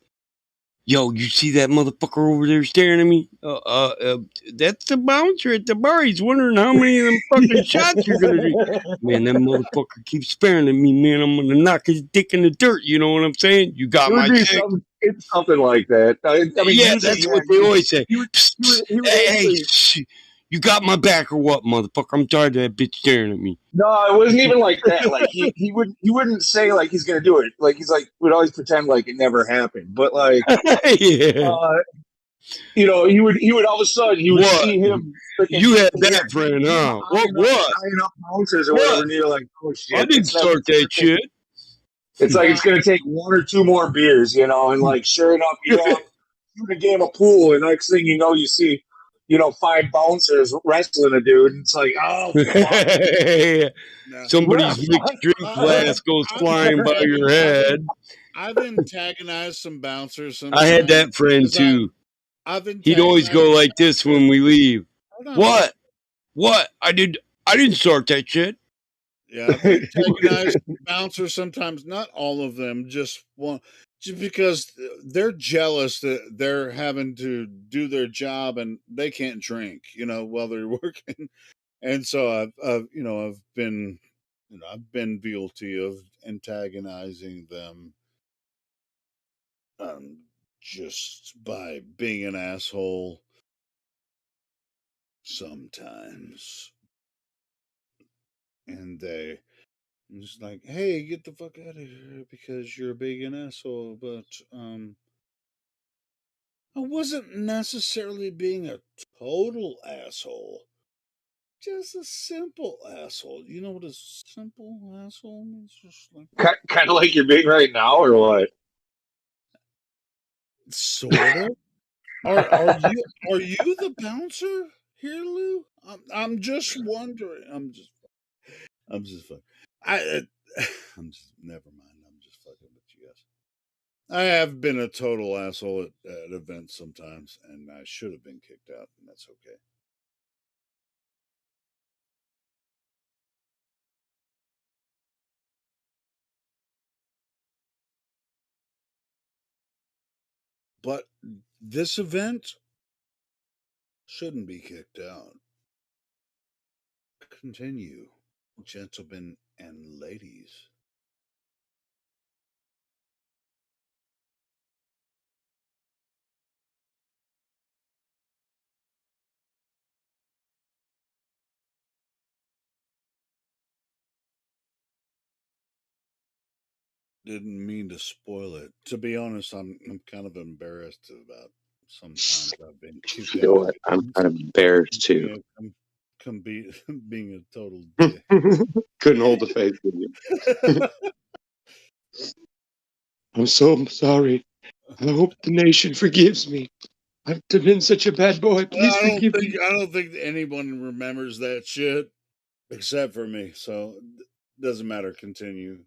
Yo, you see that motherfucker over there staring at me? That's the bouncer at the bar. He's wondering how many of them fucking shots you're gonna drink. Man, that motherfucker keeps staring at me, man. I'm gonna knock his dick in the dirt. You know what I'm saying? You got my dick. It's something like that. I mean, yeah, that's what they always say. Hey, you got my back or what, motherfucker? I'm tired of that bitch staring at me. No, it wasn't even like that. Like he wouldn't say like he's gonna do it. Like he's like would always pretend like it never happened. But like, you know, he would all of a sudden you would see him. You had that friend, huh? What? Tying up bouncers or whatever, and you're like, oh shit! I didn't start that shit. It's like it's gonna take one or two more beers, you know, and like sure enough, you're shooting a game of pool, and next thing you know, you see, you know, 5 bouncers wrestling a dude, and it's like, oh, somebody's mixed drink glass goes flying by your head. I've antagonized some bouncers. Sometimes. I had that friend too. He'd always go like this when we leave. What? I didn't start that shit. Yeah, I've antagonized bouncers sometimes. Not all of them, just one. Just because they're jealous that they're having to do their job and they can't drink, you know, while they're working. And so I've been guilty of antagonizing them, just by being an asshole. Sometimes, and they just like, hey, get the fuck out of here because you're being an asshole. But I wasn't necessarily being a total asshole. Just a simple asshole. You know what a simple asshole means? Just like kind of like you're being right now, or what? Sort of. Are you the bouncer here, Lou? I'm just wondering. I'm just fucking. I'm just never mind. I'm just fucking with you guys. I have been a total asshole at events sometimes, and I should have been kicked out, and that's okay. But this event shouldn't be kicked out. Continue, gentlemen and ladies. Didn't mean to spoil it. To be honest, I'm kind of embarrassed about sometimes I've been kicked You know out. what? I'm kind of embarrassed too. Being a total dick. Couldn't hold the faith with you. I'm so sorry. I hope the nation forgives me. I've been such a bad boy. Please forgive me. I don't think anyone remembers that shit except for me. So doesn't matter. Continue.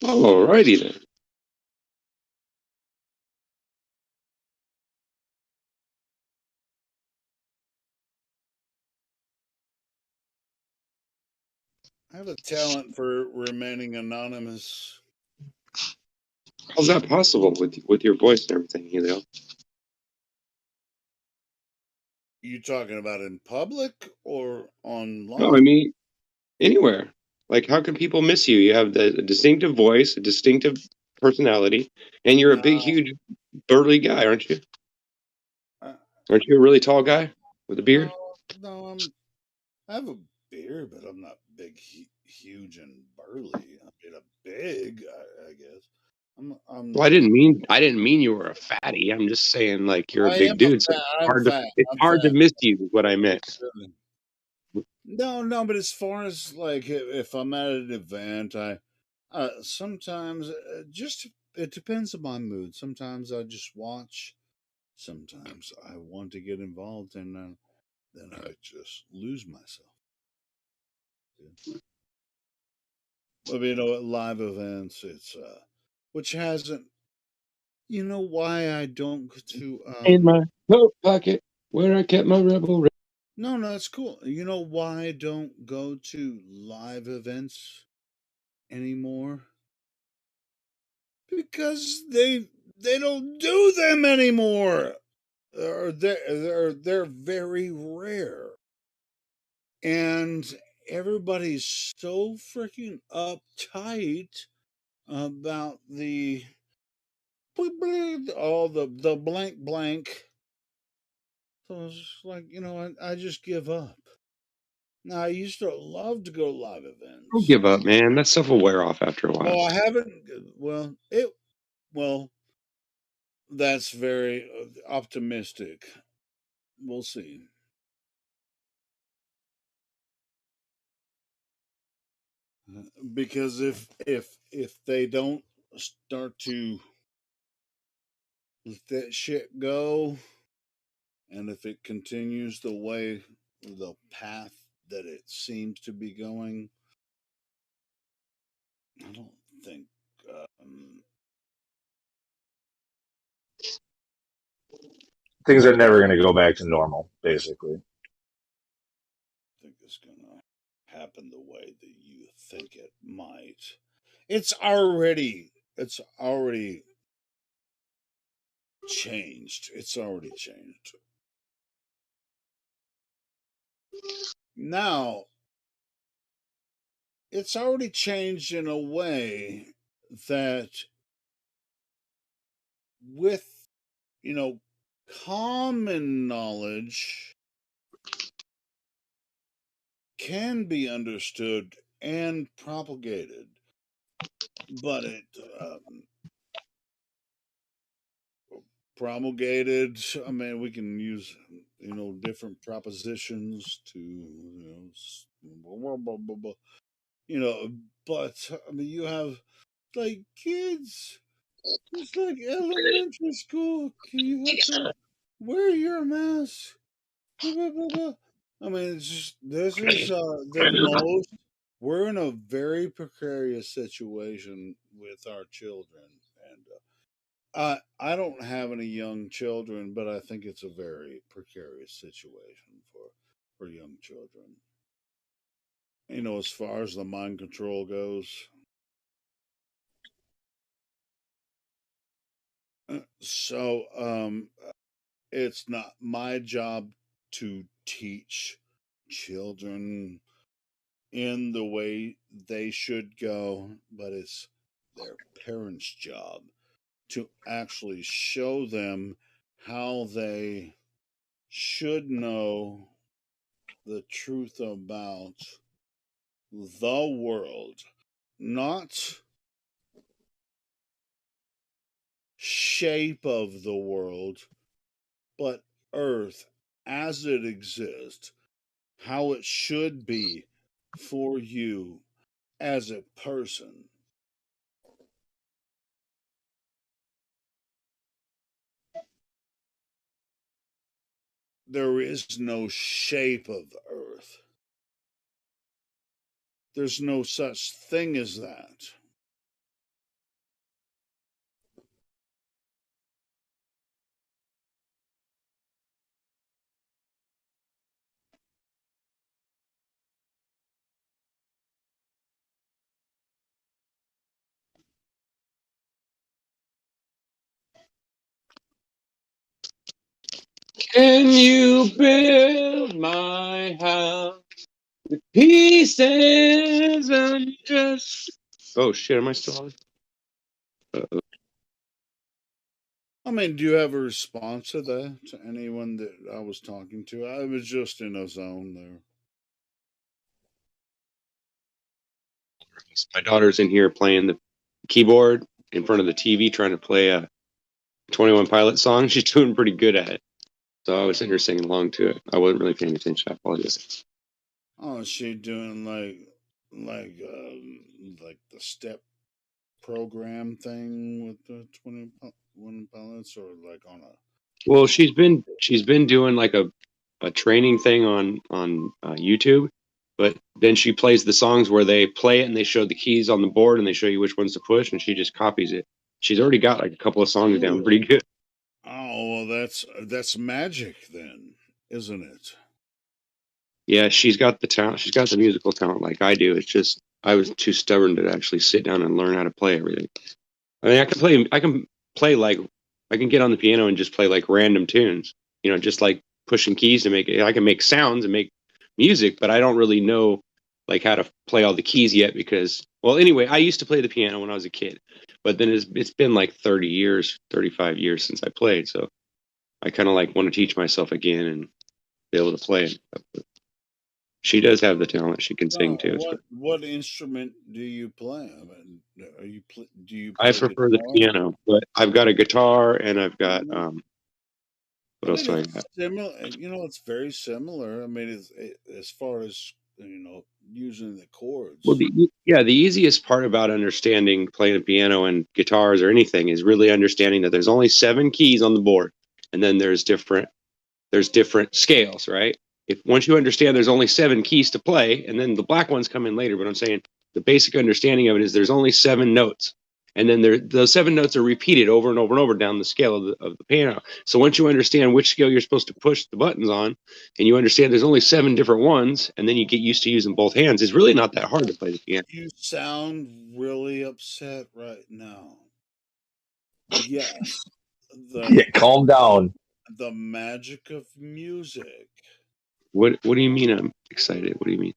Alrighty then. I have a talent for remaining anonymous. How's that possible with your voice and everything, Helio? You talking about in public or online? No, I mean anywhere. Like, how can people miss you? You have a distinctive voice, a distinctive personality, and you're a big, huge, burly guy, aren't you? Aren't you a really tall guy with a beard? No, I have a beard, but I'm not big, huge, and burly. I mean, a big, I guess. Well, I didn't mean you were a fatty. I'm just saying, like, you're a I big am a dude, so fat. I'm fat. it's I'm hard to fat. miss you. Is what I meant. No, but as far as like if I'm at an event, I sometimes just it depends on my mood. Sometimes I just watch. Sometimes I want to get involved, and then I just lose myself. But at live events, it's which hasn't. You know why I don't go to In my coat pocket where I kept my rebel. No, it's cool. You know why I don't go to live events anymore? Because they don't do them anymore. They're very rare. And everybody's so freaking uptight about all the blank blank. So it's just like, I just give up. Now I used to love to go to live Don't events. give up, man. That stuff will wear off after a while. Oh, I haven't. Well, that's very optimistic. We'll see. Because if they don't start to let that shit go, and if it continues the path that it seems to be going, I don't think. Things are never going to go back to normal, basically. Think it's gonna happen the way that you think it might. It's already changed. It's already changed. Now, it's already changed in a way that with, you know, common knowledge can be understood and propagated, but it promulgated. I mean, we can use different propositions to blah, blah, blah, blah, but I mean, you have like kids. It's like elementary school. You have to wear your mask. Blah, blah, blah, blah. I mean, it's just this is the most. We're in a very precarious situation with our children, and I don't have any young children, but I think it's a very precarious situation for young children. As far as the mind control goes. So it's not my job to teach children in the way they should go, but it's their parents' job to actually show them how they should know the truth about the world, not shape of the world, but earth as it exists, how it should be for you as a person. there is no shape of the earth. There's no such thing as that. Can you build my house with pieces and just? Oh shit! Am I still on? Uh-oh. I mean, do you have a response to that? To anyone that I was talking to? I was just in a zone there. My daughter's in here playing the keyboard in front of the TV, trying to play a 21 Pilot song. She's doing pretty good at it. So I was sitting here singing along to it. I wasn't really paying attention. I apologize. Oh, is she doing like the step program thing with the 21 Pilots, or like on a? Well, she's been doing like a training thing on YouTube, but then she plays the songs where they play it and they show the keys on the board and they show you which ones to push, and she just copies it. She's already got like a couple of songs down pretty good. Oh, well, that's magic then, isn't it? Yeah, she's got the talent. She's got the musical talent like I do. It's just I was too stubborn to actually sit down and learn how to play everything. I mean, I can play like I can get on the piano and just play like random tunes. You know, just like pushing keys to make it. I can make sounds and make music, but I don't really know like how to play all the keys yet because well, anyway, I used to play the piano when I was a kid, but then it's been like 30 years, 35 years since I played, so I kind of like want to teach myself again and be able to play. She does have the talent. She can sing too. What instrument do you play? I mean, do you? I Play prefer the guitar? piano, but I've got a guitar and I've got what else do I It's have? similar. You know, it's very similar. I mean, as far as using the chords. Well, the easiest part about understanding playing a piano and guitars or anything is really understanding that there's only 7 keys on the board, and then there's different scales, right? If once you understand there's only 7 keys to play, and then the black ones come in later, but I'm saying the basic understanding of it is there's only 7 notes, and then those 7 notes are repeated over and over and over down the scale of the piano. So once you understand which scale you're supposed to push the buttons on, and you understand there's only 7 different ones, and then you get used to using both hands, it's really not that hard to play the piano. You sound really upset right now. Yes. Yeah, calm down. The magic of music. What do you mean I'm excited? What do you mean?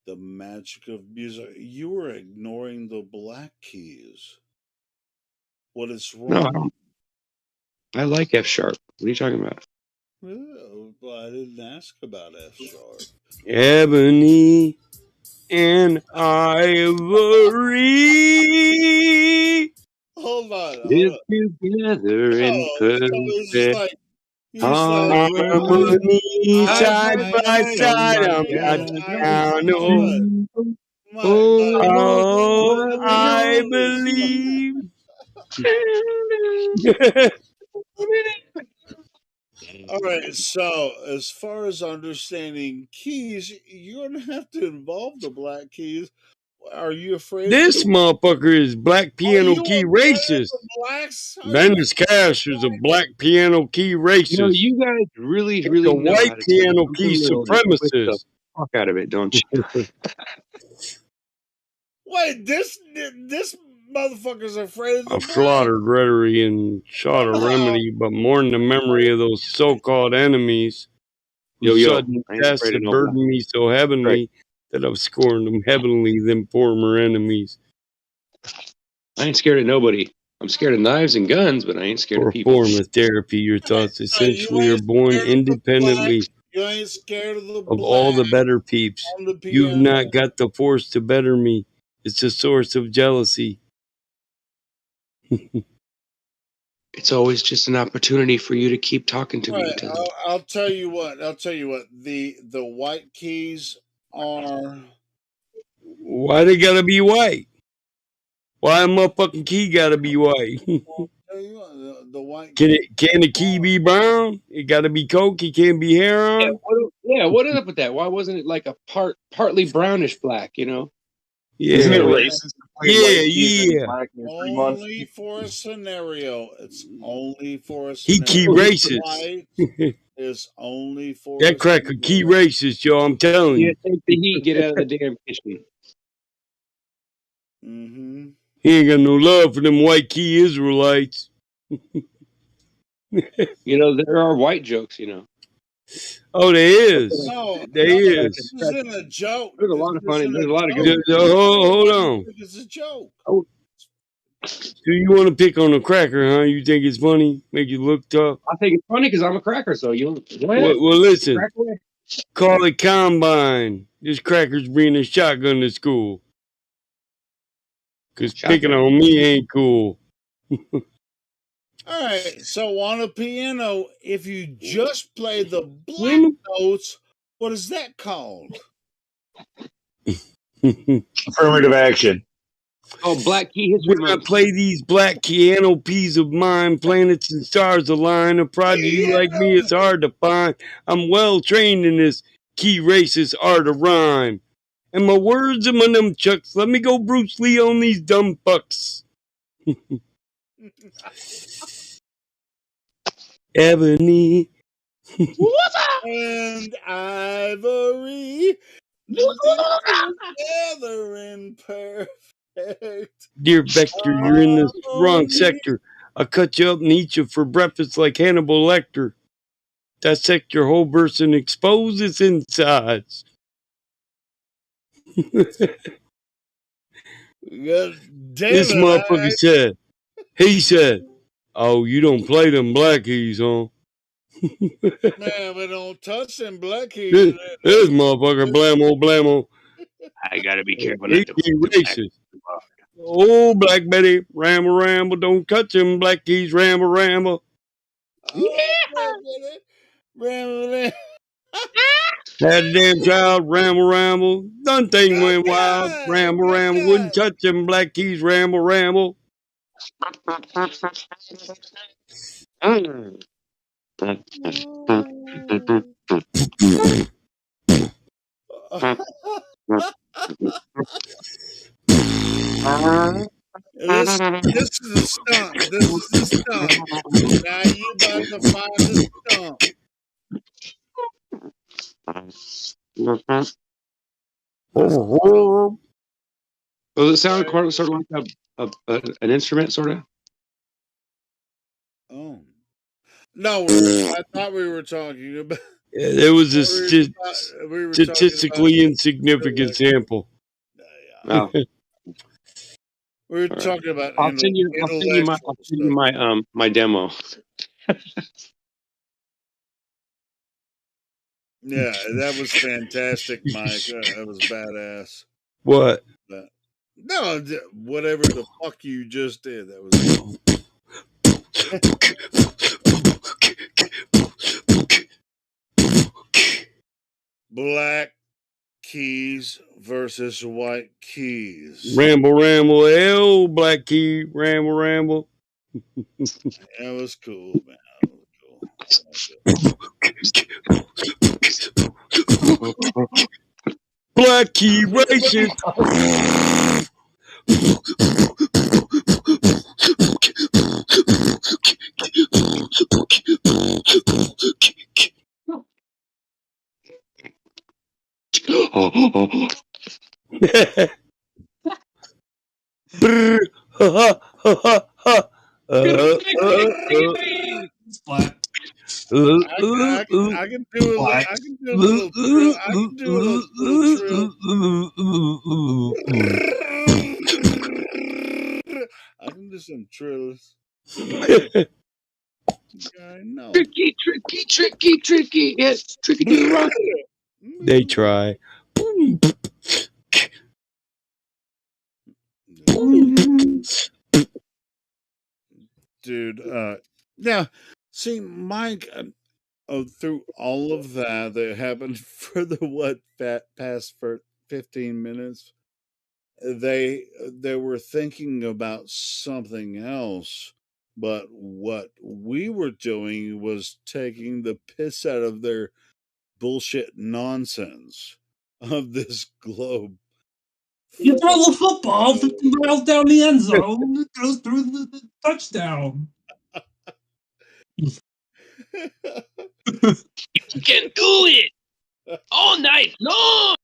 The magic of music. You were ignoring the black keys. What is wrong? No, I don't. I like F sharp. What are you talking about? Well, I didn't ask about F sharp. Ebony and ivory. Hold on. Live together in perfect harmony, side by side on my piano. Oh, I believe. All right, so as far as understanding keys, you're gonna have to involve the black keys. Are you afraid? This motherfucker is black piano key racist. Dennis Cash is a black piano key racist. You know, you guys really He's know a white how to piano take key something little and twist the supremacist. fuck out of it, don't you? Wait, this motherfucker's afraid of the I've slaughtered rhetoric and shot a remedy, but mourn the memory of those so-called enemies whose sudden I ain't deaths afraid of have no burdened black. me so heavenly that I've scorned them heavenly than former enemies. I ain't scared of nobody. I'm scared of knives and guns, but I ain't scared For of people. a form of therapy, your thoughts essentially are born independently You ain't scared of the of all the black better peeps. on the You've piano. not got the force to better me. It's a source of jealousy. It's always just an opportunity for you to keep talking to me. Right, I'll tell you what. The white keys are. Why they gotta be white? Why a motherfucking key gotta be white? I'll The white. Can the key be brown? It got to be Coke. It can't be hair on. What is up with that? Why wasn't it like a partly brownish black? You know? Yeah. Isn't it racist to play white keys and black in 3 months? Only for a scenario. It's only for a He scenario. key racist. White is only for That cracker key racist, yo. I'm telling you. Take the heat. Get out of the damn kitchen. Mm-hmm. He ain't got no love for them white key Israelites. You know, there are white jokes, you know. Oh, there is. No, There is. this isn't a joke. There's a lot of funny. There's a lot of good. Hold on. It's a joke. Oh. Do you want to pick on a cracker, huh? You think it's funny? Make you look tough? I think it's funny because I'm a cracker, so you Well, listen. Call it combine. This cracker's bringing a shotgun to school. Because picking on me ain't cool. All right, so on a piano, if you just play the black notes, what is that called? Affirmative action. Oh, black key history. When I play these black piano peas of mine, planets and stars align. A prodigy like me is hard to find. I'm well trained in this key racist art of rhyme. And my words are my nunchucks. Let me go Bruce Lee on these dumb fucks. Ebony. And ivory together in perfect. Dear Vector, you're in the wrong sector. I'll cut you up and eat you for breakfast like Hannibal Lecter. Dissect your whole verse and expose its insides. This motherfucker said, he said, oh, you don't play them black keys, huh? Man, we don't touch them black keys. This motherfucker blammo. I gotta be careful He not to be racist. Oh, Black Betty, ramble, don't touch them black keys, ramble. Ramble. Had a damn child, ramble. Done thing went wild, ramble. Wouldn't touch them black keys, ramble. This is a stunt. This is a stunt. Now you about to find the stunt. Does it sound sort of like an instrument, sort of? Oh. No, I thought we were talking about. Yeah, there was a statistically insignificant sample. Oh. We were talking about. I'll send you my demo. Yeah, that was fantastic, Mike. That was badass. What? No, whatever the fuck you just did, that was. Black keys versus white keys. Ramble, hell, black key, ramble. That was cool, man. Black key racist. I can do a little trill. I can do some trills. I know. Tricky. Yes, tricky to the rock. They try. Dude, now, see, Mike, through all of that happened for the past for 15 minutes, they were thinking about something else, But what we were doing was taking the piss out of their bullshit nonsense of this globe. You throw the football 50 miles down the end zone, it goes through the touchdown. You can do it all night long.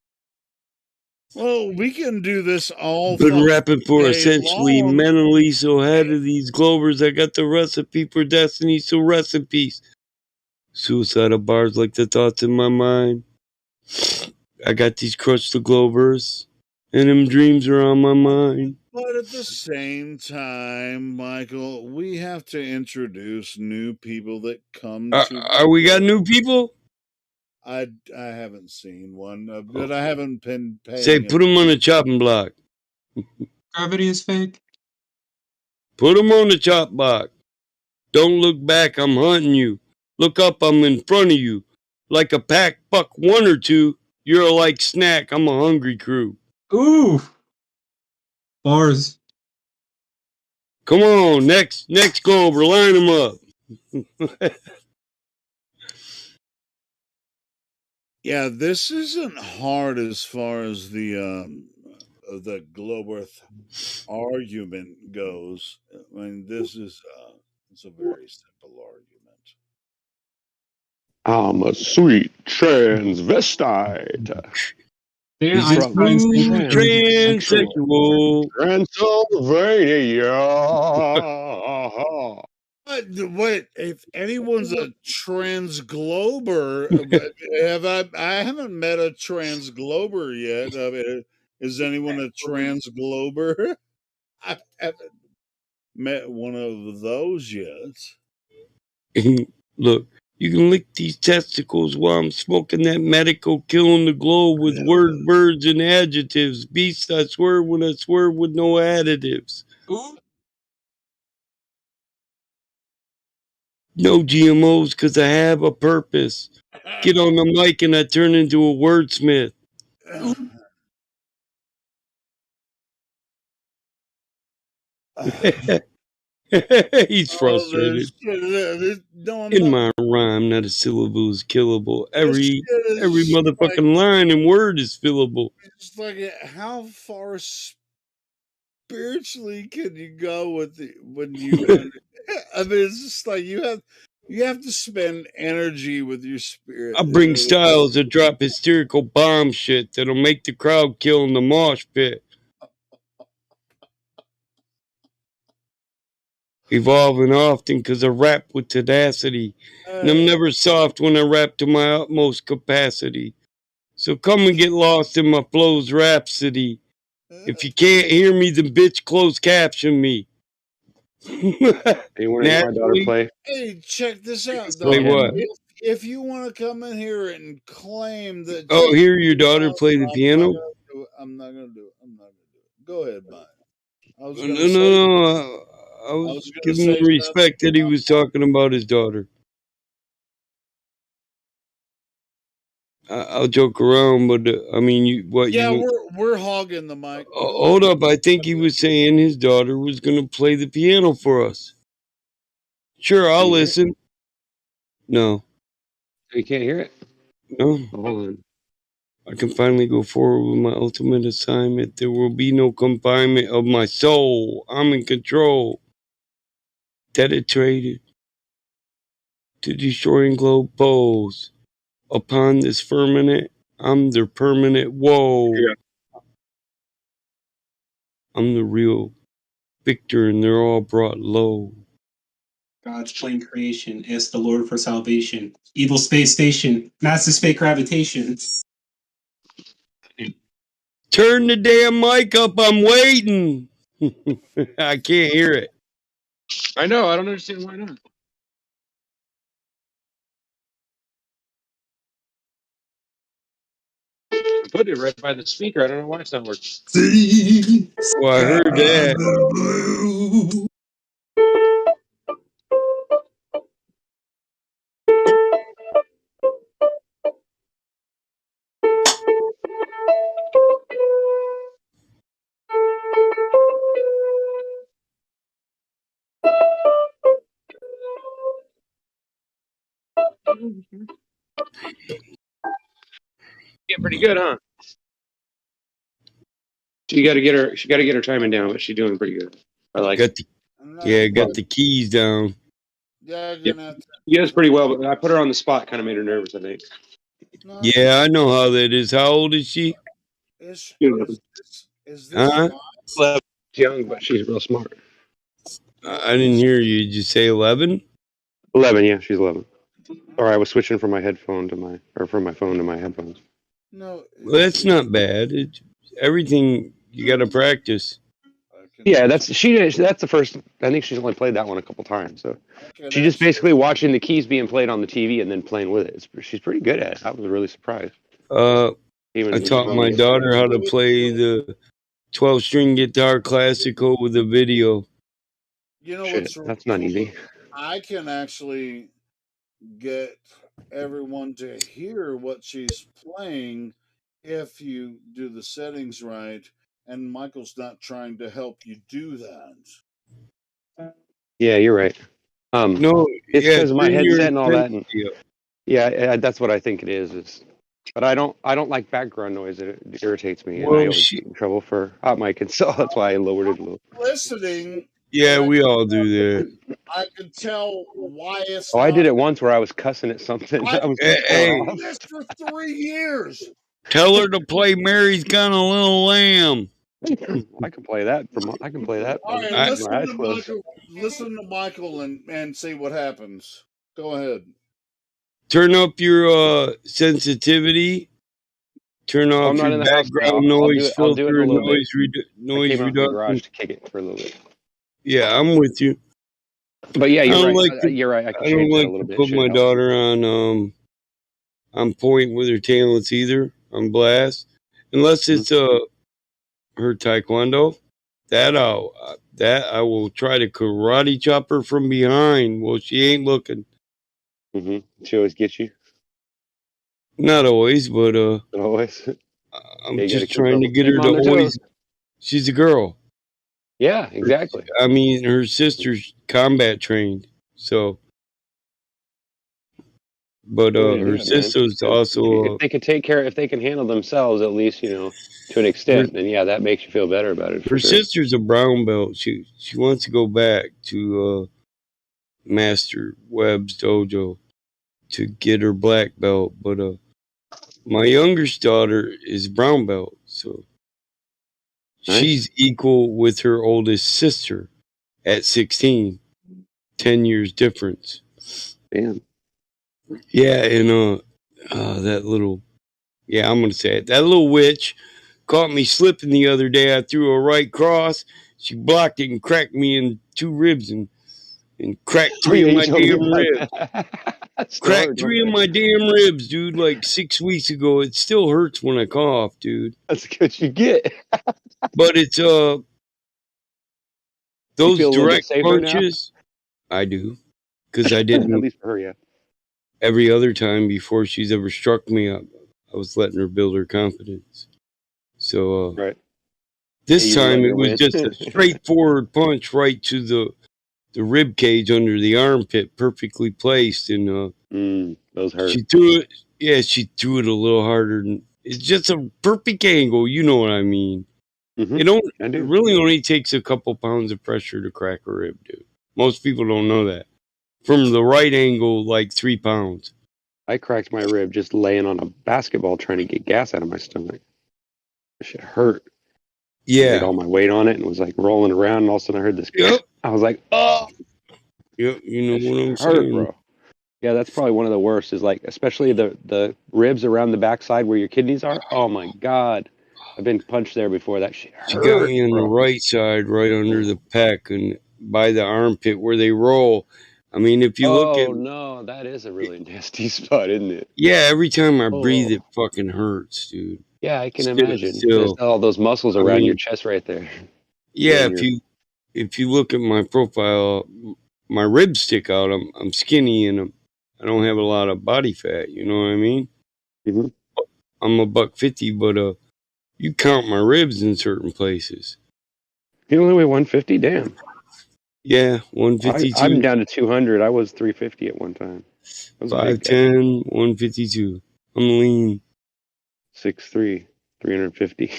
Well, we can do this all Been fucking rapping for day essentially long. mentally so ahead of these Glovers. I got the recipe for destiny, so rest in peace. Suicidal bars like the thoughts in my mind. I got these crushed the Glovers, and them dreams are on my mind. But at the same time, Michael, we have to introduce new people that come to the Are we got show. new people? I haven't seen one, but I haven't been paying. Say, put them on the chopping block. Gravity is fake. Put them on the chop block. Don't look back, I'm hunting you. Look up, I'm in front of you. Like a pack, buck one or two. You're a like snack, I'm a hungry crew. Ooh. Bars. Come on, next Glover, line them up. Yeah, this isn't hard as far as the Globerth argument goes. I mean, this is it's a very simple argument. I'm a sweet transvestite. Yeah, Is this From smooth transsexual? Transylvania. What if anyone's a transglober? I haven't met a transglober yet. I mean, is anyone a transglober? I haven't met one of those yet. Look, you can lick these testicles while I'm smoking that medical, killing the globe with word, words, and adjectives. Beast, I swear when I swear with no additives. Ooh. No GMOs, cause I have a purpose. Get on the mic and I turn into a wordsmith. He's frustrated. In my rhyme, not a syllable is killable. Every motherfucking line and word is fillable. It's like how far spiritually can you go with when you? I mean, it's just like you have to spend energy with your spirit. I bring styles that drop hysterical bomb shit that'll make the crowd kill in the mosh pit. Evolving often cause I rap with tenacity. And I'm never soft when I rap to my utmost capacity. So come and get lost in my flow's rhapsody. If you can't hear me, then bitch close caption me. You want to hear my daughter play? Hey, check this out, Play though. what? If you want to come in here and claim that, Oh, hear your daughter play the piano? I'm not gonna do it. I'm not gonna do it. Go ahead, Mike. I was No, gonna say. no. I was giving him respect that he was talking about his daughter. I'll joke around, but I mean, we're hogging the mic. Hold up, I think he was saying his daughter was going to play the piano for us. Sure, I'll listen. No. You can't hear it? No. Hold on. I can finally go forward with my ultimate assignment. There will be no confinement of my soul. I'm in control. Dedicated to destroying globe poles. Upon this firmament, I'm their permanent woe. Yeah. I'm the real victor, and they're all brought low. God's plain creation is the Lord for salvation. Evil space station, massive fake gravitation. Turn the damn mic up, I'm waiting. I can't hear it. I know, I don't understand why not. I put it right by the speaker. I don't know why it's not working. Well, I heard that. Get pretty good, huh? She got to get her. She got to get her timing down, but she's doing pretty good. I like. Got the keys down. Yeah, yes, pretty well. But I put her on the spot, kind of made her nervous. I think. Yeah, I know how that is. How old is she? Is this Huh? Young, but she's real smart. I didn't hear you. Did you say 11? 11, yeah, she's 11. Or I was switching from my headphone to from my phone to my headphones. No, well, that's not bad. Everything you got to practice. Yeah, that's the first. I think she's only played that one a couple times. So she's just basically watching the keys being played on the TV and then playing with it. She's pretty good at it. I was really surprised. I taught my daughter how to play the 12-string guitar classical with a video. You know that's not easy. I can actually get everyone to hear what she's playing if you do the settings right, and Michael's not trying to help you do that. Yeah, you're right. No, it's because yeah, my headset and all that. And, video. yeah, that's what I think it is. But I don't like background noise. It irritates me, and Well, I always get in trouble for hot mic, and so that's why I lowered it a little. Listening. Yeah, we all do that. I can tell why it's. Oh, I did it once where I was cussing at something. I was hey, this for 3 years. Tell her to play "Mary's Got a Little Lamb." I can play that. I can play that. All right, listen to Michael and see what happens. Go ahead. Turn up your sensitivity. Turn off your background noise filter, noise reduction. reduction. To kick it for a little bit. Yeah, I'm with you. But yeah, you're right. Like you're right. I don't like to put my daughter on point with her talents either, on blast, unless it's her taekwondo. That I will try to karate chop her from behind. Well, she ain't looking. She always gets you. Not always, but always. I'm just trying to get her to always. She's a girl. Yeah, exactly. I mean, her sister's combat trained, so. But her sister's also. If they can take care, if they can handle themselves, at least to an extent, then yeah, that makes you feel better about it. Her sister's a brown belt. She wants to go back to Master Webb's dojo to get her black belt, but my youngest daughter is brown belt, so she's equal with her oldest sister at 16. 10 years difference. Damn. Yeah, and that little, I'm gonna say it. That little witch caught me slipping the other day. I threw a right cross. She blocked it and cracked me in 2 ribs and cracked 3 of my damn ribs. Cracked 3 of my damn ribs, dude. Like 6 weeks ago. It still hurts when I cough, dude. That's what you get. But it's those direct punches. I do, because I didn't. At least for her, yeah. Every other time before she's ever struck me, I was letting her build her confidence. So this time it was just a straightforward punch right to the rib cage under the armpit, perfectly placed, and those hurt. She threw it. Yeah, she threw it a little harder. It's just a perfect angle. You know what I mean? It really only takes a couple pounds of pressure to crack a rib, dude. Most people don't know that. From the right angle, like 3 pounds. I cracked my rib just laying on a basketball trying to get gas out of my stomach. That shit hurt. Yeah. I had all my weight on it and was like rolling around, and all of a sudden I heard this. Yep. I was like, oh. Yep, you know what I'm saying, bro. Yeah, that's probably one of the worst. Is like, especially the ribs around the backside where your kidneys are. Oh my god, I've been punched there before. That shit hurt. She got me on the right side, right under the pec, and by the armpit where they roll. I mean, if you look at... Oh, no, that is a really nasty spot, isn't it? Yeah, every time I breathe, it fucking hurts, dude. Yeah, I can imagine. There's all those muscles around your chest right there. Yeah, if you look at my profile, my ribs stick out. I'm skinny and I don't have a lot of body fat. You know what I mean? Mm-hmm. I'm $150, but you count my ribs in certain places. You only weigh 150? Damn. Yeah, 152. I'm down to 200. I was 350 at one time. was a big guy. 5'10", 152. I'm lean. 6'3", 350.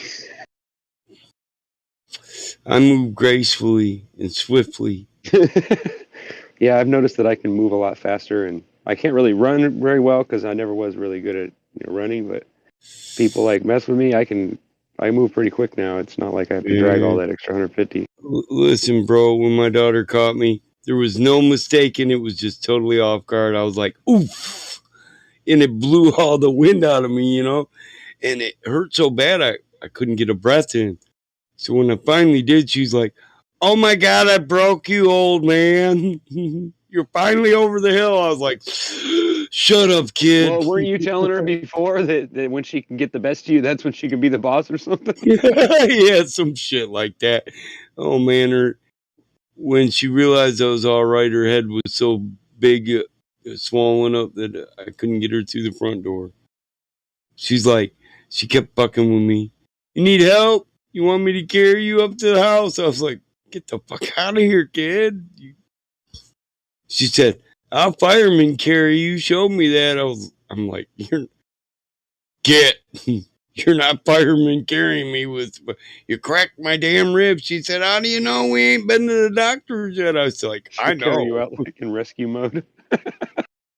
I move gracefully and swiftly. Yeah, I've noticed that I can move a lot faster, and I can't really run very well because I never was really good at running. But people like mess with me. I move pretty quick now. It's not like I have to drag all that extra 150. Listen, bro, when my daughter caught me, there was no mistaking. It was just totally off guard. I was like, oof. And it blew all the wind out of me, and it hurt so bad I couldn't get a breath in. So when I finally did, she's like, oh my God, I broke you, old man. You're finally over the hill. I was like, shut up, kid. Well, weren't you telling her before that when she can get the best of you, that's when she can be the boss or something? Yeah, some shit like that. Oh man, when she realized I was all right, her head was so big, swollen up that I couldn't get her through the front door. She kept fucking with me. You need help? You want me to carry you up to the house? I was like, get the fuck out of here, kid. She said, I'll fireman carry you. Show me that. I'm like, you're not fireman carrying me you cracked my damn ribs. She said, how do you know we ain't been to the doctors yet? I was like, I know. Carry you out like in rescue mode.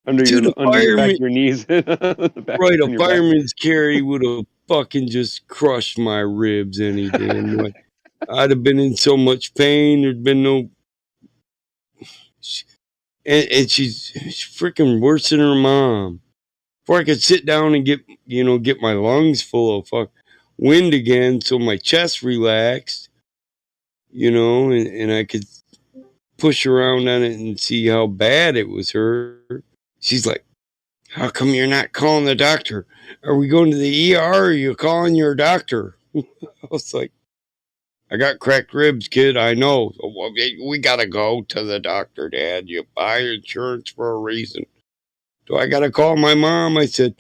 under the the back of your knees. Right, a fireman's carry would have fucking just crushed my ribs any damn way. I'd have been in so much pain. There'd been no. And she's freaking worse than her mom. Before I could sit down and get my lungs full of wind again, so my chest relaxed, and I could push around on it and see how bad it was hurt. She's like, how come you're not calling the doctor? Are we going to the ER or are you calling your doctor? I was like, I got cracked ribs, kid. I know. We got to go to the doctor, Dad. You buy insurance for a reason. Do I got to call my mom? I said,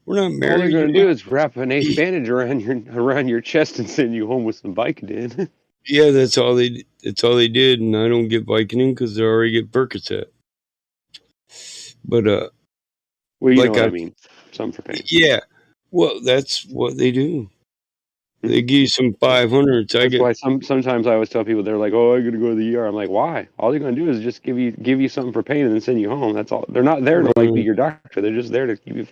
we're not married. All they're going to do is wrap an ace bandage around your chest and send you home with some Vicodin. Yeah, that's all they did, and I don't get Vicodin because I already get Percocet. But well, you know what I mean. Something for pain. Yeah, well, that's what they do. They give you some 500s. That's why sometimes I always tell people, they're like, "Oh, I got to go to the ER." I'm like, "Why? All they're going to do is just give you something for pain and then send you home. That's all. They're not there to be your doctor. They're just there to keep you,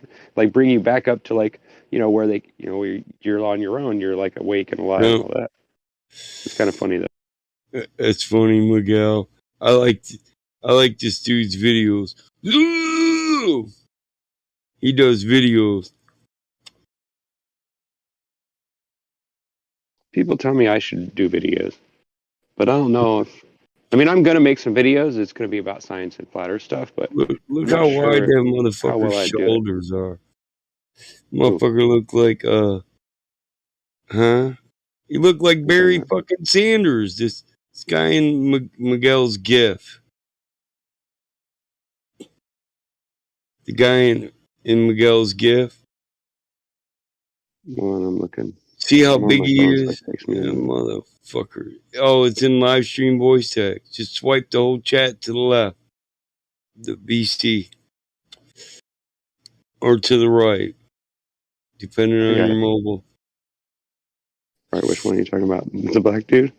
bring you back up to where they where you're on your own. You're like awake and alive and all that. It's kind of funny though. It's funny, Miguel. I like this dude's videos. He does videos. People tell me I should do videos, but I don't know if. I mean, I'm going to make some videos. It's going to be about science and flat earth stuff, but look how wide that motherfucker's shoulders are. Motherfucker look like, he looked like Barry fucking Sanders. This guy in Miguel's GIF. The guy in Miguel's GIF. Well, I'm looking. See how big he is? Yeah, motherfucker. Oh, it's in live stream voice text. Just swipe the whole chat to the left. The BC. Or to the right. Depending on your mobile. All right, which one are you talking about? The black dude?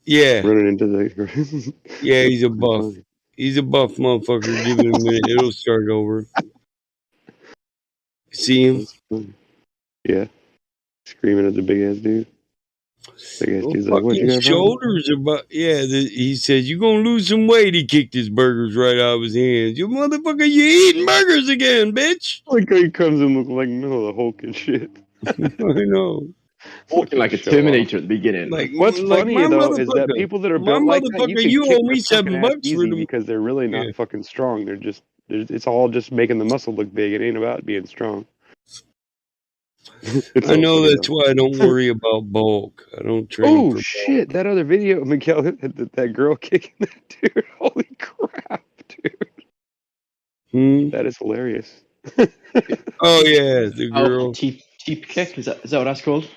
Yeah. Running into the... Yeah, he's a buff. He's a buff motherfucker. Give it a minute. It'll start over. See him? Yeah. Screaming at the big ass dude. Big ass dude's like, what you got? Shoulders are he said, you gonna lose some weight. He kicked his burgers right out of his hands. You motherfucker, you eating burgers again, bitch. Like he comes in looking like middle of the Hulk and shit. I know. Walking like a Terminator at the beginning. What's funny though is that people that are built like that, you owe me $7 easy because they're really not fucking strong. They're just, it's all just making the muscle look big. It ain't about being strong. I know that's why I don't worry about bulk. I don't train. Oh shit! That other video, Miguel, that girl kicking that dude. Holy crap, dude! That is hilarious. Oh yeah, the girl. Teep kick. Is that what that's called?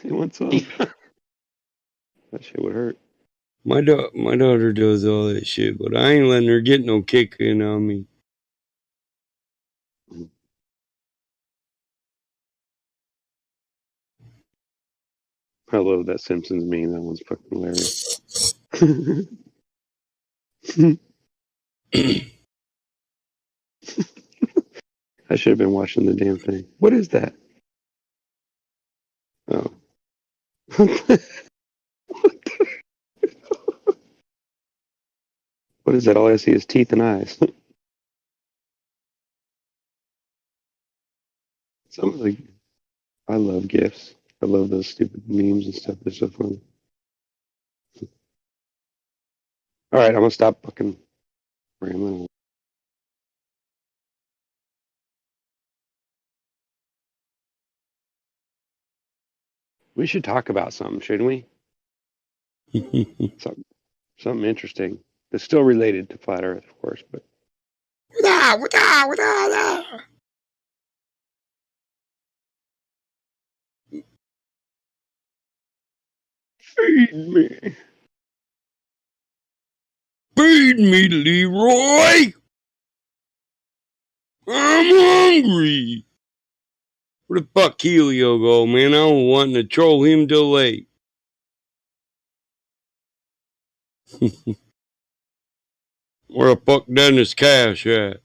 What's up? That shit would hurt. My daughter does all that shit, but I ain't letting her get no kick in on me. I love that Simpsons meme. That one's fucking hilarious. I should have been watching the damn thing. What is that? Oh. What is that? All I see is teeth and eyes. Some of the, I love GIFs. I love those stupid memes and stuff. They're so funny. All right, I'm gonna stop fucking rambling. We should talk about something, shouldn't we? Something interesting. That's still related to flat Earth, of course, but. Feed me. Feed me, Leroy. I'm hungry. Where the fuck Helio go, man? I don't want to troll him till late. Where the fuck Dennis Cash at?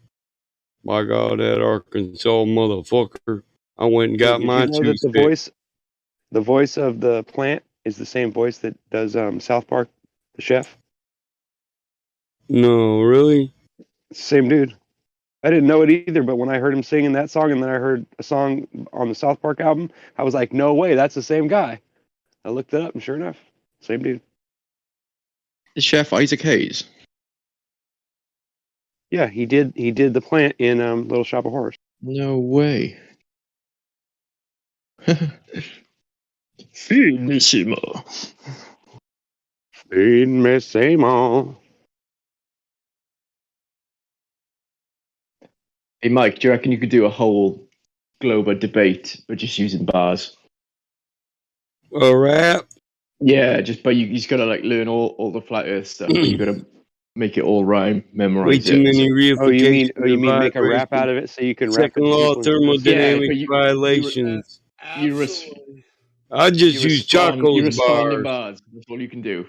My God, that Arkansas motherfucker. I went and got Did my you know two that sticks. the voice of the plant is the same voice that does South Park, the chef? No, really? Same dude. I didn't know it either, but when I heard him singing that song and then I heard a song on the South Park album, I was like, no way, that's the same guy. I looked it up and sure enough, same dude. The chef Isaac Hayes. Yeah, he did the plant in Little Shop of Horrors. No way. Feed me, Seymour. Feed me, Seymour. Hey, Mike, do you reckon you could do a whole Glober debate, but just using bars? A rap? Yeah, but you just gotta like learn all the flat Earth stuff, but you gotta make it all rhyme, memorize Way too it. many reifications You mean of make a rap out vibration. of it so you can rap Second it to law of people? Yeah, thermodynamics but violations. Absolutely. I just use you Chaco's respond in bars. bars. That's all you can do.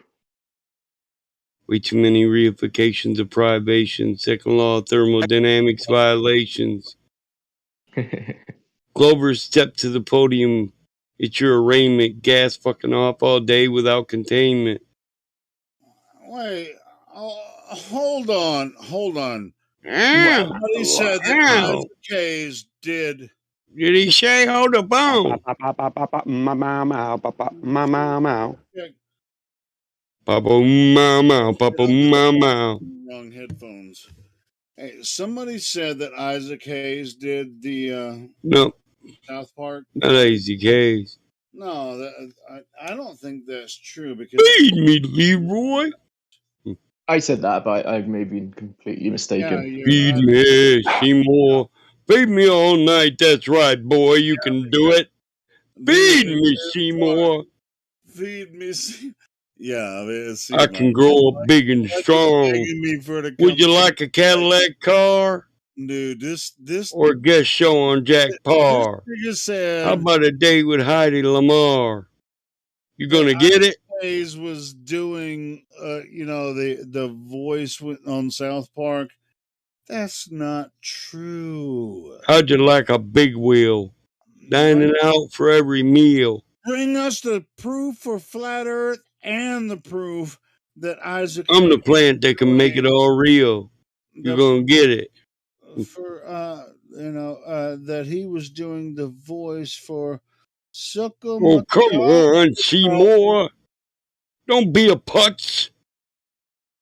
Way too many reifications of privation. Second law of thermodynamics violations. Glover stepped to the podium. It's your arraignment. Gas fucking off all day without containment. Wait, hold on. Ow! Somebody said that Ow! Isaac Hayes did. Did he say hold the bone? Papa mama, papa mama. Wrong headphones. Hey, somebody said that Isaac Hayes did the No, South Park. not Isaac Hayes. No, I don't think that's true because Feed me, Leroy. I said that, but I may be completely mistaken. Feed me, Seymour. Feed me all night. That's right, boy. You can do it. Feed me, Seymour. Feed me. Yeah, I mean, I can grow up big and strong. Me for the Would you like a Cadillac car? Dude, this or a guest show on Jack Parr? This said, how about a date with Heidi Lamar? You gonna get it? Hayes was doing, the voice on South Park. That's not true. How'd you like a big wheel? Dining out for every meal. Bring us the proof for flat Earth and the proof that Isaac. I'm the plant that can make it all real. You're gonna get it. For that he was doing the voice for Sucker. Oh, come on, Seymour. Don't be a putz.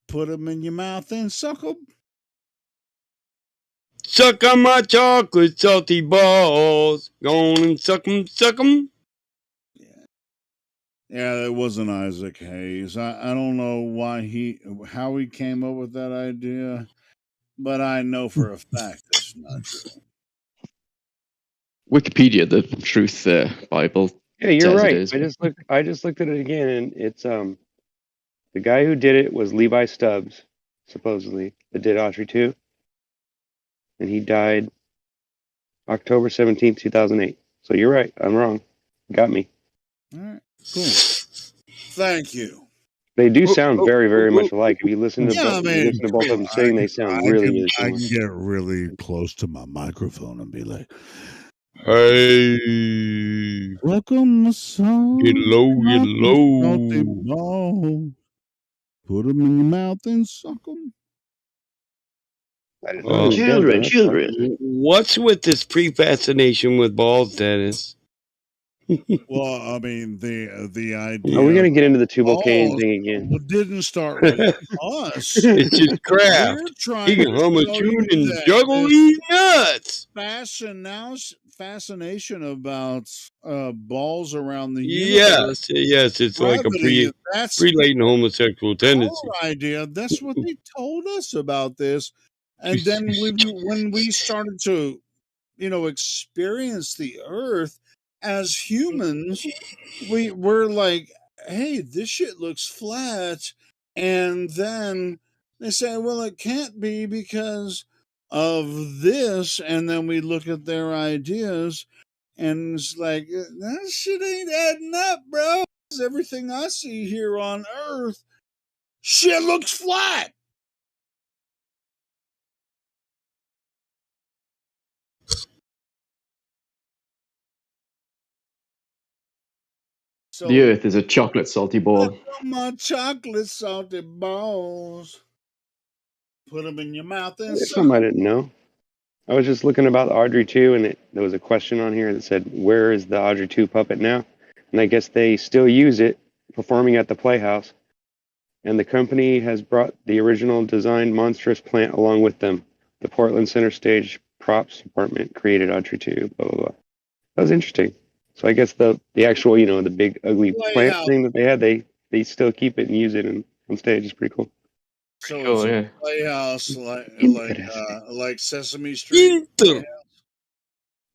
Put them in your mouth and suck them. Suck on my chocolate salty balls. Go on and suck them, suck them. Yeah, it wasn't Isaac Hayes. I don't know how he came up with that idea, but I know for a fact it's not true. Wikipedia, the truth Bible. Yeah, you're says right. It is. I just looked at it again, and it's the guy who did it was Levi Stubbs, supposedly, that did Autry 2, and he died October 17th, 2008. So you're right. I'm wrong. Got me. All right. Cool. Thank you. They do sound very, very much alike. If you listen to Yeah, I mean, you listen to both of them sing, they sound really, really I similar. can get really close to my microphone and be like, "Hey, welcome my son. get low, get Salty low." balls. Put them in your mouth and suck them. I didn't know he was dead, bro. That's fucking- What's with this pre-fascination with balls, Dennis? Well, I mean, the idea. Are we gonna get into the Tubal balls Cain thing again? didn't start with us. It's just craft. We're trying He can to hum a show tune you and that juggle this these nuts. fascination about balls around the Yes, universe. yes, it's like a Gravity, that's pre-latent homosexual tendency. our idea. That's what they told us about this. And then when we started to, experience the Earth as humans, we're like, hey, this shit looks flat. And then they say, well, it can't be because of this. And then we look at their ideas and it's like, that shit ain't adding up, bro. Everything I see here on Earth, shit looks flat. So The Earth is a chocolate salty ball. my chocolate salty balls. Put them in your mouth and There's something I didn't know. I was just looking about Audrey 2, and there was a question on here that said, where is the Audrey 2 puppet now? And I guess they still use it, performing at the Playhouse. And the company has brought the original designed monstrous plant along with them. The Portland Center Stage props department created Audrey 2, blah, blah, blah. That was interesting. So I guess the actual, the big ugly plant thing that they had, they still keep it and use it on stage. It's pretty cool. So it's a playhouse like Sesame Street.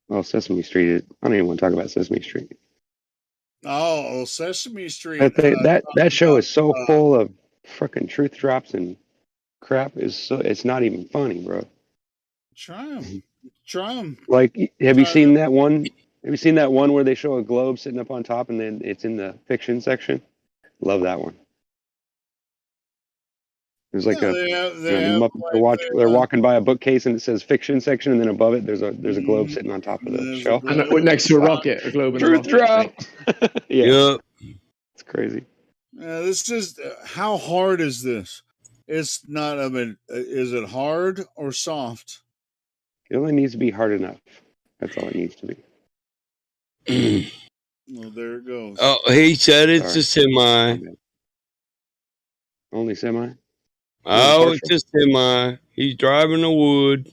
Oh, Sesame Street. I don't even want to talk about Sesame Street. Oh, Sesame Street. That show is so full of freaking truth drops and crap. It's not even funny, bro. Try them. Like, have you seen that one? Have you seen that one where they show a globe sitting up on top and then it's in the fiction section? Love that one. There's like they're walking by a bookcase and it says fiction section, and then above it there's a globe sitting on top of the shelf. And next to a rocket, a globe and a Truth rocket. drop. Yeah. It's crazy. This is how hard is this? It's not. I mean, is it hard or soft? It only needs to be hard enough. That's all it needs to be. Well, there it goes. Oh, he said it's a semi. Only semi? Oh, it's a semi. He's driving a wood.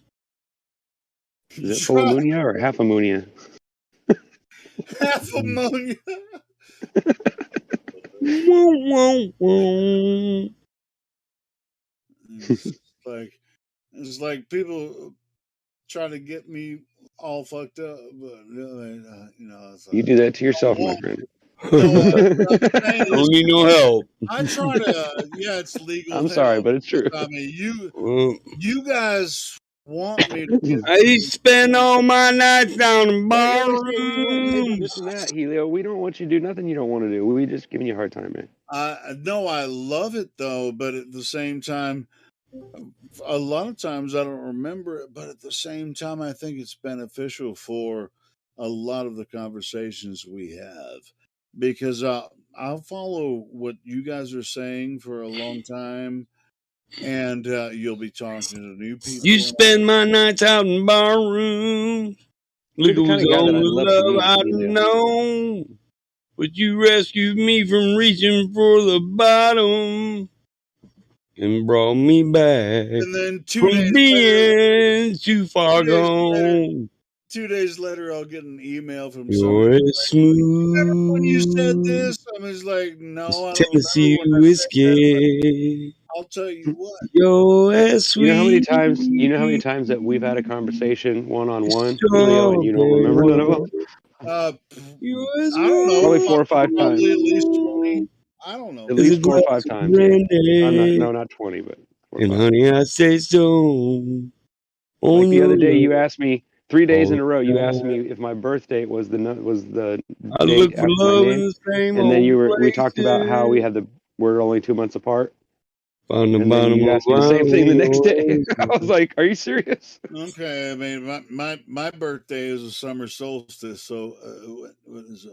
Is it full ammonia or half ammonia? Half ammonia. It's like people trying to get me all fucked up, but it's like, You do that to yourself, my friend. Don't need no help. I try to. Yeah, it's legal. I'm sorry, but it's true. I mean, you guys want me to. I spend all my nights down in ballrooms. This and that, Helio. We don't want you to do nothing you don't want to do. We just giving you a hard time, man. No, I love it though, but at the same time, a lot of times I don't remember it. But at the same time, I think it's beneficial for a lot of the conversations we have because I'll follow what you guys are saying for a long time. And you'll be talking to new people. You spend my nights out in barrooms. Look who's on the love I know. But you rescued me from reaching for the bottom and brought me back and then from being too far gone. 2 days later, I'll get an email from You're someone. When you said this, I was like, no, I don't Tennessee whiskey. I'll tell you what. You're sweet. You know how many times that we've had a conversation one-on-one, Julio, and you don't remember none of them? I don't know. Probably 4 or 5 times. At least 20. I don't know. At least 4 or 5 times. Yeah. Not 20, but 4 or 5. And honey, I say so. Like the other day, you asked me, 3 days in all a row, you the asked me time. if my birth date was the I date look for after my love in name, the same and then old we talked about how we places. had we're only 2 months apart, On the and then bottom you of asked me the same thing the next day. I was my like, "Are you serious?" Okay, I mean, my birthday is a summer solstice, so what is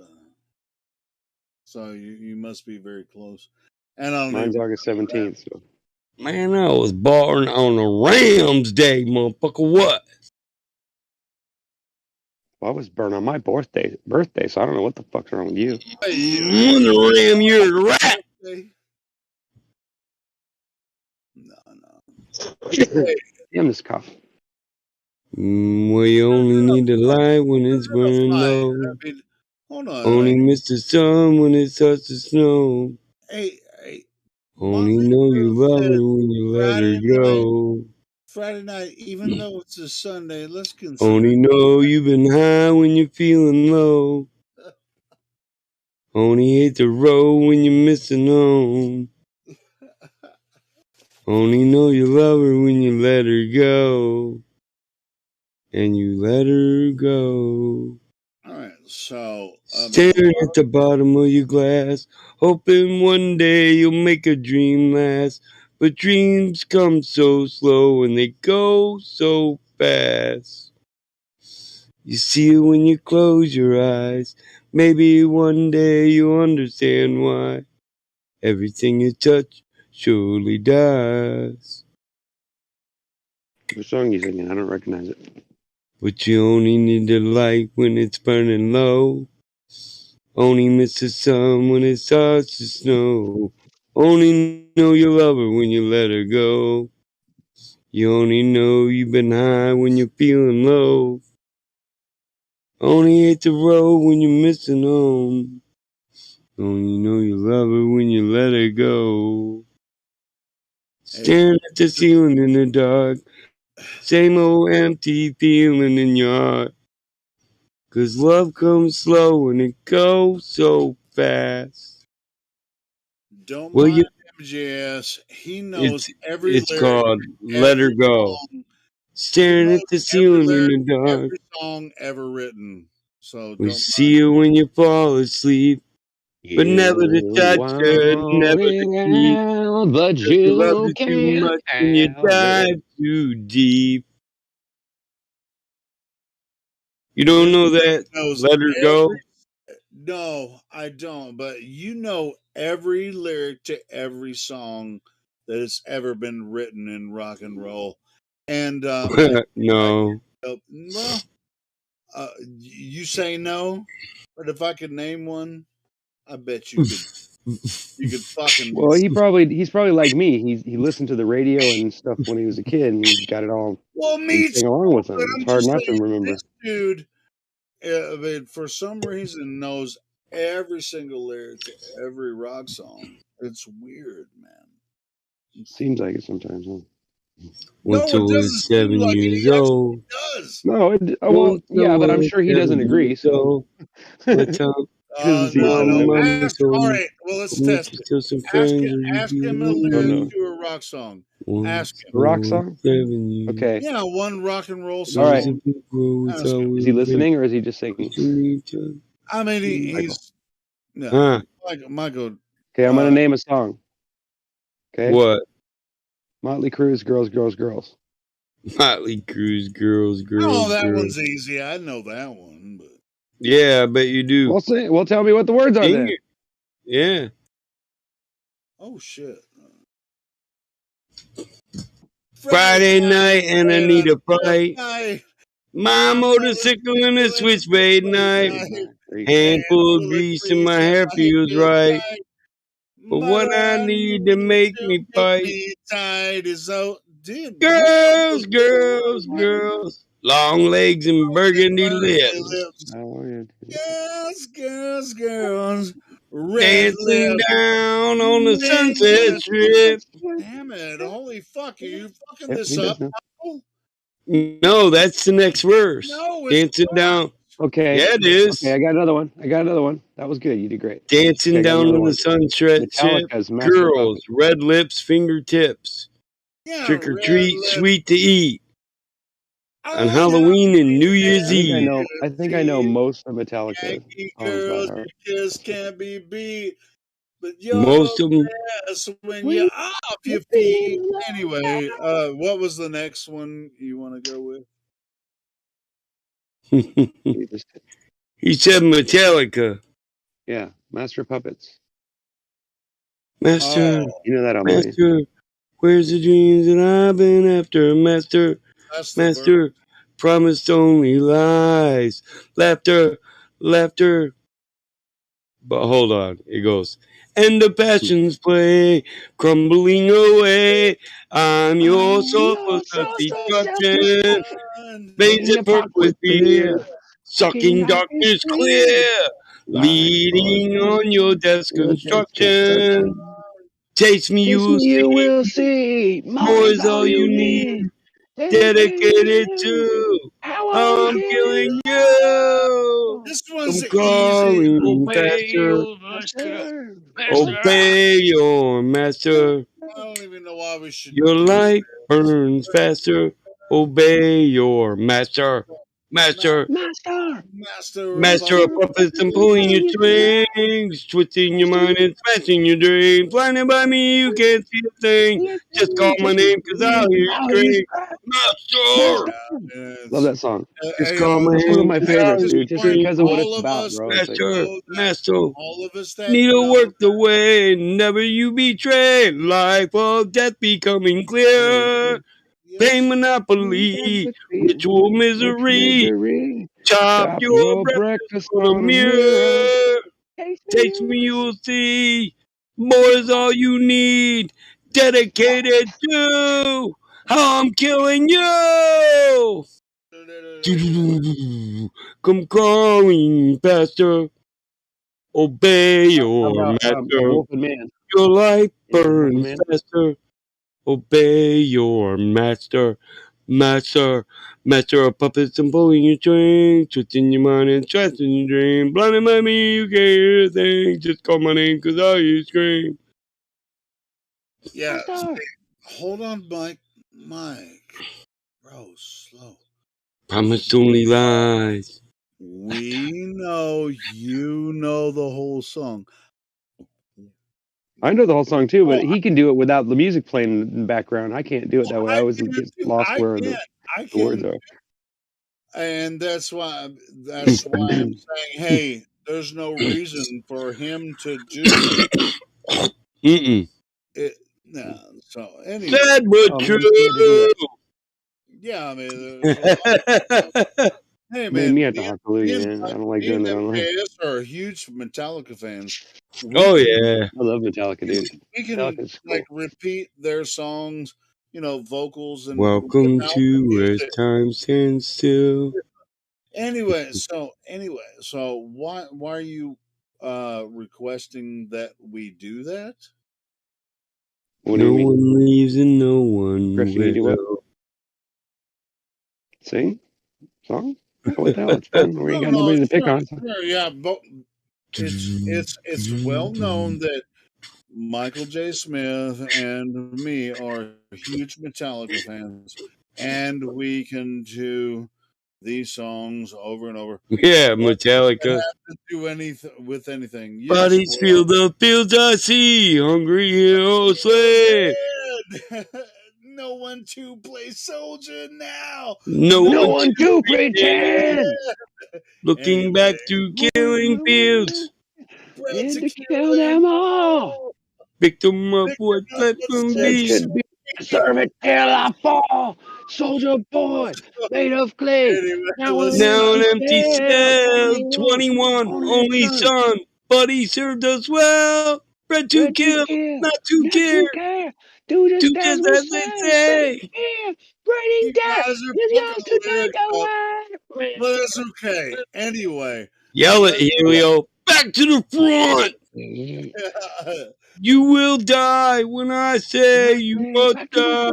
so you must be very close. And I don't Mine's even August remember that. 17th. So. Man, I was born on a Rams Day, motherfucker. What? Well, I was born on my birthday, so I don't know what the fuck's wrong with you. On the Ram, you're a rat. Hey, Damn this cough. Well, you only need the light when it's burning fight. low. I mean, hold on. Only miss the sun when it starts to snow. Hey, Only Motley know you Crue love said her when you let her night, go. Friday night, even though it's a Sunday, let's consider Only know you've been high when you're feeling low. Only hate the road when you're missing home. Only know you love her when you let her go. And you let her go. All right, so Staring at the bottom of your glass, hoping one day you'll make a dream last. But dreams come so slow and they go so fast. You see it when you close your eyes. Maybe one day you'll understand why everything you touch surely dies. What song are you singing? I don't recognize it. But you only need the light when it's burning low. Only miss the sun when it starts to snow. Only know you love her when you let her go. You only know you've been high when you're feeling low. Only hate the road when you're missing home. Only know you love her when you let her go. Staring at the ceiling in the dark. Same old empty feeling in your heart. 'Cause love comes slow and it goes so fast. don't Well, mind MJS. He knows every it's lyric, called Let Her every Go. song. He Staring knows at the every ceiling in lyric, the dark. every song ever written. So We don't see mind. you when you fall asleep, but never to You touch her, never want to it keep. out, but 'Cause you loved you her too can't much and you have it. dive too deep. You This don't know that? knows Let Her Go? every. No, I don't. But you know every lyric to every song that has ever been written in rock and roll. And No. well, you say no, but if I could name one, I bet you could. You could fucking. Well, he's probably like me. He listened to the radio and stuff when he was a kid, and he got it all. Well, He me too. sang along with But them. It's I'm hard just not to saying, remember. this dude, I mean, for some reason, knows every single lyric to every rock song. It's weird, man. Seems like it sometimes. Huh? Once No, I it doesn't was seem 7 like it. years He old. actually does. No, well, Once I yeah, but I'm was sure he doesn't 7 agree. years So old. My time, he doesn't see it No, that my no. way. mama All told me, right. Well, let's I'll meet test you it. to some friends or you Ask be him a with Oh lyric no, me. to a rock song. Ask Once him. I the rock was song. 7 years. Okay, Yeah, one rock and roll all There song. was right. a big road we Ask thought him. Is we he were breaking listening or is he just singing? each other. I mean, Michael. he's yeah. Huh? Michael. Okay, I'm gonna name a song. Okay, What? Motley Crue's "Girls, Girls, Girls." Motley Crue's Girls, Oh, Girls, that Girls. one's easy. I know that one, but Yeah, I bet you do. Well, say. Well, tell me what the words are Sing then. it. Yeah. oh shit. Friday night and I And need a a fight. fight. My My motorcycle and a switchblade knife. night. There you go. Handful of Handful of grease and grease my and hair my head feels feels right. right. But But what I I need to need make to me make fight. me tight is so. Dude, you Girls, know girls, girls. Long legs and burgundy lips. lips. Oh yeah. Girls, red Dancing lips, down on the ring Sunset lips. Strip. Damn it! Holy fuck! Are you fucking Yep, he this does up? know. Michael? No, that's the next verse. No, it's Dancing not. down. Okay, Yeah, it okay. is. I got another one. That was good. You did great. Okay, Dancing I got down another on the one. Sunset Strip. Metallica's "Master of Girls, Puppets." red lips, fingertips. Yeah, Trick or red treat, lips. sweet to eat. on Halloween and New Year's Eve. I think I know most of Metallica Yankee songs by girls, heart. you just can't be beat. But you're Most the of them. best when you're off your feet. Anyway, what was the next one you want to go with? He said Metallica. Yeah, Master of Puppets. Master, You know that on mine. Master, where's the dreams that I've been after? Master, That's the Master, promised only lies. Laughter, laughter. But hold on, it goes. And the passions play, crumbling away. I'm your source of destruction. Veins that perk with fear, sucking darkness clear, leading on your death's construction. Taste me, you will You see. will see. More More is is all all you you need. need. Dedicated to how I'm killing you. This I'm one's easy. crawling Obey faster. your master. Obey your master. I don't even know why we should Your do light burns faster. Obey your master. Master. Master. Master of Master of puppets and pulling your strings, twisting your mind and smashing your dreams. Blinded by me, you can't see a thing. Just call my name, cause I'll hear you scream. Master! Love that song. Just call my That's one of name, my cause I'll favorites, hear you dude. Just scream. because of what it's all of about, us bro. It's like, Master, know that. master. All of us that Need to know work the way, never you betray. Life or death becoming clear. Pain monopoly, ritual rich misery. misery. Chop Chop your your breakfast breakfast on a on a mirror. mirror. Taste Taste me, you'll see. More is all you need. Dedicated to how I'm killing you. Come crawling faster. Obey How your about a master. wolf and man? Your life You know Wolf and burns Man? faster. Obey your master. Master, master of puppets and pulling your string, twisting your mind and trusting your dream. Blinded by me, you can't hear a thing. Just call my name, cause I'll hear you scream. Yeah. Hold on, Mike. Bro, slow. Promise only lies. We know you know the whole song. I know the whole song too, but he can do it without the music playing in the background. I can't do it that way. I always get lost where the words are. And that's why I'm saying, hey, there's no reason for him to do Mm-mm. it. No. So anyway, Sad but true. yeah, I mean, so, hey Man, man, me at the hallelujah, man. I don't like doing that online. us are huge Metallica fans. Oh yeah, I love Metallica, dude. We can Metallica's like cool. repeat their songs, vocals and welcome without to the where music. time stands still. Anyway, so why are you requesting that we do that? What do No you mean? one leaves and no one Christian, you do what? will. Sing? Song? What the hell? It's fun. We ain't got nobody to pick on. Sure, yeah, but it's well known that Michael J. Smith and me are huge Metallica fans, and we can do these songs over and over. Yeah, What Metallica. does that have to do anything with anything? Yes, Bodies feel the fields I see. Hungry heroes slay. no one to play soldier now. No one to pretend. Looking back through killing fields. And to kill them all. Victim of what that can be. Serve it till I fall. Soldier boy, made of clay. Now an Now an empty cell. cell. 21, only son. But he served us well. Bred to kill, not to care. Do Do just as just we as they say. say. Bringing death Guys are is yours fucking to take lyrics up, away. but that's okay. Anyway, Yell it, Helio. Back to the front. You will die when I say you must die.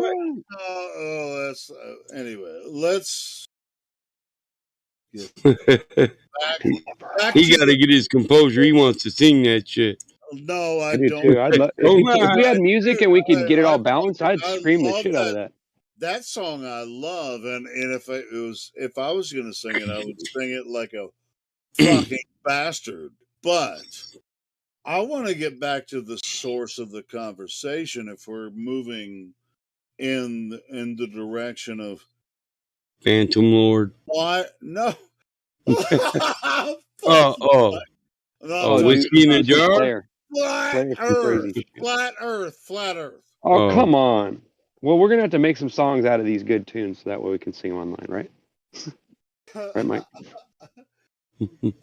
that's anyway. Let's get back He to got to get his composure. He wants to sing that shit. No, I I do don't. too. I'd love Oh if we my. had music and we could get it all balanced. I'd scream the shit out of that. that song I love, and if I was going to sing it, I would sing it like a fucking bastard. But I want to get back to the source of the conversation. If we're moving in the direction of Phantom Lord. what? No. Whiskey in a jar. Flat Earth. Flat Earth. Flat Earth. Oh, come on. Well, we're gonna have to make some songs out of these good tunes, so that way we can sing them online, right? Right, Mike?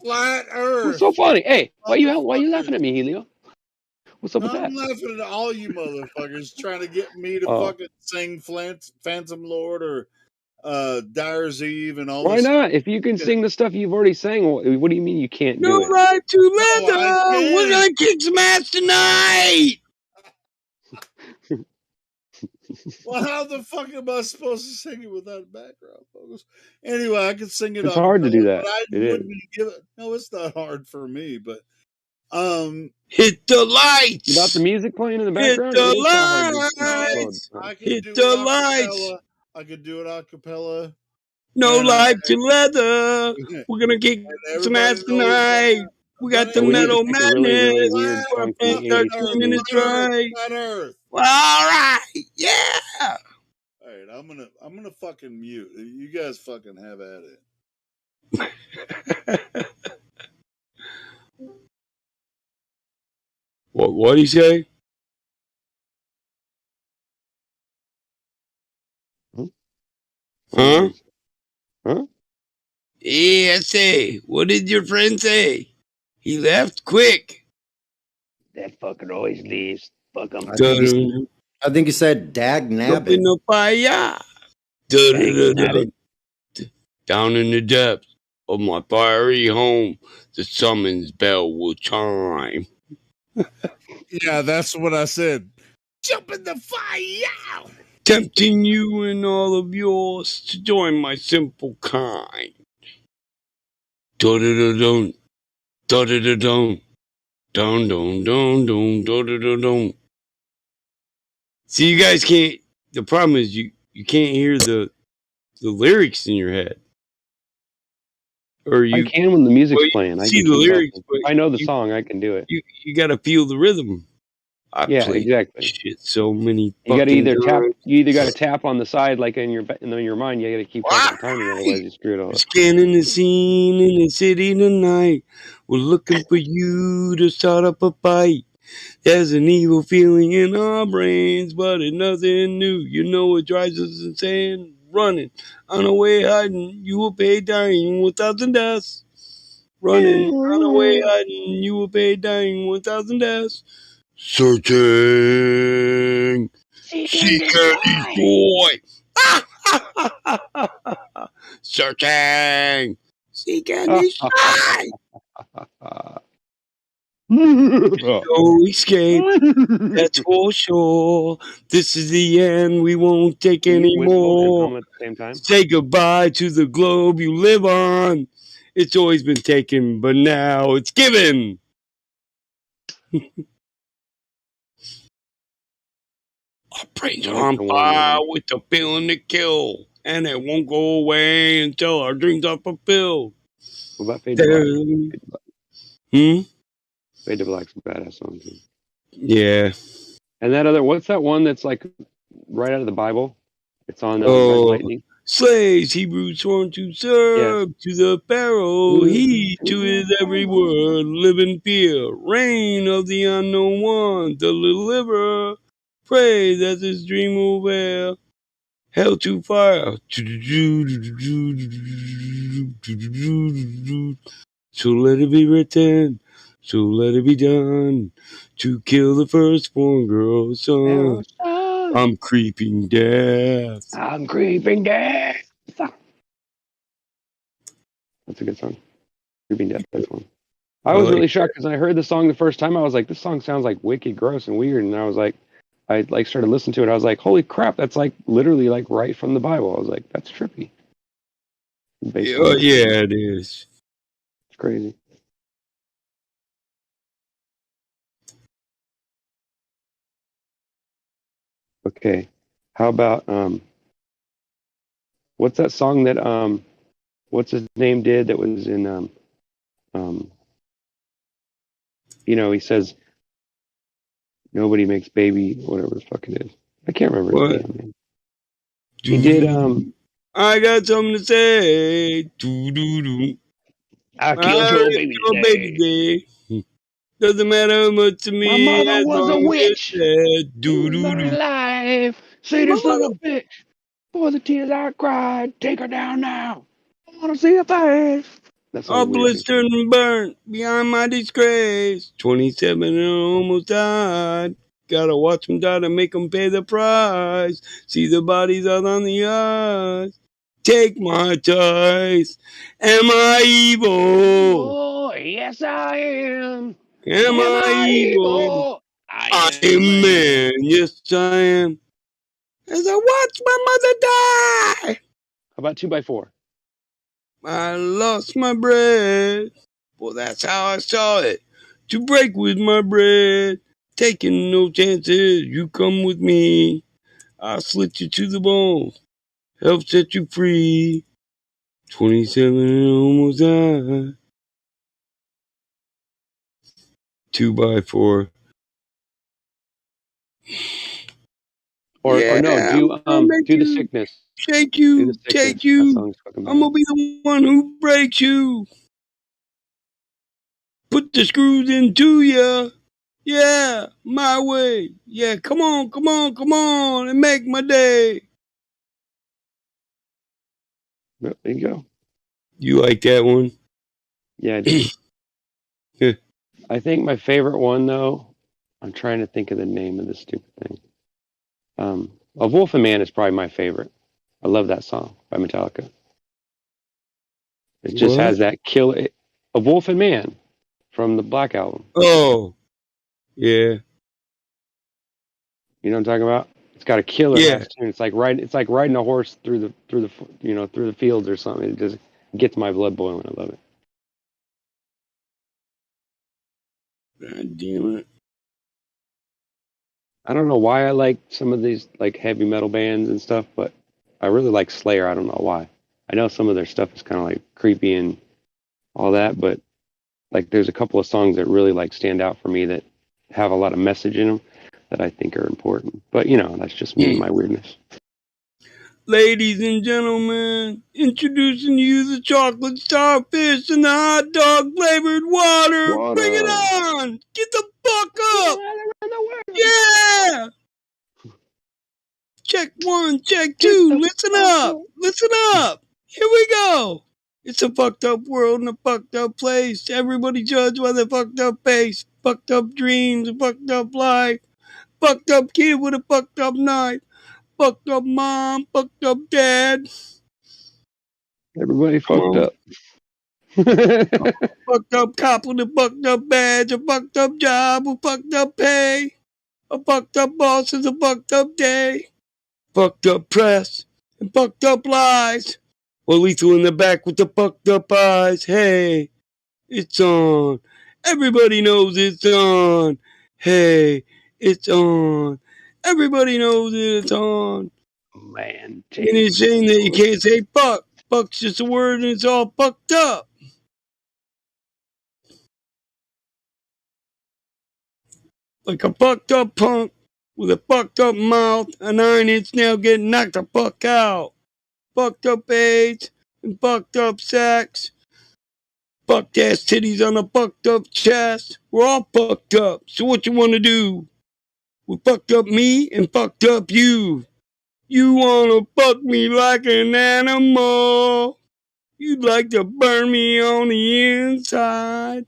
Flat Earth. What's so funny? Hey, why you laughing at me, Helio? What's up with that? I'm laughing at all you motherfuckers trying to get me to fucking sing Phantom Lord or Dyer's Eve and all Why this. not? If you can sing the stuff you've already sang, what do you mean you can't No do it? life to leather. We're gonna kick some ass tonight. Well, how the fuck am I supposed to sing it without background vocals? Anyway, I could sing it. It's hard to do that. But I It wouldn't is. give it. No, it's not hard for me. But hit the lights. Without the music playing in the Hit background, the it is kind of hard lights. I could Hit do the it lights. acapella. I could do it a cappella. No life to leather. We're gonna kick some ass tonight. We got the we need to metal pick a really, really madness. weird, funky Start 80s swinging tune. it right. Flat Earth. Well, all right, yeah. All right, I'm gonna fucking mute. You guys fucking have at it. What do you say? Huh? Huh? Yeah, I say. What did your friend say? He left quick. That fucker always leaves. Fuck him. I think he said dag nabbit. Jumping up fire. Down in the depths of my fiery home, the summons bell will chime. Yeah, that's what I said. Jump in the fire. Tempting you and all of yours to join my simple kind. Da-da-da-dum, da-da-da-dum, dum-dum-dum-dum, da-da-da-dum. See, you guys can't. The problem is you can't hear the lyrics in your head. Or I can when the music's playing. I see can the keep lyrics, up. but I know the song. I can do it. You got to feel the rhythm. I Yeah, played exactly. shit so many. You got to either tap. times. You either got to tap on the side, like in your mind. You got to keep track of the timing, otherwise you screw it all up. Scanning the scene in the city tonight. We're looking for you to start up a fight. There's an evil feeling in our brains, but it's nothing new. You know it drives us insane. Running on our way hiding, you will pay dying 1,000 deaths. Running on our way hiding, you will pay dying 1,000 deaths. Searching, seek and destroy. Searching, seek and destroy. No escape, that's for sure. This is the end, we won't take any more. At the same time. Say goodbye to the globe you live on. It's always been taken, but now it's given. Our brains are on fire with the feeling to kill, and it won't go away until our dreams are fulfilled. What about Fade to Black? Fade to Black's a badass song too. Yeah. And that other, what's that one that's like right out of the Bible? It's on Red Lightning. Slaves, Hebrews sworn to serve to the Pharaoh. He to his every word, live in fear. Reign of the unknown one, the deliverer. Pray that this dream will bear hell to fire. So let it be written, so let it be done, to kill the firstborn girl's son. I'm creeping death. I'm creeping death. That's a good song. Creeping Death, that's one. I was really shocked because I heard the song the first time. I was like, this song sounds like wicked gross and weird. And I was like, I like started listening to it. I was like, holy crap, that's like literally like right from the Bible. I was like, that's trippy. Yeah, it is. It's crazy. Okay. How about What's that song that what's his name did that was in he says nobody makes baby, whatever the fuck it is. I can't remember his What? damn name. He did I got something to say. Doo-doo-doo. I killed your baby today. Doesn't matter much to My me mother as was a long as witch. it's She was buried doo-doo-doo. alive. See this little bitch. For the tears I cried, take her down now. I wanna see her face. That All song's weird too. blistered and burnt behind my disgrace. 27 and I almost died. Gotta watch them die to make them pay the price. See the bodies out on the ice. Take my choice. Am I evil? Oh, yes I am. Am I evil? I I am man. Yes, I am. As I watch my mother die. How about 2x4? I lost my breath. Well, that's how I saw it. To break with my bread. Taking no chances. You come with me. I'll slit you to the bone. Help set you free. 27 and almost died. 2x4. Or no, do the sickness. Shake Do you, the sickness. take That you. song's fucking I'm gonna be the one who breaks you. Put the screws into ya. Yeah, my way. Yeah, come on, come on, come on, and make my day. There you go. You like that one? Yeah, I do. I think my favorite one though, I'm trying to think of the name of this stupid thing. A Wolf and Man is probably my favorite. I love that song by Metallica. It just has that killer. A Wolf and Man from the Black Album. Oh, yeah. You know what I'm talking about? It's got a killer Yeah. ass tune. It's like riding a horse through the fields or something. It just gets my blood boiling. I love it. God damn it. I don't know why I like some of these like heavy metal bands and stuff, but I really like Slayer. I don't know why. I know some of their stuff is kind of like creepy and all that, but like there's a couple of songs that really like stand out for me that have a lot of message in them that I think are important. But that's just me and my weirdness. Ladies and gentlemen, introducing you the chocolate starfish and the hot dog flavored water. Bring it on! Get the fuck up! Yeah! Check 1, check 2, listen up! Listen up! Here we go! It's a fucked up world and a fucked up place. Everybody judged by their fucked up face. Fucked up dreams, a fucked up life. Fucked up kid with a fucked up knife. Fucked up mom, fucked up dad. Everybody fucked up. Fucked up cop with a fucked up badge, a fucked up job, a fucked up pay. A fucked up boss is a fucked up day. Fucked up press and fucked up lies. Or lethal in the back with the fucked up eyes. Hey, it's on. Everybody knows it's on. Hey, it's on. Everybody knows it's on. Man, And it's saying that you can't say fuck. Fuck's just a word and it's all fucked up. Like a fucked up punk with a fucked up mouth, an 9-inch nail getting knocked the fuck out. Fucked up AIDS and fucked up sex. Fucked ass titties on a fucked up chest. We're all fucked up. So what you wanna do? We fucked up me and fucked up you. You wanna fuck me like an animal. You'd like to burn me on the inside.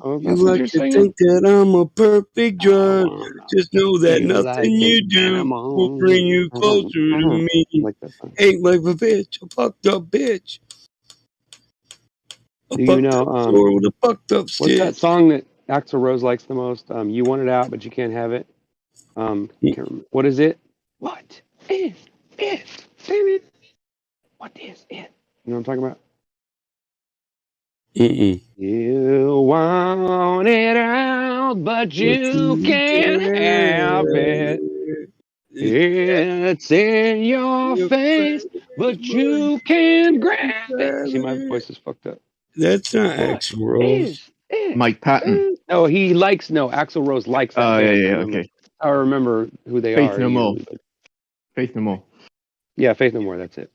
You like to think that I'm a perfect drug. Just know that nothing you do will bring you closer to me. Ain't like a bitch, a fucked up bitch. Do you know with a fucked up what's that song that Axl Rose likes the most? You want it out, but you can't have it. Can't remember. What is it? What is it? Damn it! What is it? You know what I'm talking about? You want it out, but you can't have it. It's in your face. but you can grab it. See, my voice is fucked up. That's not What Axl Rose. is it? Mike Patton. No, Axl Rose likes that Oh yeah, band. yeah, okay. I remember who they Faith are No More. usually, but Faith No More. yeah, Faith No More. That's it.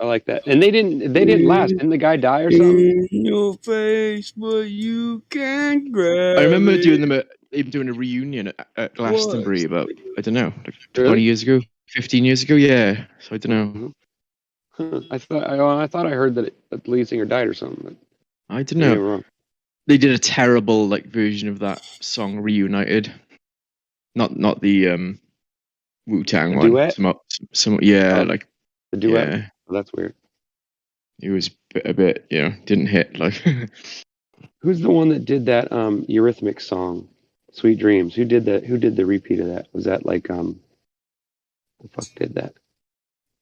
I like that. And they didn't last. Didn't the guy die or something? In your face, but you can't grab I remember it. doing them even doing a reunion at Glastonbury about, I don't know, like 20 Really? years ago, 15 years ago. Yeah, so I don't know. Huh. I thought I heard that the lead singer died or something. But I don't maybe know. I'm wrong. They did a terrible version of that song, Reunited. Not the Wu-Tang A one. duet? Some yeah, Oh, like a duet. yeah. Oh, that's weird. It was a bit, didn't hit like. Who's the one that did that Eurythmics song, "Sweet Dreams"? Who did that? Who did the repeat of that? Was that like who the fuck did that?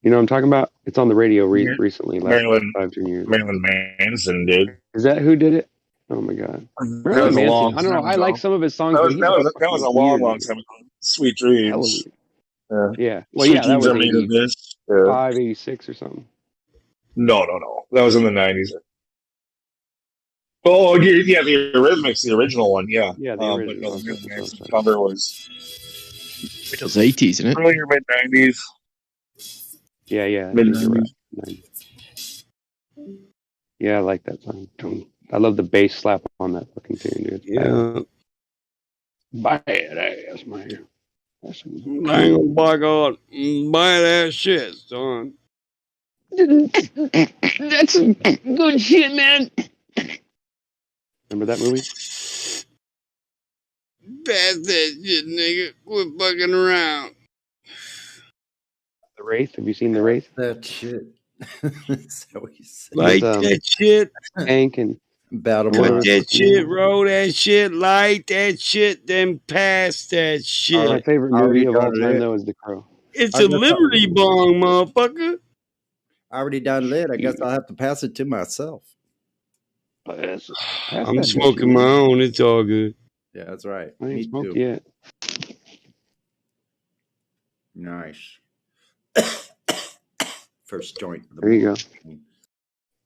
You know what I'm talking about? It's on the radio recently, last Marilyn 5-10 years. Marilyn Manson did. Is that who did it? Oh my god, That Marilyn was a Manson. long I don't know. time I like ago. some of his songs, That but was he's that a was that was fucking a weird long nigga. time ago. Sweet Hella Dreams. weird. Yeah. Yeah. Well, Sweet yeah, that Dreams was are made of this. 85, 86 or something. No. That was in the 90s. Oh, yeah, the Eurythmics, the original one, yeah. Yeah, the But no, original. the Marilyn That's what I was Manson talking cover was It was 80s, isn't it? earlier mid 90s. Yeah, I Mid think you're 90s. right. 90s. Yeah, I like that song. I love the bass slap on that fucking tune, dude. Yeah. Badass, man. That's I ain't gonna buy that shit, son. That's some good shit, man. Remember that movie? Pass that shit, nigga. Quit fucking around. The Wraith. Have you seen The Wraith? That shit. Is that what you said? Light that shit. Hank and Battle Cut Boy. that shit, roll that shit, light that shit, then pass that shit. My favorite movie of all time, though, is The Crow. It's I a guess Liberty Bong, motherfucker. I already done lit. I guess I'll have to pass it to myself. Pass I'm that smoking bitch, my man. own. It's all good. Yeah, that's right. I ain't Me smoked too. yet. Nice. First joint. Of the There you go. morning.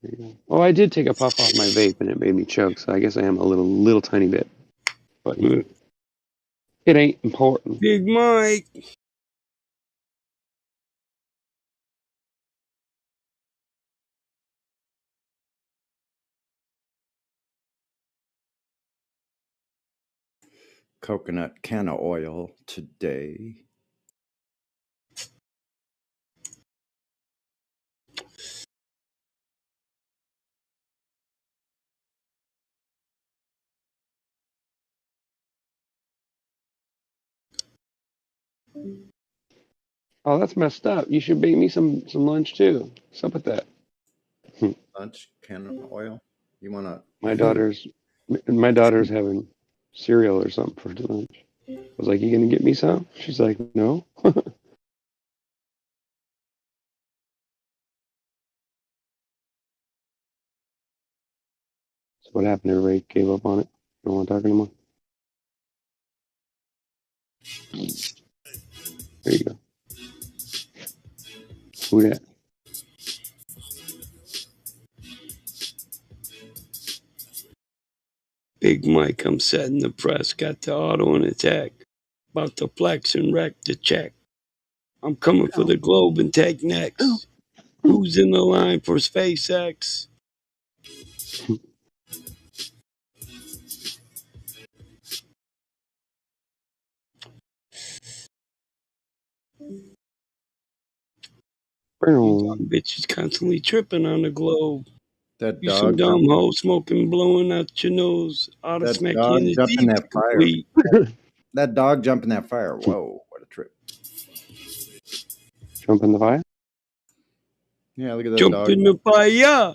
There you go. Oh, I did take a puff off my vape, and it made me choke. So I guess I am a little tiny bit, but it ain't important. Big Mike. Coconut can of oil today. Oh, that's messed up. You should bake me some lunch too. What's up with that? Lunch can of oil. You wanna? My daughter's having cereal or something for lunch. I was like, "You gonna get me some?" She's like, "No." So what happened? Everybody gave up on it. Don't want to talk anymore. There you go. Who that? Big Mike, I'm setting the press. Got the auto and attack. About to flex and wreck the check. I'm coming for the globe and take next. Who's in the line for SpaceX? You dumb bitches constantly tripping on the globe. That You some dog. dumb hoe smoking, blowing out your nose. Ought to That smack you dog in the jump in teeth. that fire. Complete. That dog jump in that fire. Whoa, what a trip! Jump in the fire? Yeah, look at that Jump dog. in the fire.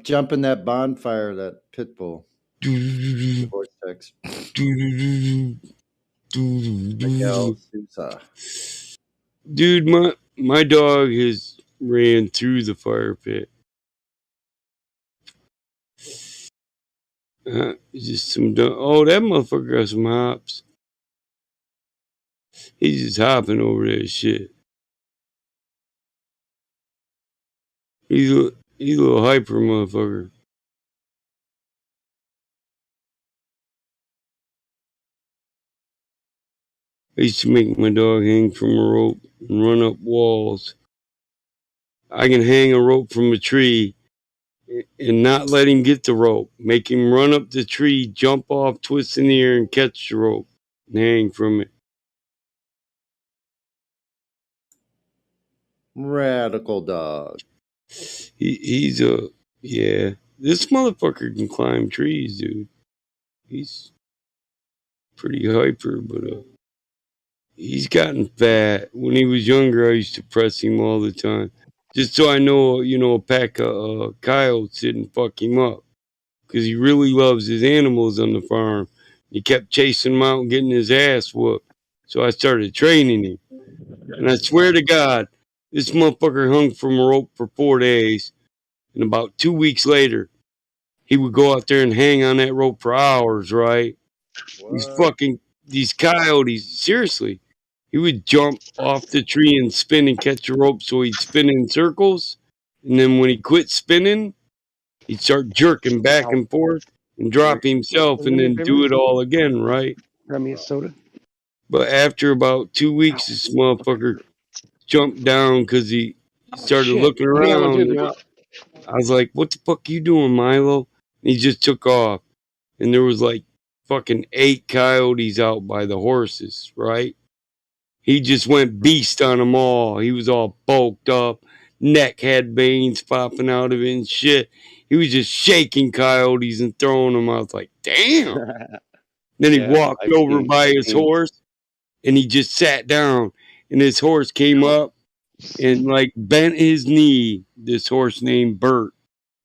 Jump in that bonfire. That pit bull. Vortex. Miguel Sousa. Dude, my dog has ran through the fire pit. Just some dumb. Oh, that motherfucker got some hops. He's just hopping over that shit. He's a little hyper motherfucker. I used to make my dog hang from a rope and run up walls. I can hang a rope from a tree and not let him get the rope. Make him run up the tree, jump off, twist in the air, and catch the rope and hang from it. Radical dog. He's a yeah. This motherfucker can climb trees, dude. He's pretty hyper, but he's gotten fat. When he was younger, I used to press him all the time, just so I know, a pack of coyotes didn't fuck him up, because he really loves his animals on the farm. He kept chasing them out and getting his ass whooped. So I started training him, and I swear to God, this motherfucker hung from a rope for 4 days, and about 2 weeks later, he would go out there and hang on that rope for hours, right? These coyotes, seriously, he would jump off the tree and spin and catch a rope, so he'd spin in circles, and then when he quit spinning, he'd start jerking back and forth and drop himself and then do it all again, right? Grab me a soda. But after about 2 weeks, this motherfucker jumped down because he started Shit. looking Hang on, around. dude. I was like, "What the fuck you doing, Milo?" And he just took off, and there was like fucking 8 coyotes out by the horses, right? He just went beast on them all. He was all bulked up, neck had veins popping out of it and shit. He was just shaking coyotes and throwing them. I was like, damn. Then he walked over by his horse and he just sat down. And his horse came up and like bent his knee. This horse named Bert,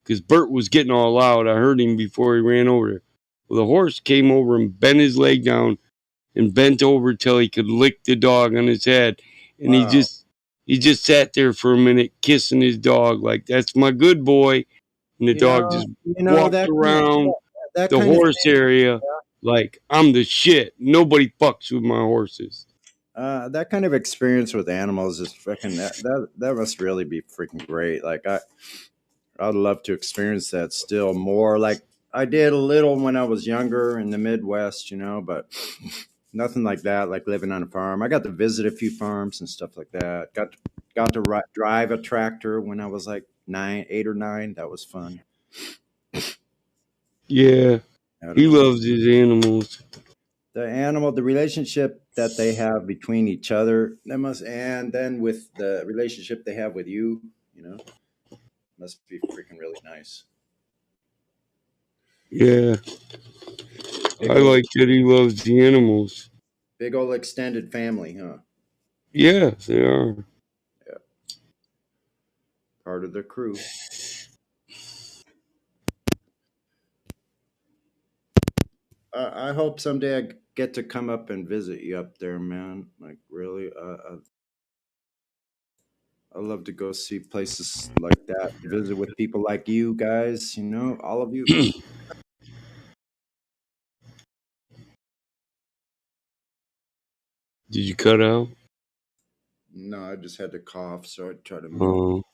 because Bert was getting all loud. I heard him before he ran over there. Well, the horse came over and bent his leg down and bent over till he could lick the dog on his head. And he just sat there for a minute kissing his dog like, that's my good boy. And the dog just walked around that the kind of horse area like, I'm the shit. Nobody fucks with my horses. That kind of experience with animals is freaking that must really be freaking great. Like I'd love to experience that still more. Like I did a little when I was younger in the Midwest, but nothing like that. Like living on a farm, I got to visit a few farms and stuff like that. Got to drive a tractor when I was like 8 or 9. That was fun. Yeah, he loves his animals. The relationship that they have between each other, and then with the relationship they have with you, must be freaking really nice. Yeah, I like that he loves the animals. Big old extended family, huh? Yeah, they are. Yeah, part of the crew. I hope someday I get to come up and visit you up there, man. Like really, I love to go see places like that. Visit with people like you guys. All of you. Did you cut out? No, I just had to cough, so I tried to mute.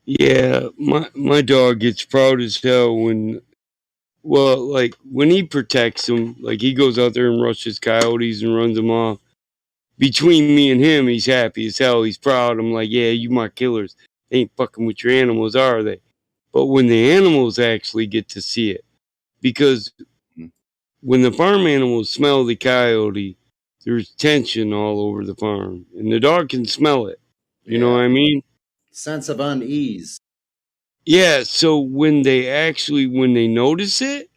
Yeah, my dog gets proud as hell when, well, like when he protects them, like he goes out there and rushes coyotes and runs them off. Between me and him, he's happy as hell. He's proud. I'm like, yeah, you my killers. They ain't fucking with your animals, are they? But when the animals actually get to see it, because when the farm animals smell the coyote, there's tension all over the farm, and the dog can smell it. You know what I mean? Sense of unease. Yeah. So when they notice it,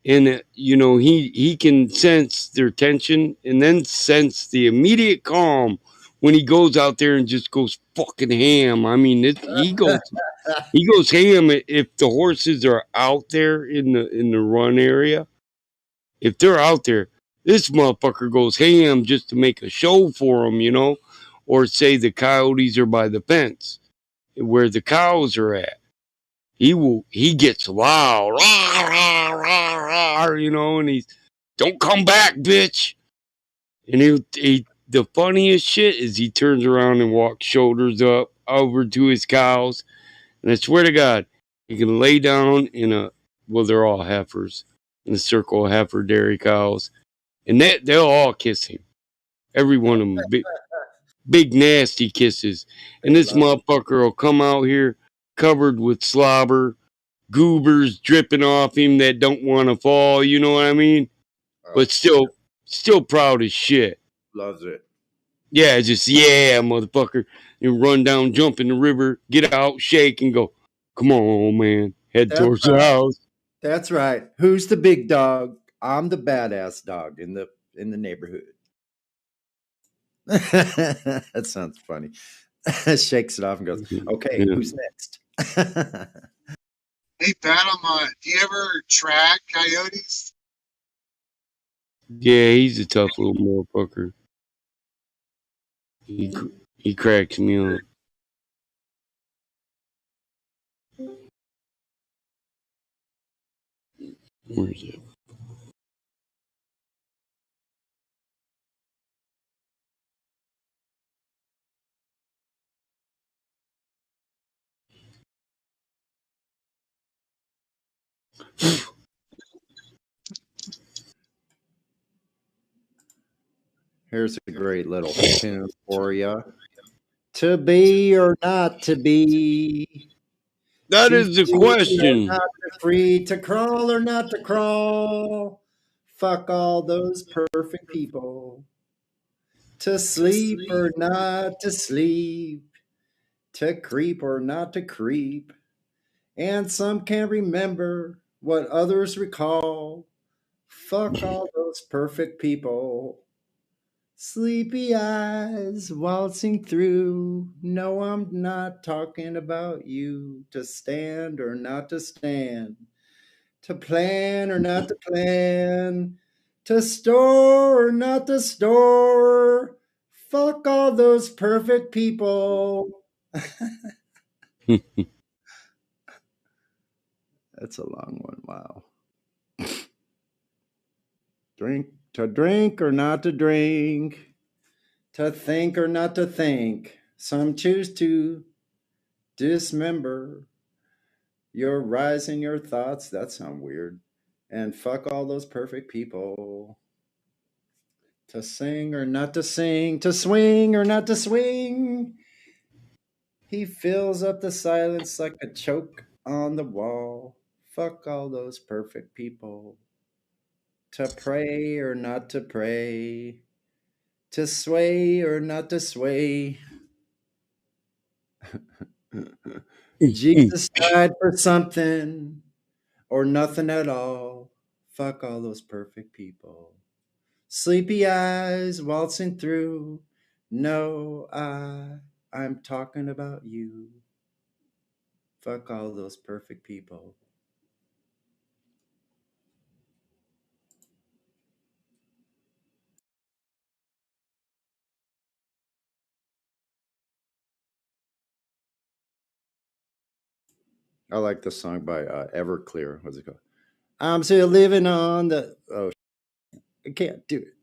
and he can sense their tension, and then sense the immediate calm when he goes out there and just goes fucking ham. I mean, he goes ham if the horses are out there in the run area. If they're out there, this motherfucker goes ham just to make a show for them, or say the coyotes are by the fence where the cows are at. He gets loud, rah, rah, rah, rah, and he's, don't come back, bitch. And the funniest shit is he turns around and walks shoulders up over to his cows, and I swear to God, he can lay down in a, well, they're all heifers, in a circle of heifer dairy cows, and they'll all kiss him. Every one of them, big nasty kisses. And this motherfucker will come out here covered with slobber, goobers dripping off him that don't want to fall. You know what I mean? But still proud as shit. Loves it. Yeah, just yeah, motherfucker. You run down, jump in the river, get out, shake, and go. Come on, man. Head That's towards the house. That's right. Who's the big dog? I'm the badass dog in the neighborhood. That sounds funny. Shakes it off and goes, "Okay, Yeah. who's next?" Hey, Pat, do you ever track coyotes? Yeah, he's a tough little motherfucker. He cracks me up. Where is it? Here's a great little tune for you. To be or not to be. That To is the free or question. not to free. To crawl or not to crawl. Fuck all those perfect people. To sleep or not to sleep. To creep or not to creep. And some can't remember what others recall. Fuck all those perfect people. Sleepy eyes waltzing through. No, I'm not talking about you. To stand or not to stand. To plan or not to plan. To store or not to store. Fuck all those perfect people. That's a long one. Wow. Drink or not to drink. To think or not to think. Some choose to dismember your rise in your thoughts. That sound weird. And fuck all those perfect people. To sing or not to sing. To swing or not to swing. He fills up the silence like a choke on the wall. Fuck all those perfect people. To pray or not to pray. To sway or not to sway. Jesus died for something or nothing at all. Fuck all those perfect people. Sleepy eyes waltzing through. No, I'm talking about you. Fuck all those perfect people. I like this song by Everclear. What's it called? I'm still living on the. Oh, I can't do it.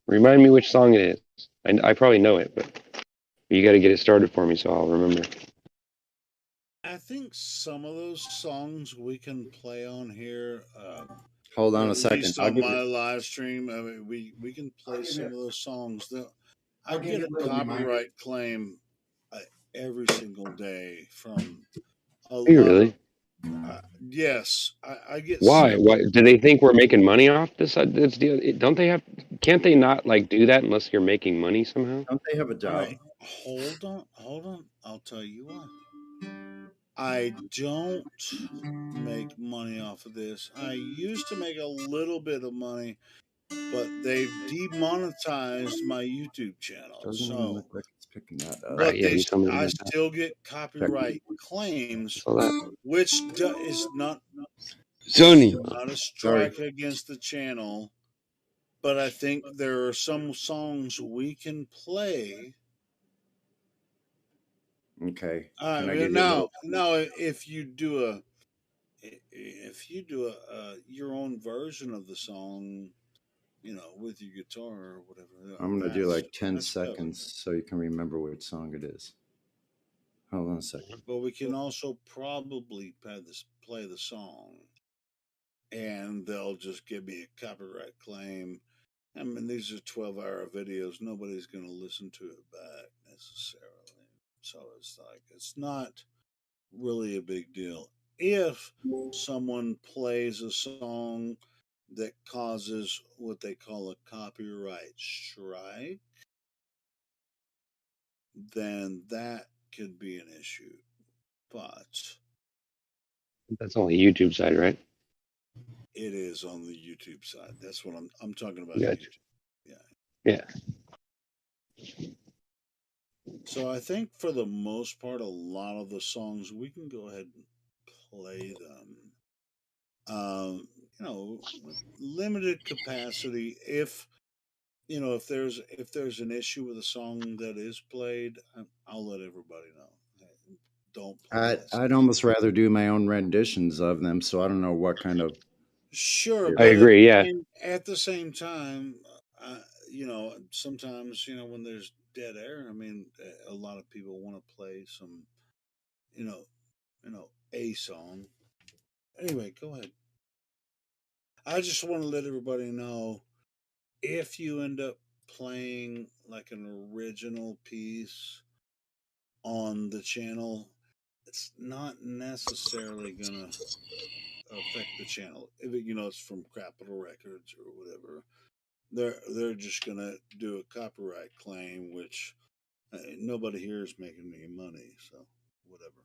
Remind me which song it is. I probably know it, but you got to get it started for me so I'll remember. I think some of those songs we can play on here. Hold on a At second. least I'll on give my you. live stream, I mean, we can play some of those songs. I I'll give get you a a little reminder. copyright claim every single day from a Are you lot really? of. Yes, I get Why? several. Why do they think we're making money off this? This deal? Don't they have? Can't they not like do that unless you're making money somehow? Don't they have a All job? right, hold on. I'll tell you why. I don't make money off of this. I used to make a little bit of money, but they've demonetized my YouTube channel. Doesn't even So, look like it's picking that up. Right? but Yeah, you told me I about that. still get Check. copyright claims, So that. which is not Sonny. not a Sorry. strike against the channel. But I think there are some songs we can play. Okay. Can I give you a Now, little? if you do if you do your own version of the song, with your guitar or whatever, I'm gonna do like 10 that's dope. seconds so you can remember which song it is. Hold on a second. But we can also probably play the song, and they'll just give me a copyright claim. I mean, these are 12-hour videos. Nobody's going to listen to it back necessarily. So it's not really a big deal. If someone plays a song that causes what they call a copyright strike, then that could be an issue. But That's on the YouTube side, right? it is on the YouTube side. That's what I'm talking about. Gotcha. YouTube. Yeah. So I think for the most part, a lot of the songs we can go ahead and play them. Limited capacity. If there's an issue with a song that is played, I'll let everybody know. Don't play that. I'd almost rather do my own renditions of them, so I don't know what kind of. Sure, I but agree. Yeah. At the same time, sometimes when there's dead air, I mean, a lot of people want to play some, a song. Anyway, go ahead. I just want to let everybody know, if you end up playing like an original piece on the channel, it's not necessarily gonna affect the channel. If it's from Capitol Records or whatever, they're just gonna do a copyright claim, which nobody here is making any money, so whatever.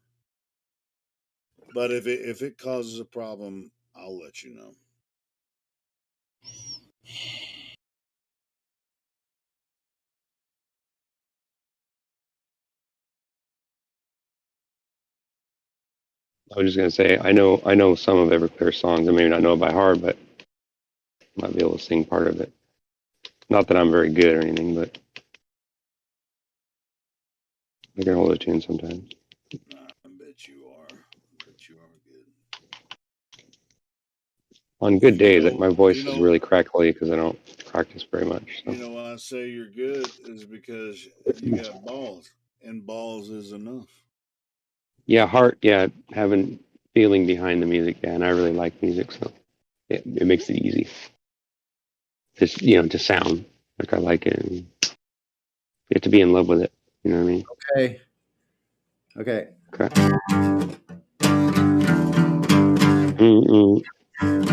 But if it causes a problem, I'll let you know. I was just gonna say, I know some of Everclear songs. I may not know it by heart, but I might be able to sing part of it. Not that I'm very good or anything, but I can hold a tune sometimes. I bet you are. Good. On good days, like my voice is really crackly because I don't practice very much. So. Why I say you're good is because you got balls, and balls is enough. Yeah, heart. Yeah, having feeling behind the music. Yeah, and I really like music, so it makes it easy. Just to sound like I like it. And you have to be in love with it. You know what I mean? Okay.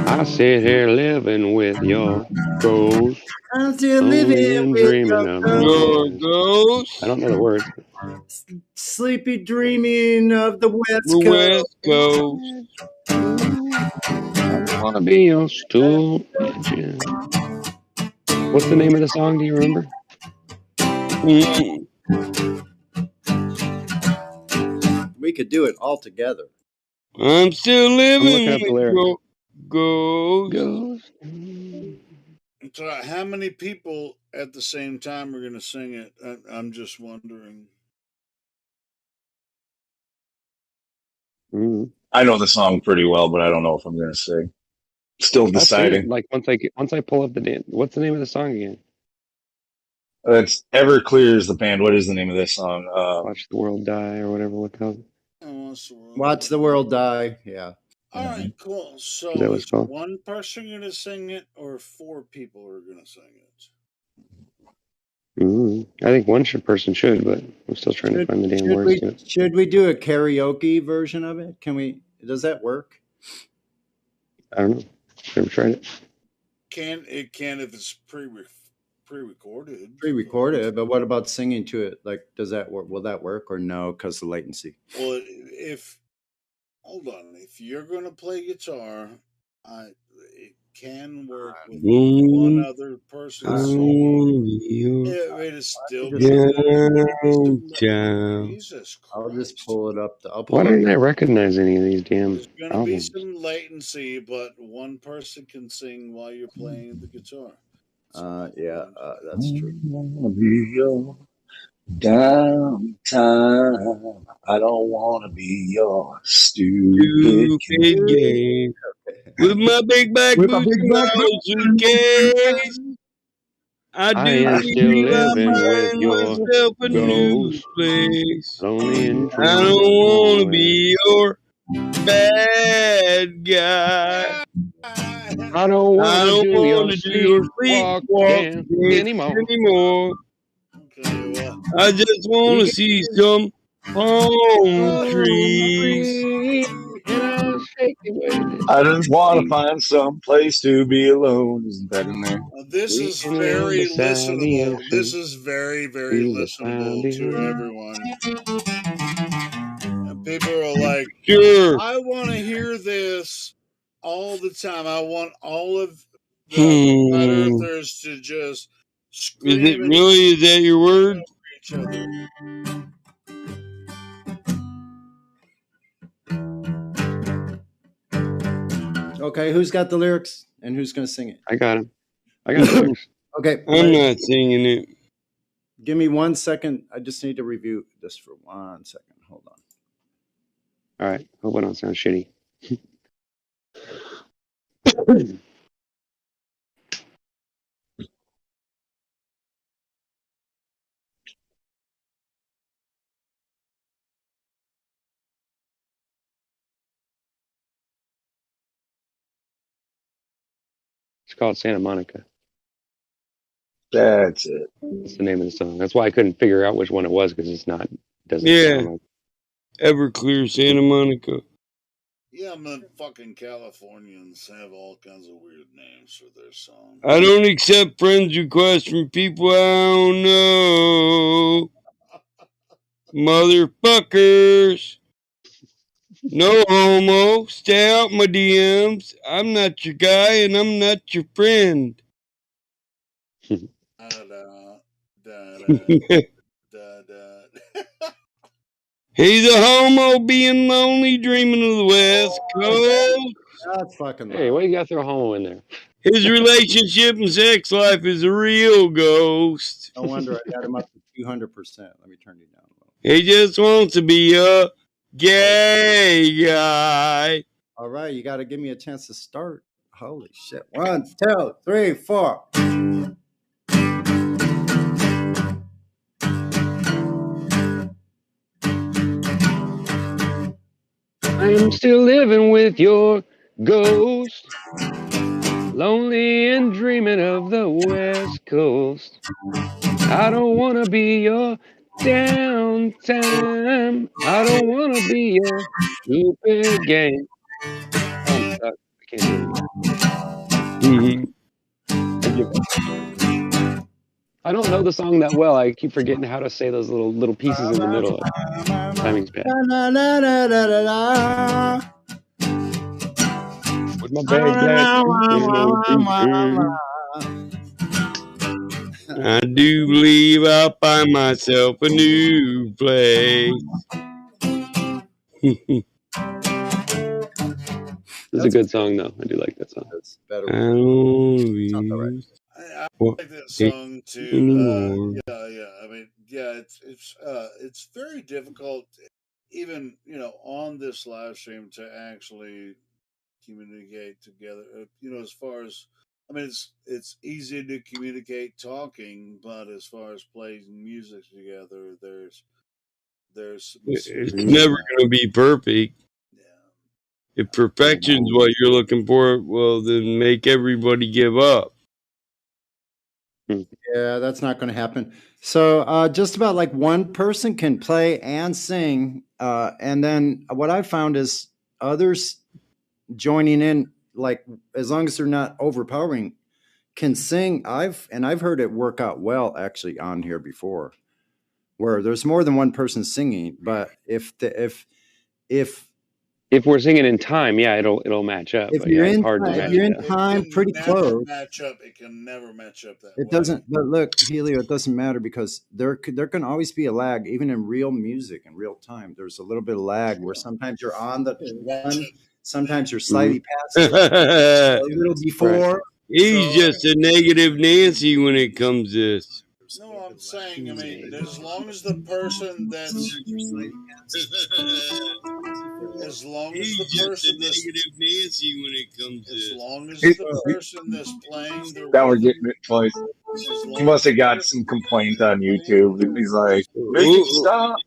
I sit here living with your ghost. I'm still living with dreaming of your ghost. I don't know the words. Sleepy dreaming of the West Coast. I wanna be your stool pigeon. What's the name of the song? Do you remember? We could do it all together. I'm still living with your ghost. So, how many people at the same time are going to sing it? I'm just wondering. I know the song pretty well, but I don't know if I'm going to sing. Still deciding. Like once I pull up the name. What's the name of the song again? It's Everclear is the band. What is the name of this song? Watch the World Die or whatever. What the hell? Watch the World Die. Yeah. All right, cool. So is one person going to sing it, or 4 people are going to sing it? I think one person should, but I'm still trying to find the damn words to it. Should we do a karaoke version of it? Does that work? I don't know. Never tried it. It can if it's pre-recorded. Pre-recorded, but what about singing to it? Like, does that work? Will that work or no? Because of latency. Well, hold on, if you're going to play guitar, it can work with one other person. It is still Jesus Christ. I'll just pull it up. Why didn't I recognize any of these damn There's going to be some latency, but one person can sing while you're playing the guitar. That's true. Downtown. I don't want to be your stupid Stupid kid. game. With my big black With a boots big and black my suitcase, I I do am still believe I'll living with find your myself a new ghost, place. lonely and I don't dreaming of want to the be West. your bad guy. I don't want I to don't do your want to do your sleepwalk sleepwalk dance dance anymore. anymore. Okay, well, I just want You to get see some palm home trees. free and I'll shake it with it. I just want to find some place to be alone. Isn't that in there? this We is can live very beside the listenable. This ocean. is very, very Feel the sound listenable to behind. everyone. And people are like, Sure. I want to hear this all the time. I want all of the flat Hmm. earthers to just Is it scream and really? Is that your sing word? over each other. Okay, who's got the lyrics and who's going to sing it? I got him. I got the lyrics. Okay, I'm not singing it. give me 1 second. I just need to review this for 1 second. Hold on. All right. Hope I don't sound shitty. It's called Santa Monica. That's it. That's the name of the song. That's why I couldn't figure out which one it was because it's not. Doesn't Yeah. sound like. Everclear, Santa Monica. Yeah, man, fucking Californians have all kinds of weird names for their songs. I don't accept friends requests from people I don't know. Motherfuckers. No homo. Stay out my DMs. I'm not your guy and I'm not your friend. He's a homo being lonely, dreaming of the West Coast. That's fucking Hey, why you got to throw homo in there? His relationship and sex life is a real ghost. No wonder I got him up to 200%. Let me turn you down a little. He just wants to be a gay guy. All right, you got to give me a chance to start. Holy shit. 1, 2, 3, 4. I'm still living with your ghost, lonely and dreaming of the West Coast. I don't want to be your downtime. I don't want to be your stupid game. Oh, I'm stuck. I can't do it anymore. I give up. I don't know the song that well. I keep forgetting how to say those little pieces in the middle. Timing's bad. With my big black I do believe I'll find myself a new place. This is a good song, though. I do like that song. It's better. I don't be I like that song too. anymore. Yeah. I mean, yeah, it's very difficult, even on this live stream, to actually communicate together. As far as I mean, it's easy to communicate talking, but as far as playing music together, there's It's never going to be perfect. If perfection's what you're looking for, well, then make everybody give up. Yeah, that's not going to happen. So just about like one person can play and sing. And then what I found is others joining in, like as long as they're not overpowering, can sing. I've heard it work out well actually on here before, where there's more than one person singing. But if we're singing in time, yeah, it'll match up. If but you're yeah, it's in hard to time, match if you're in that. time, pretty close. It can never match up that It way. doesn't. But look, Helio, it doesn't matter because there can always be a lag, even in real music in real time. There's a little bit of lag where sometimes you're on the one, sometimes you're slightly past it, a little before. He's just a negative Nancy when it comes to this. No, I'm saying, I mean, as long as the person that's, as long as the person that's, Nancy when it comes as to long as He- the person that's playing the Now we're rhythm, getting it twice. as He long must as the have got person some complaint on YouTube. He's like, make it Who- stop.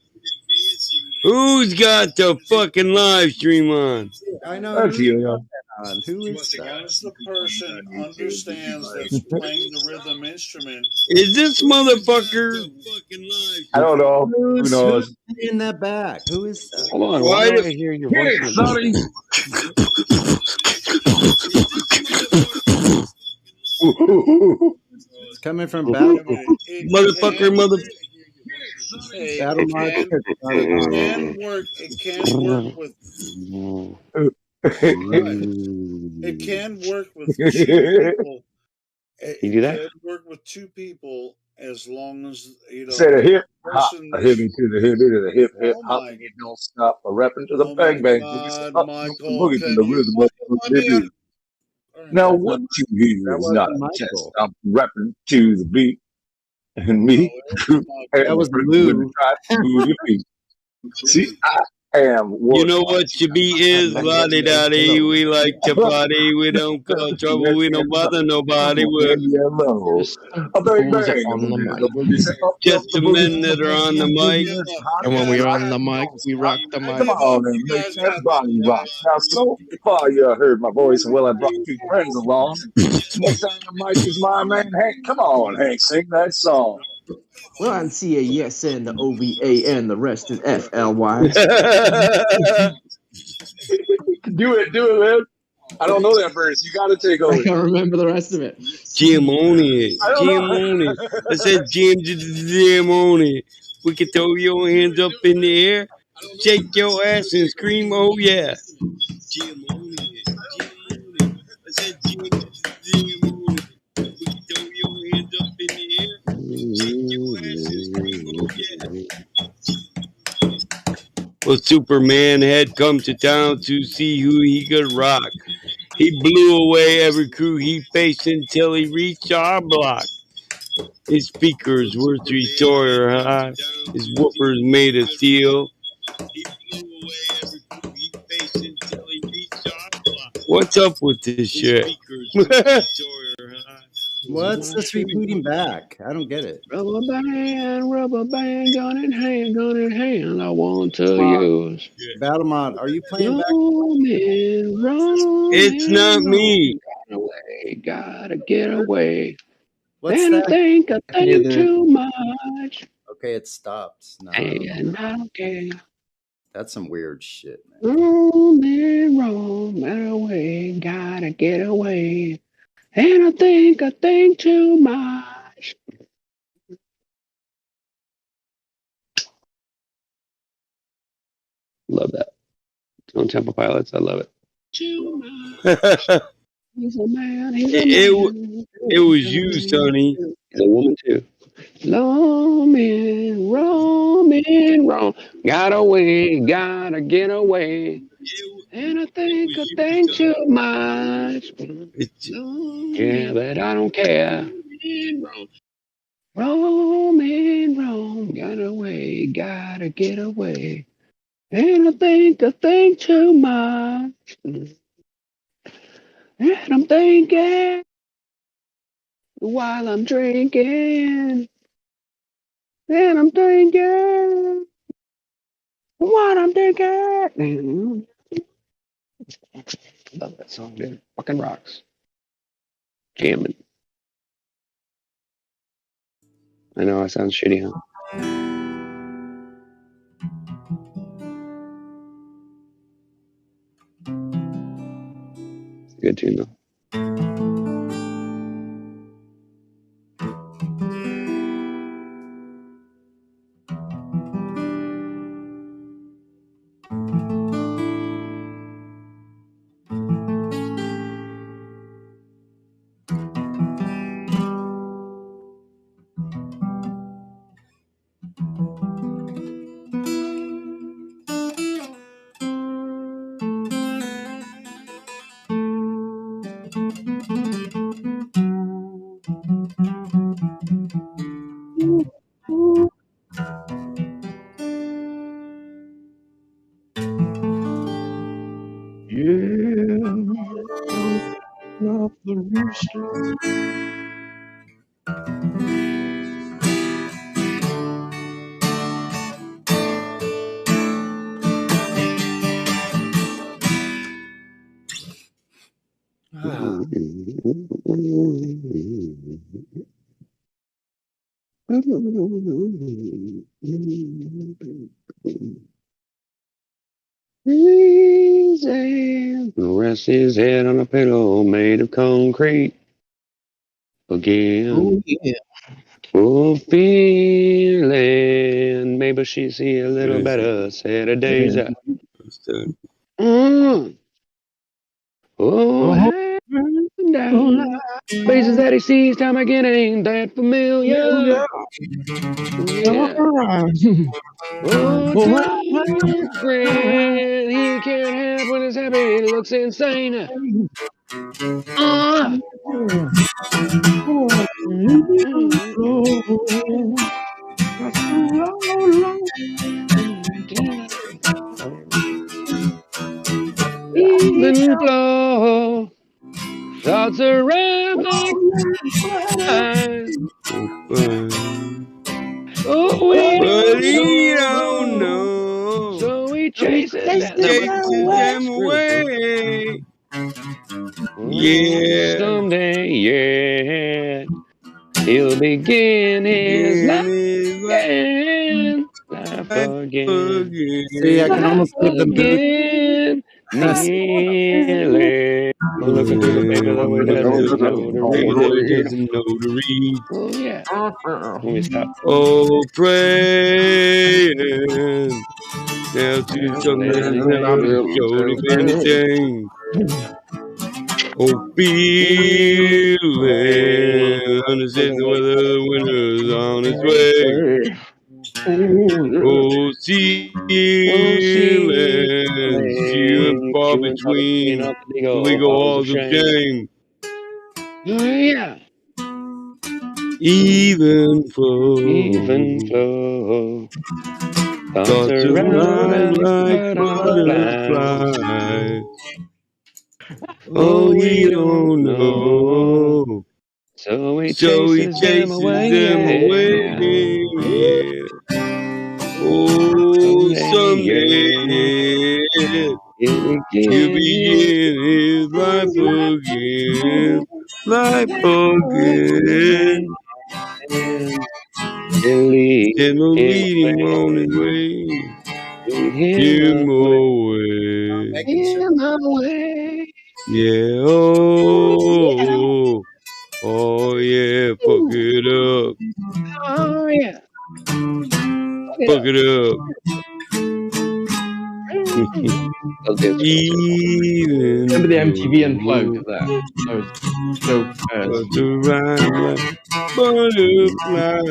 who's got the fucking live stream on? I know That's who's you, got yo. that on. Who is as long that? as the person understands that's playing the rhythm instrument. Is this motherfucker? I don't know. Who Who's knows? in that back? Who is that? Hold on. Why Why do the I hear your Hey, voice in the Sonny. background? It's coming from Wait Battle. a minute. It motherfucker, can. mother? Hey, Battle it Mod can. has got it It on. can work. It can work with what? It can work with two people. You It do that? can work with two people as long as Say the the hip hop, person a hippie that's. to the hippie to the hip hip Oh hop, my! and it don't stop. A rapping to the Oh my bang bang boogie God, stop, jump the Michael! boogie to Can the you rhythm of please let the me? beat. All right. Now That's what not. you hear That is not wasn't a test. Michael. I'm rapping to the beat, and No, me, it wasn't I That Michael. am was the person with the Lou. try to move your feet. See, I am You work know hard. what your beat is? That La gets di me da di. hello. We like to party. We don't cause trouble. We don't bother nobody. We're Yellow. Just A bang who's bang, a on the boogie to mic. the boogie, say up jump just the the boogie men to the that are bang on the bang mic. boogie. Give It's up. hot And You when as guys we're hot on got. the as mic, don't we stop. rock the I mic. Come give up. on You and make guys that got this body rock. wrong. Now so far you heard my voice, and well I brought two friends along. Next on the mic is my man Hank. Come on, Hank, sing that song. Well, I'm CAS and the OVA and the rest is FLY. Do it, man. I don't know that verse. You got to take I over. can't remember the rest of it. Jam on it. I don't Jam know. on it. I said jam on it. We can throw your hands up in the air, shake your ass and scream, oh yeah. Jam on it. Jam on it. I said jam on it. We can throw your hands up in the air, shake your ass and scream, oh yeah. Well, Superman had come to town to see who he could rock. He blew away every crew he faced until he reached our block. His speakers were 3 story high, his woofers made of steel. He blew away every crew he faced until he reached our block. What's up with this shit? What's this repeating back? I don't get it. Rubber band, gun in hand, I want to use. Battle Mod, are you playing back? Roaming, It's not roaming, me. roam. Got away, gotta get away. What's And that? I I can hear think the too much. Okay, it stopped. No, I don't. And I don't care. That's some weird shit, man. Roaming, roaming away, gotta get away. And I think too much. Love that. On Temple Pilots, I love it. Too much. He's a man, he's a man. It was you, Sonny. He's a woman too. Roaming, roaming, roam. Got away, gotta get away. And I think too much. Yeah, but I don't care. Roaming, roam. Got away, gotta get away. And I think too much. And I'm thinking while I'm drinking. And I'm thinking what I'm thinking. Love that song, dude. Fucking rocks. Jamming. I know I sound shitty, huh? It's a good tune, though. Yeah, off the rooster. Easy. Rest his head on a pillow made of concrete again. Oh yeah. Oh, feeling. Maybe she see a little Yes, better Saturdays Yeah. out. it's done. Mm. Oh, Oh, hand down. Faces that he sees time again ain't that familiar. Yeah. Oh, time friend. He can't help when it's happy. He looks insane. Uh, Even flow. Thoughts around like fine. Oh, fine. Oh, we But don't he don't know. know. So he chases He them. No, but chases them away. oh, Yeah. someday, yeah, he'll begin his life In his again. Life life again. See, I again. can Life almost give the mood. again. Nearly. Looking through the paper the way doesn't know to Baby that read. doesn't know to read. Oh, yeah. When we stop. Oh, praying. Now to something that's never showed him anything. Oh, feeling. Understand the weather, the winter's on its way. Oh, Oh, see, ceiling. You and far few and far between between. all the big The big old old halls of halls of shame. shame. Oh, yeah. Even Even flow. flow. Thoughts Thoughts around arise like like butterflies. butterflies. Oh, Oh, he we don't don't know. know. So he So he chases them chases away. them away. Yeah. Yeah. Oh, Someday, someday, yeah. yeah. He'll He'll begin his begin his life again. Life again. again. And lead And will him lead him on his away. way. Lead him Him away. away. Him away. Yeah. Oh. Oh, yeah. Fuck it up. Oh, yeah. Look Fuck it it up. up. Oh, this culture. Even remember the MTV Unplugged flow. of that? That was so But to rhyme like butterfly.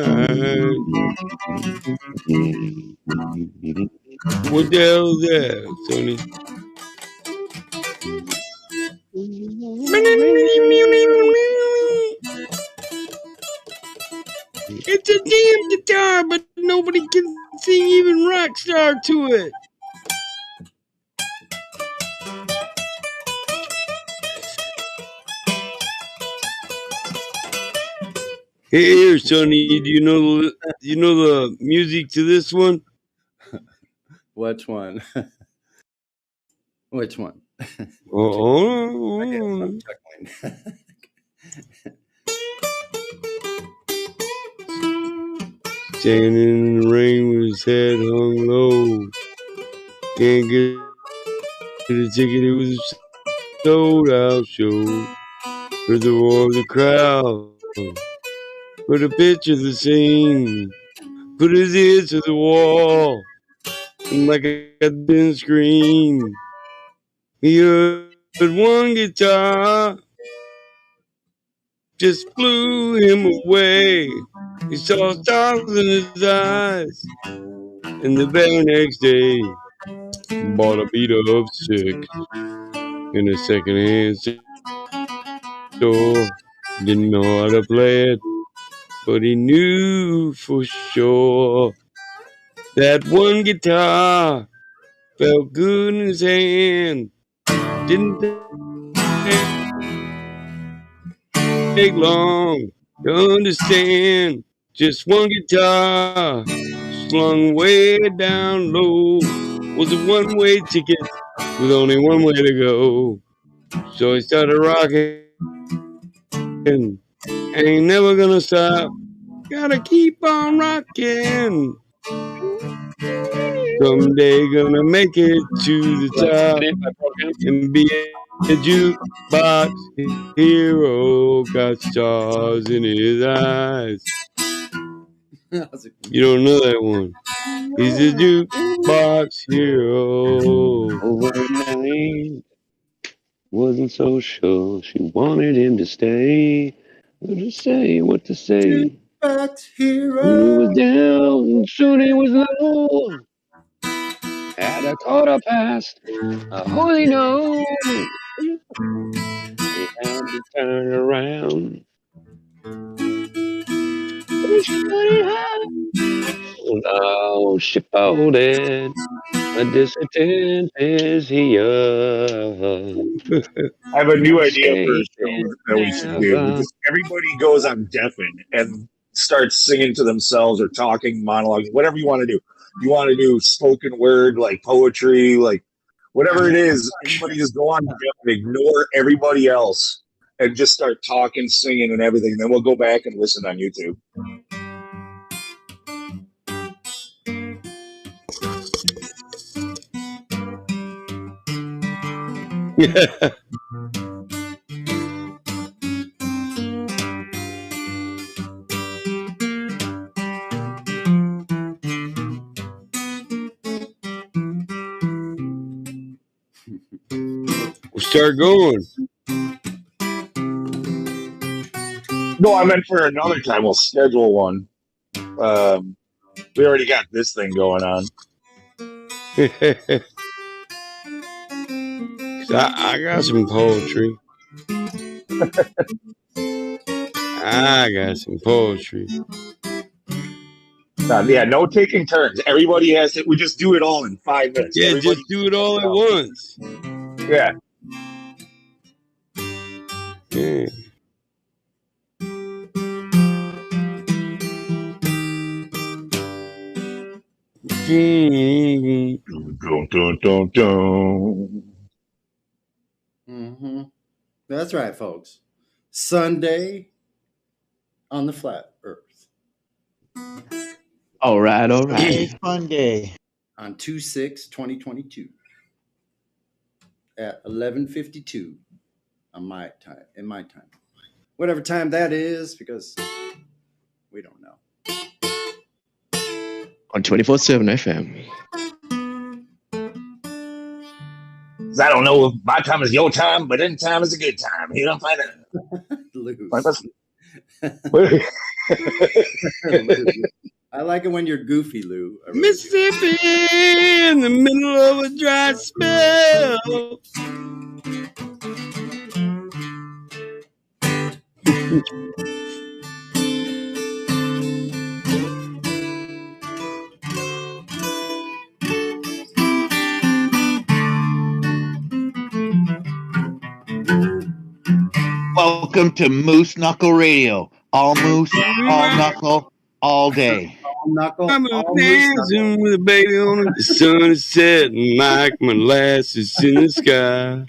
What the hell is that, Tony? It's a damn guitar, but nobody can sing even Rockstar to it. Hey, here, Sonny. Do you know the music to this one? Which one? Which one? I guess I'm Oh, chuckling. standing in the rain with his head hung low. Can't get a ticket. It was a sold out show. Heard the roar of the crowd. Put a picture of the scene. Put his ears to the wall. And like a thin screen. He heard one guitar. Just blew him away. He saw stars in his eyes. And the very next day, bought a beat up six in a secondhand store. Didn't know how to play it, but he knew for sure that one guitar felt good in his hand. Didn't take long to understand. Just one guitar slung way down low was a one-way ticket with only one way to go. So he started rocking. Ain't never gonna stop. Gotta keep on rocking. Someday gonna make it to the top and be a jukebox hero. Got stars in his eyes. You don't know that one. He's a jukebox hero. Overnight, wasn't so sure she wanted him to stay. What to say, what to say. Jukebox He hero. was down, and soon he was low. At a quarter past, holy no. He had to turn around. When she got it high, oh, she folded. A dissident is here. I have a new idea for a Faith show is that we should do. never. Just everybody goes on deafen and starts singing to themselves or talking, monologuing, whatever you want to do. You want to do spoken word, like poetry, like whatever it is. Everybody just go on deafen, ignore everybody else, and just start talking, singing, and everything. And then we'll go back and listen on YouTube. Yeah. We'll start going. No, I meant for another time. We'll schedule one. We already got this thing going on. I got some poetry. I got some poetry. Yeah, no taking turns. Everybody has it. We just do it all in 5 minutes. Yeah, Everybody just do it all at once. Yeah. Yeah. Mm-hmm. That's right, folks. Sunday on the flat Earth. All right, all right. It's fun day. On 2/6/2022 at 11:52 on my time, in my time. Whatever time that is, because we don't know. On 24/7 FM. I don't know if my time is your time, but any time is a good time. You don't find it. I like it when you're goofy, Lou. Mississippi in the middle of a dry spell. Welcome to Moose Knuckle Radio. All moose, all knuckle, all day. All knuckle, I'm all dancing with a baby on it. The sun is setting like molasses in the sky.